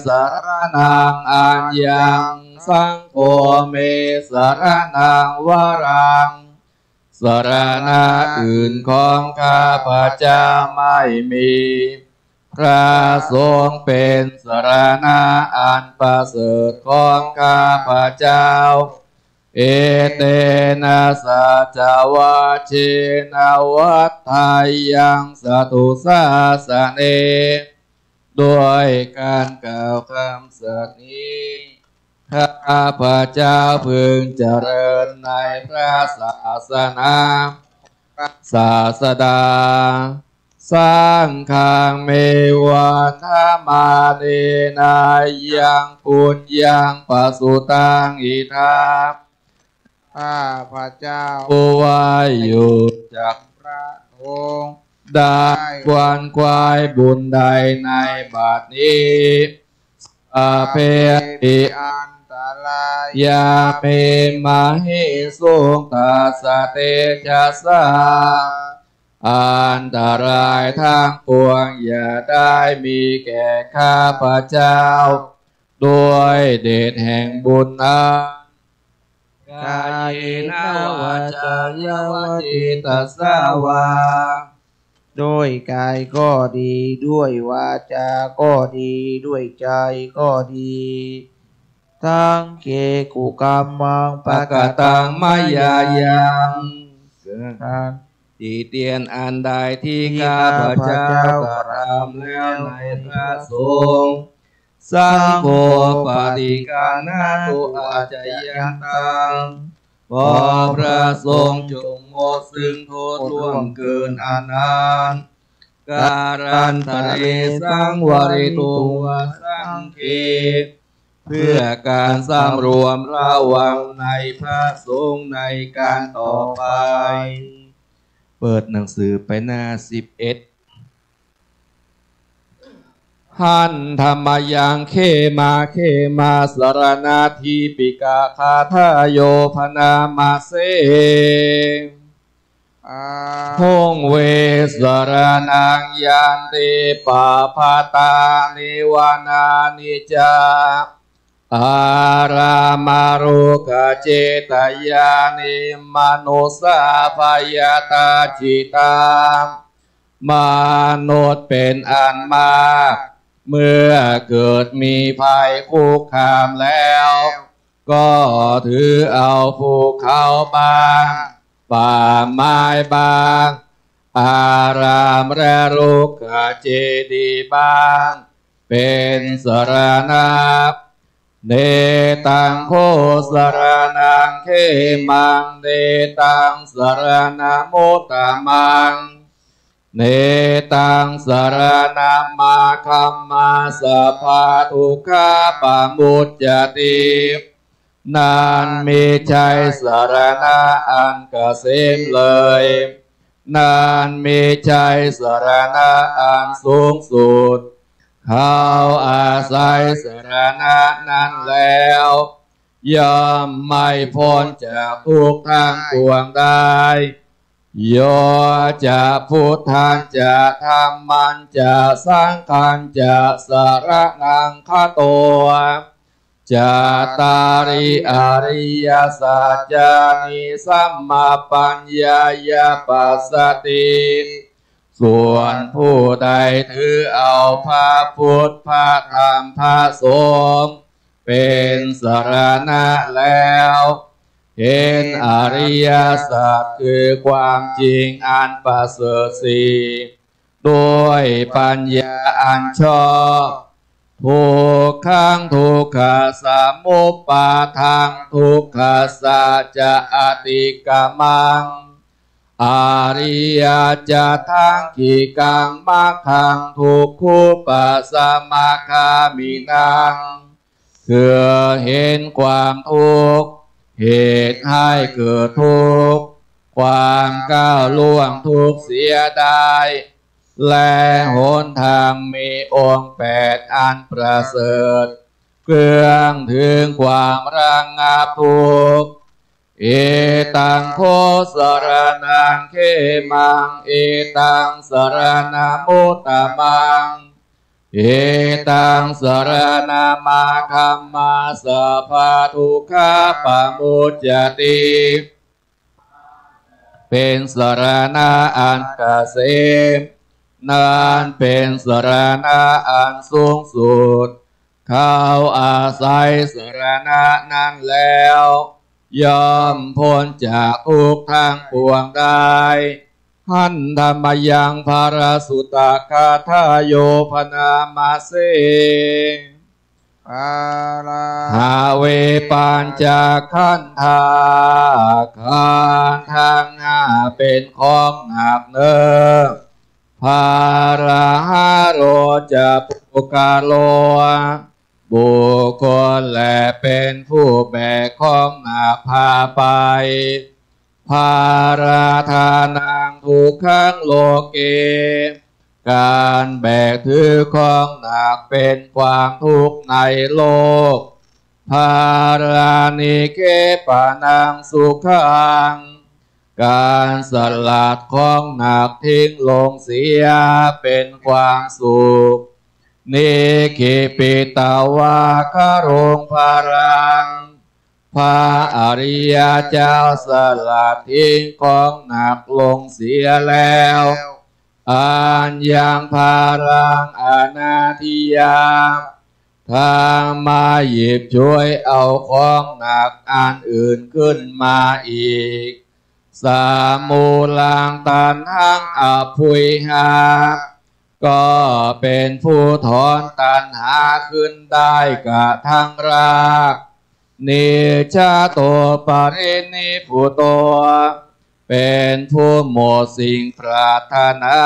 สรนังอัญญังสังโฆเมสรนังวรังสรณะอื่นของข้าพเจ้าไม่มีพระสงฆ์เป็นสรณะอันประเสริฐของข้าพเจ้าเอเตนะสัจวะเชนะวัฏฐายังสตุสาสเนด้วยการกล่าวคำสัตย์นี้ข้าพเจ้าพึงเจริญในพระศาสนาศาสดาสังฆังเมวันธมาเนนายังปุญญังปสุตังอิทาข้าพเจ้าผู้ไว้อยู่จากพระองค์ได้ควนควายบุญใดในบัดนี้อาเพอิอันตรายาเปมาหิสุงตัสสะเตจัสสะอันตรายทั้งปวงอย่าได้มีแก่ข้าพเจ้าด้วยเดชแห่งบุญนั้นกายนาวาจาวจิตตสาวาด้วยกายก็ดีด้วยวาจาก็ดีด้วยใจก็ดีทั้งเกกุกรรมังปะกตังมายายังที่เตียนอันใดที่ข้าพเจ้ากระทำแล้วในพระสงฆ์สังโฆปฏิกานาตุอาจยันตังขอพระสงฆ์จงหมดซึ่งโทษล่วงเกินอนันต์การันตเรสังวริตุวสังเกเพื่อการสำรวมระวังในพระสงฆ์ในการต่อไปเปิดหนังสือไปหน้า11หันธรรมยังเขมาสรณาทีปิกาคาทาโยพนามาเสหงเวสรนังยันติปาภาตานิวานานิจาอารามารุกเจตยานิมนุสาภยตาจิตามนุษย์เป็นอันมากเมื่อเกิดมีภัยคุกคามแล้วก็ถือเอาภูเขาบางป่าไม้บางอารามและรุกขเจดีย์บางเป็นสรณะเนตังโคสรนังเขมังเนตังสรณะโมตตมังเนตังสรณะมาคัมมาสภาทุกขาปะมุจจตินานมีใจสรณะอันเกษมเลยนานมีใจสรณะอันสูงสุดเขาอาศัยสรณะนั้นแล้วย่อมไม่พ้นจากทุกข์ทั้งปวงได้โยจะพุทธังจะธัมมังจะสังฆังจะสรณังคโตจะตาริอริยสัจจานิสัมมาปัญญายปัสสติ ส่วนผู้ใดถือเอาพระพุทธพระธรรมพระสงฆ์เป็นสรณะแล้วเห็นอริยสัจคือความจริงอันประเสริฐสี่ด้วยปัญญาอันชอบทุกขังทุกขสมุปบาทังทุกขสัจจะอติกามังอริยจะทังกิกังมัคคังทุกขุปัสสมาคามินังคือเห็นความทุกข์เหตุให้เกิดทุกข์ความก้าวล่วงทุกข์เสียได้และหนทางมีองค์8อันประเสริฐเครื่องถึงความระงับทุกข์เอตังโคสรนังเขมังเอตังสรณมุตตมังเอตังสรณมาคัมมาสัพพทุกขาปมุจจติเป็นสรณะอันเกษมนั้นเป็นสรณะอันสูงสุดเขาอาศัยสรณะนั้นแล้วย่อมพ้นจากทุกข์ทั้งปวงได้หันธรรมยังภารสุตคาทาโยพนามาเสหาเวปัญจขันธาขันธ์ทั้งห้าเป็นของหนักเนิ่นภาราหาโรจะปุกาโลบุคคลและเป็นผู้แบกของหนักพาไปภาราธานังทุกขังโลเกการแบกถือของหนักเป็นความทุกข์ในโลกภารานิเกปานังสุขังการสลัดของหนักทิ้งลงเสียเป็นความสุขนิคิปิตาวาคโรงภารังพระอริยเจ้าสลัดทิ้งของหนักลงเสียแล้วอัญญังภารังอนาทิยาทางมาหยิบช่วยเอาของหนักอันอื่นขึ้นมาอีกสามูลังตันหังอภุยหาก็เป็นผู้ถอนตัณหาขึ้นได้กะทั้งรากนิชาโตปรินิพุโตเป็นผู้หมดสิ่งปรารถนา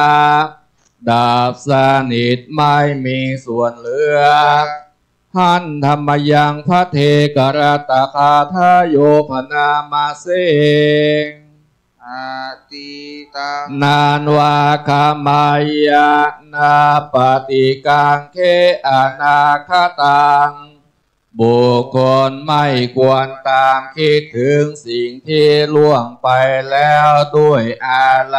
ดับสนิทไม่มีส่วนเหลือหันธรรมยังพระเทกรตคาทาโยพนามาเสงอาติตังนานวาคามายานาปฏิกังเคอนาคตังบุคคลไม่ควรตามคิดถึงสิ่งที่ล่วงไปแล้วด้วยอะไร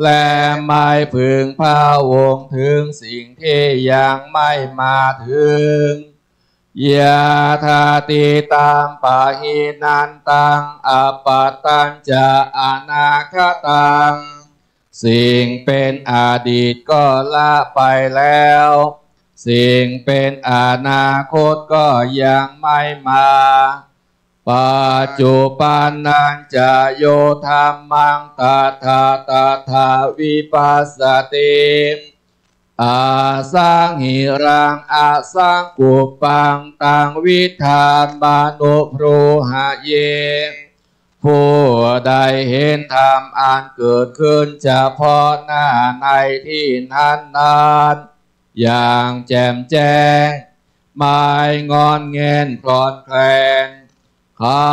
และไม่พึงพะวงถึงสิ่งที่ยังไม่มาถึงยาธาติตามปะหินันตังอปัตตัญจะอนาคตังสิ่งเป็นอดีตก็ละไปแล้วสิ่งเป็นอนาคตก็ยังไม่มาปัจจุบันนันจะโยธรรมังตถาตถาวิปัสสติอาสังหิรังอาสังกุปังตังวิธานมานุพรูหะเยผู้ใดเห็นธรรมอันเกิดขึ้นเฉพาะหน้าในที่นั้นอย่างแจ่มแจ้งไม่งอนเงินคลอนแคลนเขา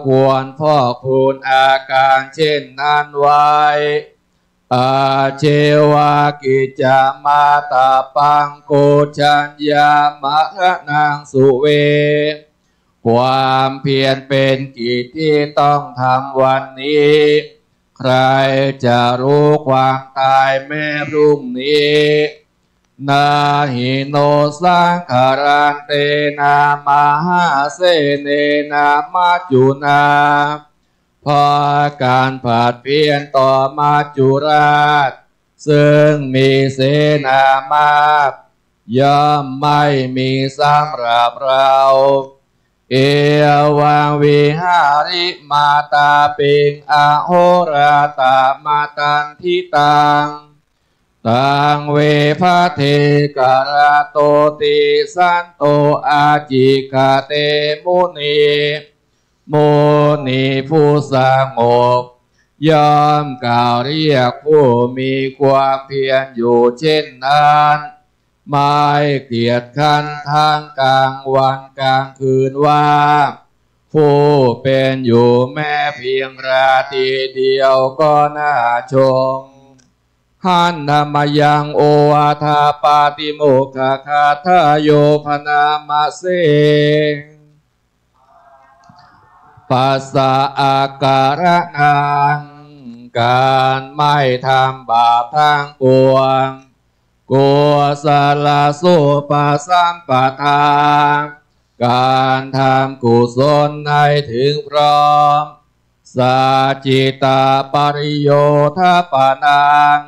ควรพอกพูนอาการเช่นนั้นไว้อาเจวากิจามาตาปังโกชัญญามะนางสุเวความเพียรเป็นกิจที่ต้องทำวันนี้ใครจะรู้ความตายแม้พรุ่งนี้นาหิโนสังขารันเตนามาหาเสเนนามาจุนาพอการผัดเพียรต่อมาจุราช ซึ่งมีเสนามากย่อมไม่มีสำหรับเราเอวังวิหาริมาตาปิงอโหราตามาตันทิตังตังเวภะเทกระโตติสันโตอาจิกาเตมุนีผู้สงบย่อมกล่าวเรียกผู้มีความเพียรอยู่เช่นนั้นไม่เกียจคร้านทางกลางวันกลางคืนว่าผู้เป็นอยู่แม้เพียงราตรีเดียวก็น่าชมหันธรรมยังโอวาทาปาติโมกขคาทาโยพนามะเสปัสสะอาการะนังการไม่ทำบาปทั้งปวงกุศลสุปสัมปทาการทำกุศลให้ถึงพร้อมสัจจิตาปริโยทปานัง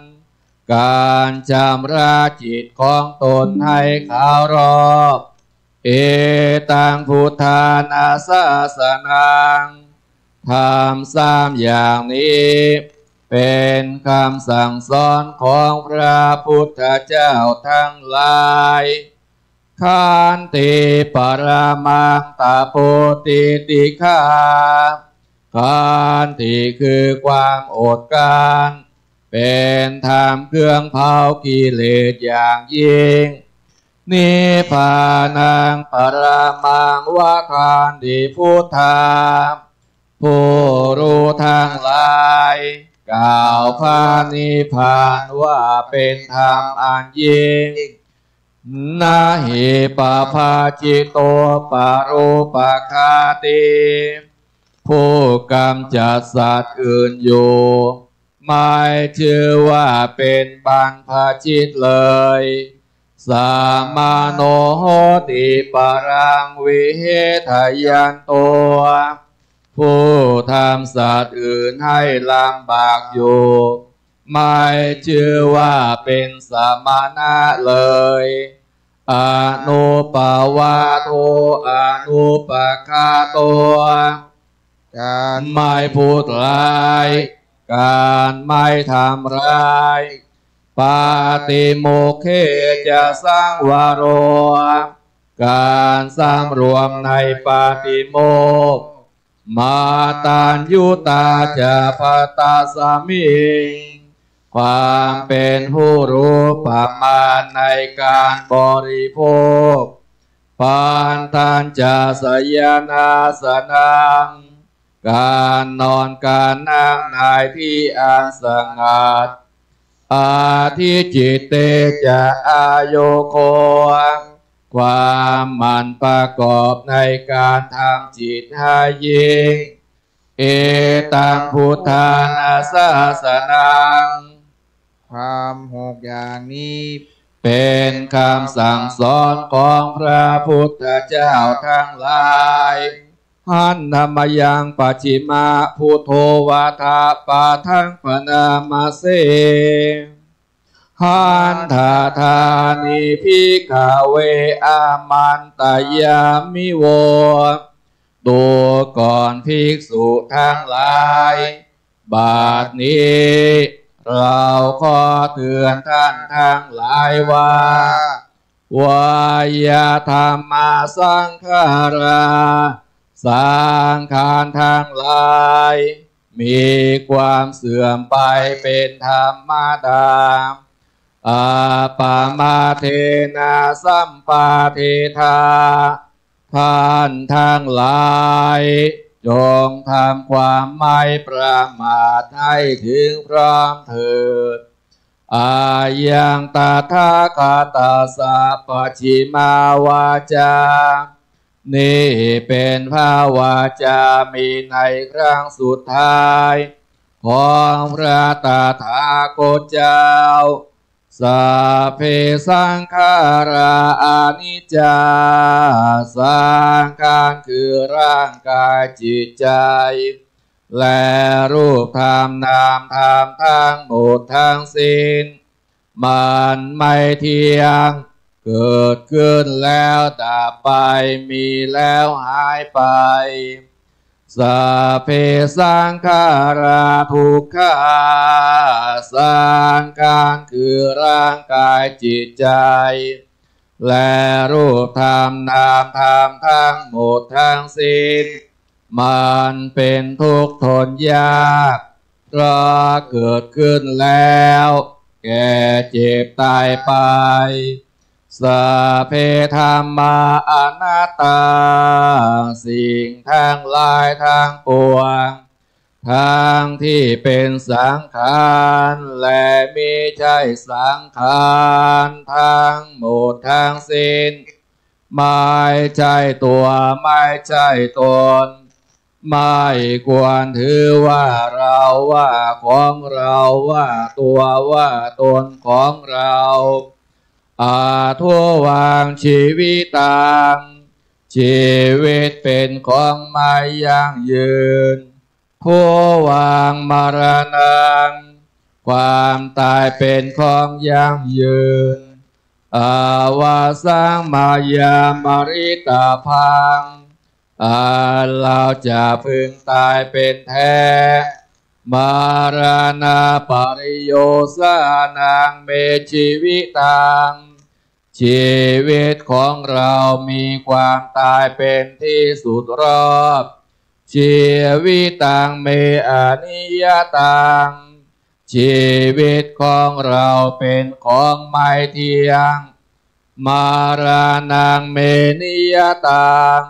การชำระจิตของตนให้ขาวรอบเอตังพุทธานาสาสนังทำสามอย่างนี้เป็นคำสั่งสอนของพระพุทธเจ้าทั้งหลายขันติปรมังตาโพติติฆาขันติคือความอดกลั้นเป็นธรรมเครื่องเผากิเลสอย่างยิ่งนิพพานังปรมังวะขันติพุทธาผู้รู้ทั้งหลายกล่าวพระนิพพานว่าเป็นธรรมอันยิ่งนาหิปภาจิโตปารุปคาติผู้กำจัดสัตว์อื่นอยู่ไม่ชื่อว่าเป็นบรรพชิตเลยสามาโนโหติปรังวิเหทยันโตผู้ทำสัตว์อื่นให้ลำบากอยู่ไม่ชื่อว่าเป็นสมณะเลยอนุปาวาโทอนุปคาโตการไม่พูดร้ายการไม่ทำร้ายปาติโมกเขจะสร้างวโรการสร้างรวมในปาติโมกข์มาตานยุตาจะพตาสามิความเป็นผู้รู้ประมาณในการบริโภคปานทานจะสยนาสนังการนอนการนั่งในที่อันสงัดอาทิจิตเตจะอโยโคความมันประกอบในการทำจิตให้ยิ่งเอตังพุทธานาสาสนังความหกอย่างนี้เป็นคำสั่งสอนของพระพุทธเจ้าทั้งหลายหันธรรมยังปัจฉิมาพุทโธวาทาปาทังปนามาเสหันธาธานิพิกาเวอามันตยามิโวตัวก่อนภิกษุทั้งหลายบัดนี้เราขอเตือนท่านทั้งหลายว่าวายธรรมาสังขาราสังขารทั้งหลายมีความเสื่อมไปเป็นธรรมดาอาปามาเทนะสัมปาเทธาท่านทั้งหลายจงทำความไม่ประมาทให้ถึงพร้อมเถิดอายังตถาคตสัพพชิมาวาจานี่เป็นภาวาจามีในครั้งสุดท้ายของพระตถาคตเจ้าสัพเพสังขาราอนิจจาสังขารคือร่างกายจิตใจและรูปธรรมนามธรรมทั้งหมดทั้งสิ้น มันไม่เที่ยงเกิดขึ้นแล้วดับไปมีแล้วหายไปสัพเพสังขาราทุกขาสังขารคือร่างกายจิตใจและรูปธรรมนามธรรมทั้งหมดทั้งสิ้นมันเป็นทุกข์ทนยากเพราะเกิดขึ้นแล้วแก่เจ็บตายไปสัพเพธัมมาอนัตตาสิ่งทั้งหลายทั้งปวงทั้งที่เป็นสังขารและมิใช่สังขารทั้งหมดทั้งสิ้นไม่ใช่ตัวไม่ใช่ตนไม่ควรถือว่าเราว่าของเราว่าตัวว่าตนของเราทั่ววางชีวิตตังชีวิตเป็นของไม่ยั่งยืนทั่ววางมรณะความตายเป็นของยั่งยืนวาสังมายามริตาพังเราจะพึงตายเป็นแท้มรณะปริโยสานังเมชีวิตังชีวิตของเรามีความตายเป็นที่สุดรอบชีวิตตังเมอนิยตังชีวิตของเราเป็นของไม่เที่ยงมรณะเมนิยตัง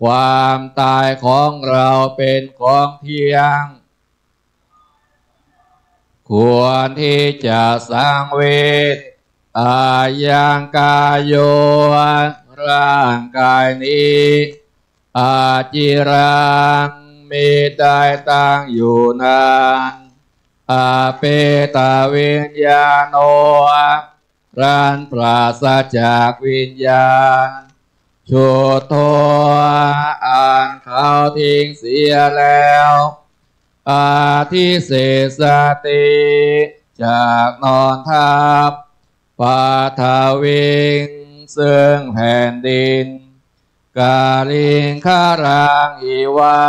ความตายของเราเป็นของเที่ยงควรที่จะสังเวชยังกายโยร่างกายนี้จิรังมีได้ตั้งอยู่นานเปตวิญญาโนรันปราศจากวิญญาณชุดโทอ่านเขาทิ้งเสียแล้วทิเสสติจากนอนทับปาทวิงซึ่งแผ่นดินกาลิงคารังอีวา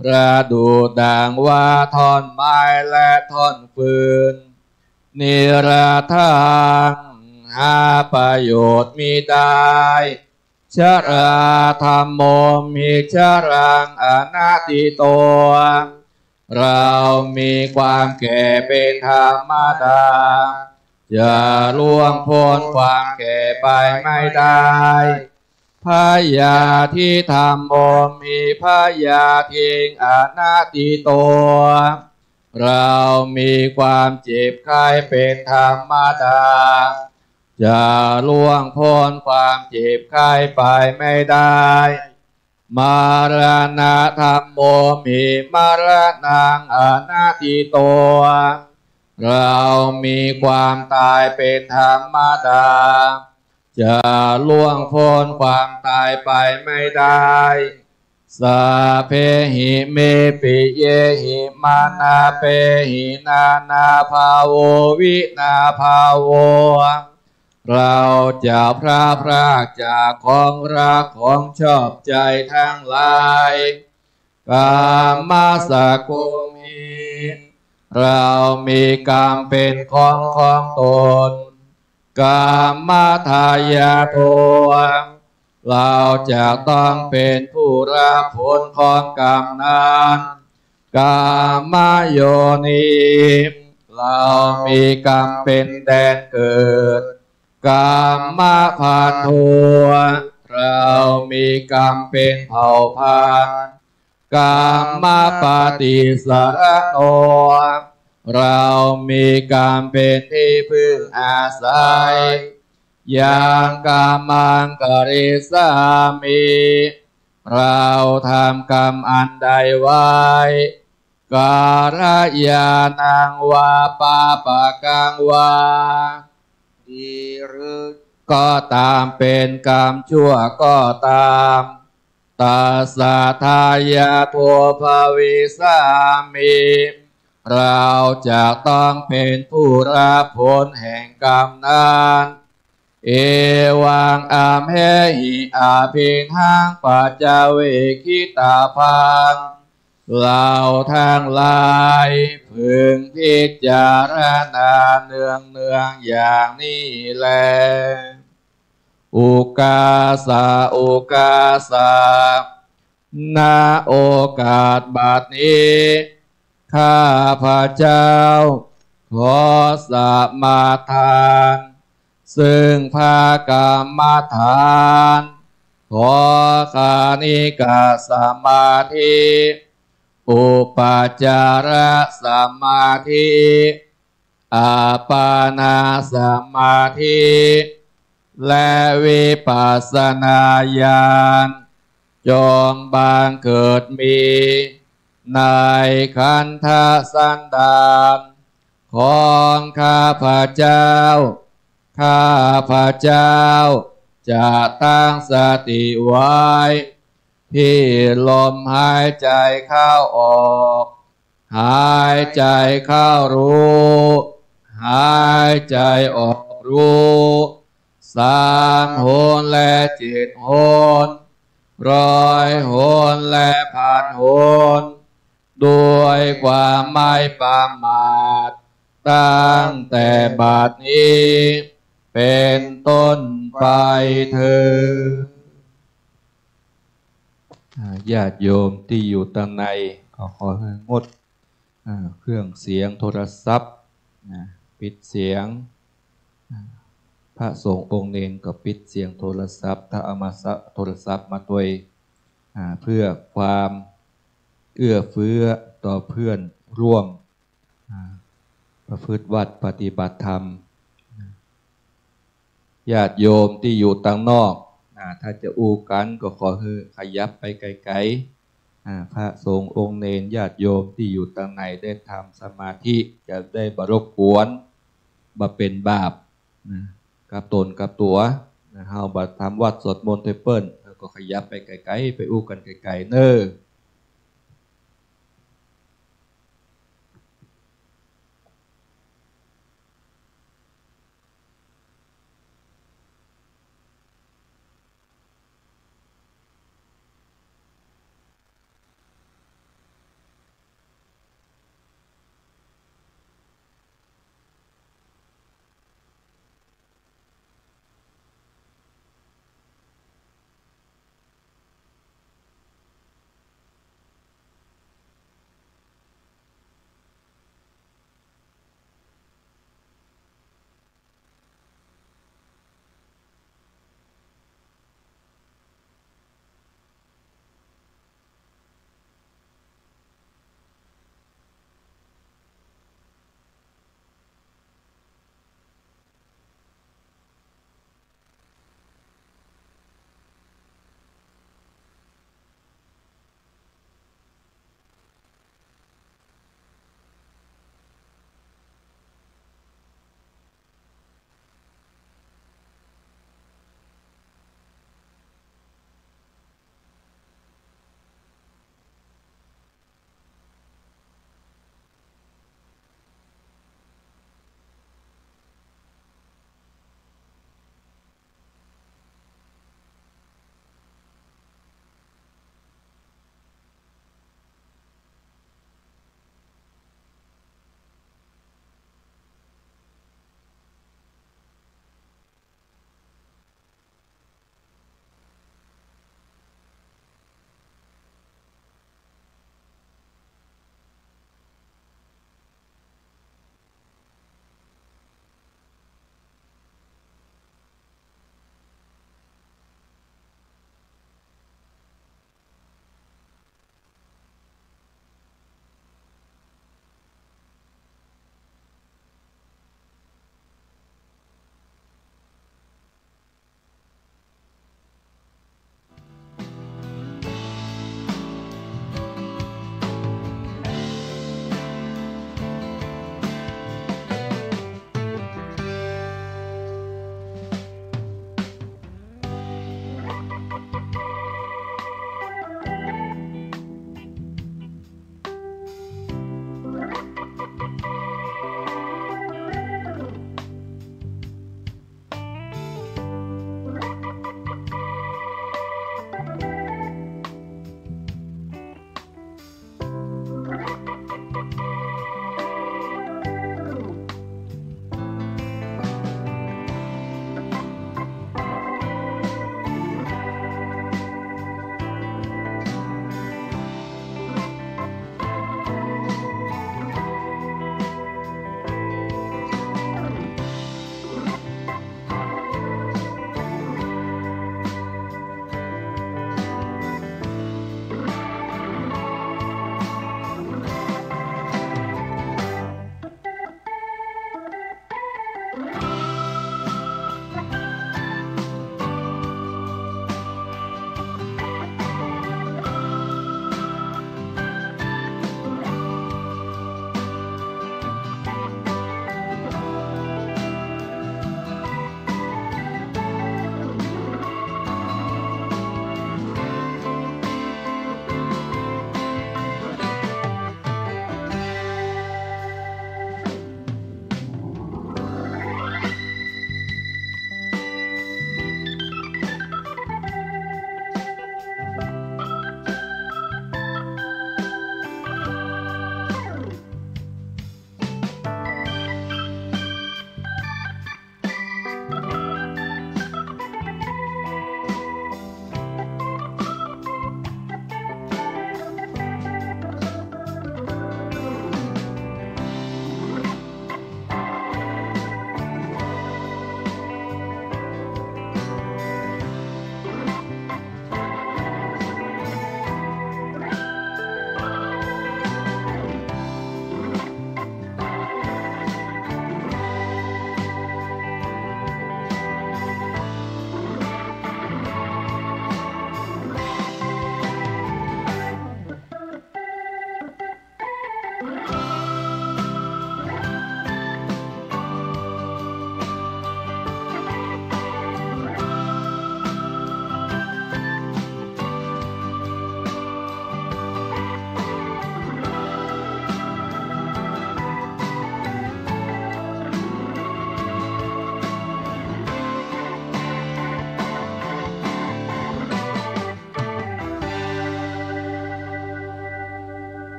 ประดูดังว่าท่อนไม้และท่อนฟืนนิราทังหาประโยชน์มิได้ชราธรรมโมมิชรังอนัตติโตเรามีความแก่เป็นธรรมดาจะล่วงพ้นความแก่ไปไม่ได้พยาธิธรรมโมมีพยาธิอนัตติโตเรามีความเจ็บไข้เป็นธรรมดาจะล่วงพ้นความเจ็บไข้ไปไม่ได้มรณะธรรมโมมิมรณังอนัตติโตเรามีความตายเป็นธรรมดาจะล่วงพ้นความตายไปไม่ได้สัพเพหิเมปิเยหิมานาเปหินานาภาโววินาภาโวเราจะพระพรากจากของรักของชอบใจทั้งหลายกามสกุมิเรามีกรรมเป็นของตนกามทายาโทเราจะต้องเป็นผู้รับผลของกรรมนั้นกามโยนิเรามีกรรมเป็นแดนเกิดกามพันธุเรามีกรรมเป็นเผ่าพันธุ์กามปฏิสารโนเรามีกรรมเป็นที่พึ่งอาศัยยังกามังกริสามิเราทำกรรมอันใดไว้การยานังวาปาปะกังวาดีหรือก็ตามเป็นกรรมชั่วก็ตามตาสาทายาโทภวิสามิ เราจะต้องเป็นผู้รับผลแห่งกรรมนั้นเอวังอามเหหิอาภินหังปัจจเวคิตาพังเราทั้งหลายพึงพิจารณาเนืองอย่างนี้แลอุกาสะอุกาสะณโอกาสบัดนี้ข้าพระเจ้าขอสมาทานซึ่งภากรรมฐานขอคานิกาสมาธิอุปจารสมาธิอาปานาสมาธิและวิปัสสนาญาณจงบังเกิดมีในขันธสันดานของข้าพระเจ้าข้าพระเจ้าจะตั้งสติไว้ที่ลมหายใจเข้าออกหายใจเข้ารู้หายใจออกรู้3 หนและ7 หน100 หนและ1,000 หนด้วยความไม่ประมาทตั้งแต่บัดนี้เป็นต้นไปเถิดญาติโยมที่อยู่ทางในขอให้งดเครื่องเสียงโทรศัพท์ปิดเสียงพระสงฆ์องค์เนรก็ปิดเสียงโทรศัพท์ถ้าเอามาโทรศัพท์มาด้วยเพื่อความเอื้อเฟื้อต่อเพื่อนร่วมประพฤติวัดปฏิบัติธรรมญาติโยมที่อยู่ต่างนอกถ้าจะอู้กันก็ขอให้ขยับไปไกลๆพระสงฆ์องค์เนรญาติโยมที่อยู่ต่างในได้ทำสมาธิจะได้บรบกวนบ่เป็นบาปกับตนกับตัวเฮาบัดทำวัดสวดมนต์เทเปิลก็ขยับไปไกลๆไปอู้กันไกลๆเน้อ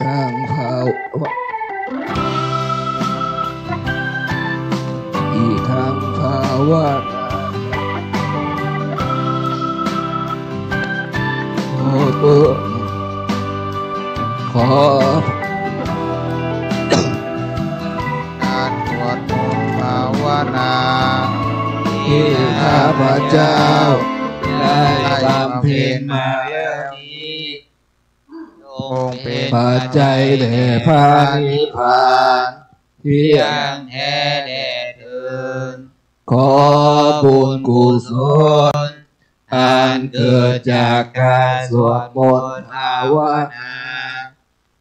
ทางภาวะอีทางภาวะโอ้ตัวขอการสวดมนต์ภาวนาที่ข้าพเจ้าได้บำเพ็ญมาแล้วนี้จงเป็น ปัจจัยแด่พระนิพพานเพียงแท้แด่เถิดขอบุญกุศลอันเกิดจากการสวดมนต์ภาวนา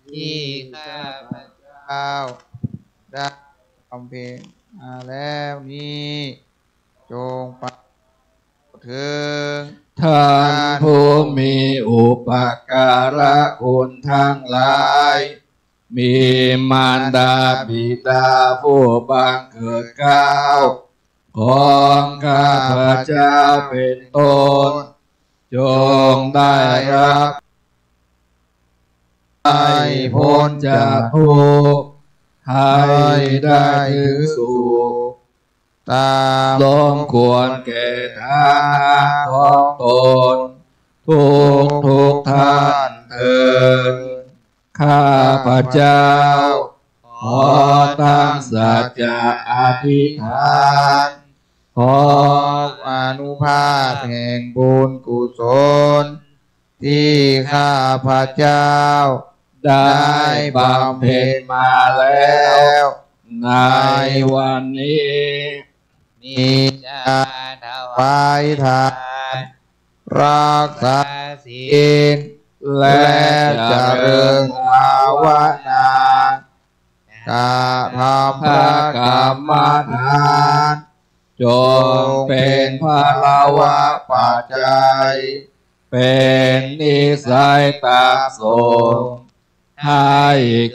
ที่ข้าพเจ้าได้บำเพ็ญมาแล้วนี้จงประถึงท่านผู้มีอุปการะคุณทั้งหลายมีมารดาบิดาผู้บังเกิดเกล้าของข้าพเจ้าเป็นต้นจงได้รับให้พ้นจากทุกข์ให้ได้ถึงสุขตามสมควรแก่ฐานะของตนทุกท่านเถิดข้าพเจ้าขอตั้งสัจจะอธิษฐานขออนุภาพแห่งบุญกุศลที่ข้าพเจ้าได้บำเพ็ญมาแล้วในวันนี้มีจะถวายทานรักษาศีลและเจริญภาวนาการทำพระกรรมฐานจงเป็นภาลวะปัจจัยเป็นนิสัยตามสมให้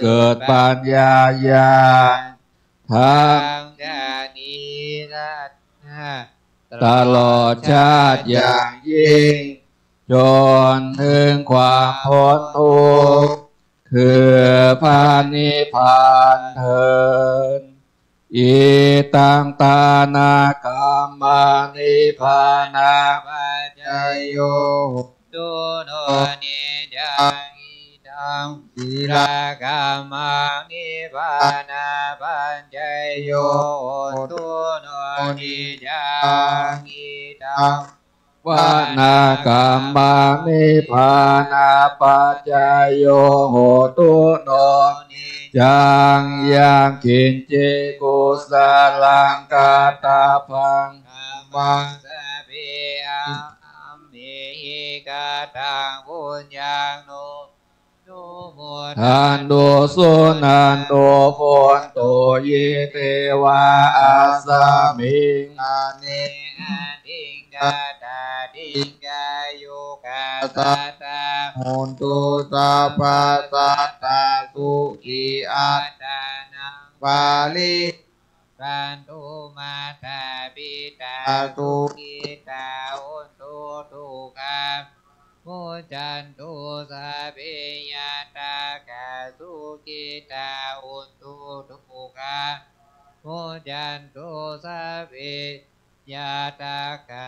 เกิดปัญญาญาณทั้งตลอดชาติอย่างยิ่งจนถึงความพ้นทุกข์คือพระนิพพานเถิดอิตังตานากรรมานิพพานาปัจจโยตุโนนิจังอิตังศีลกรรมานิพพานาปัจจโยตุโนนิจังอิตังวานากรรมานิพพานาปัจจโยโหตุโนจังยังกินเจกุสลังกาตาพังมังสะเปียมิหิกาตังบุญญาโนทานโดสุนันโดโฟนโตเยเทวาอาสามิงอาเนติงกาตาติงกาโยกาตาตาโหนตุสัพพะสัตตาสุขีอัตตานังปาลิปันตุมาตาปิตาสุขิตาอุนตุทุกขาโมจันตุสัพเพยตากาสุขิตาอุนตุทุกขาโมจันตุสัพเพยตากา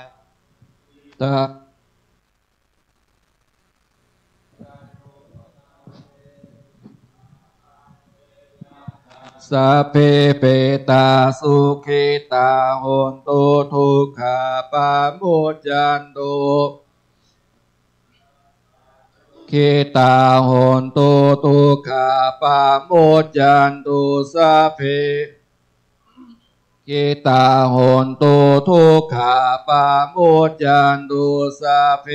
ตะสัพเพเปตาสุขิตาโหนตุทุกขาปาโมจันตุขิตาโหนตุทุกขาปาโมจันตุสัพเพขิตาโหนตุทุกขาปาโมจันตุสัพเพ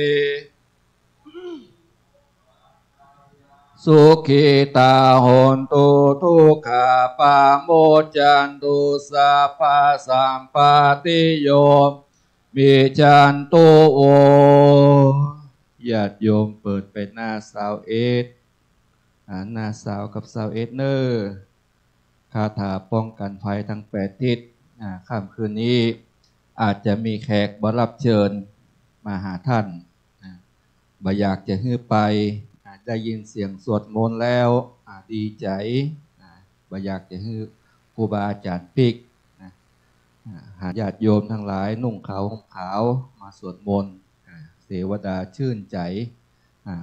สุขิตาโหนตุทุกขาปาโมจันตุสัพพะสัมปติโยมิจันตุโอญาติโยมเปิดไปหน้า21หน้า20กับ21เนอคาถาป้องกันภัยทั้ง8ทิศค่ำคืนนี้อาจจะมีแขกบ่รับเชิญมาหาท่านบ่อยากจะฮื้อไป ได้ยินเสียงสวดมนต์แล้วดีใจบ่อยากจะให้ครูบาอาจารย์ปิกหาญาติโยมทั้งหลายนุ่งขาวห่มขาวมาสวดมนต์เสวดาชื่นใจ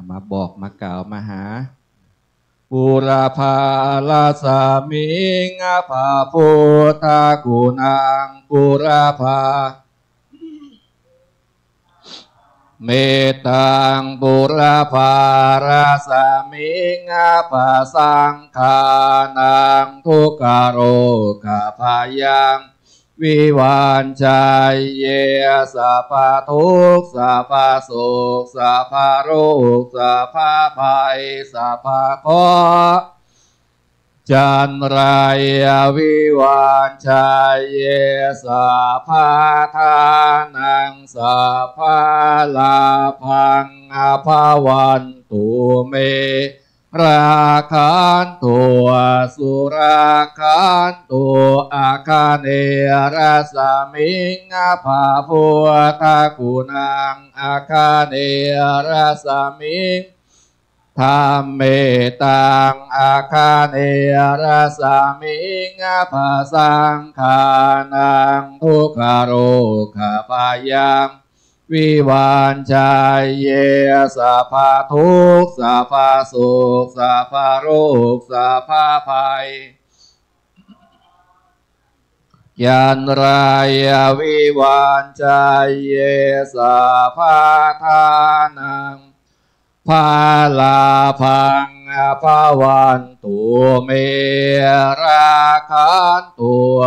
มาบอกมากล่าวมาหาปุราภาลาสามิงภาพุทธกุณังปุราภาเมตังปุราภาราสามิงภาสังฆานังทุกขโรกภายังวิวันชัยเยสัพพทุกข์สัพพโศกสัพพโรคสัพพภัยสัพพเคราะห์จันไรวิวันชัยเยสัพพทานังสัพพลาภังอภวันตุเมราคันตัวสุราคันตัวอาคาเนรัสมิงภาพุทธกุณังอาคาเนรัสมิงธรรมเมตังอาคาเนรัสมิงภาสังฆานังทุกขโรคภายังวิวันชัยเยสัพพทุกข์สัพพโศกสัพพโรคสัพพภัยยันรายวิวันชัยเยสัพพทานังภาลาภังภาวันตุเมราคันตัว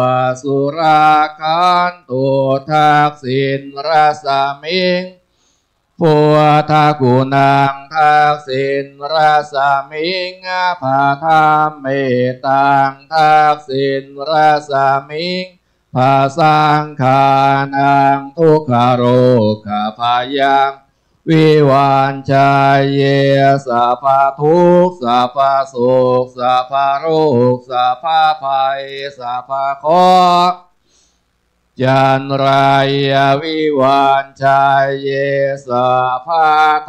สุราคันตัวทักษิณรัสมิงพุทธกุณังทักษิณรัสมิงภาธรรมเมตังทักษิณรัสมิงภาสังฆานังทุกขโรคภายังวิวันชัยเยสัพพทุกข์สัพพโศกสัพพโรคสัพพภัยสัพพเคราะห์จันไรวิวันชัยเยสัพพ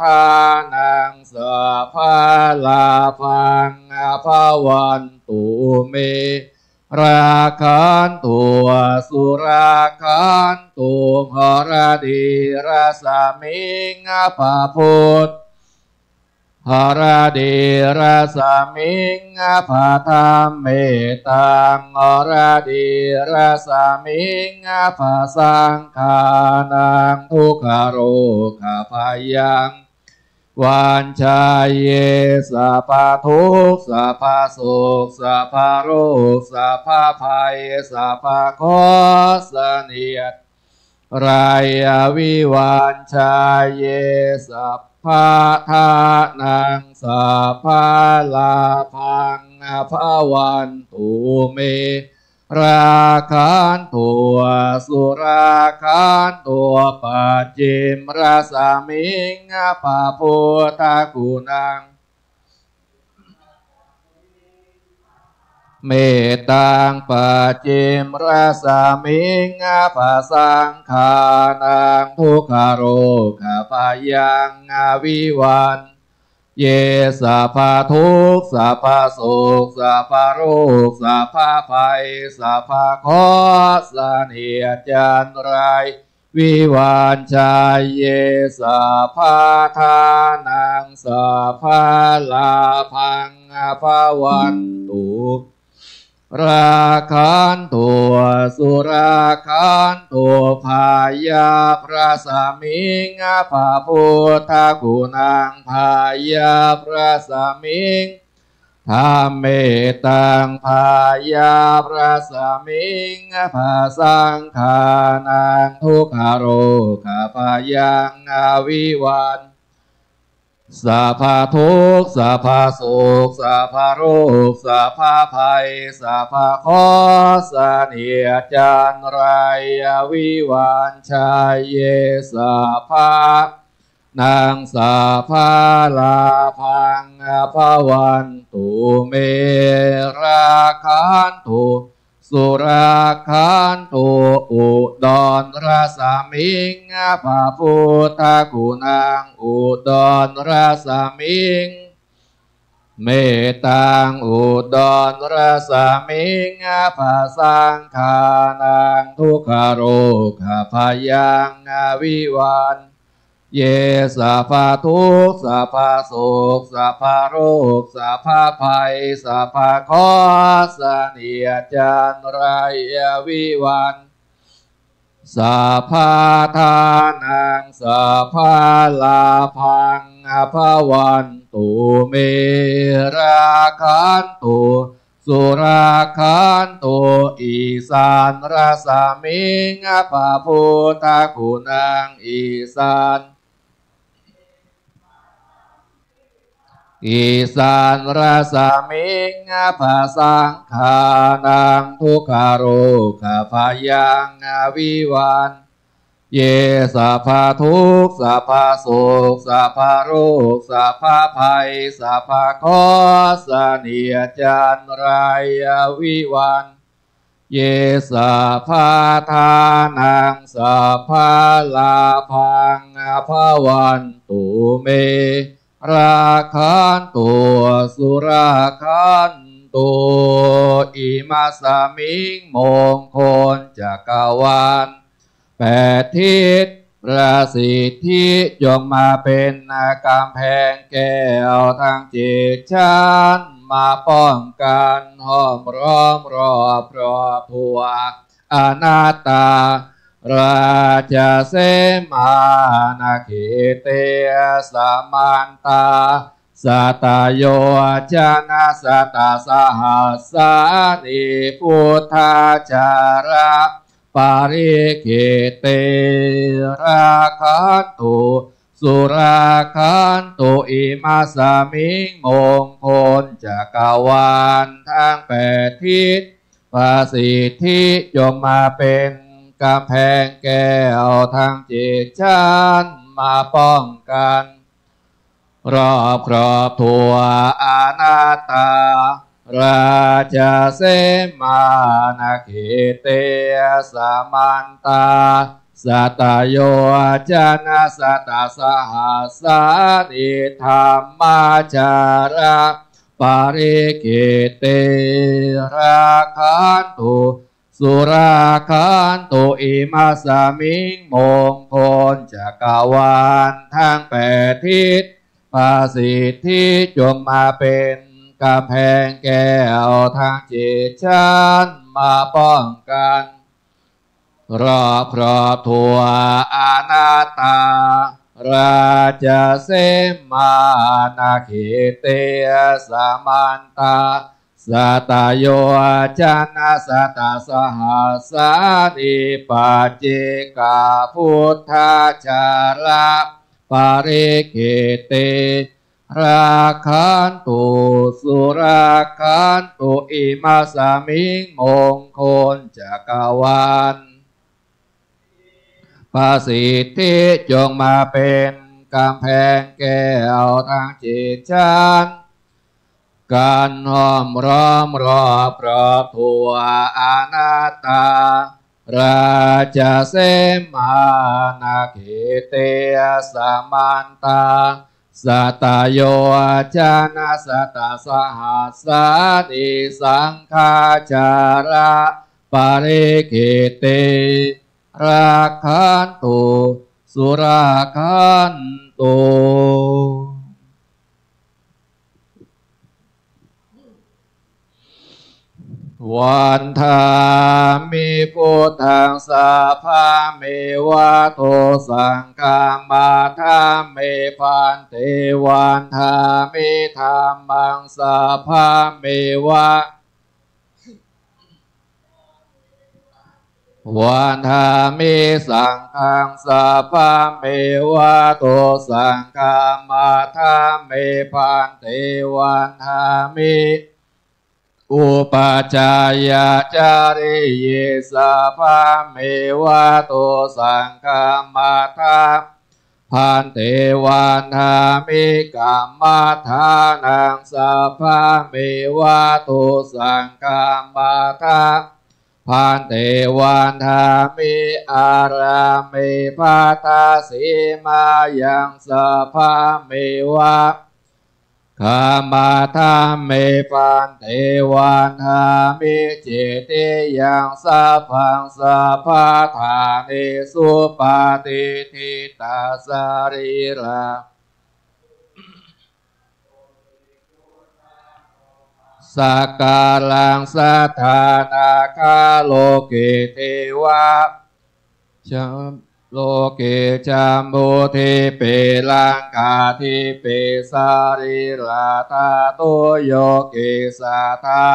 ทานังสัพพลาภังอภวันตุเมราคันตัวสุราคันตัวหรดีรัสมิงภาพุทธหรดีรัสมิงภาธรรมเมตังหรดีรัสมิงภาสังฆานังทุกขโรคภายังวันชัยเยสัพพทุกข์สัพพโศกสัพพโรคสัพพภัยสัพพเคราะห์เสนียดรายวิวันชัยเยสัพพทานังสัพพลาภังอภวันตุเมราคันตัวสุราคันตัวปัจจิมรัสมิงภาพุทธกุณังเมตังปัจจิมรัสมิงภาสังฆานังทุกขโรคภายังวิวันเยสัพพทุกข์สัพพโศกสัพพโรคสัพพภัยสัพพเคราะห์เสนียดจันไรวิวันชัยเยสัพพทานังสัพพลาภังอภวันตุราคันตัวสุราคันตัวพายาพระสามิงภาพุทธกุณังพายาพระสามิงธรรมเมตังพายาพระสามิงภาสังฆานังทุกขโรคภายังวิวันสัพพทุกข์สัพพโศกสัพพโรคสัพพภัยสัพพเคราะห์เสนียดจันไรวิวันชัยเยสัพพนางสัพพลาภังอภวันตุเมราคันตุสุราคันตุอุดรราสมิงภาพุทธกุณังอุดรราสมิง เมตังอุดรรสมิงภาสังคานังทุกขโรคพยังวิวันเยสัพพทุกข์สัพพโศกสัพพโรคสัพพภัยสัพพเคราะห์เสนียดจันไรวิวันสัพพทานังสัพพลาภังอภวันตุเมราคันตุสุราคันตุอีสานรสมิงภาพุทธคุณังอีสานอีสานราสมิงภาสังคานังทุกขโรคพยังวิวันเยสัพพทุกข์สัพพโศกสัพพโรคสัพพภัยสัพพเคราะห์เสนียดจันไรวิวันเยสัพพทานังสัพพลาภังอภวันตุเมราคันตุสุราคันตุอิมัสมิงมงคลจักรวาลแปดทิศประสิทธิจงมาเป็นกำแพงแก้วทางจิตฉันมาป้องกันห้อมล้อมรอบผัวอนัตตาราชเสมานาคิเตสมันตาสัตโยชนะสัตสหัสสานิพุทธาจาระปาริกิเตราคันตุสุราคันตุอิมัสมิงมงคลจักรวาลทั้งแปดทิศประสิทธิจงมาเป็นกำแพงแก้วทางจิตฉันมาป้องกันรอบครอบทั่วอนัตตาราชเสมานาคิเตสมันตาสัตโยชนะสัตสหัสสานิธรรมาจาระปาริกิเตราคันตุสุราคันตุอิมัสมิงมงคลจักรวาลทั้งแปดทิศประสิทธิจงมาเป็นกำแพงแก้วทางจิตฉันมาป้องกันรอบครอบทั่วอนัตตาราชเสมานาคิเตสมันตาสัตโยชนะสัตสหัสสานิปัจเจกพุทธาจาระปาริกิเตราคันตุสุราคันตุอิมัสมิงมงคลจักรวาลประสิทธิจงมาเป็นกำแพงแก้วทางจิตฉันการห้อมล้อมรอบทั่วอนัตตาราชเสมานาคิเตสมันตาสัตโยชนะสัตสหัสสานิสังฆาจาระปาริกิเตราคันตุสุราคันตุวันธามิพุทธังสัพพะเมวะโตสังฆามาธาเมพันเตวันธามิธัมมังสัพพะเมวะวันธามิสังฆังสัพพะเมวะโตสังฆามาธาเมพันเตวันธามิอุปจายาจาริเยสัพพะเมวะโตสังฆามาธาพันเตวันธามิกัมมัฏฐานังสัพพะเมวะโตสังฆามาธาพันเตวันธามิอารามิภัตตาสีมายังสัพพะเมวะ ขามาธาเมปันเทวันหามิเจติยังสัพพังสัพพะทานิสุปาติทิตาสาริลาสักการังสัทธานาคาโลเกเทวะชัมโลเกจัมโบเทเปลังกาทิเปสาริลาตาโตโยเกสัทธา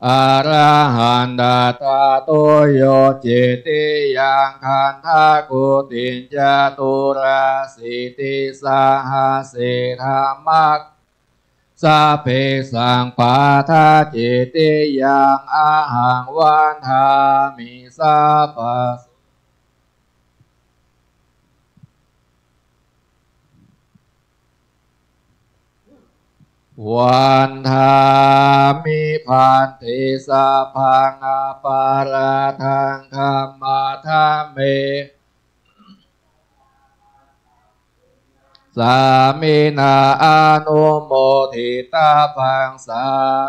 อรหันดาตาโตโยเจติยังคันทากุตินจตุราสิติสหเสธามักสัพเพสังปาทาเจติยังอาหังวันทามิสัพพะวันทามิพันธิสัพพังอปาราทังคัมมาทาเมสามินาอนุโมทิตาพังสา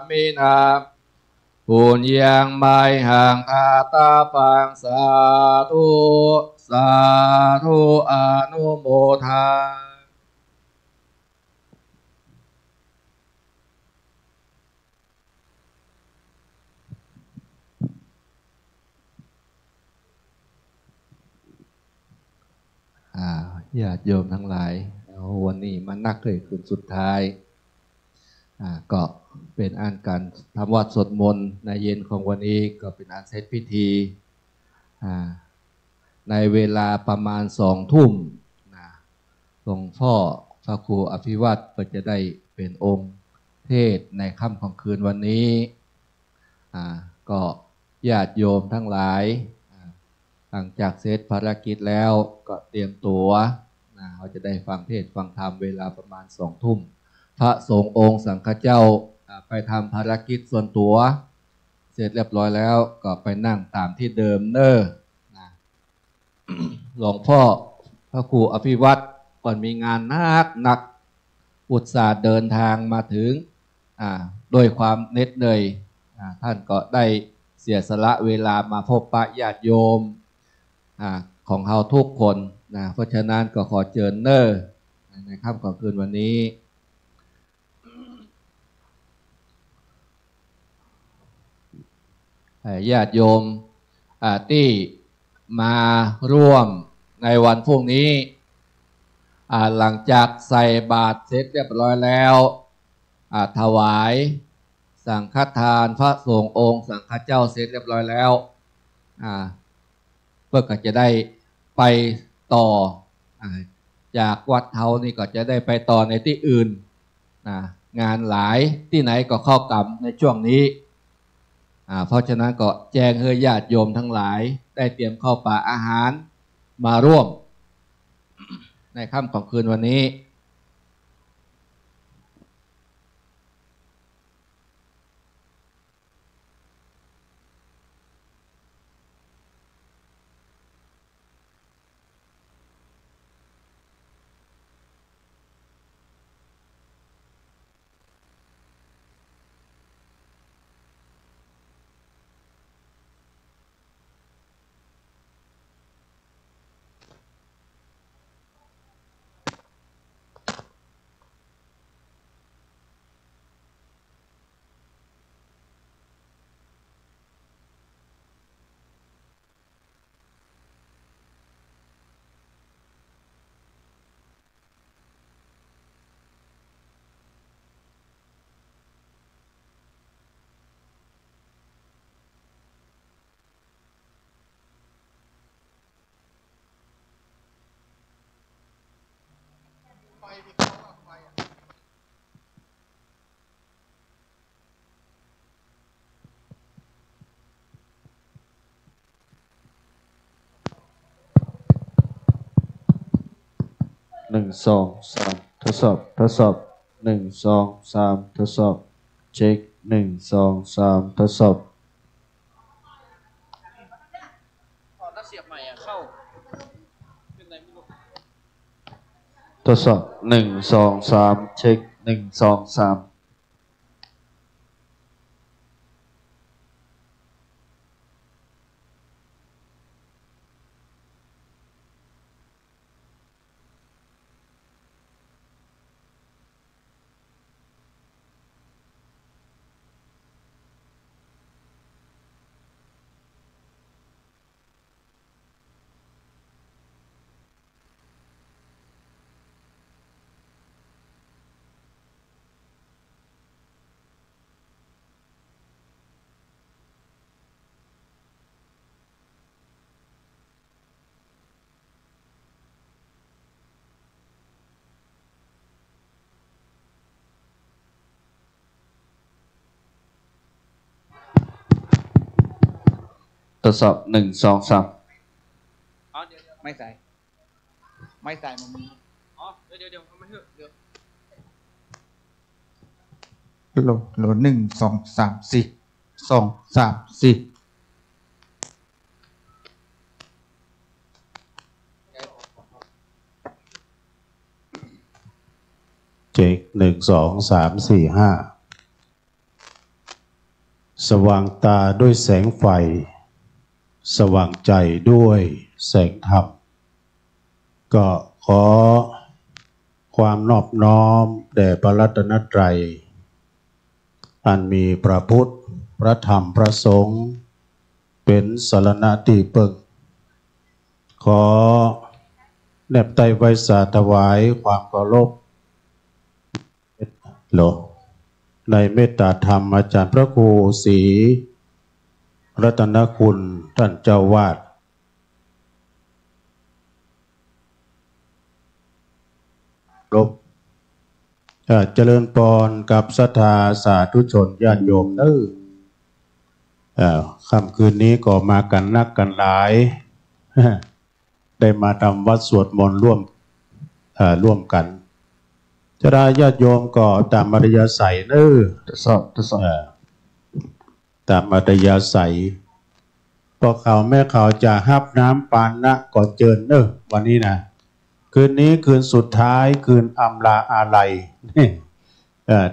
มินาปุญญังไมหังคาตาพังสาธุสาธุอนุโมทาญาติโยมทั้งหลายวันนี้มานักเลยคืนสุดท้ายก็เป็นอันการทำวัดสวดมนต์ในเย็นของวันนี้ก็เป็นอันเสร็จพิธีในเวลาประมาณ2 ทุ่มหลวงพ่อพระครูอภิวัตรก็จะได้เป็นองค์เทศในค่ำของคืนวันนี้ก็ญาติโยมทั้งหลายหลังจากเสร็จภารกิจแล้วก็เตรียมตัวเราจะได้ฟังเทศฟังธรรมเวลาประมาณ2 ทุ่มพระสงฆ์องค์สังฆเจ้าไปทำภารกิจส่วนตัวเสร็จเรียบร้อยแล้วก็ไปนั่งตามที่เดิมหลวงพ่อพระครูอภิวัตรก่อนมีงานหนักอุตส่าห์เดินทางมาถึงด้วยความเหน็ดเหนื่อยท่านก็ได้เสียสละเวลามาพบปะญาติโยมของเราทุกคนเพราะฉะนั้นก็ขอเชิญในค่ำของคืนวันนี้ญาติโยมที่มาร่วมในวันพรุ่งนี้หลังจากใส่บาตรเสร็จเรียบร้อยแล้วถวายสังฆทานพระสงฆ์องค์สังฆเจ้าเสร็จเรียบร้อยแล้วเพื่อก็จะได้ไปต่อจากวัดเฮานี่ก็จะได้ไปต่อในที่อื่นงานหลายที่ไหนก็เข้ากรรมในช่วงนี้เพราะฉะนั้นก็แจ้งให้ญาติโยมทั้งหลายได้เตรียมข้าวปลาอาหารมาร่วมในค่ำของคืนวันนี้1 2 3ทดสอบ1 2 3ทดสอบเช็ค1 2 3ทดสอบทดสอบ1 2 3เช็ค 1 2 3ทดสอบ1 2 3อ๋อเดี๋ยวไม่ใส่มันมีอ๋อเดี๋ยวไม่เถอะเดี๋ยวโหล1 2 3 4 2 3 4เจ็ก1 2 3 4 5สว่างตาด้วยแสงไฟสว่างใจด้วยแสงธรรมก็ขอความนอบน้อมแด่พระรัตนตรัยอันมีพระพุทธพระธรรมพระสงฆ์เป็นสรณะที่พึ่งขอแนบไตรไว้สาถวายความเคารพในเมตตาธรรมอาจารย์พระครูศรีรัตนคุณท่านเจ้าวาดเจริญพรกับศรัทธาสาธุชนญาติโยมค่ำคืนนี้ก็มากันนักกันหลาย ได้มาทำวัดสวดมนต์ร่วมกันจะได้ญาติโยมก็ตามอัธยาศัยทดสอบตามอัธยาศัยพอเขาแม่เขาจะฮับน้ำปานนะก็เจิญวันนี้นะคืนนี้คืนสุดท้ายคืนอำลาอาลัย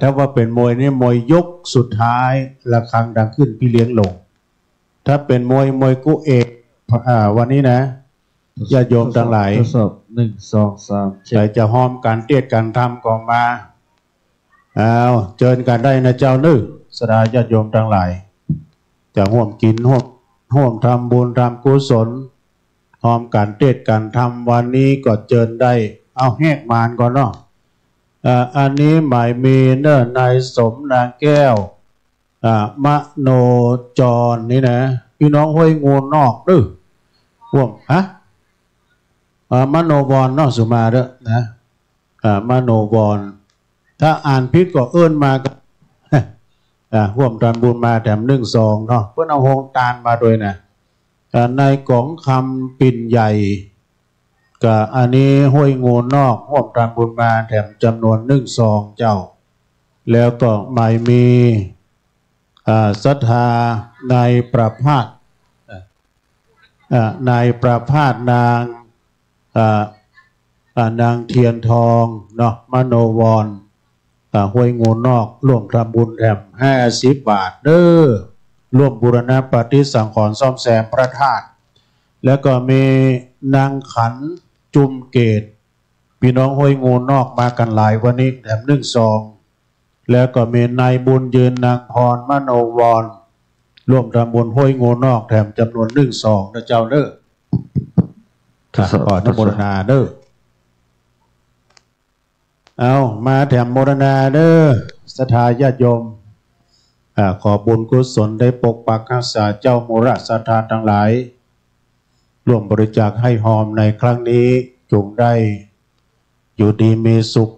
ถ้าว่าเป็นมวยนี่มวยยกสุดท้ายระฆังดังขึ้นพี่เลี้ยงลงถ้าเป็นมวยกู้เอกวันนี้นะญาติโยมทั้งหลายทดสอบ1 2 3ใครจะห้อมการเทศการทำก็มาเจิญกันได้นะเจ้าสดาญาติโยมทั้งหลายจะห่วมกินห่วมทำบุญทำกุศลห้อมการเทศการทำวันนี้ก็เจิญได้เอาแหกมานก่อนเนาะอันนี้หมายมีนายสมนางแก้วมโนจรนี่นะพี่น้องห้วยงูนอกห่วมมโนวรนอกสุมาเด้อนะมโนวรถ้าอ่านพิษก็เอื้นมาก็ห่วมทำบุญมาแถม1 2เนาะเพื่อนเอาโฮงตาลมาโดยนะในของคำปิ่นใหญ่กับอันนี้ห้วยงูนอกห่วมทำบุญมาแถมจำนวน1 2เจ้าแล้วก็หมายมีศรัทธาในประพาสนายประพาสนางเทียนทองเนาะมโนวรห้วยงูนอกร่วมทำบุญแถม50 บาทร่วมบูรณะปฏิสังขรณ์ซ่อมแซมพระธาตุแล้วก็มีนางขันจุมเกตพี่น้องห้วยงูนอกมากันหลายวันนี้แถม1 2แล้วก็มีนายบุญยืนนางพรมโนวรร่วมทำบุญห้วยงูนอกแถมจำนวน1 2นะเจ้าขออนุโมทนาเอามาแถมโมทนาศรัทธาญาติโยมขอบุญกุศลได้ปกปักรักษาเจ้าโมระศรัทธาทั้งหลายร่วมบริจาคให้หอมในครั้งนี้จงได้อยู่ดีมีสุข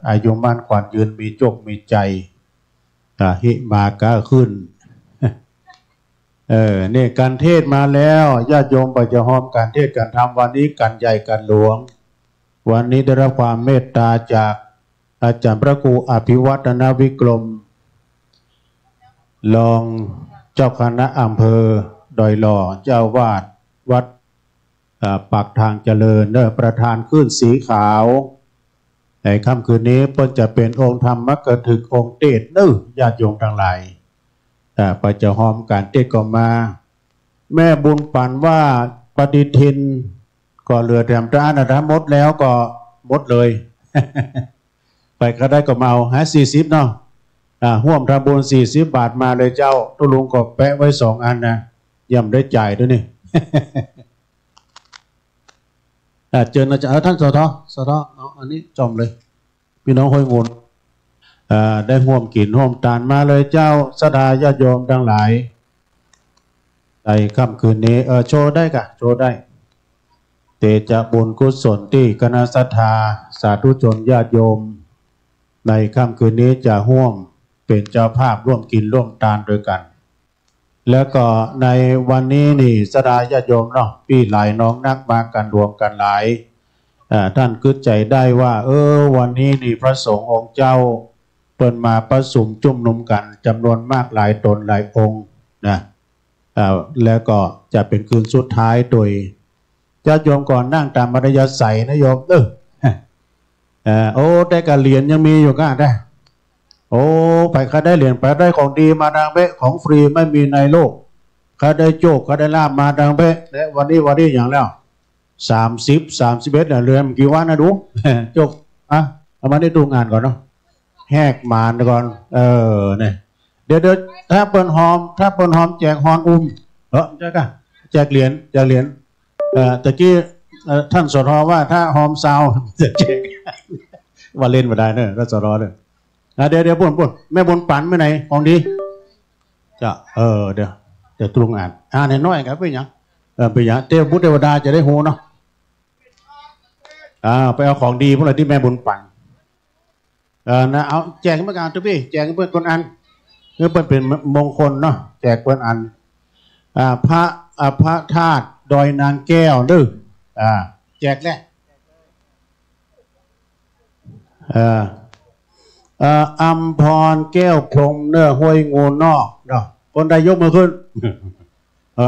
อายุมั่นขวัญยืนมีโชคมีใจหิมาก้าขึ้นนี่การเทศมาแล้วญาติโยมก็จะหอมการเทศการทำวันนี้การใหญ่การหลวงวันนี้ได้รับความเมตตาจากอาจารย์พระครูอภิวัฒนวิกรมรองเจ้าคณะอำเภอดอยหล่อเจ้าวาดวัดปากทางเจริญประธานขึ้นสีขาว ในค่ำคืนนี้เพิ่นจะเป็นองค์ธรรมมกถึกองค์เทศนึญาติโยมทั้งหลายไปจะหอมการเทศก็มาแม่บุญปันว่าปฏิทินก็เหลือแต่พระนะหมดแล้วก็หมดเลย ไปก็ได้ก็มาเอา40เนาะห่วมทำบุญ40 บาทมาเลยเจ้าตุลุงก็แปะไว้2 อันนะย่ำได้จ่ายด้วยนี่ เจอนะจ๊ะท่านสทเอาอันนี้จอมเลยพี่น้องห้อยงูนได้ห่วมกินห่วมทานมาเลยเจ้าสดาญาติโยมทั้งหลายในค่ำคืนนี้โชว์ได้กะโชว์ได้เตจะบุญกุศลที่คณะศรัทธาสาธุชนญาติโยมในค่ำคืนนี้จะห่วมเป็นเจ้าภาพร่วมกินร่วมทานด้วยกันแล้วก็ในวันนี้นี่สดาญาติโยมเนาะพี่หลายน้องนักมากันรวมกันหลายท่านคิดใจได้ว่าวันนี้นี่พระสงฆ์องค์เจ้าเปิดมาประชุมจุ่มนุมกันจำนวนมากหลายตนหลายองค์นะแล้วก็จะเป็นคืนสุดท้ายโดยญาติโยมก่อนนั่งตามมารยาทนะโยมได้การเหรียญยังมีอยู่ก็ได้ไปใครได้เหรียญไปได้ของดีมาดังเป๊ะของฟรีไม่มีในโลกใครได้โชคใครได้ลาบมาดังเป๊ะและวันนี้อย่างแล้ว31เรือนกี่วันนะดูโชคเอามาได้ดูงานก่อนเนาะแหกมานก่อนเนี่ยเดี๋ยวถ้าเปิ้นหอมแจกฮอนใช่กะแจกเหรียญตะกี้ท่านสทว่าถ้าหอมซาวจะแจกว่าเล่นมาได้เนอะก็สทเนี่ยเดี๋ยวบุญแม่บุญปันเมื่อไหร่ของดีจะเดี๋ยวตรงอ่านในน้อยครับเป็นยังเทพบุตรเทวดาจะได้หูเนาะไปเอาของดีพวกเราที่แม่บุญปันนะเอาแจกเมื่อกี้ทุกพี่แจกเพื่อนคนอันเพื่อนเป็นมงคลเนาะแจกเพื่อนอันพระธาตุดอยนางแก้วแจกแหละอัมพรแก้วพรมเนื้อห้วยงูนอกเนาะคนใดยกมือขึ้น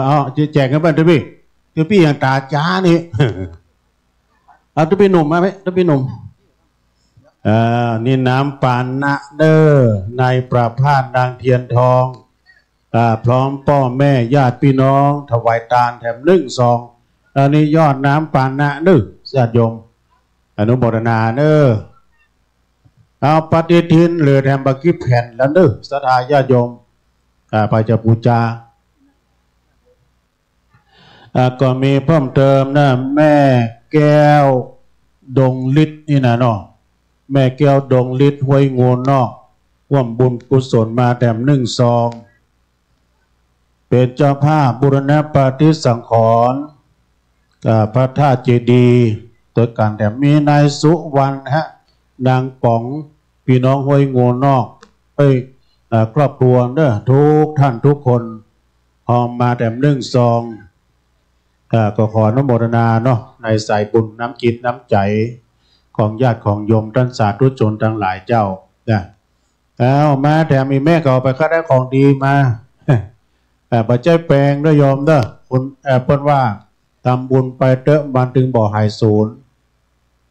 เอาแจกกันบ้างทุกพี่อย่างตาจ้านี่เอาทุกพี่หนุ่มมาไหมทุกพี่หนุ่มนี่น้ำปานะเด้อในประพาสนางเทียนทองพร้อมพ่อแม่ญาติพี่น้องถวายทานแถม1 ซองอันนี้ยอดน้ำปานะเด้อญาติโยมอนุโมทนาเด้อเอาปฏิทินเหลือแถมบักกี้แผ่นแล้วเด้อศรัทธาญาติโยมไปจะบูชาก็มีเพิ่มเติมนะแม่แก้วดงฤทธิ์นี่นะเนาะแม่แก้วดงฤทธิ์ห้วยงูนอกร่วมบุญกุศลมาแถม1 ซองเป็นเจ้าภาพบูรณะปฏิสังขรณ์พระธาตุเจดีย์ตัวการแถมมีนายสุวรรณนางป๋องพี่น้องห้วยงูนอกครอบครัวเด้อทุกท่านทุกคนหอมมาแถม1 ซองก็ขออนุโมทนาเนาะในสายบุญน้ำจิตน้ำใจของญาติของโยมท่านสาธุชนทั้งหลายเจ้ามาแถมมีแม่เก่าไปก็ได้ของดีมาปัจจัยแปลงด้วยโยมเด้อคุณเพิ่นว่าทำบุญไปเตอะบันถึงบ่อหายศูนย์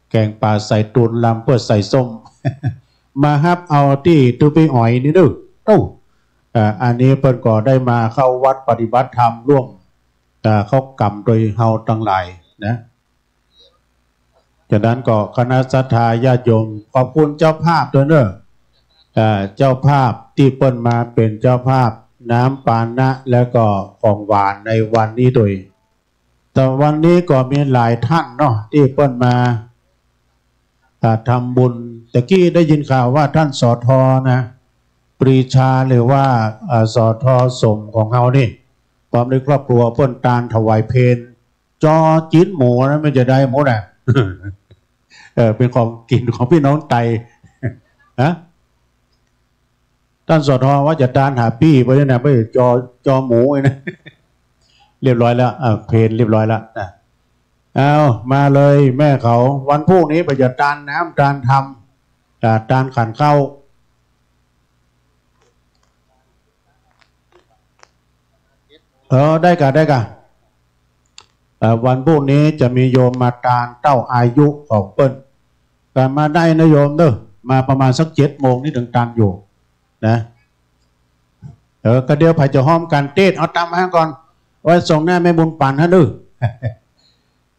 แกงป่าใส่ตุนลำเพื่อใส่ส้ม มาฮับเอาที่ตุปีอ้อยนี่ดูอันนี้เพิ่นก็ได้มาเข้าวัดปฏิบัติธรรมร่วมเขากรรมโดยเฮาทั้งหลายนะจากนั้นก็คณะศรัทธาญาติโยมขอบคุณเจ้าภาพด้วยเนอะเจ้าภาพที่เปิ้นมาเป็นเจ้าภาพน้ำปานะแล้วก็ของหวานในวันนี้โดยแต่วันนี้ก็มีหลายท่านเนาะที่เปิ้นมาทำบุญตะกี้ได้ยินข่าวว่าท่านสทนะปรีชาหรือว่าสทสมของเฮานี่พร้อมด้วยครอบครัวเปิ้นตานถวายเพลจอจิ้นหมูนะมันจะได้หมดเป็นของกินของพี่น้องไตท่านสทว่าจะตานหาปี้ไปเนี่ยไปจอหมูไอ้นะเรียบร้อยแล้วเพลเรียบร้อยแล้วเอามาเลยแม่เขาวันพรุ่งนี้ไปจะตานน้ำตานทำตานขันเข้าได้กะวันพรุ่งนี้จะมีโยมมาตานเต้าอายุของเปิ้ล การมาได้นะโยมเด้อมาประมาณสัก7 โมงนี่ถึงตันอยู่นะก็เดี๋ยวไผ่จะห้อมกันเต้เอาตามมาก่อนไว้ส่งหน้าแม่บุญปั่นฮะดื้อ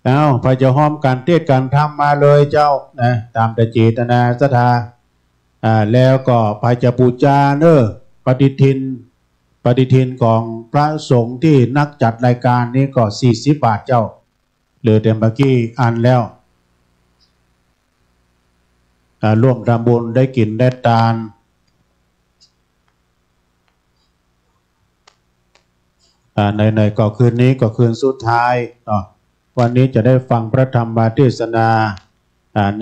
เอาไผ่จะห้อมกันเต้การทำมาเลยเจ้านะตามแต่เจตนาศรัทธาแล้วก็ไผ่จะบูชาเนอปฏิทินของพระสงฆ์ที่นักจัดรายการนี้ก็40 บาทเจ้าเหลือแต่เมื่อกี้อ่านแล้วร่วมทำบุญได้กินได้ทานในก็คืนนี้ก็คืนสุดท้ายวันนี้จะได้ฟังพระธรรมเทศนา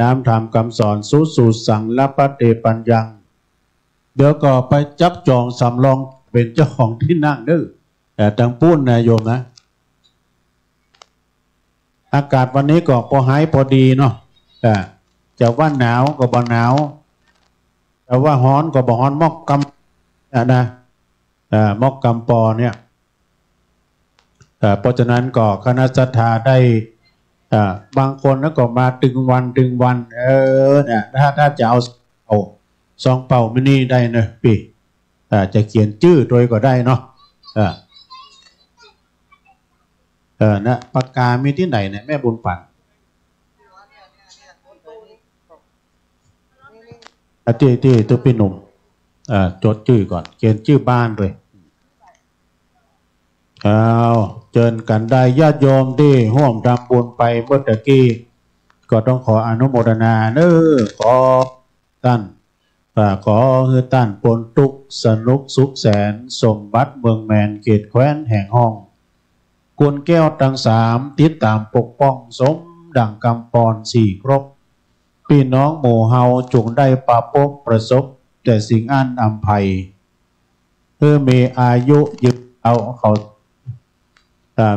น้ำธรรมคำสอนสุสังละปะเตปัญญังเดี๋ยวก็ไปจับจองสำรองเป็นเจ้าของที่นั่งเด้อแต่ตังปุ้นนะโยมนะอากาศวันนี้ก็พอหายพอดีเนาะจะว่าหนาวก็บ่หนาวแต่ว่าฮ้อนก็บ่ฮ้อนมอกกำนะมอกกำปอเนี่ยเพราะฉะนั้นก็คณะศรัทธาได้บางคนแล้วก็มาตึงวันเนี่ยถ้าจะเอาซองเป่ามินิได้เนอะพี่จะเขียนชื่อโดยก็ได้เนาะนะปากกามีที่ไหนเนี่ยแม่บุญปั่นที่ตัวพี่หนุ่มจดชื่อก่อนเขียนชื่อบ้านด้วยเชิญกันได้ญาติโยมที่ร่วมทำบุญไปเมื่อตะกี้ก็ต้องขออนุโมทนาเน้อขอท่านขอให้ท่านปนทุกสนุกสุขแสนสมบัติเมืองแมนเขตแคว้นแห่งห้องกุลแก้วทั้ง3ติดตามปกป้องสมดั่งกำปอน4ครบพี่น้องหมู่เฮาจงได้ปราพบประสบแต่สิ่งอันอำไพเพื่อมีอายุยืนเอาเขา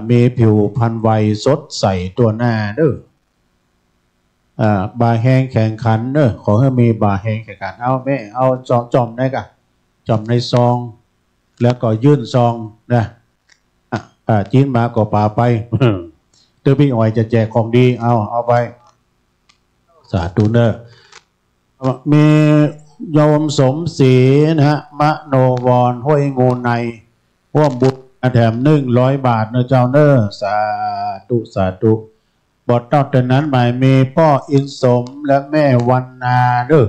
มีผิวพรรณวัยสดใสตัวหน้าเด้อบาแห้งแข่งขันเด้อขอให้มีบาแห้งแข่งขันเอาแม่เอาจอมได้กะจอมในซองแล้วก็ยื่นซองนะจิ้นมาก็ป่าไปเดี๋ยวพี่อ้อยจะแจกของดีเอาไปสาธุเด้อมีโยมสมศรีนะฮะมโนวรห้วยงูในร่วมบุญแถม100 บาทนะเจ้าเนอสาธุบทต่อจากนั้นหมายมีพ่ออินสมและแม่วันนาเด้อ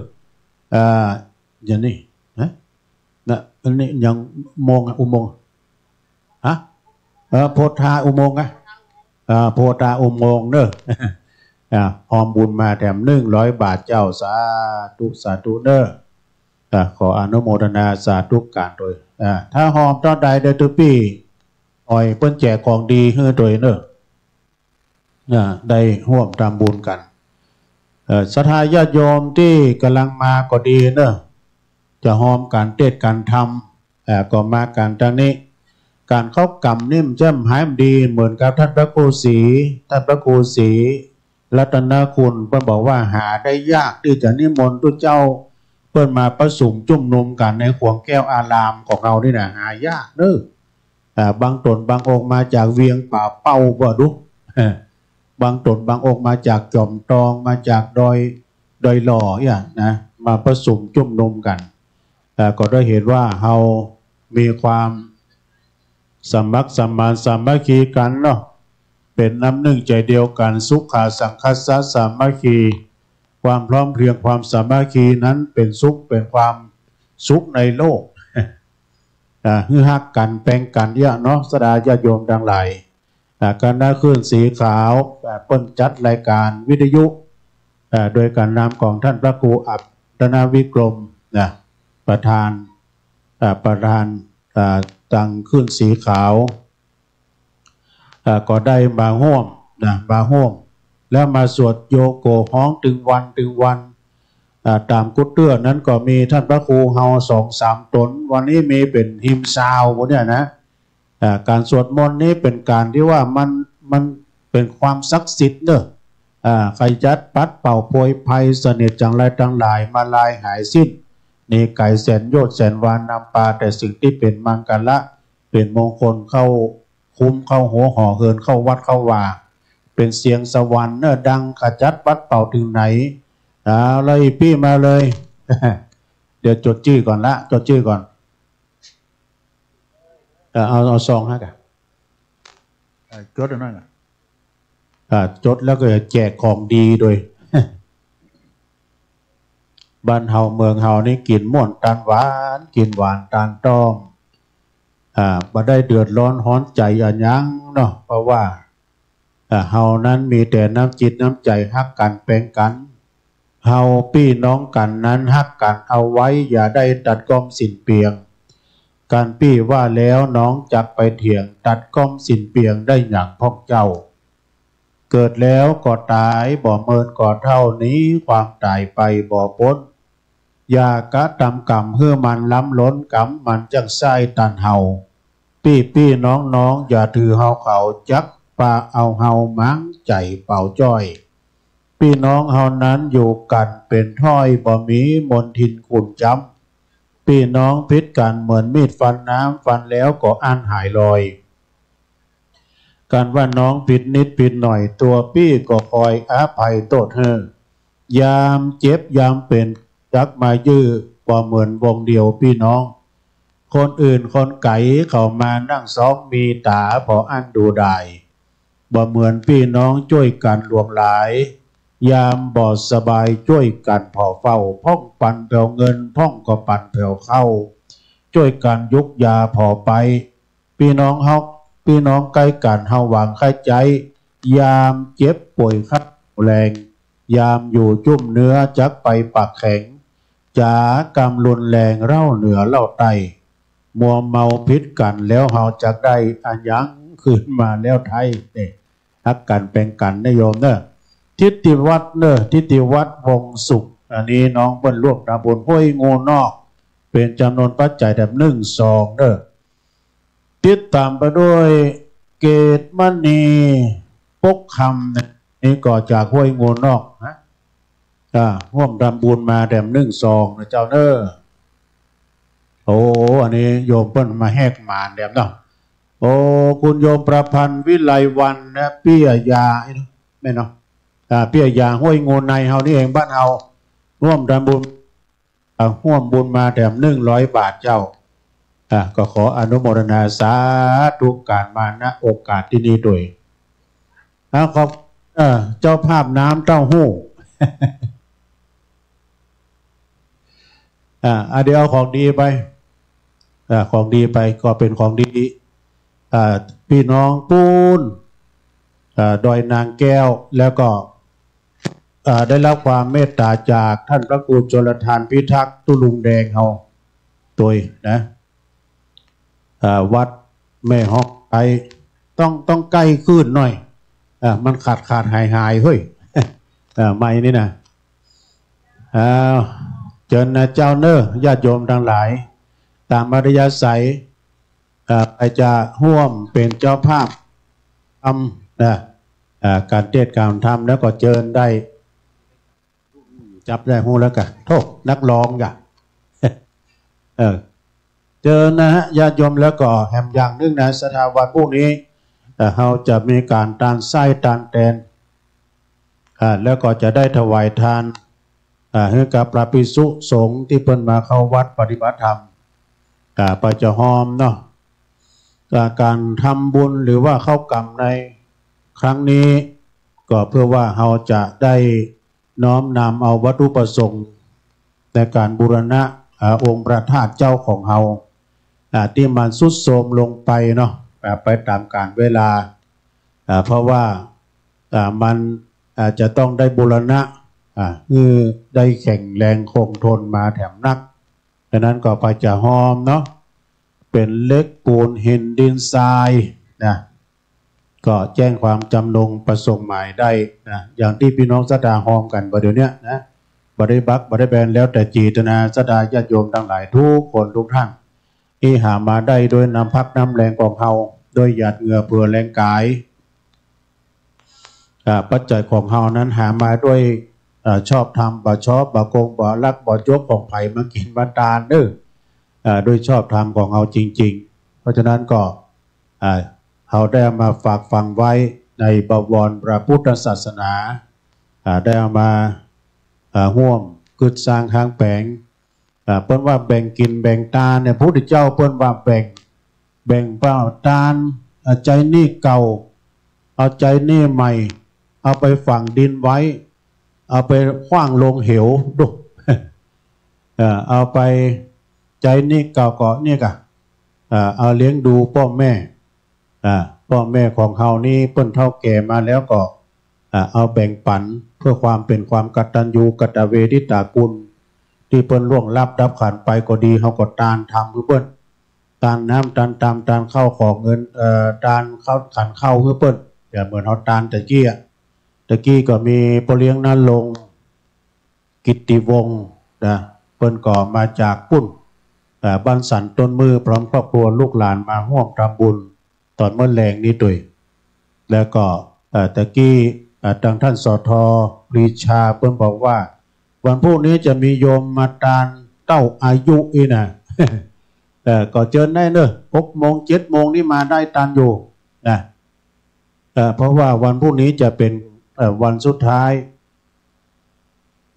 อย่างนี้นะอันนี้ยังมงอุโมงค์โพธาอุโมงค์โพธาอุโมงค์เด้อหอมบุญมาแถม100 บาทเจ้าสาธุเด้อขออนุโมทนาสาธุการโดยถ้าหอมตอนใดเดตุปี้อ่อยเปิ้นแจกของดีให้โดยเนอะได้ร่วมทำบุญกันศรัทธาญาติโยมที่กำลังมาก็ดีเนอะจะหอมการเทศการทำก็มาการทางนี้การเข้ากรรมนิ่มแจ่มหายดีเหมือนกับท่านพระครูศรีรัตนคุณเพิ่นบอกว่าหาได้ยากที่จะนิมนต์ทุกเจ้าเพิ่นมาประชุมจุ่มนุมกันในขวงแก้วอารามของเรานี่นะหายากเด้อบางตนบางองค์มาจากเวียงป่าเป้าบ่ดุบางตนบางองค์มาจากจอมตองมาจากดอยหล่อเนี่ยนะมาประชุมจุ่มนุมกันก็ได้เห็นว่าเรามีความสมัครสมานสามัคคีกันเนาะเป็นน้ำหนึ่งใจเดียวกันสุขาสังคัสสะสามัคคีความพร้อมเพรียงความสามัคคีนั้นเป็นสุขเป็นความสุขในโลกฮือฮักกันแปลงกันเยอะเนาะสดาญาติโยมดังหลายการได้ขึ้นสีขาวเปิ้นจัดรายการวิทยุโดยการนำของท่านพระครูอัปนาวิกรมประธานตั้งขึ้นสีขาวก็ได้มาห่วมแล้วมาสวดโยโกฮ้องถึงวันตามกุฏเตื้อนั้นก็มีท่านพระครูเฮา2-3 ตนวันนี้มีเป็นหิมซาวพวกเนี่ยนะการสวดมนต์นี้เป็นการที่ว่ามันเป็นความศักดิ์สิทธิ์เนอะใครจัดปัดเป่าโพยภัยเสน็จจังไรทั้งหลายมาลายหายสิ้นนี่ไก่แสนโยชน์แสนวานนำปลาแต่สิ่งที่เป็นมังกรเป็นมงคลเข้าคุ้มเข้าหัวห่อเหินเข้าวัดเข้าว่าเป็นเสียงสวรรค์เนอะดังขจัดปัดเป่าถึงไหน เอาเลยพี่มาเลย เดี๋ยวจดชื่อก่อนละจดชื่อก่อนเอาซองให้กันจดหน่อยนะจดแล้วก็แจกของดีโดย บ้านเฮาเมืองเฮานี่กินม่วนตาลหวานกินหวานตาลต้อมบ่ได้เดือดร้อนฮ้อนใจอันยังเนาะเพราะว่าเฮานั้นมีแต่น้ำจิตน้ำใจฮักกันแปลงกันเฮาพี่น้องกันนั้นฮักกันเอาไว้อย่าได้ตัดก้อมสิ้นเปลียงการพี่ว่าแล้วน้องจักไปเถียงตัดก้อมสิ้นเปลียงได้อย่างพวกเจ้าเกิดแล้วก็ตายบ่เมินก็เท่านี้ความตายไปบ่พ้นอย่ากะทำกรรมเพื่อมันล้ำล้นกรรมมันจังไส้ตันเฮาพี่น้องอย่าถือเฮาเขาจักปาเอาเฮามั้งใจเป่าจ้อยพี่น้องเฮานั้นอยู่กันเป็นถ้อยบ่มีมนทินขุนจำพี่น้องพิษกันเหมือนมีดฟันน้ำฟันแล้วก็อันหายลอยการว่าน้องผิดนิดผิดหน่อยตัวพี่ก็คอยอภัยโทษเฮยามเจ็บยามเป็นจักมายื้อบ่เหมือนวงเดียวพี่น้องคนอื่นคนไก่เข้ามานั่งซ้อมมีตาพออันดูได้บ่เหมือนพี่น้องช่วยกันรวมหลายยามบ่สบายช่วยกันพอเฝ้าพ่องปันเผ่วเงินพ่องก็ปันเผ่วเข้าช่วยกันยุกยาพอไปพี่น้องเฮาพี่น้องใกล้กันเฮาหวังใครใจยามเจ็บป่วยคัดแรงยามอยู่จุ่มเนื้อจักไปปากแข็งจากรรมรุนแรงเล่าเหนือเล่าไตมัวเมาพิษกันแล้วเฮาจักได้อันยังขึ้นมาแล้วไทยเนี่ยฮักกันเป็นกันนะโยมเนอะทิติวัดเนอะทิติวัดวงสุขอันนี้น้องเปิ้นรวบตาบุญห้วยงูนอกเป็นจำนวนปัจจัยแบบ1-2เนอะติดตามไปด้วยเกตมณีปกคำนี่ก็จากห้วยงูนอกนะร่วมทำบุญมาแดม1-2นะเจ้าเนอโอ้อันนี้โยมเปิ้นมาแหกหมานแดมเนาะโอ้คุณโยมประพันธ์วิไลวันนะเปี้ยยาแม่เนาะเปี้ยยาห้วยงูในเฮานี่เองบ้านเฮาร่วมทำบุญร่วมบุญมาแดม100 บาทเจ้าก็ขออนุโมทนาสาธุการมาณโอกาสที่นี้ด้วยขอบเจ้าภาพน้ำเต้าหู้ เดี๋ยวเอาของดีไปของดีไปก็เป็นของดีพี่น้องปูนดอยนางแก้วแล้วก็ได้รับความเมตตาจากท่านพระครูชลทานพิทักษ์ตุลุงแดงเฮาตัวนะวัดแม่ฮอกไปต้องใกล้ขึ้นหน่อยมันขาดหายเฮ้ยไม่นี่นะเจิญนะเจ้าเนอญาติโยมทั้งหลายตามมารยาศัยไปจะร่วมเป็นเจ้าภาพทำการเทศน์การทำแล้วก็เจิญได้จับได้หูแล้วกันโทษนักร้องอย่าเจอนะฮะญาติโยมแล้วก็แหมอย่างนึงนะสถาบันพวกนี้เราจะมีการตานไส้ตานแตนแล้วก็จะได้ถวายทานให้กับพระภิกษุสงฆ์ที่เพิ่นมาเข้าวัดปฏิบัติธรรมไปจะหอมเนาะการทำบุญหรือว่าเข้ากรรมในครั้งนี้ก็เพื่อว่าเราจะได้น้อมนำเอาวัตถุประสงค์ในการบูรณะองค์พระธาตุเจ้าของเราที่มันทรุดโทรมลงไปเนาะไปตามกาลเวลาเพราะว่ามันจะต้องได้บูรณะคือได้แข็งแรงคงทนมาแถมนักดังนั้นก็ไปจะหอมเนาะเป็นเล็กปูนหินดินทรายนะก็แจ้งความจำนงประสงค์หมายได้นะอย่างที่พี่น้องศรัทธาหอมกันประเดี๋ยวนี้นะบริบักบริแบนแล้วแต่เจตนาศรัทธาญาติโยมทั้งหลายทุกคนทุกท่านที่หามาได้โดยนำพักน้ำแรงของเฮาโดยหยาดเหงื่อเพื่อแรงกายปัจจัยของเฮานั้นหามาด้วยชอบทำบ่ชอบบ่โกงบ่ลักบ่ยกของไผ่มากินมาตาลด้วยชอบธรรมของเฮาจริงๆเพราะฉะนั้นก็เฮาได้มาฝากฟังไว้ในบวรพระพุทธศาสนาได้เอามา ห่วมกึดสร้างทางแปลงเปิ้นว่าแบ่งกินแบ่งตาเนี่ยพระพุทธเจ้าเปิ้นว่าแบ่งเปล่าตาใจนี่เก่าเอาใจนี่ใหม่เอาไปฝังดินไว้เอาไปขว้างลงเหวดู เอาไปใจนี่เก่าก็นี่กะเอาเลี้ยงดูพ่อแม่ของเขานี่เปิ้นเท่าแก่มาแล้วก็เอาแบ่งปันเพื่อความเป็นความกตัญญูกตเวทิตากุลที่เปิ้นล่วงลับดับขันไปก็ดีเขาก็ตานทำเพื่อเปิ้นตานน้ำตานตามตานเข้าของเงินตานเข้าขันเข้าเพื่อเปิ้นอย่าเหมือนเขาตานตะกี้ก็มีพ่อเลี้ยงนั้นลงกิตติวงศ์นะเปิ้นก็มาจากปุ้นบ้านสันต้นมือพร้อมครอบครัวลูกหลานมาร่วมทำบุญตอนเมื่อแรงนี้ด้วยแล้วก็ตะกี้ทางท่านสท.ปรีชาเปิ้นบอกว่าวันพรุ่งนี้จะมีโยมมาตานเต้าอายุอีนะ ก็เจอได้เนอะ6 โมง 7 โมงนี่มาได้ตานอยู่นะเพราะว่าวันพรุ่งนี้จะเป็นวันสุดท้าย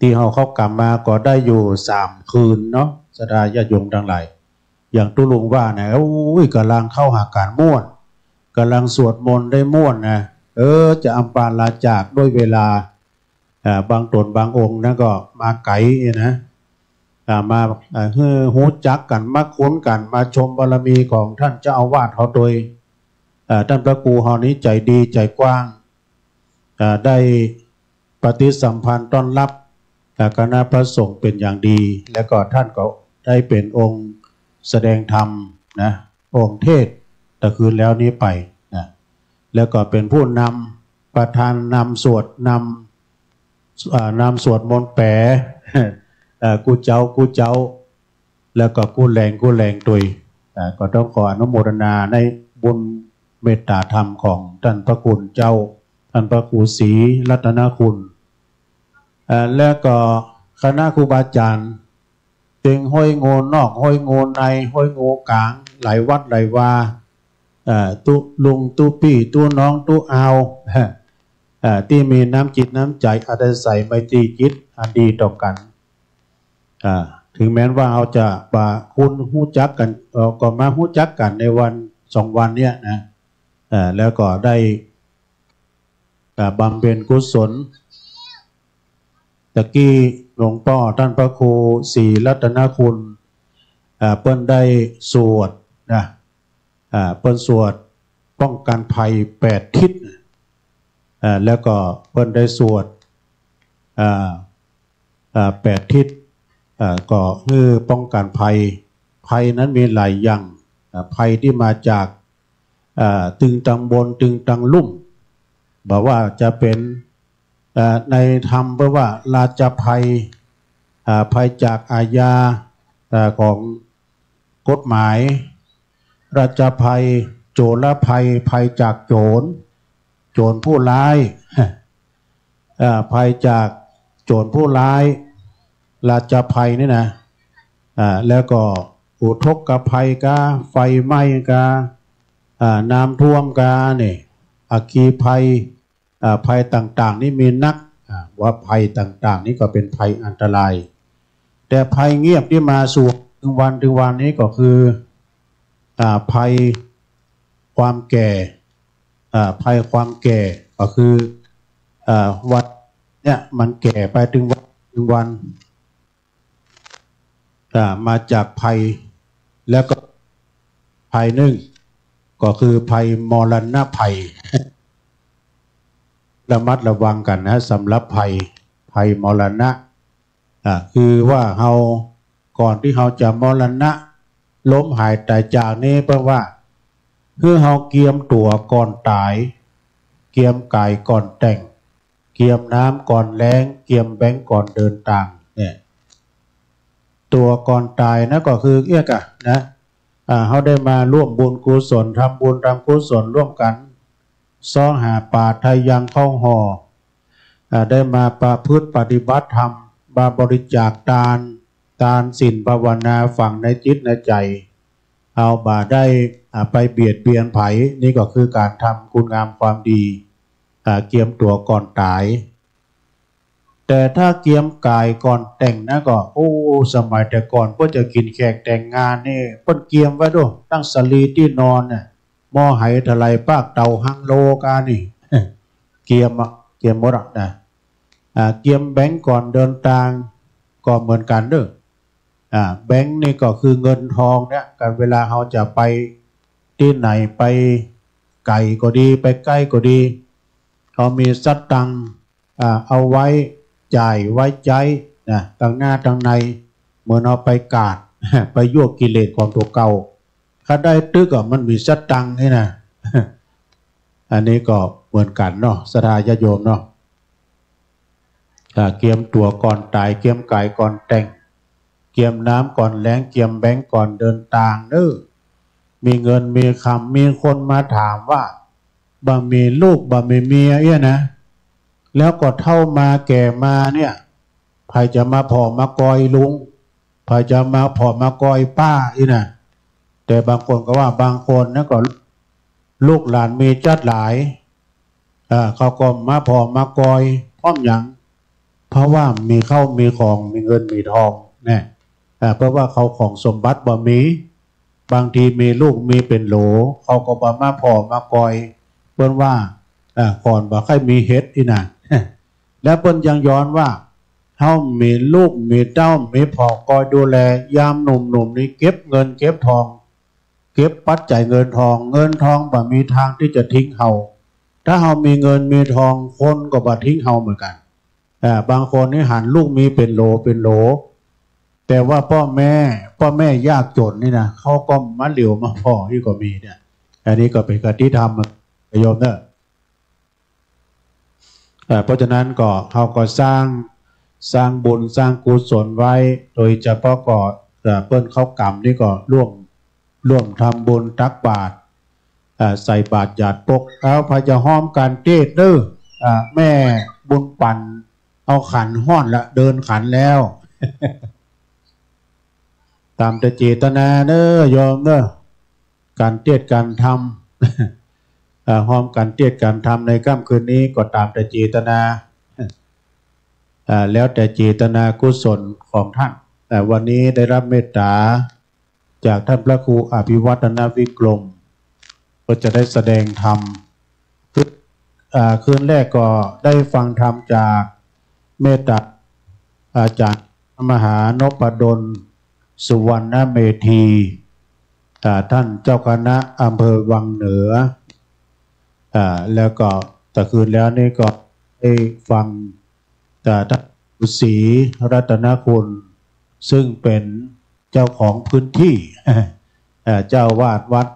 ที่เขากลับมาก็ได้อยู่3 คืนเนาะสดาญาติโยมทั้งหลายอย่างตุลุงว่านะกำลังเข้าหาการม่วนกำลังสวดมนต์ได้ม่วนนะจะอัมปาลาจากด้วยเวลาบางตนบางองค์นะก็มาไกลนะมาหูจักกันมาคุ้นกันมาชมบารมีของท่านเจ้าอาวาสเขาโดยท่านพระครูเฮานี้ใจดีใจกว้างได้ปฏิสัมพันธ์ต้อนรับคณะพระสงฆ์เป็นอย่างดีแล้วก็ท่านก็ได้เป็นองค์แสดงธรรมนะองค์เทศแต่คืนแล้วนี้ไปนะแล้วก็เป็นผู้นำประธานนำสวดนำสวดมนต์แปะกูเจ้าแล้วก็กูแรงตุยก็ต้องขออนุโมทนาในบุญเมตตาธรรมของท่านพระคุณเจ้าท่านพระครูศรีรัตนคุณแล้วก็คณะครูบาอาจารย์เต็งห้อยโงนอกห้อยโงในห้อยโงกลางหลายวัดหลายวาตุลุงตุพี่ตุน้องตุอาวที่มีน้ำจิตน้ำใจอาศัยใส่ไมตรีจิตอันดีต่อกันถึงแม้ว่าเราจะป่าคุณหู้จักกันก็มาหู้จักกันในวัน2 วันเนี้ยนะแล้วก็ได้บำเพ็ญกุศลตะกี้หลวงพ่อท่านพระครูศรีรัตนคุณเปิ้นได้สวดนะเปิ้นสวดป้องกันภัย8 ทิศแล้วก็เปิ้นได้สวด8 ทิศก็คือป้องกันภัยนั้นมีหลายอย่างภัยที่มาจากตึงตังบนตึงตังลุ่มบอกว่าจะเป็นในธรรมเพราะว่าราชภัยภัยจากอาญาของกฎหมายราชภัยโจรภัยจากโจรผู้ร้ายภัยจากโจรผู้ร้ายราชภัยนี่นะแล้วก็อุทกภัยกาไฟไหม้กาน้ำท่วมกาเนี่ยอัคคีภัยต่างๆนี่มีนักว่าภัยต่างๆนี่ก็เป็นภัยอันตรายแต่ภัยเงียบที่มาสู่ถึงวันนี้ก็คือภัยความแก่ภัยความแก่ก็คือวัดเนี่ยมันแก่ไปถึงวันมาจากภัยแล้วก็ภัยหนึ่งก็คือภัยมรณะภัยระมัดระวังกันนะสำหรับภัยมรณะคือว่าเราก่อนที่เราจะมรณะล้มหายตายจากนี้เพราะว่าคือเราเกียมตัวก่อนตายเกียมกายก่อนแต่งเกียมน้ำก่อนแล้งเกียมแบงก่อนเดินต่างเนี่ยตัวก่อนตายนะก็คือเอี้ยกะนะเขาได้มาร่วมบุญกุศลทำบุญทำกุศลร่วมกันซ้อหาป่าไทยยังเข้าห่อได้มาประพฤติปฏิบัติธรรมบริจาคทานศีลภาวนาฝังในจิตในใจเอาบ่าได้ไปเบียดเบียนไผนี่ก็คือการทำคุณงามความดีเกียมตัวก่อนตาย แต่ถ้าเกียมกายก่อนแต่งนะก็โอ้สมัยแต่ก่อนก็จะกินแขกแต่งงานนี่เพิ่นเกียมไว้ด้วยตั้งสลีที่นอนน่ะหม้อไหทลายปากเตาหังโลกานี่ เกียมหมดนะเกียมแบงก์ก่อนเดินทางก็เหมือนกันเด้อแบงก์นี่ก็คือเงินทองเนี่ยการเวลาเราจะไปที่ไหนไปไกลก็ดีไปใกล้ก็ดีเขามีสตังค์เอาไว้จ่ายไว้ใจนะต่างหน้าต่างในเหมือนเอาไปกาด ไปยั่วกิเลสของตัวเก่าถ้าได้ตึกก็มันมีสตังค์นี่นะ อันนี้ก็เหมือนกันเนาะศรัทธาญาติโยมเนาะเกียมตัวก่อนตายเกียมกายก่อนแต่งเกียมน้ำก่อนแล้งเกียมแบงก์ก่อนเดินทางมีเงินมีคำมีคนมาถามว่าบ่มีลูกบ่มีเมียนะแล้วก็เท่ามาแก่มาเนี่ยใครจะมาผอมากอยลุงใครจะมาผอมากอยป้านะแต่บางคนก็ว่าบางคนนะก็ลูกหลานมีจัดหลายเขาก็มาผอมากอยพร้อมอย่างเพราะว่ามีเข้ามีของมีเงินมีทองเนี่ยเพราะว่าเขาของสมบัติบ่มีบางทีมีลูกมีเป็นโหลเขาก็บ่มาผอมากอยเพิ่นว่าก่อนบ่ค่อยมีเฮ็ดอีน่ะ แล้วเพิ่นยังย้อนว่าเฮามีลูกมีเต้ามีพ่อคอยดูแลยามหนุ่มๆนี้เก็บเงินเก็บทองเก็บปัจจัยเงินทองบ่มีทางที่จะทิ้งเฮาถ้าเฮามีเงินมีทองคนก็บ่ทิ้งเฮาเหมือนกันบางคนนี่หันลูกมีเป็นโหลแต่ว่าพ่อแม่ยากจนนี่นะเขาก็มาเหลียวมาพ่อที่ก็มีเนี่ยอันนี้ก็เป็นกติธรรมโยมเนอะเพราะฉะนั้นก็เขาก็สร้างบุญสร้างกุศลไว้โดยเฉพาะก็เปิ้นเข้ากรรมนี่ก็ร่วมทำบุญตักบาตรใส่บาตรหยาดปกแล้วพระจะห้อมการเทศเด้อแม่บุญปั่นเอาขันห้อนละเดินขันแล้ว ตามแต่เจตนาเด้อยอมเด้อการเทศการทำห้อมการเทศการทำในค่ำคืนนี้ก็ตามแต่เจตนาแล้วแต่เจตนากุศลของท่านแต่วันนี้ได้รับเมตตาจากท่านพระครูอภิวัฒนวิกรมก็จะได้แสดงธรรมคืนแรกก็ได้ฟังธรรมจากเมตตาอาจารย์มหานพดลสุวรรณเมธีท่านเจ้าคณะอำเภอวังเหนือแล้วก็แต่คืนแล้วนี่ก็ได้ฟังท่านฤาษีรัตนคุณซึ่งเป็นเจ้าของพื้นที่ เจ้าวาดวัด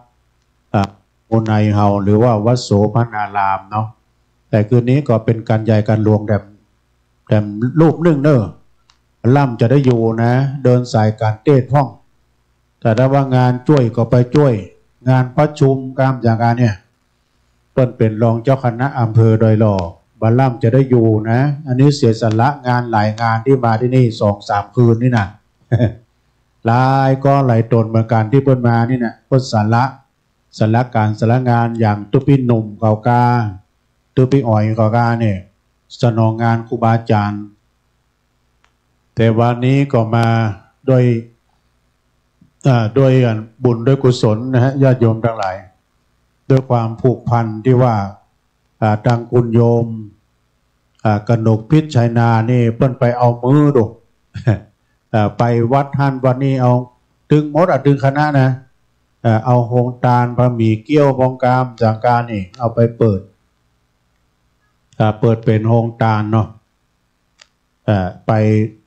โอไนเฮาหรือว่าวัดโสภณารามเนาะแต่คืนนี้ก็เป็นการใหญ่การหลวงแต่รูปนึ่งเนอะล่ำจะได้อยู่นะเดินสายการเทศห้องแต่ถ้าว่างานช่วยก็ไปช่วยงานประชุมกรรมอย่างการเนี่ยเปิ้นเป็นรองเจ้าคณะอำเภอโดยหล่อบรรล่ำจะได้อยู่นะอันนี้เสียสละงานหลายงานที่มาที่นี่ 2-3 คืนนี่นะ หลายก็หลายตนเหมือนกันที่เปิ้นมานี่นะเปิ้นสละการสละงานอย่างตุปีหนุ่มเก่ากาตุปีอ่อยเก่ากาเนี่ยสนองงานครูบาอาจารย์แต่วันนี้ก็มาด้วยบุญด้วยกุศลนะฮะญาติโยมทั้งหลายด้วยความผูกพันที่ว่าทางคุณโยมกนกพิษชัยนานี่เพิ่นไปเอามือดู ไปวัดท่านวันนี้เอาถึงมดถึงคณะนะเอาโฮงตาลพระหมี่เกี้ยวบองกามจากการนี่เอาไปเปิดเป็นโฮงตาลเนาะไป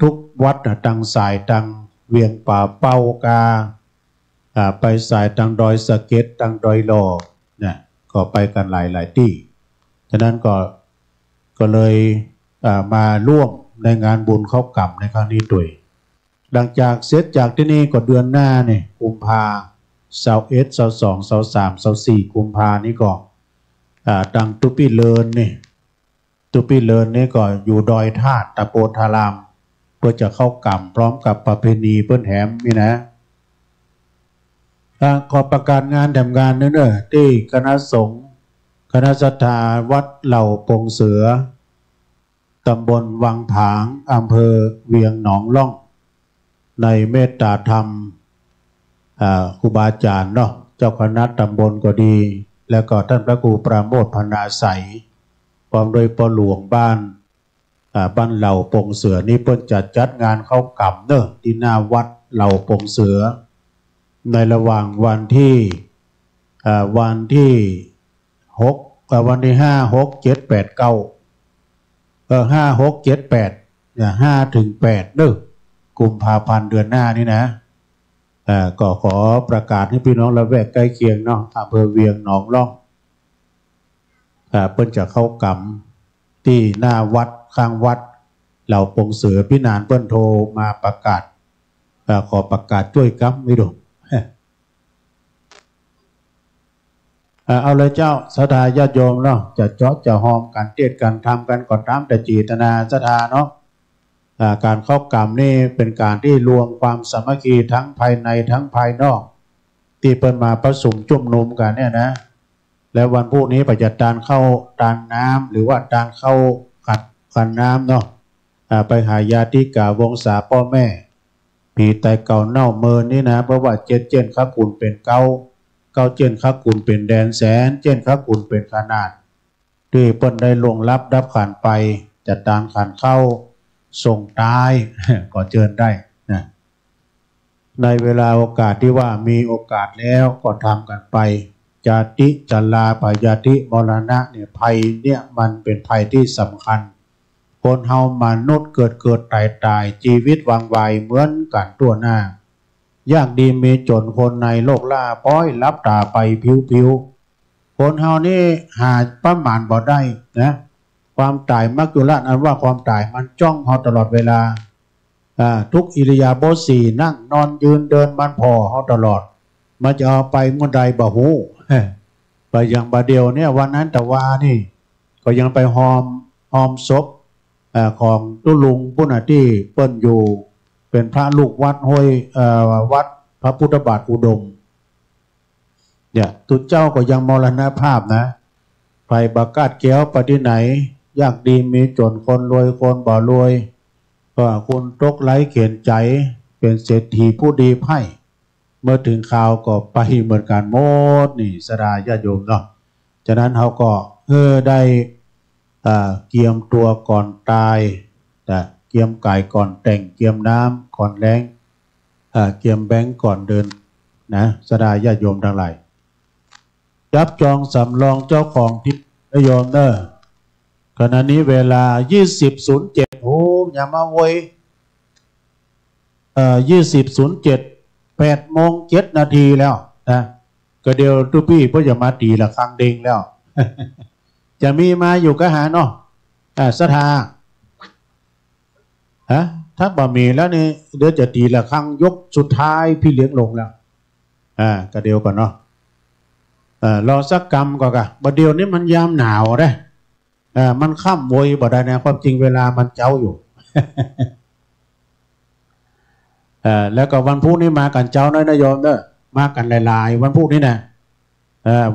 ทุกวัดตังสายตังเวียงป่าเป้ากาไปสายตังดอยสะเก็ดตังดอยหลอเนี่ยก็ไปกันหลายที่ฉะนั้นก็เลยมาร่วมในงานบุญเข้ากรรมในครั้งนี้ด้วยหลังจากเสร็จจากที่นี่ก็เดือนหน้าเนี่ยกุมภา21 22 23 24กุมภานี้ก็ตังตุปิเลินนี่ตุปิเลินนี่ก็อยู่ดอยธาตุตะโปธารามเพื่อจะเข้ากรรมพร้อมกับประเพณีเปิ้นแหมนี่นะขอประกาศงานทำงานเนอะที่คณะสงฆ์คณะศรัทธาวัดเหล่าปงเสือ ตำบลวังผางอำเภอเวียงหนองล่องในเมตตาธรรมครูบาอาจารย์เนาะเจ้าคณะตำบลก็ดีแล้วก็ท่านพระครูปราโมทย์พนาใสพร้อมโดยปหลวงบ้านเหล่าปงเสือนี่เพิ่นจัดงานเข้ากำเนอะที่หน้าวัดเหล่าปงเสือในระหว่างวันที่วันที่วันที่5 6 7 8 9 5 6 7 8เนี่ย5 ถึง 8เนอะกุมภาพันธ์เดือนหน้านี่นะก็ขอประกาศให้พี่น้องละแวกใกล้เคียงเนาะอำเภอเวียงหนองล่องเพิ่นจะเข้ากำที่หน้าวัดข้างวัดเหล่าปงเสือพี่นานเปิ้นโทรมาประกาศขอประกาศช่วยกำไม่ดูเอาเลยเจ้าศรัทธาญาติโยมเนาะจะเจาะจะหอมการเทศน์การทำกันก่อนตามแต่เจตนาศรัทธาเนาะการเข้ากรรมนี่เป็นการที่รวมความสามัคคีทั้งภายในทั้งภายนอกที่เปิ้นมาประชุมจุ่มนุมกันเนี่ยนะแล้ววันพรุ่งนี้ไปจัดการเข้าตานน้ำหรือว่าการเข้าขันน้ำเนาะไปหาญาติกาวงศาพ่อแม่ผีไตเก่าเน่าเมินนี่นะเพราะว่าเจ็ดข้ากุลเป็นเก้าเจนข้ากุลเป็นแดนแสนเจนข้ากุลเป็นขนาดที่เปิ้นได้ลงรับดับขันไปจัดการขันเข้าส่งตายก็เชิญได้นะในเวลาโอกาสที่ว่ามีโอกาสแล้วก็ทำกันไปจาติจัลลาปายาติมรณะเนี่ยภัยเนี่ยมันเป็นภัยที่สำคัญคนเฮามนุษย์เกิดตายชีวิตวางไวเหมือนกันตัวหน้ายากดีมีจนคนในโลกล่าป้อยรับตาไปผิวคนเฮานี่หาประมาณบ่ได้นะความตายมักจุลาอันว่าความตายมันจ้องเฮาตลอดเวลาทุกอิริยาบถสี่นั่งนอนยืนเดินมันพอเฮาตลอดมันจะเอาไปเมื่อใดบ่ฮู้ไปอย่างบาเดียวเนี่ยวันนั้นแต่ว่านี่ก็ยังไปหอมศพของตุลุงผู้น่ะที่เปิ้นอยู่เป็นพระลูกวัดห้วยวัดพระพุทธบาทอุดมเนี่ยตุเจ้าก็ยังมรณภาพนะไปบักกาดแก้วปฏิไหนยากดีมีจนคนรวยคนบ่รวยก็คุณตกไหลเขียนใจเป็นเศรษฐีผู้ดีไพ่เมื่อถึงข่าวก็ไปเหมือนกันหมดนี่สดาญาติโยมเนาะฉะนั้นเขาก็ได้เกียมตัวก่อนตายเกียมกายก่อนแต่งเกียมน้ำก่อนแรงเกียมแบงก์ก่อนเดินนะสดาญาติโยมทั้งหลายจับจองสำรองเจ้าของที่โยมเนอะขณะนี้เวลา 20:07 โอ้อย่ามาโวย20:07 8:07 นาทีแล้วนะก็เดี๋ยวทุกพี่เพื่อจะมาตีละครั้งเด้งแล้ว จะมีมาอยู่ก็หาเนาะศรัทธาถ้าบ่มีแล้วนี่เดี๋ยวจะตีละครั้งยกสุดท้ายพี่เลี้ยงลงแล้วก็เดี๋ยวก่อนเนาะรอสักกรรมก่อนกะบ่เดี๋ยวนี้มันยามหนาวเด้มันค่ำโวยบ่ได้นะความจริงเวลามันเจ้าอยู่ แล้วก็วันพุธนี้มากันเจ้าน้อยนะโยมเด้อมากันหลายๆวันพุธนี้นะ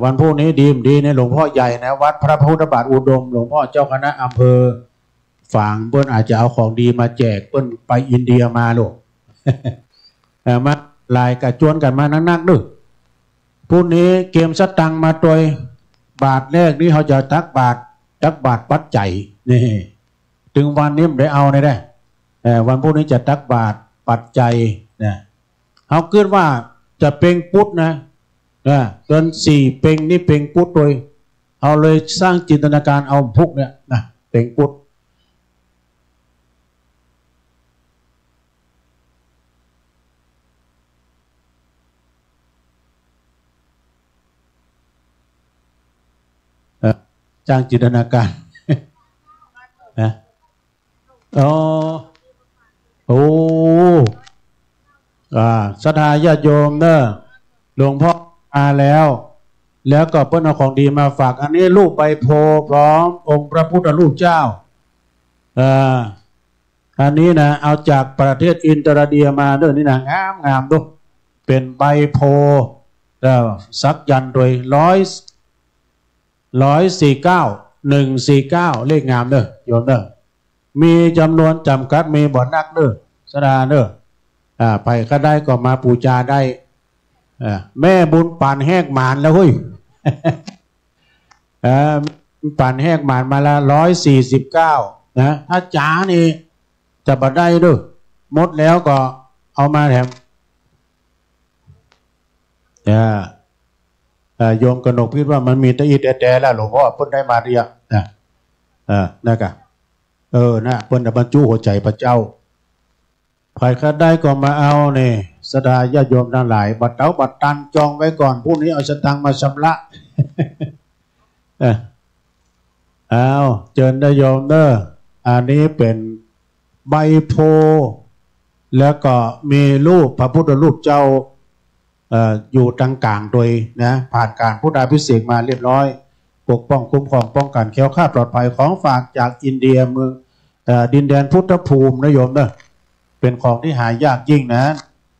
วันพุธนี้ดีในหลวงพ่อใหญ่นะวัดพระพุทธบาทอุดมหลวงพ่อเจ้าคณะอำเภอฝางเปิ้นอาจจะเอาของดีมาแจกเปิ้นไปอินเดียมาลูก มาลายกระจวนกันมานักๆดึกพุธนี้เกมสตังมาตัวบาทแรกนี้เขาจะตักบาทปัจจัยนี่ถึงวันนี้ไม่ได้เอาได้วันพุธนี้จะตักบาทปัจจัยนะเขาคิดว่าจะเป็นพุทธนะเกิน4เป็งนี่เป็นพุทธโดยเอาเลยสร้างจินตนาการเอาพวกเนี่ยนะเป็นพุทธสร้างจินตนาการนะโอ้ศรัทธาญาติโยมเนอะหลวงพ่อมาแล้วก็เพิ่นเอาของดีมาฝากอันนี้รูปใบโพพร้อมองค์พระพุทธรูปเจ้าอันนี้นะเอาจากประเทศอินเตอร์เดียมาด้วยนี่นะงามดูเป็นใบโพสักยันโดย149 149เลขงามเด้อโยมเด้อ มีจำนวนจำกัดมีบ่อนักเด้อสดาเด้อไปก็ได้ก็มาปูจาได้แม่บุญปานแหกหมานแล้วเฮ้ยปานแหกหมานมาละ149นะถ้าจ๋านี่จะบ่ได้เด้อหมดแล้วก็เอามาแถมโยมกนกพิดว่ามันมีตะอีแต่แล้วหลวงพ่อเพิ่นได้มาเรียกนะกะนะเพิ่นบรรจุหัวใจพระเจ้าใครก็ได้ก็มาเอาเนี่ยสดาญาติโยมทั้งหลายบัตรเต้าบัตรตันจองไว้ก่อนพรุ่งนี้เอาสตังค์มาชำระเอาเจิญได้โยมเด้ออันนี้เป็นใบโพแล้วก็มีรูปพระพุทธรูปเจ้าอยู่ตรงกลางโดยนะผ่านการพุทธาภิเษกมาเรียบร้อยปกป้องคุ้มครองป้องกันแคล้วคลาดปลอดภัยของฝากจากอินเดียเมืองดินแดนพุทธภูมินะโยมเด้อเป็นของที่หายากยิ่งนะ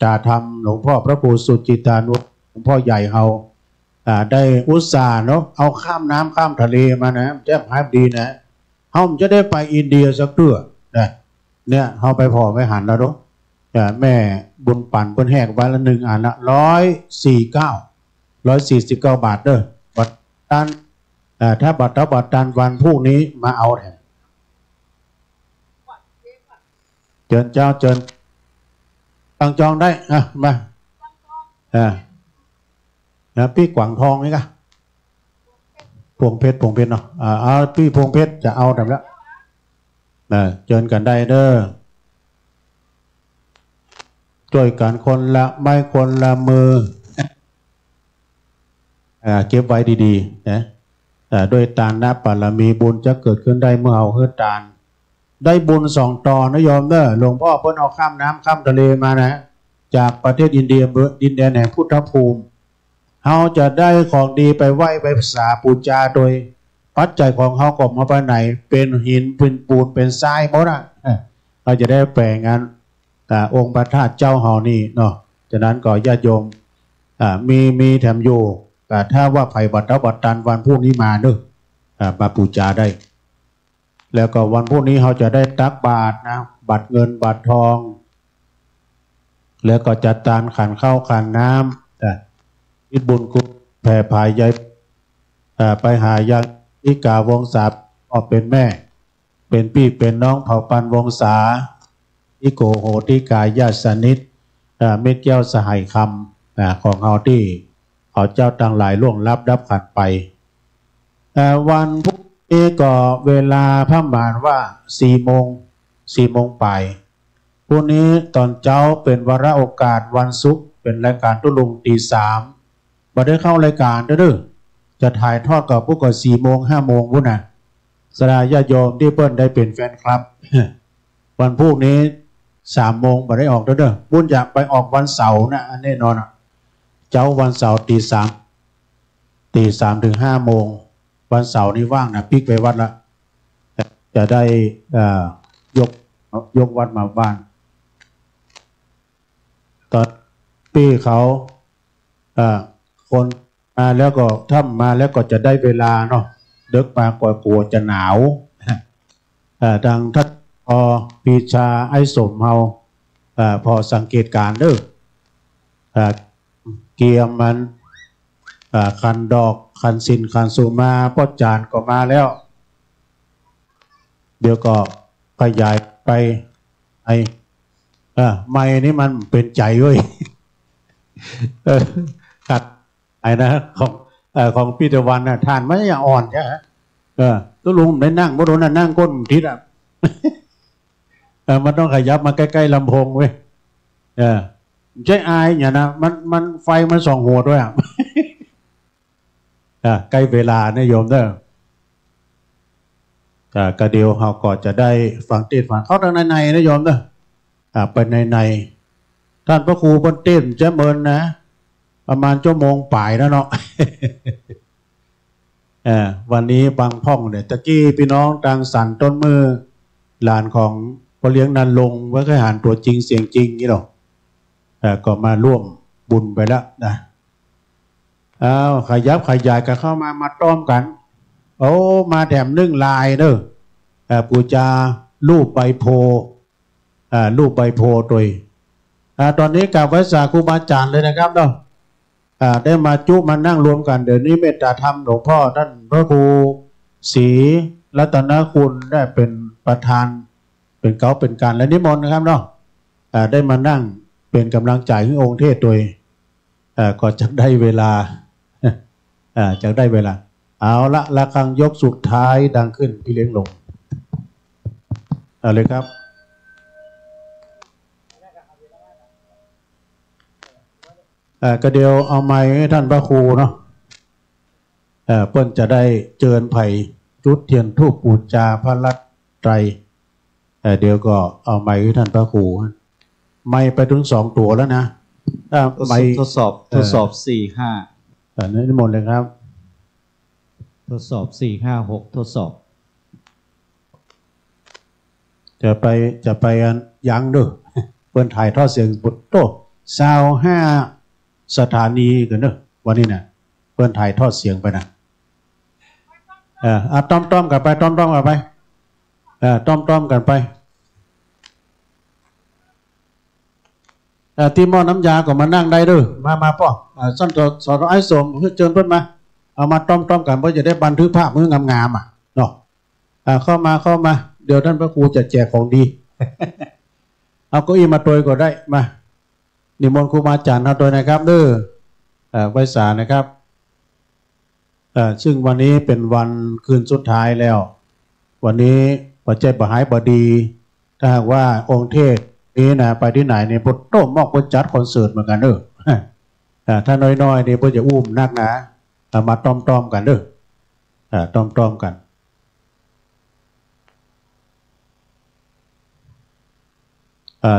จ่าทำหลวงพ่อพระครูสุจิตานุหลวงพ่อใหญ่เฮาได้อุตส่าห์เนาะเอาข้ามน้ำข้ามทะเลมานะแจ้งหายดีนะเฮาจะได้ไปอินเดียสักเตื้อเนี่ยเฮาไปพอไปหันแล้วเนาะแม่บุญปั่นเพิ่นแหกไว้ละ1อันละ149บาทเด้อบัตรตันถ้าบัตรตันวันพรุ่งนี้มาเอาแทนเจิญเจ้าเจิญตั้งจองได้มาพี่กวางทองนี่กะพวงเพชรเนาะเอาพี่พวงเพชรจะเอาแต่ละเจิญกันได้เด้อช่วยกันคนละไม้คนละมือเก็บไว้ดีๆนะโดยทานนะบารมีบุญจะเกิดขึ้นได้เมื่อเอาเฮือทานได้บุญ2 ต่อนะโยมเด้อหลวงพ่อเพิ่นเอาข้ามน้ำข้ามทะเลมานะจากประเทศอินเดียดินแดนแห่งพุทธภูมิเฮาจะได้ของดีไปไหว้ไปภาษาปูจาโดยปัจจัยของเฮาก็มาไปไหนเป็นหินเป็นปูนเป็นทรายหมดเราจะได้แปลงงานองค์พระธาตุเจ้าเฮานี่เนาะฉะนั้นก็ญาติโยมมีแถมอยู่ถ้าว่าไผ่บัตรบัตรตันวันพรุ่งนี้มาเด้อมาปูจาได้แล้วก็วันพรุ่งนี้เราจะได้ตักบาตรนะบัตรเงินบัตรทองแล้วก็จัดทานขันข้าวขันน้ำอิบุญกุศลแผ่ภายใหญ่ไปหายังอิกาวงศาเป็นแม่เป็นพี่เป็นน้องเผ่าปันวงศาอิโกโหติกายาสนิทเม็ดแก้วสหายคำของเฮาที่เขาเจ้าต่างหลายล่วงลับดับขันไปวันพรุ่งนี้ก็เวลาพระบานว่า4 โมงไปพรุ่งนี้ตอนเช้าเป็นวาระโอกาสวันศุกร์เป็นรายการตุลุงตี 3บ่ได้เข้ารายการเด้อจะถ่ายทอดกับพวกก็4 โมง 5 โมงพุ่นน่ะสดาญาติโยมที่เปิ้นได้เป็นแฟนคลับวันพรุ่งนี้3 โมงบ่ได้ออกเด้อบุญจะไปออกวันเสาร์นะแน่นอนเจ้าวันเสาร์ตี 3ถึง 5 โมงวันเสาร์นี้ว่างนะปิกไปวัดละจะได้ยกวัดมาบ้านตอนปีเขาคนมาแล้วก็ถ้ามาแล้วก็จะได้เวลาเนาะเด็กมากลัวจะหนาวดังท่านพอปีชาไอ้สมเฮาพอสังเกตการเด้อเกียมมันคันดอกคันสินคันสูมาพ่อจานก็มาแล้วเดี๋ยวก็ขยายไปไม่นี่มันเป็นใจเว้ยขัดนะของพี่ตะวันทานไม่อย่างอ่อนใช่ไหมตัวลุงได้นั่งบ่โดนนั่งก้นทิศมันต้องขยับมาใกล้ๆลำโพงเว้ยใช่อายอย่างนะมันไฟมันส่องหัวด้วยใกล้เวลาเนี่ยโยมเด้อกระเดียวเขาก็จะได้ฟังเทศน์ฟังเข้าทางในนะโยมเด้อไปในท่านพระครูบนเต้นจะเมินนะประมาณ1 ชั่วโมงปลายแล้วเนาะวันนี้บางพ่องเนี่ยตะกี้พี่น้องทางสันต้นมือหลานของพ่อเลี้ยงนันลงไว้เคยหันตัวจริงเสียงจริงนี่หรอกก็มาร่วมบุญไปแล้วนะขยับขยายกันเข้ามาต้อมกันโอ้มาแถม1 ลายเด้อปูจา รูปใบโพรูปใบโพตัวตอนนี้กราบไหว้สาครูบาอาจารย์เลยนะครับเนาะได้มาจุมานั่งรวมกันเดี๋ยวนี้เมตตาธรรมหลวงพ่อท่านพระครูศรีรัตนคุณได้เป็นประธานเป็นเก้าเป็นการและนิมนต์นะครับเนาะได้มานั่งเป็นกำลังใจให้องค์เทศโดยก็จะได้เวลาจะได้เวลาเอาละระฆังยกสุดท้ายดังขึ้นพี่เลี้ยงลงเอาเลยครับก็เดียวเอาไม้ให้ท่านพระครูเนาะเพื่อนจะได้เจิญไผ่จุดเทียนธูปบูชาพระรัตนตรัยเดี๋ยวก็เอาไม้ให้ท่านพระครูไม้ไปถึง2 ตัวแล้วนะไม้ทดสอบ4-5นี่หมดเลยครับทดสอบ4-5-6ทดสอบจะไปยังด้วยเพื่อนถ่ายทอดเสียงบุตรโต25 สถานีกันเนอะวันนี้เนี่ยเพื่อนถ่ายทอดเสียงไปนะต้อมกันไปต้อมกันไปต้อมกันไปที่หม้อน้ำยาก็มานั่งได้ด้วยมาป่อซ่อนตัวสอนไอ้สมเพื่อเชิญเพื่อนมาเอามาต้อมกันเพื่อจะได้บันทึกภาพมืองามเนาะเข้ามาเดี๋ยวท่านพระครูจะแจกของดี เอาเก้าอี้มาตัวก็ได้มานิมนต์ครูบาอาจารย์เอาตัวนะครับเด้อไว้สานะครับซึ่งวันนี้เป็นวันคืนสุดท้ายแล้ววันนี้ปัจจัยปหายบดีถ้าหากว่าองค์เทศนี้นะไปที่ไหนเนี่ยบทโต้มอกบทจัดคอนเสิร์ตเหมือนกันเด้อถ้าน้อยๆเนี่ยเพื่อจะอุ้มนักนะมาต้อมกันเด้อต้อมกัน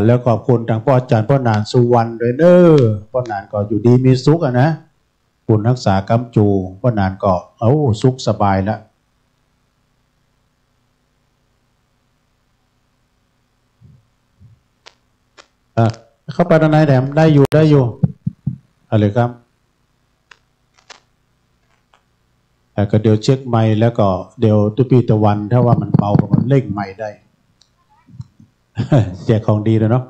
แล้วขอบคุณทางพ่ออาจารย์พ่อนานสุวรรณด้วยเด้อพ่อนานก็อยู่ดีมีสุขนะคุณรักษากำจูพ่อนานก็สุขสบายแล้วเข้าไปด้านในแถมได้อยู่อะไรครับก็เดี๋ยวเช็คไมค์แล้วก็เดี๋ยวตุปีตะวันถ้าว่ามันเบาก็มันเร่งไมค์ได้ แจกของดีเลยเนาะ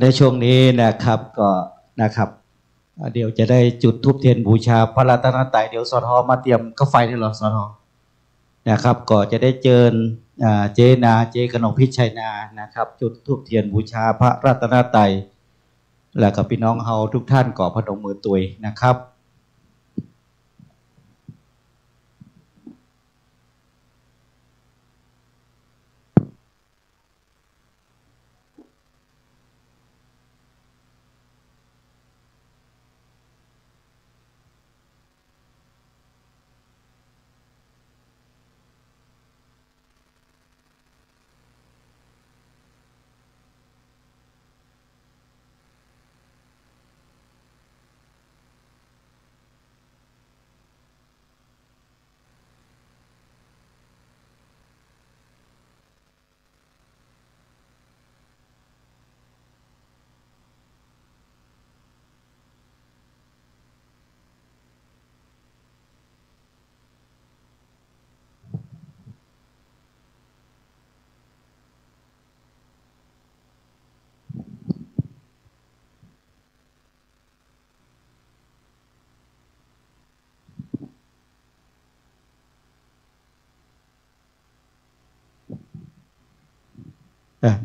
ในช่วงนี้นะครับก็นะครับเดี๋ยวจะได้จุดธูปเทียนบูชาพระรัตนตรัยเดี๋ยวสทมาเตรียมข้าวไฟได้หรอสทนะครับก็จะได้เจิญเจนาเจขนมพิชัยนานะครับจุดธูปเทียนบูชาพระรัตนตรัยแล้วกับพี่น้องเฮาทุกท่านก่อพนมมือตุยนะครับ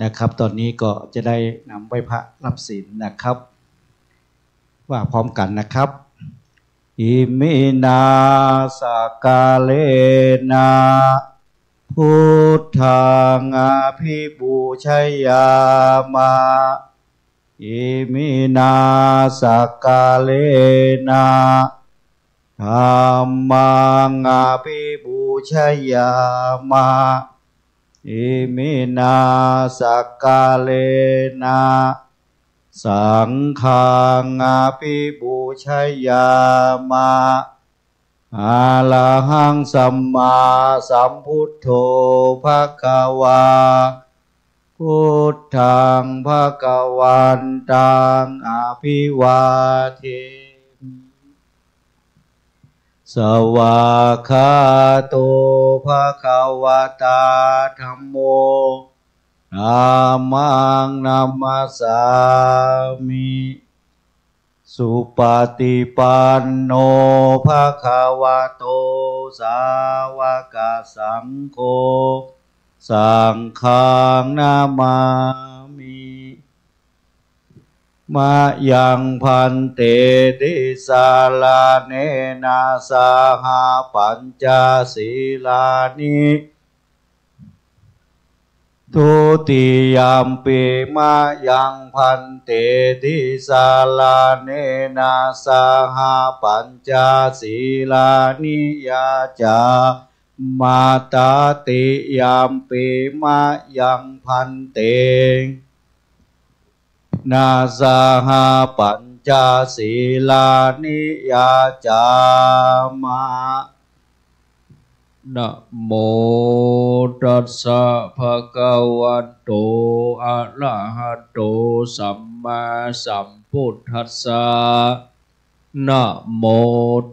นะครับตอนนี้ก็จะได้นำไหว้พระรับศีลนะครับว่าพร้อมกันนะครับอิมินาสกาเลนะพุทธังอภิบูชยามะอิมินาสกาเลนะธัมมังอภิบูชยามะอิมินาสกาเลนะสังฆังอภิบูชยามะอะระหังสัมมาสัมพุทโธภควาพุ พุทธังภควันตังอภิวาเทมิสวากขาโตภควตาธัมโมธัมมังนัมมัสสามิสุปฏิปันโนภควโตสาวกสังโฆสังฆังนามามิมายังพันเตติสาลาเนนะสหปัญจศีลานิทุติยมปิมายังพันเตติสาลาเนนะสหปัญจศีลานิยาจามาตาติยมปิมายังพันเตนาสหปัญจศีลานิยาจามะนะโมตัสสะภะคะวะโตอะระหะโตสัมมาสัมพุทธัสสะนะโม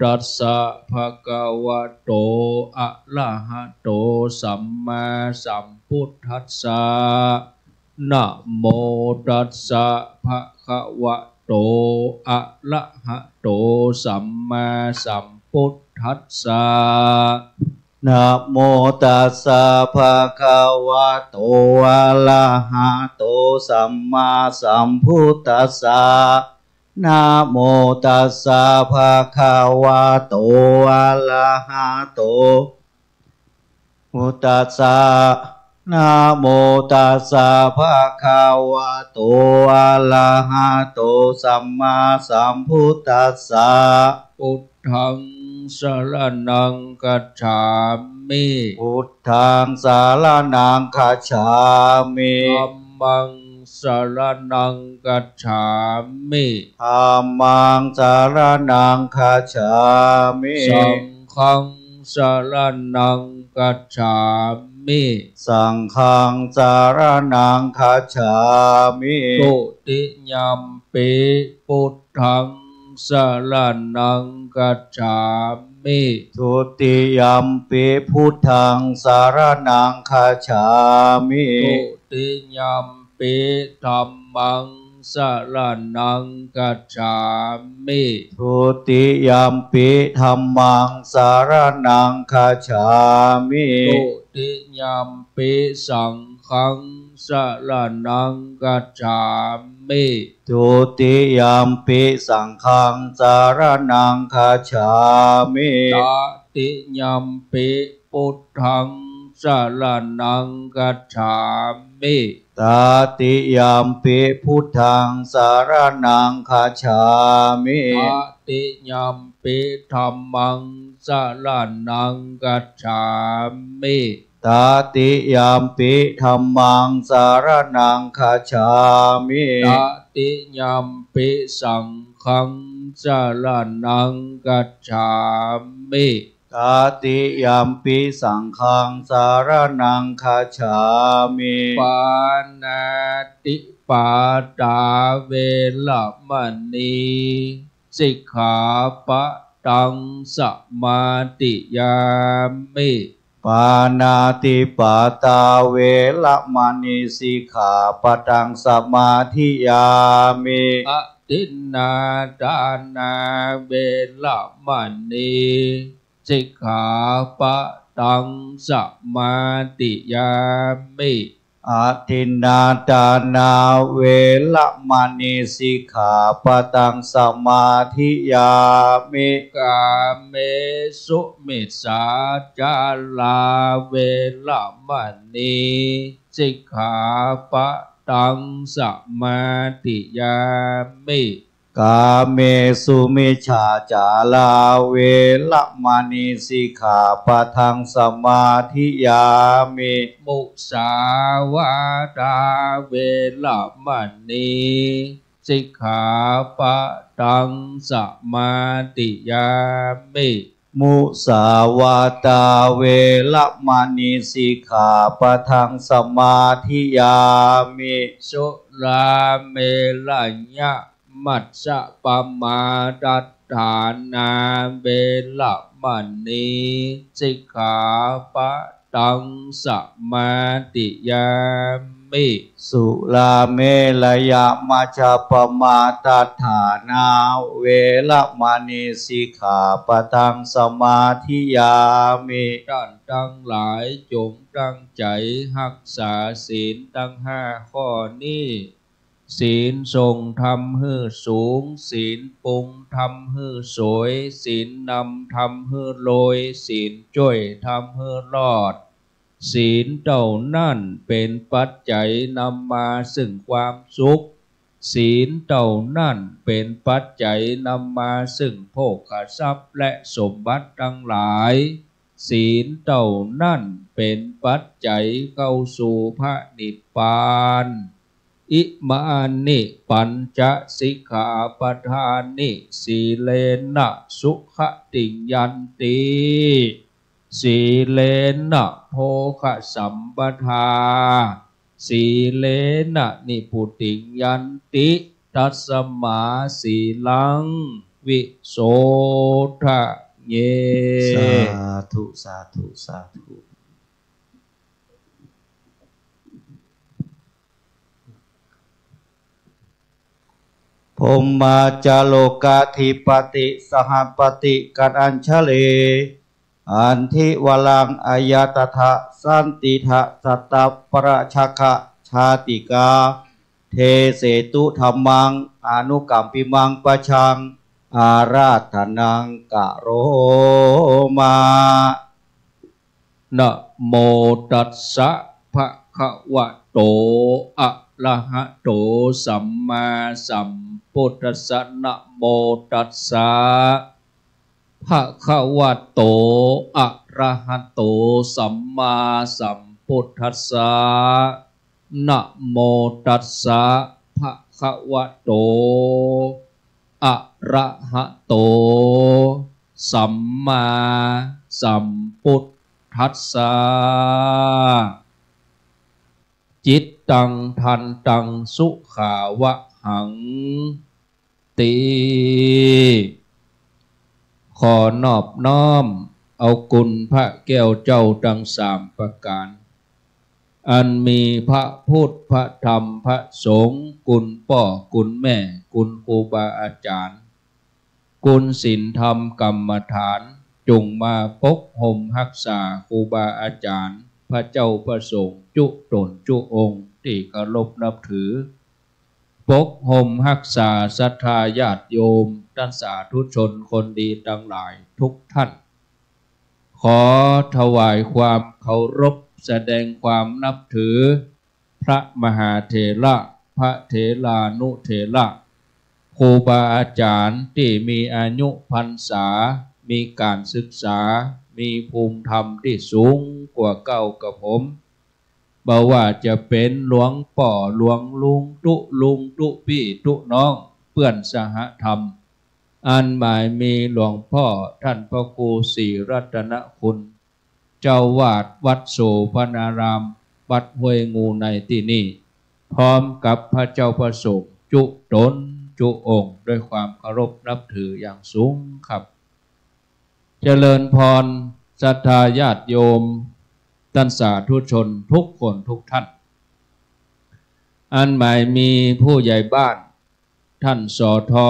ตัสสะภะคะวะโตอะระหะโตสัมมาสัมพุทธัสสะนะโมตัสสะภะคะวะโตอะระหะโตสัมมาสัมพุทธัสสะนะโมตัสสะภะคะวะโตอะระหะโตสัมมาสัมพุทธัสสะนะโมตัสสะภะคะวะโตอะระหะโตพุทธัสสะนะโมตัสสะภะคะวะโตอะระหะโตสัมมาสัมพุทธัสสะพุทธังสรณังคัจฉามิพุทธังสรณังคัจฉามิธัมมังสรณังคัจฉามิธัมมังสรณังคัจฉามิสังฆังสรณังคัจฉามิสังฆังสรณังคัจฉามิตุติยัมปิพุทธังสรณังคัจฉามิทุติยัมปิพุทธังสรณังคัจฉามิทุติยัมปิธัมมังสรณังคัจฉามิทุติยัมปิธัมมังสรณังคัจฉามิทุติยัมปิสังฆังสรณังคัจฉามิทุติยัมปิสังฆังสรณังคัจฉามิตติยัมปิพุทธังสรณังคัจฉามิตติยัมปิพุทธังสรณังคัจฉามิตติยัมปิธัมมังสรณังคัจฉามิตติยัมปิธัมมังสรณังคัจฉามิตติยัมปิสังฆังสรณังคัจฉามิตติยัมปิสังฆังสรณังคัจฉามิปานาติปาตาเวรมณีสิกขาปะตังสมาธิยามิปานาติปาตาเวรมณีสิกขาปะตังสมาธิยามิอทินนาทานาเวรมณีสิกขาปะตังสมาธิยามิอาทินนาทานาเวรมณีสิกขาปะตังสมาธิยามิกาเมสุมิสาจาราเวรมณีสิกขาปะตังสมาธิยามิกาเมสุมิชาจาลาเวรมณีสิกขาปะทังสมาธิยามิมุสาวาทาเวรมณีสิกขาปะทังสมาธิยามิ มุสาวาตาเวละมณีสิกขาปะทังสมาธิยามิสุราเมลัญญะมัสสะปมาดัฏฐานาเวละมณีสิกขาปะทังสมาธิยามิสุราเมลยะมัชฌะปมาทัฏฐานาเวละมณีสิกขาปะทังสมาธิยามิท่านทั้งหลายจงตั้งใจรักษาศีลทั้ง5 ข้อนี้ศีลทรงทำให้สูงศีลปรุงทำให้สวยศีลนำทำให้รวยศีลช่วยทำให้รอดศีลเท่านั้นเป็นปัจจัยนำมาซึ่งความสุขศีลเท่านั้นเป็นปัจจัยนำมาซึ่งโภคทรัพย์และสมบัติทั้งหลายศีลเท่านั้นเป็นปัจจัยเข้าสู่พระนิพพานอิมานิปัญจสิกขาปทานิสีเลนะสุขติยันติสีเลนะโภคสัมปทาสีเลนะนิพุติยันติตัสมาสีลังวิโสทะเยสาธุสาธุสาธุพมมาจาโลกาธิปติสหปฏิกัอัญชเลอันทิวลังอายตถะสันติทะสัตตปราชคะชาติกาเทเสตุธรรมังอนุกัมปิมังปะชังอาราธนังกะโรมานะโมตัสสะภะคะวะโตอะระหะโตสัมมาสัมพุทธัสสะนะโมตัสสะภะคะวะโตอะระหะโตสัมมาสัมพุทธัสสะนะโมตัสสะภะคะวะโตอะระหะโตสัมมาสัมพุทธัสสะจิตตังทันตังสุขาวะหังติขอนอบน้อมเอาคุณพระแก้วเจ้าทั้ง3 ประการอันมีพระพุทธพระธรรมพระสงฆ์คุณพ่อคุณแม่คุณครูบาอาจารย์คุณศีลธรรมกรรมฐานจงมาปกห่มรักษาครูบาอาจารย์พระเจ้าพระสงฆ์จุตนจุองค์ที่เคารพนับถือปกห่มรักษาศรัทธาญาติโยมท่านสาธุชนคนดีทั้งหลายทุกท่านขอถวายความเคารพแสดงความนับถือพระมหาเถระพระเถรานุเถระครูบาอาจารย์ที่มีอายุพรรษามีการศึกษามีภูมิธรรมที่สูงกว่าเก่ากับผมบ่ว่าจะเป็นหลวงป่อหลวงลุงตุพี่ตุน้องเพื่อนสหธรรมอันหมายมีหลวงพ่อท่านพระครูศรีรัตนคุณเจ้าวาดวัดโสภณารามวัดห้วยงูในที่นี่พร้อมกับพระเจ้าประสงค์จุตนจุองค์ด้วยความเคารพนับถืออย่างสูงครับเจริญพรศรัทธาญาติโยมท่านสาธุชนทุกคนทุกท่านอันหมายมีผู้ใหญ่บ้านท่านสอทอ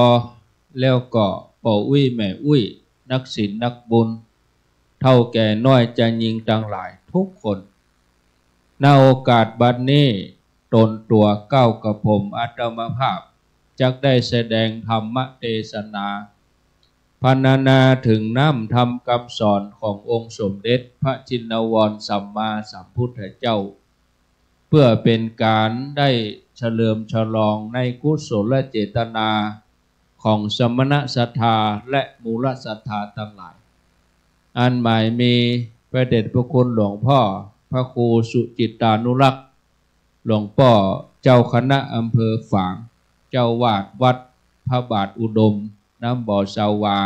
แล้วก็ป่ออุ้ยแม่อุ้ยนักศิลป์นักบุญเท่าแก่น้อยจะยิงต่างหลายทุกคนณโอกาสบัดนี้ตนตัวเก้ากับผมอาตมาภาพจักได้แสดงธรรมเทศนาพรรณนาถึงน้ำธรรมคำสอนขององค์สมเด็จพระชินวรสัมมาสัมพุทธเจ้าเพื่อเป็นการได้เฉลิมฉลองในกุศลเจตนาของสมณศรัทธาและมูลศรัทธาทั้งหลายอันหมายมีพระเดชพระคุณหลวงพ่อพระครูสุจิตานุรักษ์หลวงพ่อเจ้าคณะอำเภอฝางเจ้าวาดวัดพระบาทอุดมน้ำบ่อสาวา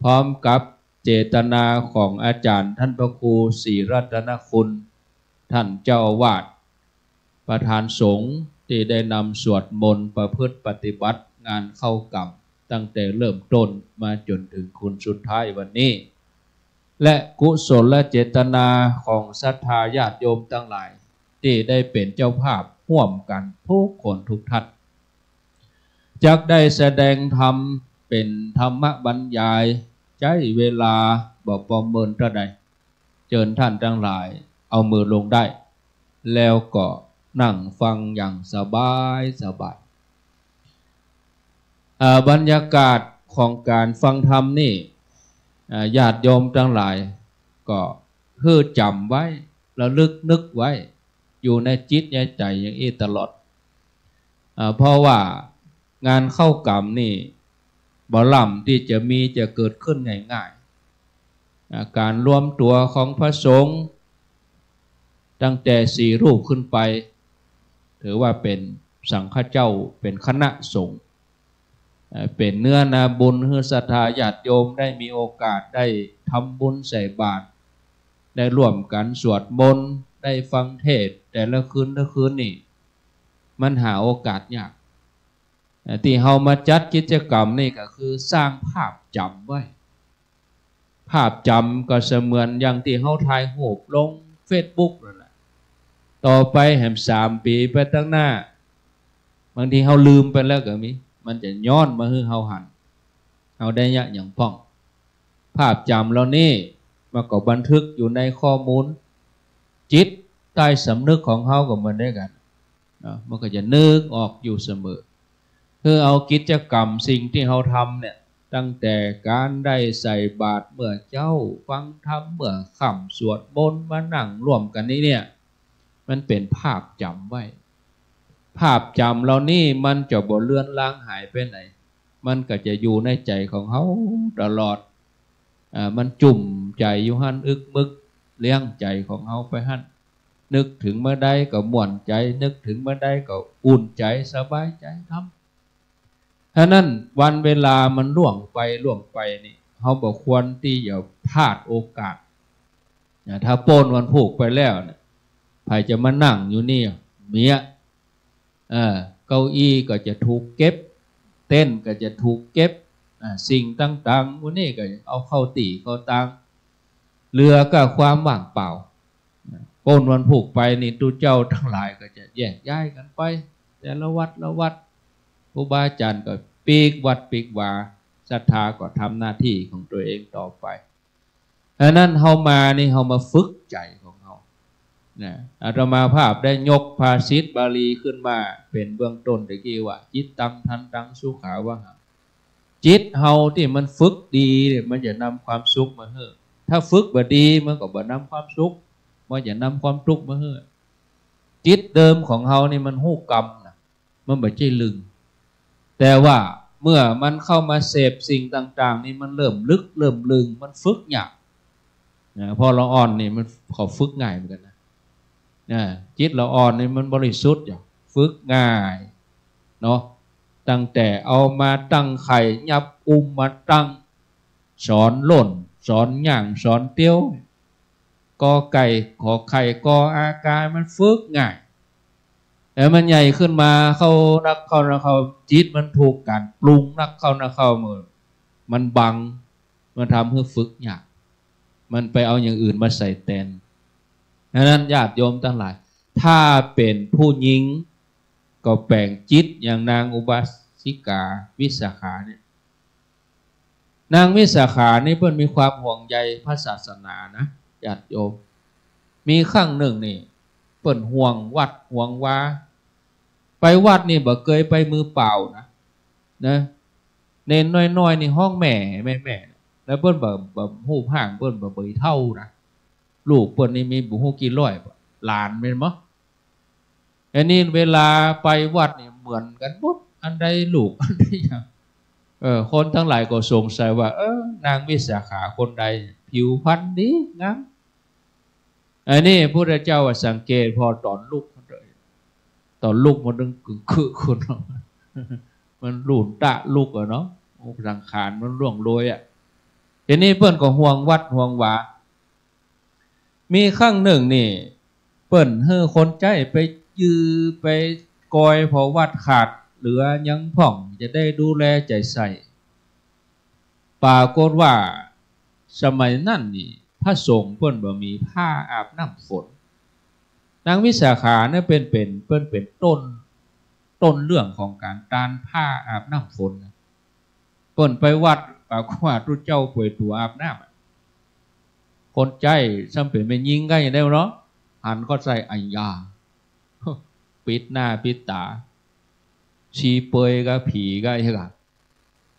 พร้อมกับ เจตนาของอาจารย์ท่านพระครูศรีรัตนคุณท่านเจ้าอาวาสประธานสงฆ์ที่ได้นำสวดมนต์ประพฤติปฏิบัติงานเข้ากรรมตั้งแต่เริ่มต้นมาจนถึงคุณสุดท้ายวันนี้และกุศลและเจตนาของศรัทธาญาติโยมทั้งหลายที่ได้เป็นเจ้าภาพร่วมกันทุกคนทุกท่านจักได้แสดงธรรมเป็นธรรมบรรยายใช้เวลาบอกประเมินเท่าใดเชิญท่านทั้งหลายเอามือลงได้แล้วก็นั่งฟังอย่างสบายสบายบรรยากาศของการฟังธรรมนี่ญาติโยมทั้งหลายก็คือจำไว้ระลึกนึกไว้อยู่ในจิตในใจอย่างนี้ตลอดเพราะว่างานเข้ากรรมนี่บ่ล่ำที่จะมีจะเกิดขึ้นง่ายๆการรวมตัวของพระสงฆ์ตั้งแต่4 รูปขึ้นไปถือว่าเป็นสังฆเจ้าเป็นคณะสงฆ์เป็นเนื้อนาบุญให้ศรัทธาญาติโยมได้มีโอกาสได้ทำบุญใส่บาตรได้ร่วมกันสวดมนต์ได้ฟังเทศน์แต่ละคืนนี่มันหาโอกาสยากที่เฮามาจัดกิจกรรมนี่ก็คือสร้างภาพจำไว้ภาพจำก็เสมือนอย่างที่เฮาถ่ายรูปลง Facebook นั่นแหละต่อไปแห่ง3 ปีไปตั้งหน้าบางทีเฮาลืมไปแล้วก็มีมันจะย้อนมาให้เฮาหันเฮาได้ยะอย่างป้องภาพจำเหล่านี้มันก็บันทึกอยู่ในข้อมูลจิตใต้สำนึกของเฮากับมันได้กันมันก็จะนึกออกอยู่เสมอคือเอากิจกรรมสิ่งที่เฮาทำเนี่ยตั้งแต่การได้ใส่บาตรเมื่อเจ้าฟังธรรมเมื่อค่ำสวดมนต์มานั่งร่วมกันนี้เนี่ยมันเป็นภาพจำไว้ภาพจำเหล่านี้มันจะบ่เลือนลางหายไปไหนมันก็จะอยู่ในใจของเขาตลอดมันจุ่มใจอยู่หันอึกมึกเลี้ยงใจของเขาไปหันนึกถึงเมื่อใดก็ม่วนใจนึกถึงเมื่อใดก็อุ่นใจสบายใจทำฉะนั้นวันเวลามันล่วงไปนี่เขาบอกควรที่อย่าพลาดโอกาสถ้าโป้นวันผูกไปแล้วเนี่ยใครจะมานั่งอยู่นี่เมียเก้าอี้ก็จะถูกเก็บเต้นก็จะถูกเก็บสิ่งต่างๆวันนี้ก็เอาเข้าตีเข้าตังเรือก็ความว่างเปล่าโป้นวันผูกไปนี่ตุเจ้าทั้งหลายก็จะแยกย้ายกันไปแต่ละวัดครูบาอาจารย์ก็ปีกวัดปีกวาศรัทธาก็ทำหน้าที่ของตัวเองต่อไปดังนั้นเฮามานี่เฮามาฝึกใจของเฮาอาตมาภาพได้ยกภาษิตบาลีขึ้นมาเป็นเบื้องต้นตะกี้ว่าจิตตังทันตังสุขาวะหะจิตเฮาที่มันฝึกดีมันจะนำความสุขมาให้ถ้าฝึกบ่ดีมันก็บ่นำความสุขมันจะนำความทุกข์มาให้จิตเดิมของเฮานี่มันฮู้กรรมนะมันบ่ใช่ลึงแต่ว่าเมื่อมันเข้ามาเสพสิ่งต่างๆนี่มันเริ่มลึกเริ่มลึงมันฝึกยากพอเราอ่อนนี่มันเขาฝึกง่ายเหมือนกันนะจิตเราอ่อนนี่มันบริสุทธิ์อย่างฝึกง่ายเนาะตั้งแต่เอามาตั้งไข่ยับมาตั้งสอนหล่นสอนย่างสอนเตี้ยวกอไก่ขอไข่กออากามันฝึกง่ายแต่มันใหญ่ขึ้นมาเขาจิตมันถูกการปรุงนักเข้ามือมันบังมันทำให้ฝึกยากมันไปเอาอย่างอื่นมาใส่แทนดังนั้นญาติโยมทั้งหลายถ้าเป็นผู้หญิงก็แบ่งจิตอย่างนางอุบาสิกาวิสาขาเนี่ยนางวิสาขานี่เพิ่นมีความห่วงใยพระศาสนานะญาติโยมมีครั้งหนึ่งนี่เพิ่นห่วงวัดห่วงวาไปวัดนี่บ่เคยไปมือเปล่านะเน้นน้อยๆนี่ห้องแม่แล้วเพิ่นบ่ฮู้ห่างเพิ่นบ่เบยเท่านะลูกเพิ่นนี่มีบ่ฮู้กี่ร้อยหลานแม่นบ่อันนี้เวลาไปวัดนี่เหมือนกันหมดอันใดลูกอันใดอย่างคนทั้งหลายก็สงสัยว่านางวิสาขาคนใดผิวพรรณดีงามอันนี้พระพุทธเจ้าสังเกตพอตอนลูกมันเลยตอนลูกมันดึงคือคนมันหลุนตะลูกอะเนาะสังขารมันร่วงโรย ทีนี้เปิ้นก็ห่วงวัดห่วงวามีครั้งหนึ่งนี่เปิ้นให้คนใจไปยือไปกอยพอวัดขาดเหลือยังผ่องจะได้ดูแลใจใส่ปรากฏว่าสมัยนั้นนี่พระสงฆ์เปิ้นบ่มีผ้าอาบน้ำฝนนางวิสาขาเนี่ยเปิ้นเป็นต้นเรื่องของการตานผ้าอาบน้ำฝนเปิ้นไปวัดปรากฏว่าทุกเจ้าป่วยตัวอาบน้ำคนใจซ้ำเป็นไม่ยิงกันอย่างเดียวเนาะหันก็ใส่อัญญาปิดหน้าปิดตาชีเปยกับผีก็ใช่ไหม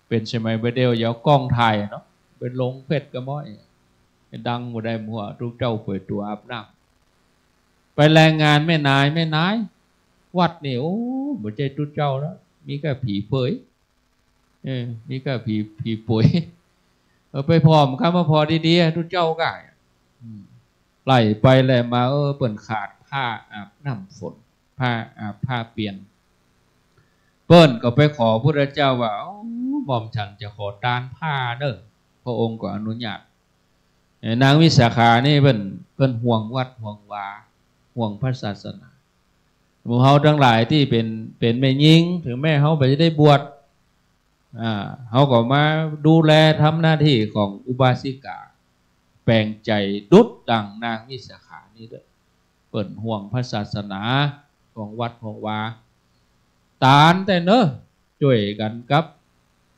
เป็นใช่ไหมไปเดียวยาวกล้องถ่ายเนาะเป็นลงเพชรกระม้อยดังหมดได้หัวทุกเจ้าป่วยตัวอาบน้ำไปแรงงานแม่นายวัดนี่โอ้บ่ใจทุกเจ้าแล้วมีแค่ผีเปยมีแค่ผีป่วยไปพร้อมครับมาพอดีๆทุกเจ้าก็ไล่ไปไล่มาเปิ่นขาดผ้าอาบน้ำฝนผ้าเปลี่ยนเปิ้นก็ไปขอพระเจ้าว่าหม่อมฉันจะขอตานผ้าเด้อพระองค์ก็อนุญาตนางวิสาขานี่เปิ้นห่วงวัดห่วงวาห่วงพระศาสนาหมู่เฮาทั้งหลายที่เป็นแม่หญิงถึงแม่เฮาไปจะได้บวชเขาก็มาดูแลทำหน้าที่ของอุบาสิกาแปลงใจดุจดังนางวิสาขานี่ด้วยเปิดห่วงพระศาสนาของวัดของวาตานแต่เนอะช่วยกันกับ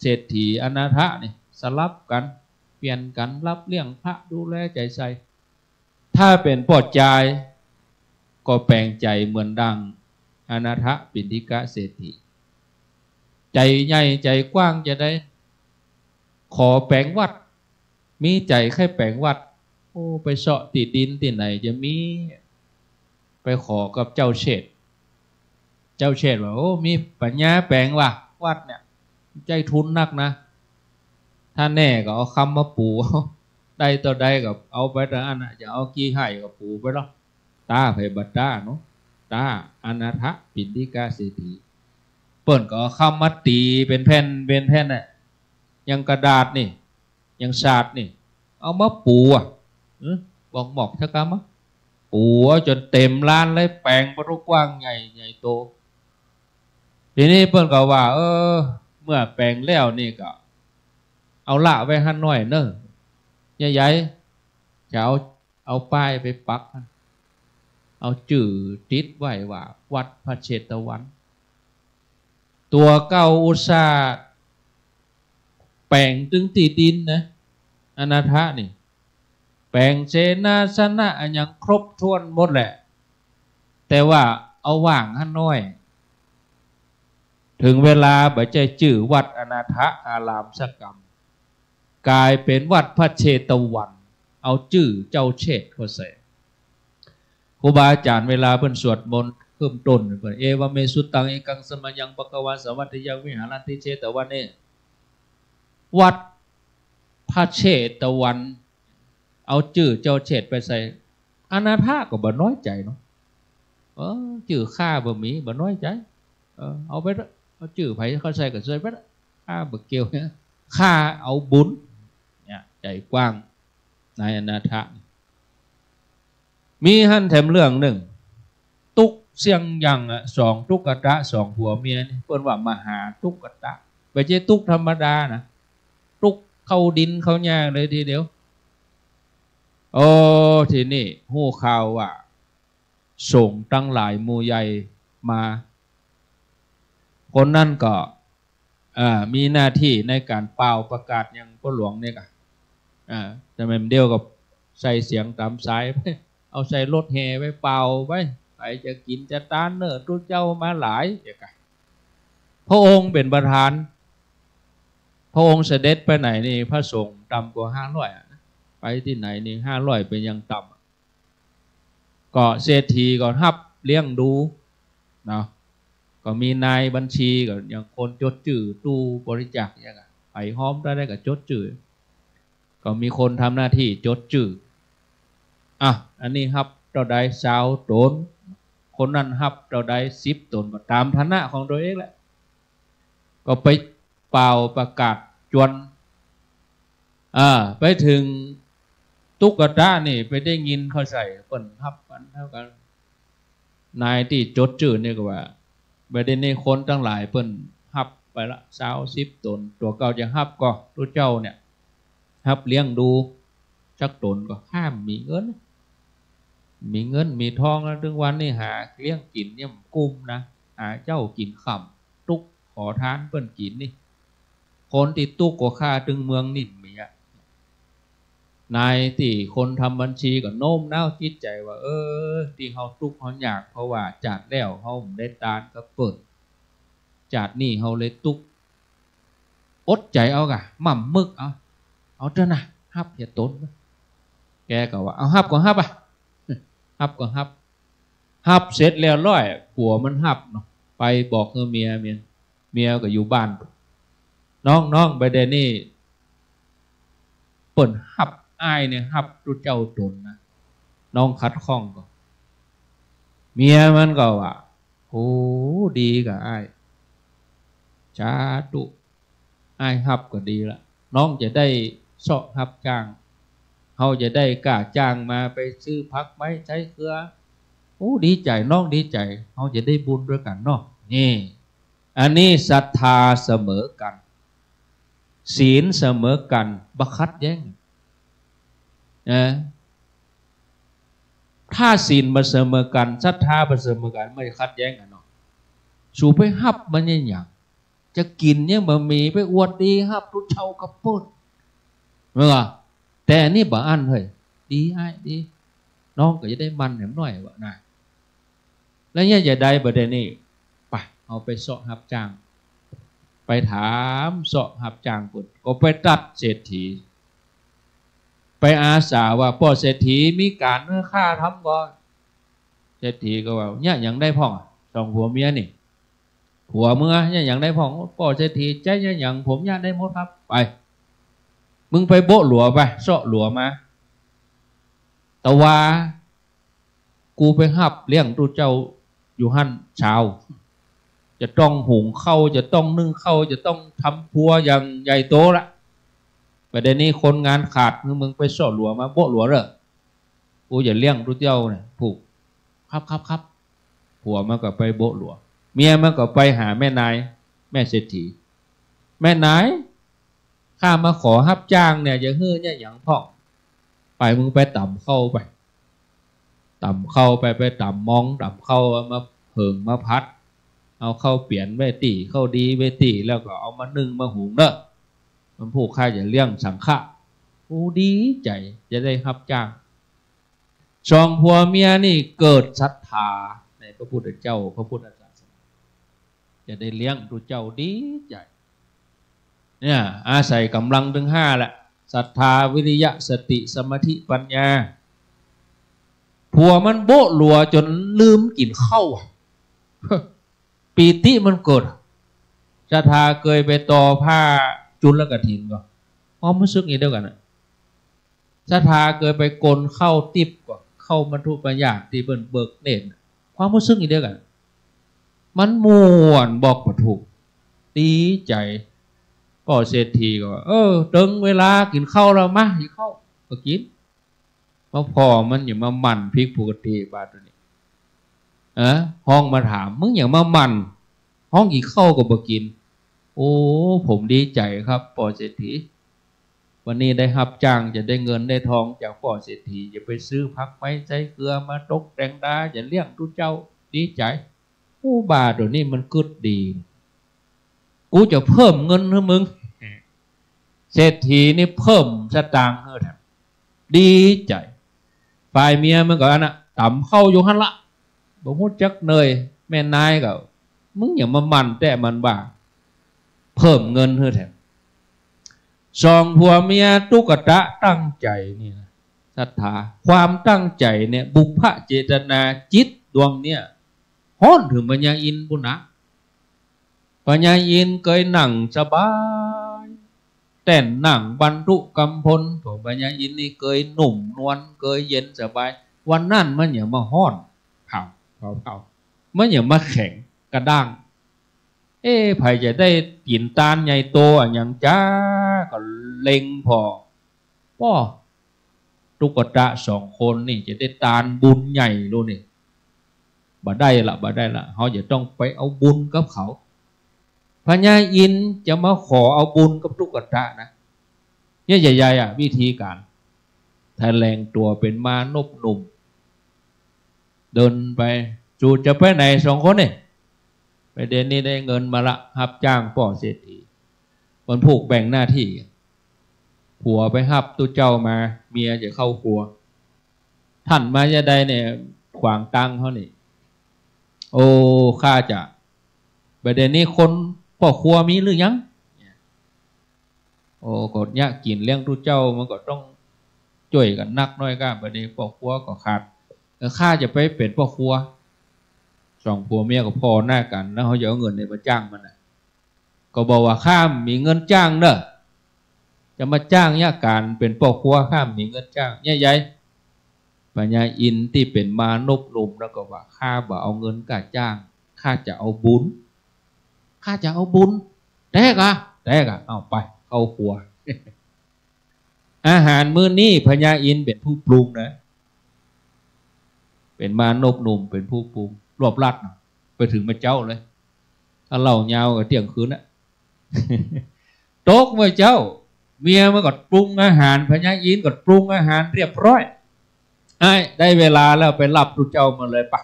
เศรษฐีอนาถะนี่สลับกันเปลี่ยนกันรับเลี้ยงพระดูแลใจใส่ถ้าเป็นปอดใจก็แปลงใจเหมือนดังอนาถปิณฑิกะเศรษฐีใจใหญ่ใจกว้างจะได้ขอแปลงวัดมีใจแค่แปลงวัดไปเสาะติดดินที่ไหนจะมีไปขอกับเจ้าเชษว่ามีปัญญาแปลงวัดเนี่ยใจทุนนักนะถ้าแน่ก็เอาคำมาปูได้ต่อได้กับเอาไปแต่อันน่ะจะเอากี่ให้กับปูไปหรอกตาไผบัดตาเนาะตาอนาถปิณฑิกะเศรษฐีเปิ้นก็คำมัดตีเป็นแผ่นน่ะยังกระดาษนี่ยังศาสตร์นี่เอามาปูบอกหมอกชักกะมะปูจนเต็มล้านเลยแปลงปรุกว้างใหญ่โตทีนี้เปิ้นก็ว่าเมื่อแปลงแล้วนี่ก็เอาละไว้หั่นน้อยเนอะใหญ่ๆจะเอาป้ายไปปักเอาจื่อติดไว้ว่าวัดพระเชตวันตัวเก้าอุตสาห์แปลงตึงตีดินนะอนาถะนี่แปลงเสนาสนะอันยังครบถ้วนหมดแหละแต่ว่าเอาว่างหั่นน้อยถึงเวลาบ่ใจจื่อวัดอนาถะอารามสกรรมกลายเป็นวัดพระเชตวันเอาจื่อเจ้าเชษฐ์เขาใส่ครูบาอาจารย์เวลาเพิ่นสวดมนต์เพิ่มต้นเพิ่นเอวเมสุตังเอกังสมัญญังปะกวาสวัตติยังวิหารันติเชตวันนี่วัดพระเชตวันเอาจื่อเจ้าเชษฐ์ไปใส่อนาถะก็บ่น้อยใจเนาะจื่อข้าบ่มีบ่น้อยใจเอาไปเอาจื่อไผเขาใส่ก็ใส่ไปข้าบ่เกี่ยวเนี่ยข้าเอาบุญเนี่ยใจกว้างนายอนาถะมีหั่นแถมเรื่องหนึ่งตุกเสียงยังสองตุกกะตะสองผัวเมียนี่เปิ้นว่ามหาตุกกะตะไม่ใช่ตุกธรรมดานะตุกเข้าดินเข้าหญ้าเลยทีเดียวทีนี่ฮู้ข่าวว่าส่งตั้งหลายหมู่ใหญ่มาคนนั่นก็มีหน้าที่ในการเป่าประกาศยังพ่อหลวงเนี่ยก็แต่แม่เดียวกับใส่เสียงตามสายเอาใส่รถแห่ไว้เป่าไว้ไปจะกินจะตานเนอทุกเจ้ามาหลายอย่างไรพระองค์เป็นประธานพระองค์เสด็จไปไหนนี่พระสงฆ์ต่ำกว่า500ไปที่ไหนนี่500เป็นยังต่ำก็เศรษฐีก็ฮับเลี้ยงดูเนาะก็มีนายบัญชีก็อย่างคนจดจื่อตู้บริจาคอย่างไรไปห้อมได้กับจดจื่อก็มีคนทำหน้าที่จดจื่ออันนี้ฮับเราได้20 ตนคนนั้นฮับเราได้10 ตนก็ตามฐานะของตัวเองแหละก็ไปเป่าประกาศจวน ไปถึงตุ๊กตานี่ไปได้ยินเขาใส่เปิ้นฮับกันเท่ากันนายที่จดจื่อเนี่ยก็ว่าไปได้ในคนตั้งหลายเปิ้นฮับไปละ20 ตนตัวเก่าจะฮับก็ตัวเจ้าเนี่ยฮับเลี้ยงดูจักตนก็ห้ามมีเงินมีทองแล้วถึงวันนี้หาเลี้ยงกินเนี่ยกุ้มนะหาเจ้ากินข่ำตุกขอทานเปิ้นกินนี่คนที่ตุกก็ฆ่าถึงเมืองนิ่นมีอะนายที่คนทำบัญชีก็โน้มน้าวจิตใจว่าที่เขาตุกเขาอยากเพราะว่าจัดแล้วเขาได้ตานก็เปิดจัดนี่เขาเลยตุกอดใจเอากะหม่ำมึกเอาเถอะนะฮับอย่าต้นแกก็ว่าเอาฮับก็ฮับฮับก็ฮับเสร็จแล้วร้อยผัวมันฮับเนาะไปบอกเมียก็อยู่บ้านน้องไปเดนี่เปิ่นฮับอ้ายเนี่ยฮับรู้เจ้าตนนะน้องคัดข้องก็เมียมันก็ว่าโอ้ดีกับอ้ายจ้าตุอ้ายฮับก็ดีละน้องจะได้เสาะฮับจ้างเขาจะได้กล้าจ้างมาไปซื้อพักไม้ใช้เครือโอ้ดีใจน้องดีใจเขาจะได้บุญด้วยกันเนาะนี่อันนี้ศรัทธาเสมอกันศีลเสมอกันบัคัดแย้งถ้าศีลมาเสมอกันศรัทธามาเสมอกันไม่คัดแย้งกันเนาะสู่ไปฮับมันยังอย่างจะกินเนี่ยมันมีไปอวดดีฮับทุกเช่ากระปุกเมื่อแต่นี่บ่อันเฮ้ยดีไอ้ดีน้องก็จะได้มันแหนมหน่อยวะนะแล้วเนี่ยจะได้ประเด็นนี้ไปเอาไปเสาะหับจ้างไปถามเสาะหับจ้างปุ่นก็ไปตัดเศรษฐีไปอาสาว่าพ่อเศรษฐีมีการเนื้อค่าทำก่อนเศรษฐีก็ว่าเนี่ยอย่างได้พ่องสองผัวเมียนี่ผัวเมื่อเนี่ยอย่างได้พ่องพ่อเศรษฐีใจเนี่ยอย่างผมเนี่ยได้หมดครับไปมึงไปโบะหลัวไปเสาะหลัวมาแต่ว่ากูไปหับเลี้ยงตัวเจ้าอยู่หั่นเช้าจะต้องหุงข้าวจะต้องนึ่งข้าวจะต้องทำครัวอย่างใหญ่โตละประเด็นนี้คนงานขาดมึงไปเสาะหลัวมาโบะหลัวเหรอกูอย่าเลี้ยงตัวเจ้าเนี่ยผูกครับผัวมันก็ไปโบะหลัวเมียมันก็ไปหาแม่นายแม่เศรษฐีแม่นายข้ามาขอฮับจ้างเนี่ยอย่าเฮ้อเนี่ยอย่างพ่อไปมึงไปต่ำเข้าไปต่ำเข้าไปต่ำมองต่ำเข้ามาเพิงมาพัดเอาเข้าเปลี่ยนเวทีเข้าดีเวทีแล้วก็เอามานึ่งมาหุงเนอะมันผู้ข้าจะเลี้ยงสังฆะโอ้ดีใจจะได้ฮับจ้างสองผัวเมียนี่เกิดศรัทธาในพระพุทธเจ้าพระพุทธศาสนาจะได้เลี้ยงตัวเจ้าดีใจเนี่ยอาศัยกำลังถึง5แหละศรัทธาวิริยะสติสมาธิปัญญาผัวมันโบะหลัวจนลืมกินข้าวปีติมันเกิดศรัทธาเคยไปต่อผ้าจุลกฐินก็ความรู้สึกนี้เดียวกันศรัทธาเคยไปกลเข้าติบก็เข้าบรรทุปัญญาที่เบิ่นเบิกเน่นความรู้สึกนี้เดียวกันมันม่วนบอกบ่ถูกดีใจพ่อเศรษฐีก็ตึงเวลากินข้าวแล้วมาหิวข้าวก็กินเพราะพ่อมันอย่ามามันพริกปกติบาทตัวนี้ห้องมาถามมึงอย่ามามันห้องกินข้าวก็บ่กินโอ้ผมดีใจครับพ่อเศรษฐีวันนี้ได้รับจ้างจะได้เงินได้ทองจากพ่อเศรษฐีจะไปซื้อพักไม้ใช้เกลือมาตกแต่งดาจะเลี้ยงทุกเจ้าดีใจโอ้บาทตัวนี้มันกึดดีกูจะเพิ่มเงินให้มึงเศรษฐีนี่เพิ่มสตางค์ให้แถมดีใจฝ่ายเมียมันก็น่ะต่ำเข้าอยู่หันละบ่ฮู้จักเนยแม่นายก็มึงอย่ามามันแต่มันบ้าเพิ่มเงินให้แถมสองผัวเมียตุกตะตั้งใจนี่นะศรัทธาความตั้งใจเนี่ยบุพเจตนาจิตดวงเนี่ยฮ้อนถึงปัญญาอินบุญนะปัญญาอินเคยนั่งสบายแต่นั่งบรรทุกำพลของปัญญาอินนี่เคยหนุ่มนวลเคยเย็นสบายวันนั้นมันอย่ามาฮ้อนเผามันอย่ามาแข็งกระด้างไผจะได้กินตานใหญ่โตอย่างจ้าก็เล็งพอ ป้อตุกตะสองคนนี่จะได้ตานบุญใหญ่รู้นี่บ่ได้ละเขาจะต้องไปเอาบุญกับเขาพญาอินจะมาขอเอาบุญกับตุกตะนะเนี่ยใหญ่ๆวิธีการแถลงตัวเป็นมานพหนุ่มเดินไปจูจะไปไหนสองคนนี่ไปเดือนนี้ได้เงินมาละรับจ้างป่อเศรษฐีมันผูกแบ่งหน้าที่ผัวไปหับตู้เจ้ามาเมียจะเข้าครัวท่านมาจะได้เนี่ยขวางตังเขานี่โอ้ข้าจะประเด็นนี้คนพ่อครัวมีหรือยังโอ้กดเนี่ยกินเลี้ยงตู้เจ้ามันก็ต้องช่วยกันนักน้อยก้าประเด็นพ่อครัวก็ขาดข้าจะไปเป็นพ่อครัวสองผัวเมียก็พอหน้ากันแล้วเขาจะเอาเงินในมาจ้างมันก็บอกว่าข้ามมีเงินจ้างเนอะจะมาจ้างเนี่ยการเป็นพ่อครัวข้ามมีเงินจ้างเนี่ยใหญ่ปัญญาอินที่เป็นมานพลุมแล้วก็ว่าข้าบ่เอาเงินกาจ้างข้าจะเอาบุญแต่กะเอาไปเข้าครัว อาหารมื้อนี้พญาอินเป็นผู้ปรุงนะเป็นมานพหนุ่มเป็นผู้ปรุงรวบรัดไปถึงมาเจ้าเลยถ้าเล่ายาวกับเที่ยงคืนนะโต๊ะมาเจ้าเมียมันก็ปรุงอาหารพญาอินก็ปรุงอาหารเรียบร้อยได้เวลาแล้วไปรับตุเจ้ามาเลยปะ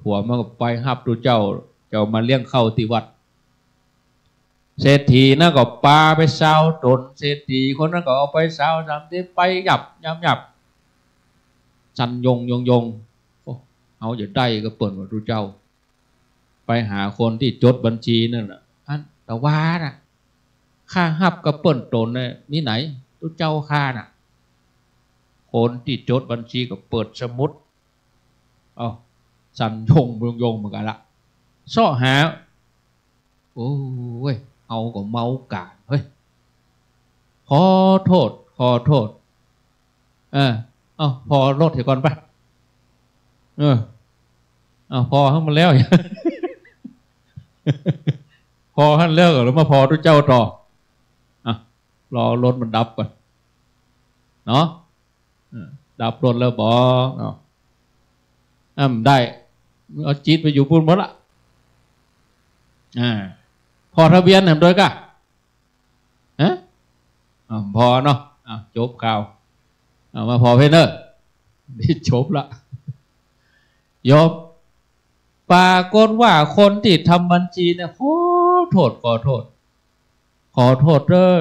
ผัวมันก็ไปรับตุเจ้ามาเลี้ยงเข้าที่วัดเศรษฐีนั่นก็ปาไปเศร้าตนเศรษฐีคนนั้นก็เอาไปเศร้าทำที่ไปหยับสันยงเอาจะได้ก็เปิดว่าตุเจ้าไปหาคนที่จดบัญชีนั่นแหละแต่ว่าน่ะข้าหับกับเปิดตนเนี่ยนี่ไหนตุเจ้าข้าน่ะคนที่จดบัญชีก็เปิดสมุดสันยงเหมือนกันละซ้อหาโอ้ยเอาก็เมากาเฮ้ยขอโทษพอรถเถอะก่อนปะพอให้มันแล้ว พอให้แล้วแล้วมาพอทุกเจ้าต่อรอรถมันดับก่อนเนาะดับรถแล้วบอกได้เอาจีตไปอยู่ปุ่นหมดละพอทะเบียนเห็นด้วยกะพอเนาะจบข่าวมาพอเพนเนอร์นี่จบละยบปรากฏว่าคนที่ทำบัญชีเนี่ยขอโทษเด้อ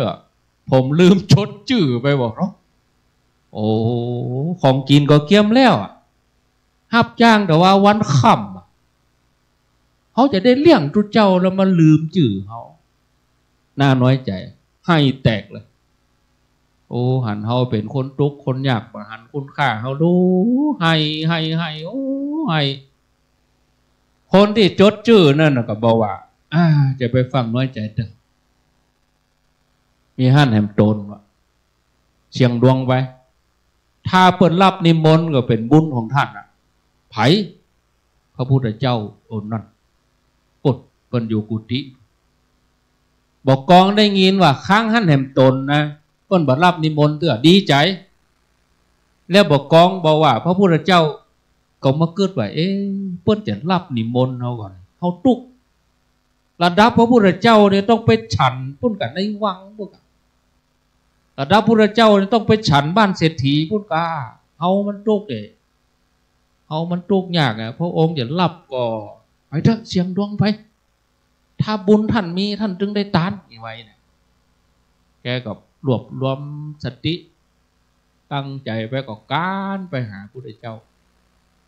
ผมลืมชดชื่อไปบอกเนาะโอ้ของกินก็เกี่ยมแล้วหับจ้างแต่ว่าวันค่ำเขาจะได้เลี้ยงทุกเจ้าแล้วมาลืมจื่อเขาน่าน้อยใจให้แตกเลยโอ้หันเขาเป็นคนทุกข์คนยากมาหันคุณค่าเขาดูให้โอ้ให้คนที่จดชื่อนั่นก็บอกว่าจะไปฟังน้อยใจเถอะมีหั่นแหมโตนว่าเชียงดวงไปถ้าเปิดรับนิมนต์ก็เป็นบุญของท่านไผพระพุทธเจ้าองค์นั้นกดเปิ้นอยู่กุฏิบอกกองได้ยินว่าค้างหั่นแหมโตนนะเปิ้นบ่รับนิมนต์เตื้อดีใจแล้วบอกกองบอกว่าพระพุทธเจ้าก็มาเกิดว่าเปิ้นจะรับนิมนต์เขาก่อนเขาตุกระดับพระพุทธเจ้าเนี่ยต้องไปฉันพุ่นกันในวังพุ่นกันระดับพระพุทธเจ้าเนี่ยต้องไปฉันบ้านเศรษฐีพุ่นกาเอามันตุกเอามันตุกยากพระองค์จะรับก็ไปเถอะเสียงดวงไปถ้าบุญท่านมีท่านจึงได้ตานไว้เนี่ยแกก็รวบรวมสติตั้งใจไปก็การไปหาพระพุทธเจ้า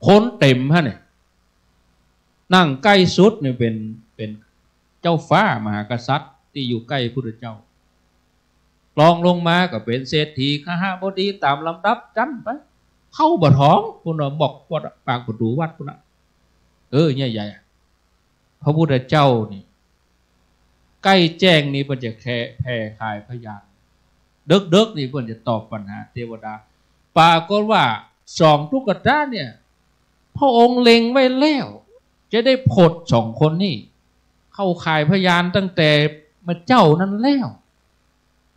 คนเต็มฮะเนี่ยนั่งใกล้สุดเนี่ยเป็นเจ้าฟ้ามหากษัตริย์ที่อยู่ใกล้พระพุทธเจ้ารองลงมาก็เป็นเศรษฐีข้าบดีตามลำดับกันไปเข้าบ่ท้องคุณบอกว่าปากประตูวัดคุณใหญ่พระพุทธเจ้านี่ใกล้แจ้งนี่มันจะแผ่ขายพยานเด็กนี่มันจะตอบปัญหาเทวดาปรากฏว่าสองทุกตาเนี่ยพระองค์เล็งไว้แล้วจะได้ผลสองคนนี่เข้าขายพยานตั้งแต่มาเจ้านั้น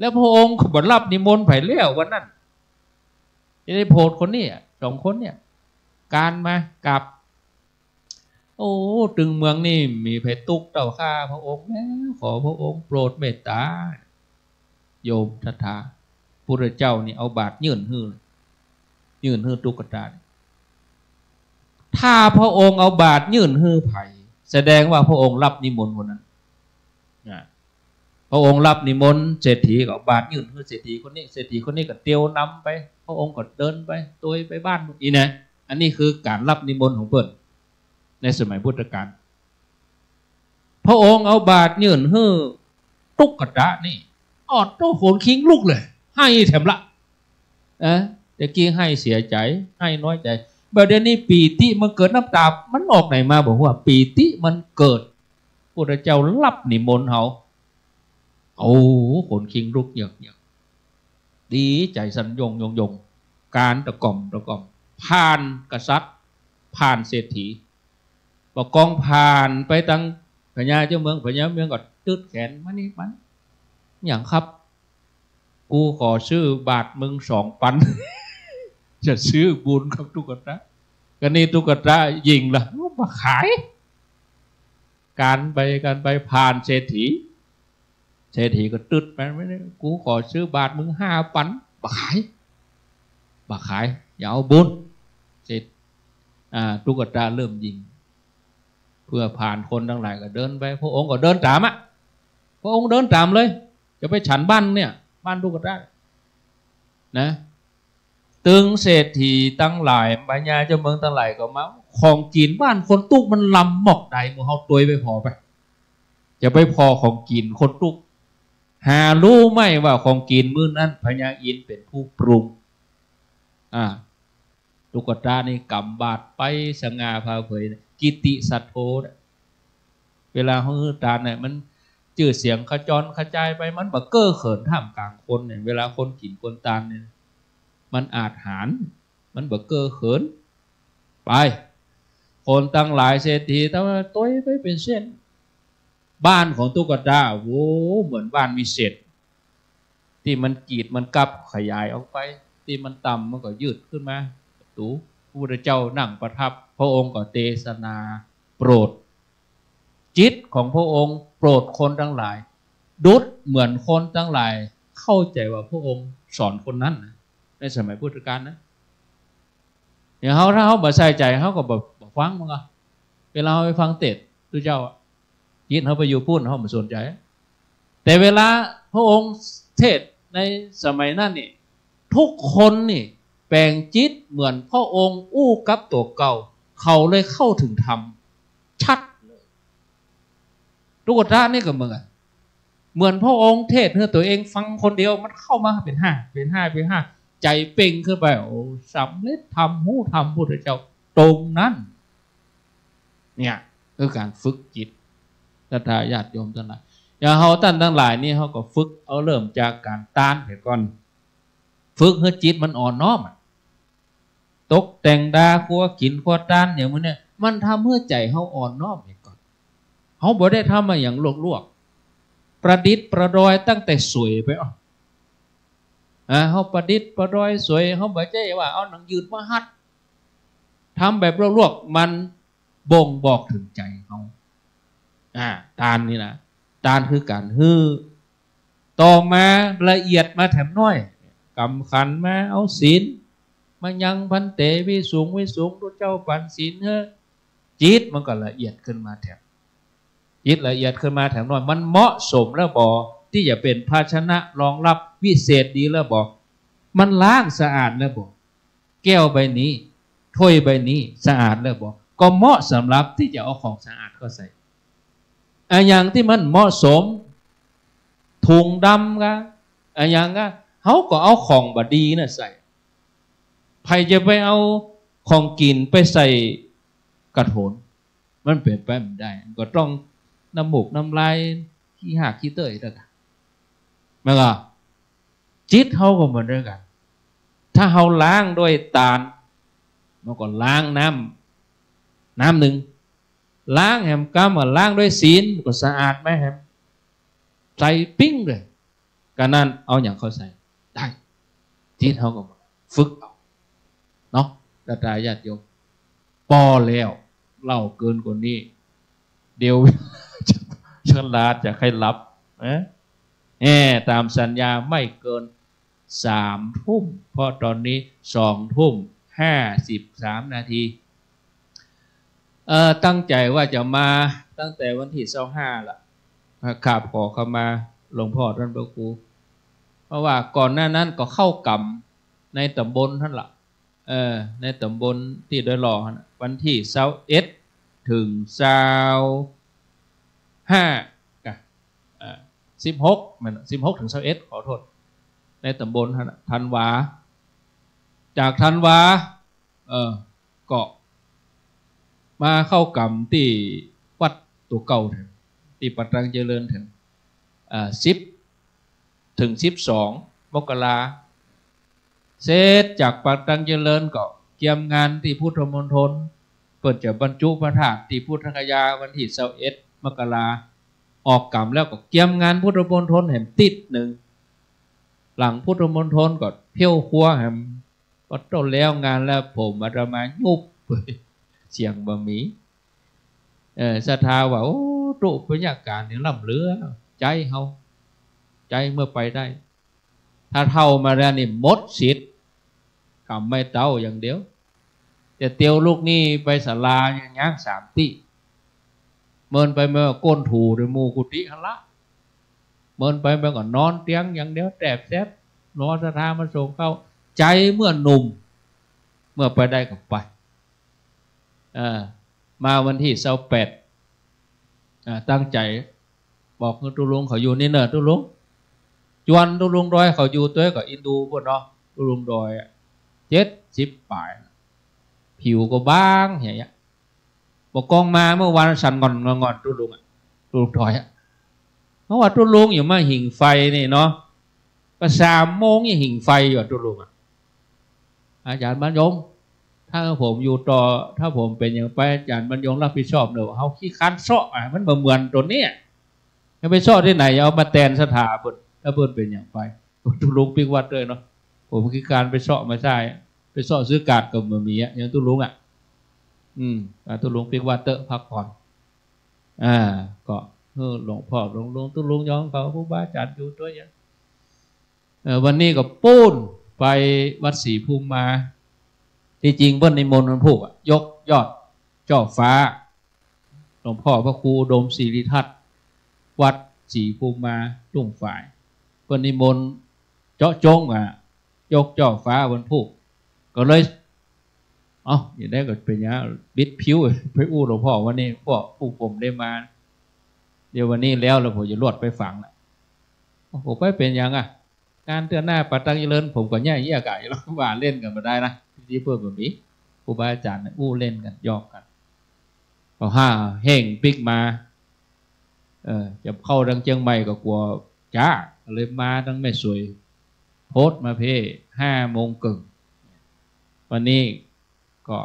แล้วพระองค์ก็บรับนิมนต์ไผ่เลี้ยววันนั้นจะได้โพดคนนี้2 คนเนี่ยการมากับโอ้ตึงเมืองนี่มีไผ่ตุกเต่าข้าพระองค์แล้วขอพระองค์โปรดเมตตาโยมศรัทธาพุทธเจ้านี่เอาบาตรยื่นฮื้อตุกตาถ้าพระองค์เอาบาตรยื่นฮื้อไผ่แสดงว่าพระองค์รับนิมนต์คนนั้นพระองค์รับนิมนต์เศรษฐีก็บาตรยื่นฮื้อเศรษฐีคนนี้ก็เตียวนำไปพระองค์ก็เดินไปตัวไปบ้านอีนะอันนี้คือการรับนิมนต์ของเพิ่นในสมัยพุทธกาลพระองค์เอาบาตรยื่นฮื้อตุกตานี่ออดโต้โขนคิงลุกเลยให้แถมละแต่กี้ให้เสียใจให้น้อยใจแบบเดี๋ยวนี้ปีติมันเกิดน้ำตามันออกไหนมาบอกว่าปีติมันเกิดพระเจ้ารับนิมนต์เขาโอ้ขนคิงลุกเยอะดีใจสัญญงการตะก่อมผ่านกษัตริย์ผ่านเศรษฐีบอกกองผ่านไปตั้งพญาเจ้าเมืองก็ตืดแขนมานี่มันอย่างครับกูขอซื้อบาทมึง2 ปัน จะซื้อบุญกับตุ๊กตาก็นี่ตุ๊กตายิงละมาขายการไปผ่านเศรษฐีก็ตืดไปไม่ได้กูขอซื้อบาทมึง5 ปันมาขายอย่าเอาบุญเสร็จตุ๊กตาเริ่มยิงเพื่อผ่านคนทั้งหลายก็เดินไปพระองค์ก็เดินตามพระองค์เดินตามเลยจะไปฉันบ้านเนี่ยบ้านตุ๊กตานะตึงเศรษฐีตั้งหลายปัญญาเจ้าเมืองตั้งหลายก็มาของกินบ้านคนตุกมันลำหมอกใดมือเขาตัวไปพอไปจะไปพอของกินคนตุกหารู้ไหมว่าของกินมื้อนั้นพญาอินเป็นผู้ปรุงตุ๊กตานี่กำบาดไปสง่าพาเผยกิติสัทโธเวลาเขาตาเนี่ยมันชื่อเสียงขจรกระจายไปมันแบบเก้อเขินท่ามกลางคนเนี่ยเวลาคนกินคนตาเนี่ยมันอาจหารมันแบบเก้อเขินไปคนตั้งหลายเศรษฐีแต่ว่าต้อยไปเป็นเส้นบ้านของตุ๊กตาโว้เหมือนบ้านวิเศษที่มันกีดมันกับขยายออกไปที่มันต่ำมันก็ยืดขึ้นมาประตูพระพุทธเจ้านั่งประทับพระองค์ก็เทศนาโปรดจิตของพระองค์โปรดคนทั้งหลายดุจเหมือนคนทั้งหลายเข้าใจว่าพระองค์สอนคนนั้นนะในสมัยพุทธกาลนะอย่างเขาถ้าเขาบ่ใส่ใจเขาก็บอกฟังมั้งอ่ะเวลาเขาไปฟังเทศน์พระเจ้าจิตเขาไปอยู่พูดเขาไม่สนใจแต่เวลาพระองค์เทศน์ในสมัยนั้นนี่ทุกคนนี่แปลงจิตเหมือนพระองค์อู้กับตัวเก่าเขาเลยเข้าถึงธรรมชัดตุ๊กตานี่ก็เหมือนพระองค์เทศน์เพื่อตัวเองฟังคนเดียวมันเข้ามาเป็น5ใจเป่งขึ้นไปโอ้สำเร็จธรรมหูธรรมพุทธเจ้าตรงนั้นเนี่ยคือการฝึกจิตศรัทธาญาติโยมทั้งหลายอย่างเขาท่านทั้งหลายนี่เขาก็ฝึกเอาเริ่มจากการต้านไปก่อนฝึกให้จิตมันอ่อนน้อมตกแต่งดาคัวกินคัวต้านอย่างนี้มันทำให้ใจเขาอ่อนน้อมไปก่อนเขาบ่ได้ทำมาอย่างลวกประดิษฐ์ประดอยตั้งแต่สวยไปเขาประดิษฐ์ประดอยสวยเขาบอกใจว่าเอาหนังยืดมาหัดทำแบบลวกมันบ่งบอกถึงใจเขาตานนี่นะตานคือการฮื้อต่อมาละเอียดมาแถมน้อยกำขันมาเอาศีลมายังพันเตวิสูงพระเจ้าปันศีลจิตมันก็ละเอียดขึ้นมาแถมจิตละเอียดขึ้นมาแถมน้อยมันเหมาะสมแล้วบอกที่จะเป็นภาชนะรองรับวิเศษดีแล้วบอกมันล้างสะอาดแล้วบอกแก้วใบนี้ถ้วยใบนี้สะอาดแล้วบอกก็เหมาะสำหรับที่จะเอาของสะอาดเข้าใส่อย่างที่มันเหมาะสมถุงดำกันอย่างก็เขาก็เอาของบดีน่ะใส่ใครจะไปเอาของกินไปใส่กระโถนมันเปลี่ยนไปไม่ได้ก็ต้องน้ำมูกน้ำลายขี้หักขี้เตยต่างๆมั้งอ่ะจิตเขาก็เหมือนกันถ้าเขาล้างด้วยตาลมันก็ล้างน้ำหนึ่งล้างแหมกำล้างด้วยศีลก็สะอาดไหมแหมใจปิ้งเลยก การนั้นเอาอย่างเขาใส่ได้จิตเขาก็ฝึกเอาเนาะกระจายญาติโยมปอแล้วเล่าเกินกว่านี้เดี๋ยวเชิญลาจะให้รับตามสัญญาไม่เกิน3 ทุ่มเพราะตอนนี้2 ทุ่ม 53 นาทีตั้งใจว่าจะมาตั้งแต่วันที่25ล่ะขับขอเข้ามาหลวงพ่อท่านพระครูเพราะว่าก่อนหน้านั้นก็เข้ากรรมในตำบลท่านละในตำบลที่โดยหล่อวันที่21 ถึง25กับ16มัน16 ถึง21ขอโทษในตำบลธันวาจากธันวาก็มาเข้ากรรมที่วัดตัวเก่าถึงที่ปัตตังเจริญถึง10 ถึง 12 มกราเสร็จจากปัตตังเจริญก็เกี่ยมงานที่พุทธมณฑลเปิดจะบรรจุพระธาตุที่พุทธคยาวันที่21 มกราออกกรรมแล้วก็เกี่ยมงานพุทธมณฑลแห่งติดหนึ่งหลังพุทธมณฑลก็เที่ยวครัวแห่งก็ต้นแล้วงานแล้วผมอาตมายุบเสียงบะหมี่ศรัทธาว่าโอ้ตุบรรยากาศเนี่ยล่ำเลือใจเฮาใจเมื่อไปได้ถ้าเท่ามาแล้วนี่มดสิทธิ์กำไม่เต้าอย่างเดียวแต่เตียวลูกนี่ไปศาลาอย่างย่าง3 ติเมินไปเมื่อก้นถูในมูกุฏิฮัลละเมินไปเมื่อก่อนนอนเตียงอย่างเดียวแตบแซบนอนศรัทธามาส่งเข้าใจเมื่อหนุ่มเมื่อไปได้ก็ไปมาวันที่28ตั้งใจบอกตุลุงเขาอยู่นี่เนอะตุลุงจวนตุลุงดอยเขาอยู่ตัวก็อินดูพวกเนาะตุลุงดอย70 ปลายผิวก็บางอย่างเงี้ยบอกกองมาเมื่อวันสันงอนตุลุงตุลุงดอยเพราะว่าตุลุงอยู่มาหิ่งไฟนี่เนาะก็3 โมงยังหิ่งไฟอยู่ตุลุงอาจารย์บรรยงถ้าผมอยู่ต่อถ้าผมเป็นอย่างไปอาจารย์บรรยงรับผิดชอบเนอะเขาขี้คันซ้อมันเหมือนตัวเนี้ยจะไปซ้อที่ไหนเอามาแทนสถาบันถ้าเพิ่นเป็นอย่างไปตุลุงปิกวัดเลยเนาะผมขี้คันไปซ้อมาใช่ไปซ้อซื้อกาดกับมีอย่างตุลุงตุลุงปิกวัดเตอะพักผ่อนก็หลวงพ่อหลวงตุลุงย้อนเขาผู้บาอาจารย์อยู่ตัวอย่างวันนี้ก็ปูนไปวัดศรีภูมิมาที่จริงเบิ้ลในมนต์มันพูกยกยอดจ่อฟ้าหลวงพ่อพระครูดมศิริทัศน์วัดศรีภูมิมาตุ้งฝ่ายเบิ้ลในมนต์เจาะจงยกจ่อฟ้าบนพูกก็เลยอย่างนี้ก็เป็นอย่างบิดผิวไปอู้หลวงพ่อวันนี้พวกผู้ผมได้มาเดี๋ยววันนี้แล้วเราผมจะรวดไปฝังนะผมไปเป็นอย่างการเตือนหน้าปัตตังเจริญผมก็แย่ยี่อากาศแล้วว่าเล่นกันมาได้นะที่เพื่อนแบบนี้ครูบาอาจารย์อู้เล่นกันยอกกันพอเฮ่งปิกมาจะเข้าดังเชียงใหม่ก็กลัวจ้าเลยมาดังไม่สวยโพสมาเพ่5 โมงครึ่งวันนี้ก็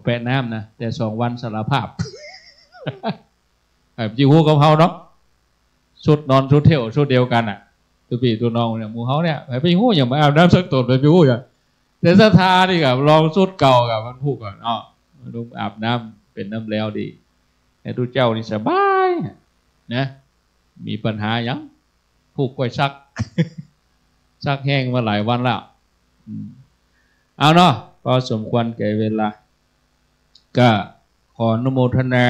แปะน้ำนะแต่2 วันสารภาพจีหูกับเขาเนาะชุดนอนชุดเที่ยวชุดเดียวกันตัวปีตัวน้องเนี่ยมูเขาเนี่ยไปหูอย่างมาอาบน้ำสักตนไปหูอย่างแต่ศรัทธานี่กับลองชุดเก่ากับมันพูดก่อนลงอาบน้ำเป็นน้ำแล้วดีแต่ทุกเจ้านี่สบายนะมีปัญหายังผูกไว้ซักแห้งมาหลายวันแล้วเอาเนาะก็สมควรแก่เวลาก็ขออนุโมทนา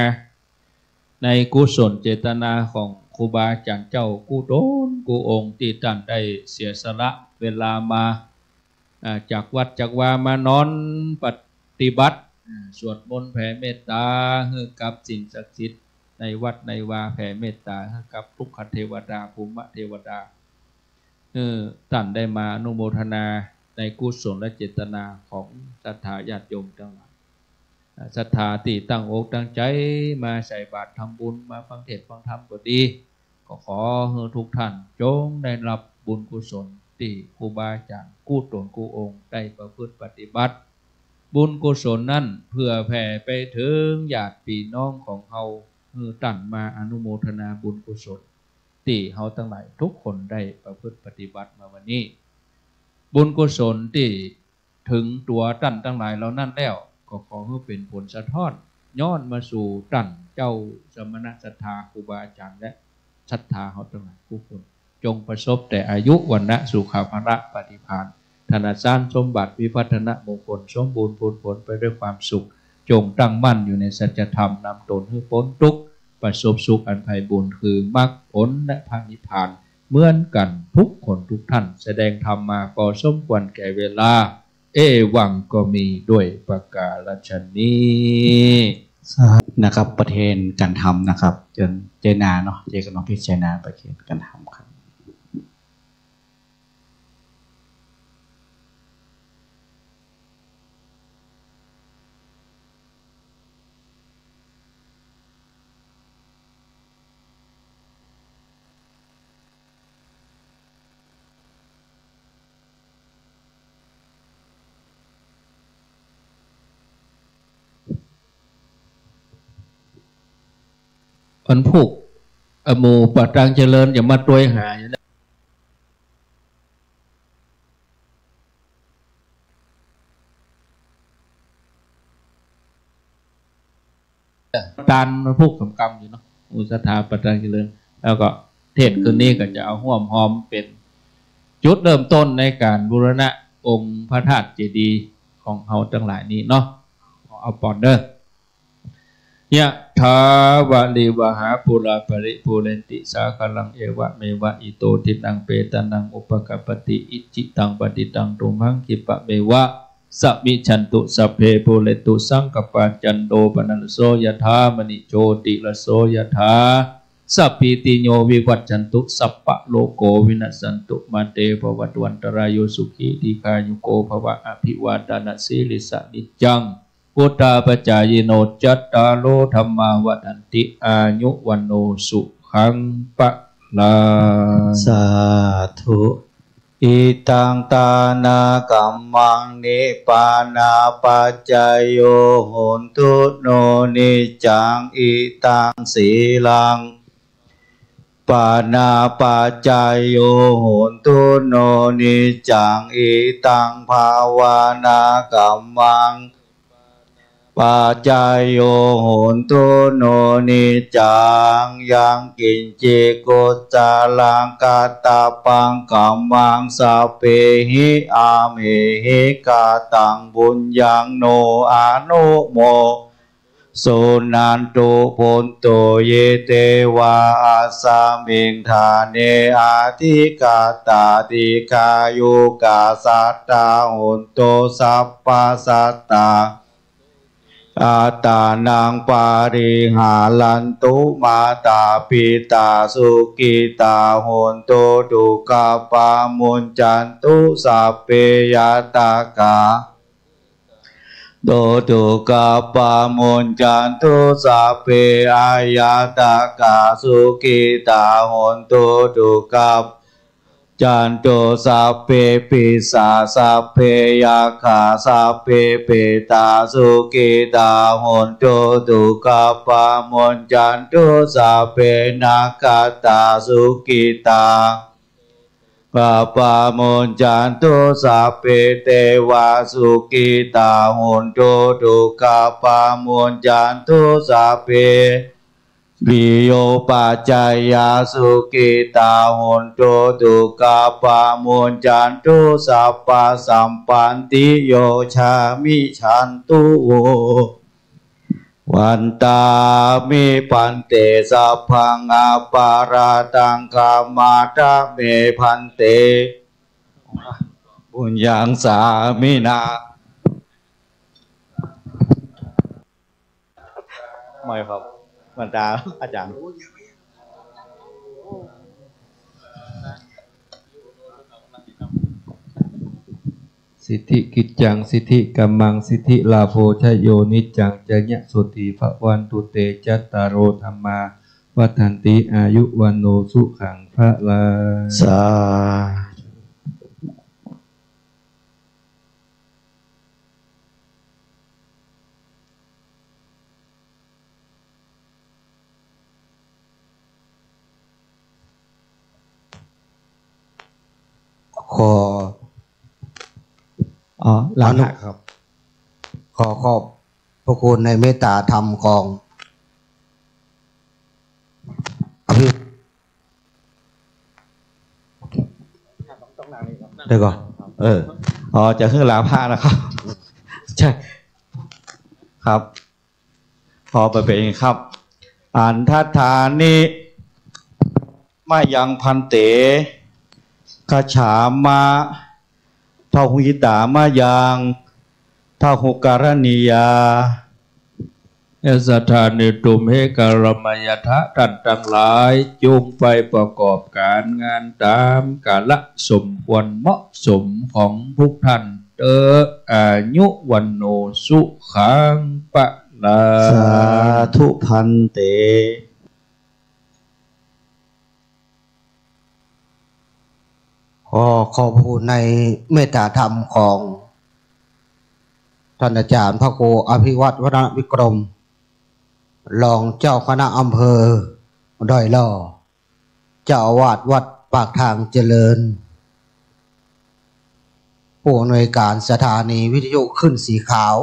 ในกุศลเจตนาของครูบาอาจารย์เจ้ากู้โดนกู้องค์ที่ท่านได้เสียสละเวลามาจากวัดจากวามานอนปฏิบัติสวดมนต์แผ่เมตตาให้กับสิ่งศักดิ์สิทธิ์ในวัดในวาแผ่เมตตาให้กับทุกขเทวดาภูมิเทวดาท่านได้มาอนุโมทนาในกุศลและเจตนาของศรัทธาญาติโยมทั้งหลายศรัทธาที่ตั้งอกตั้งใจมาใส่บาตรทำบุญมาฟังเทศน์ฟังธรรมก็ดีก็ขอให้ทุกท่านจงได้รับบุญกุศลที่ครูบาอาจารย์กู้ตนกู้องค์ได้ประพฤติปฏิบัติบุญกุศลนั้นเพื่อแผ่ไปถึงญาติพี่น้องของเขาตั้งมาอนุโมทนาบุญกุศล ที่เฮาทั้งหลายทุกคนได้ประพฤติปฏิบัติมาวันนี้บุญกุศลที่ถึงตัวท่านทั้งหลายเหล่านั้นแล้วก็ขอให้เป็นผลสะท้อนย้อนมาสู่ท่านเจ้าสมณศรัทธาครูบาอาจารย์และศรัทธาเฮาทั้งหลายทุกคนจงประสบแต่อายุวันนะสุขภาระปฏิภาณธนสารสมบัติวิพัฒนมงคลสมบูรณ์ผลไปด้วยความสุขจงตั้งมั่นอยู่ในสัจธรรมนำตนให้พ้นทุกข์ประสบสุขอันไพบูรย์คือมรรคผลและพระนิพพานเหมือนกันทุกคนทุกท่านแสดงธรรมมาพอสมควรแก่เวลาเอวังก็มีด้วยประกาศนี้นะครับประเทศการทำนะครับจนเจนาเนาะเจกับน้องพี่เจนาประเทศการทำครับอันผูกหมู่ปะตังเจริญอย่ามาตัวยหายนะตานมาพูกกำกำอยู่เนาะอุสถาปะตังเจริญแล้วก็เทศคืนนี้ก็จะเอาห่วมหอมเป็นจุดเริ่มต้นในการบูรณะองค์พระธาตุเจดีย์ของเฮาทั้งหลายนี้เนาะเอาปอนเดอร์ยะถาวะลิวหาปุราปริปุเรนติสาคลังเอวะเมวะอิโตทินังเปตานังอุปกปปติอิจิตังปฏิตังตุมังคิปะเมวะสัพมิฉันตุสัพเพปุเรตุสังกปปจันโดปนัสโสยถามณิโชติละโสยถาสัพพิติโยวิวัจจันตุสัพพะโลโกวินัสสันตุมาเตภวัตวันตรายโยสุขีติกายุโกภวะอภิวาทนาสิริสนิจังพุทธาปจายโนจัตตาโลธรรมาวัฏติอายุวันโนสุขังปะลาสาธุอิตังตานากัมมังนิปานาปัจจายโยโหนตุโนนิจังอิตังสีลังปานาปัจจายโยโหนตุโนนิจังอิตังภาวนากัมมังปัจจายโยโหนตุโนนิจังยังกินจิกุจาลังกาตาปังกัมมังสัพเพหิอาเมหิกาตังบุญยังโนอานุโมสุนันตุพุนโตเยเตวาอาสามิงธาเนอาทิกาตาติกายุกาสัตตาหุนโตสัพพสัตตาอาตานังปาริหาลันตุมาตาปิตาสุกิตาโหนตุดุกาปามุญจันตุสัพเพยตากาโดตุกาปามุญจันตุสัพเพอายตากาสุกิตาโหนตุดุกาจันโตสัพเพปิสาสัพเพยาขาสัพเพเปตาสุกิตาโหนตุตุกาปามุญจันตุสัพเพนาคาตาสุกิตาปะปามุญจันตุสัพเพเทวาสุกิตาโหนตุตุกาปามุญจันตุสัพเพวิโยปัจจายาสุกิตาโหนตุตุกาปามุญจันตุสัพพสัมปันติโยชามิฉันตุวันตามิปันเตสัพพังอาปาราตังกามาตะเมพันเตบุญยังสามินาไม่ครับวันตาอาจารย์สิทธิกิจจังสิทธิกัมมังสิทธิลาโภชโยนิจังจญะสุติภวันตุเตจัตตารโอธรรมาวัฏันติอายุวันโนสุขังพระลาสา อ๋อลาภะครับขอขอบพระคุณในเมตตาธรรมของอภิเดี๋ยวก่อนอ๋อจะขึ้นลาภะนะครับใช่ครับพอไปเป็นครับอันทัฏฐานิมายังพันเตคาฉามาพหุหิตามายังพหุการณียาเอสถานิตุมเหกรมยทะท่านทั้งหลายจงไปประกอบการงานตามกาลสมควรเหมาะสมของทุกท่านอายุวันโนสุขังปะลาสาธุพันเตขอพระคุณในเมตตาธรรมของท่านอาจารย์พระครูอภิวัตรวรรณวิกรมรองเจ้าคณะอำเภอดอยล่อเจ้าอาวาสวัดปากทางเจริญผู้อำนวยการสถานีวิทยุขึ้นสีขาว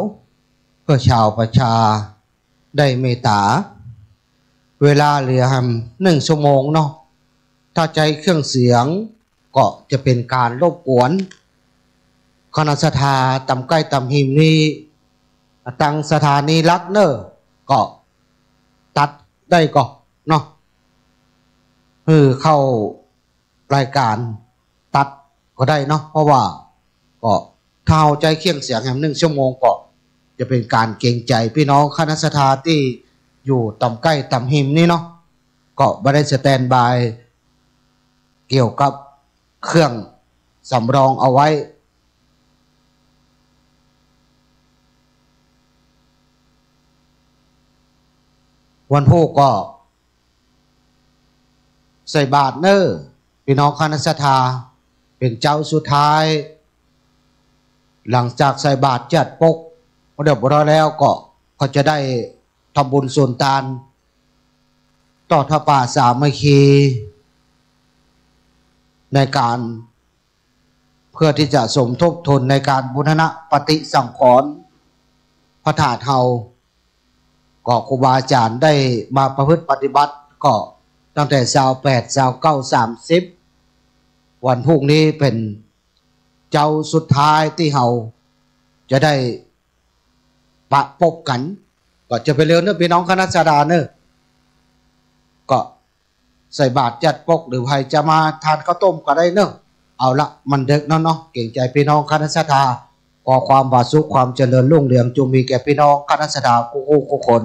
เพื่อชาวประชาได้เมตตาเวลาเหลือ1 ชั่วโมงเนาะถ้าใจเครื่องเสียงก็จะเป็นการรบกวนคณะสถาตำใกล้ตำหิมนี่ตั้งสถานีรัฐเนอก็ตัดได้ก็เนาะเข้ารายการตัดก็ได้เนาะเพราะว่าก็ถ้าเอาใจเครื่องเสียง1 ชั่วโมงก็จะเป็นการเกรงใจพี่น้องคณะสถาที่อยู่ตำใกล้ตำหิมนี่เนาะก็ไม่ได้สแตนบายเกี่ยวกับเครื่องสำรองเอาไว้วันพุธก็ใส่บาตรเนอพี่น้องคณะสถาเป็นเจ้าสุดท้ายหลังจากใส่บาตรจัดปกเดี๋ยวรอแล้วก็เขาจะได้ทำบุญส่วนทานต่อทป่าสามัคคีในการเพื่อที่จะสมทบทุนในการบูรณะปฏิสังขรณ์พระธาตุเฮาก็ครูบาอาจารย์ได้มาประพฤติปฏิบัติก็ตั้งแต่28 29 30วันพรุ่งนี้เป็นเจ้าสุดท้ายที่เฮาจะได้ปะพบกันก็จะไปเร็วเนอะพี่น้องคณะสดาเนอะก็ใส่บาตรจัดปกหรือใครจะมาทานข้าวต้มก็ได้เนอะเอาละมันเด็กเนาะเก่งใจพี่น้องคณะสดาขอความบาสุขความเจริญรุ่งเรืองจงมีแก่พี่น้องคณะสดาทุกคน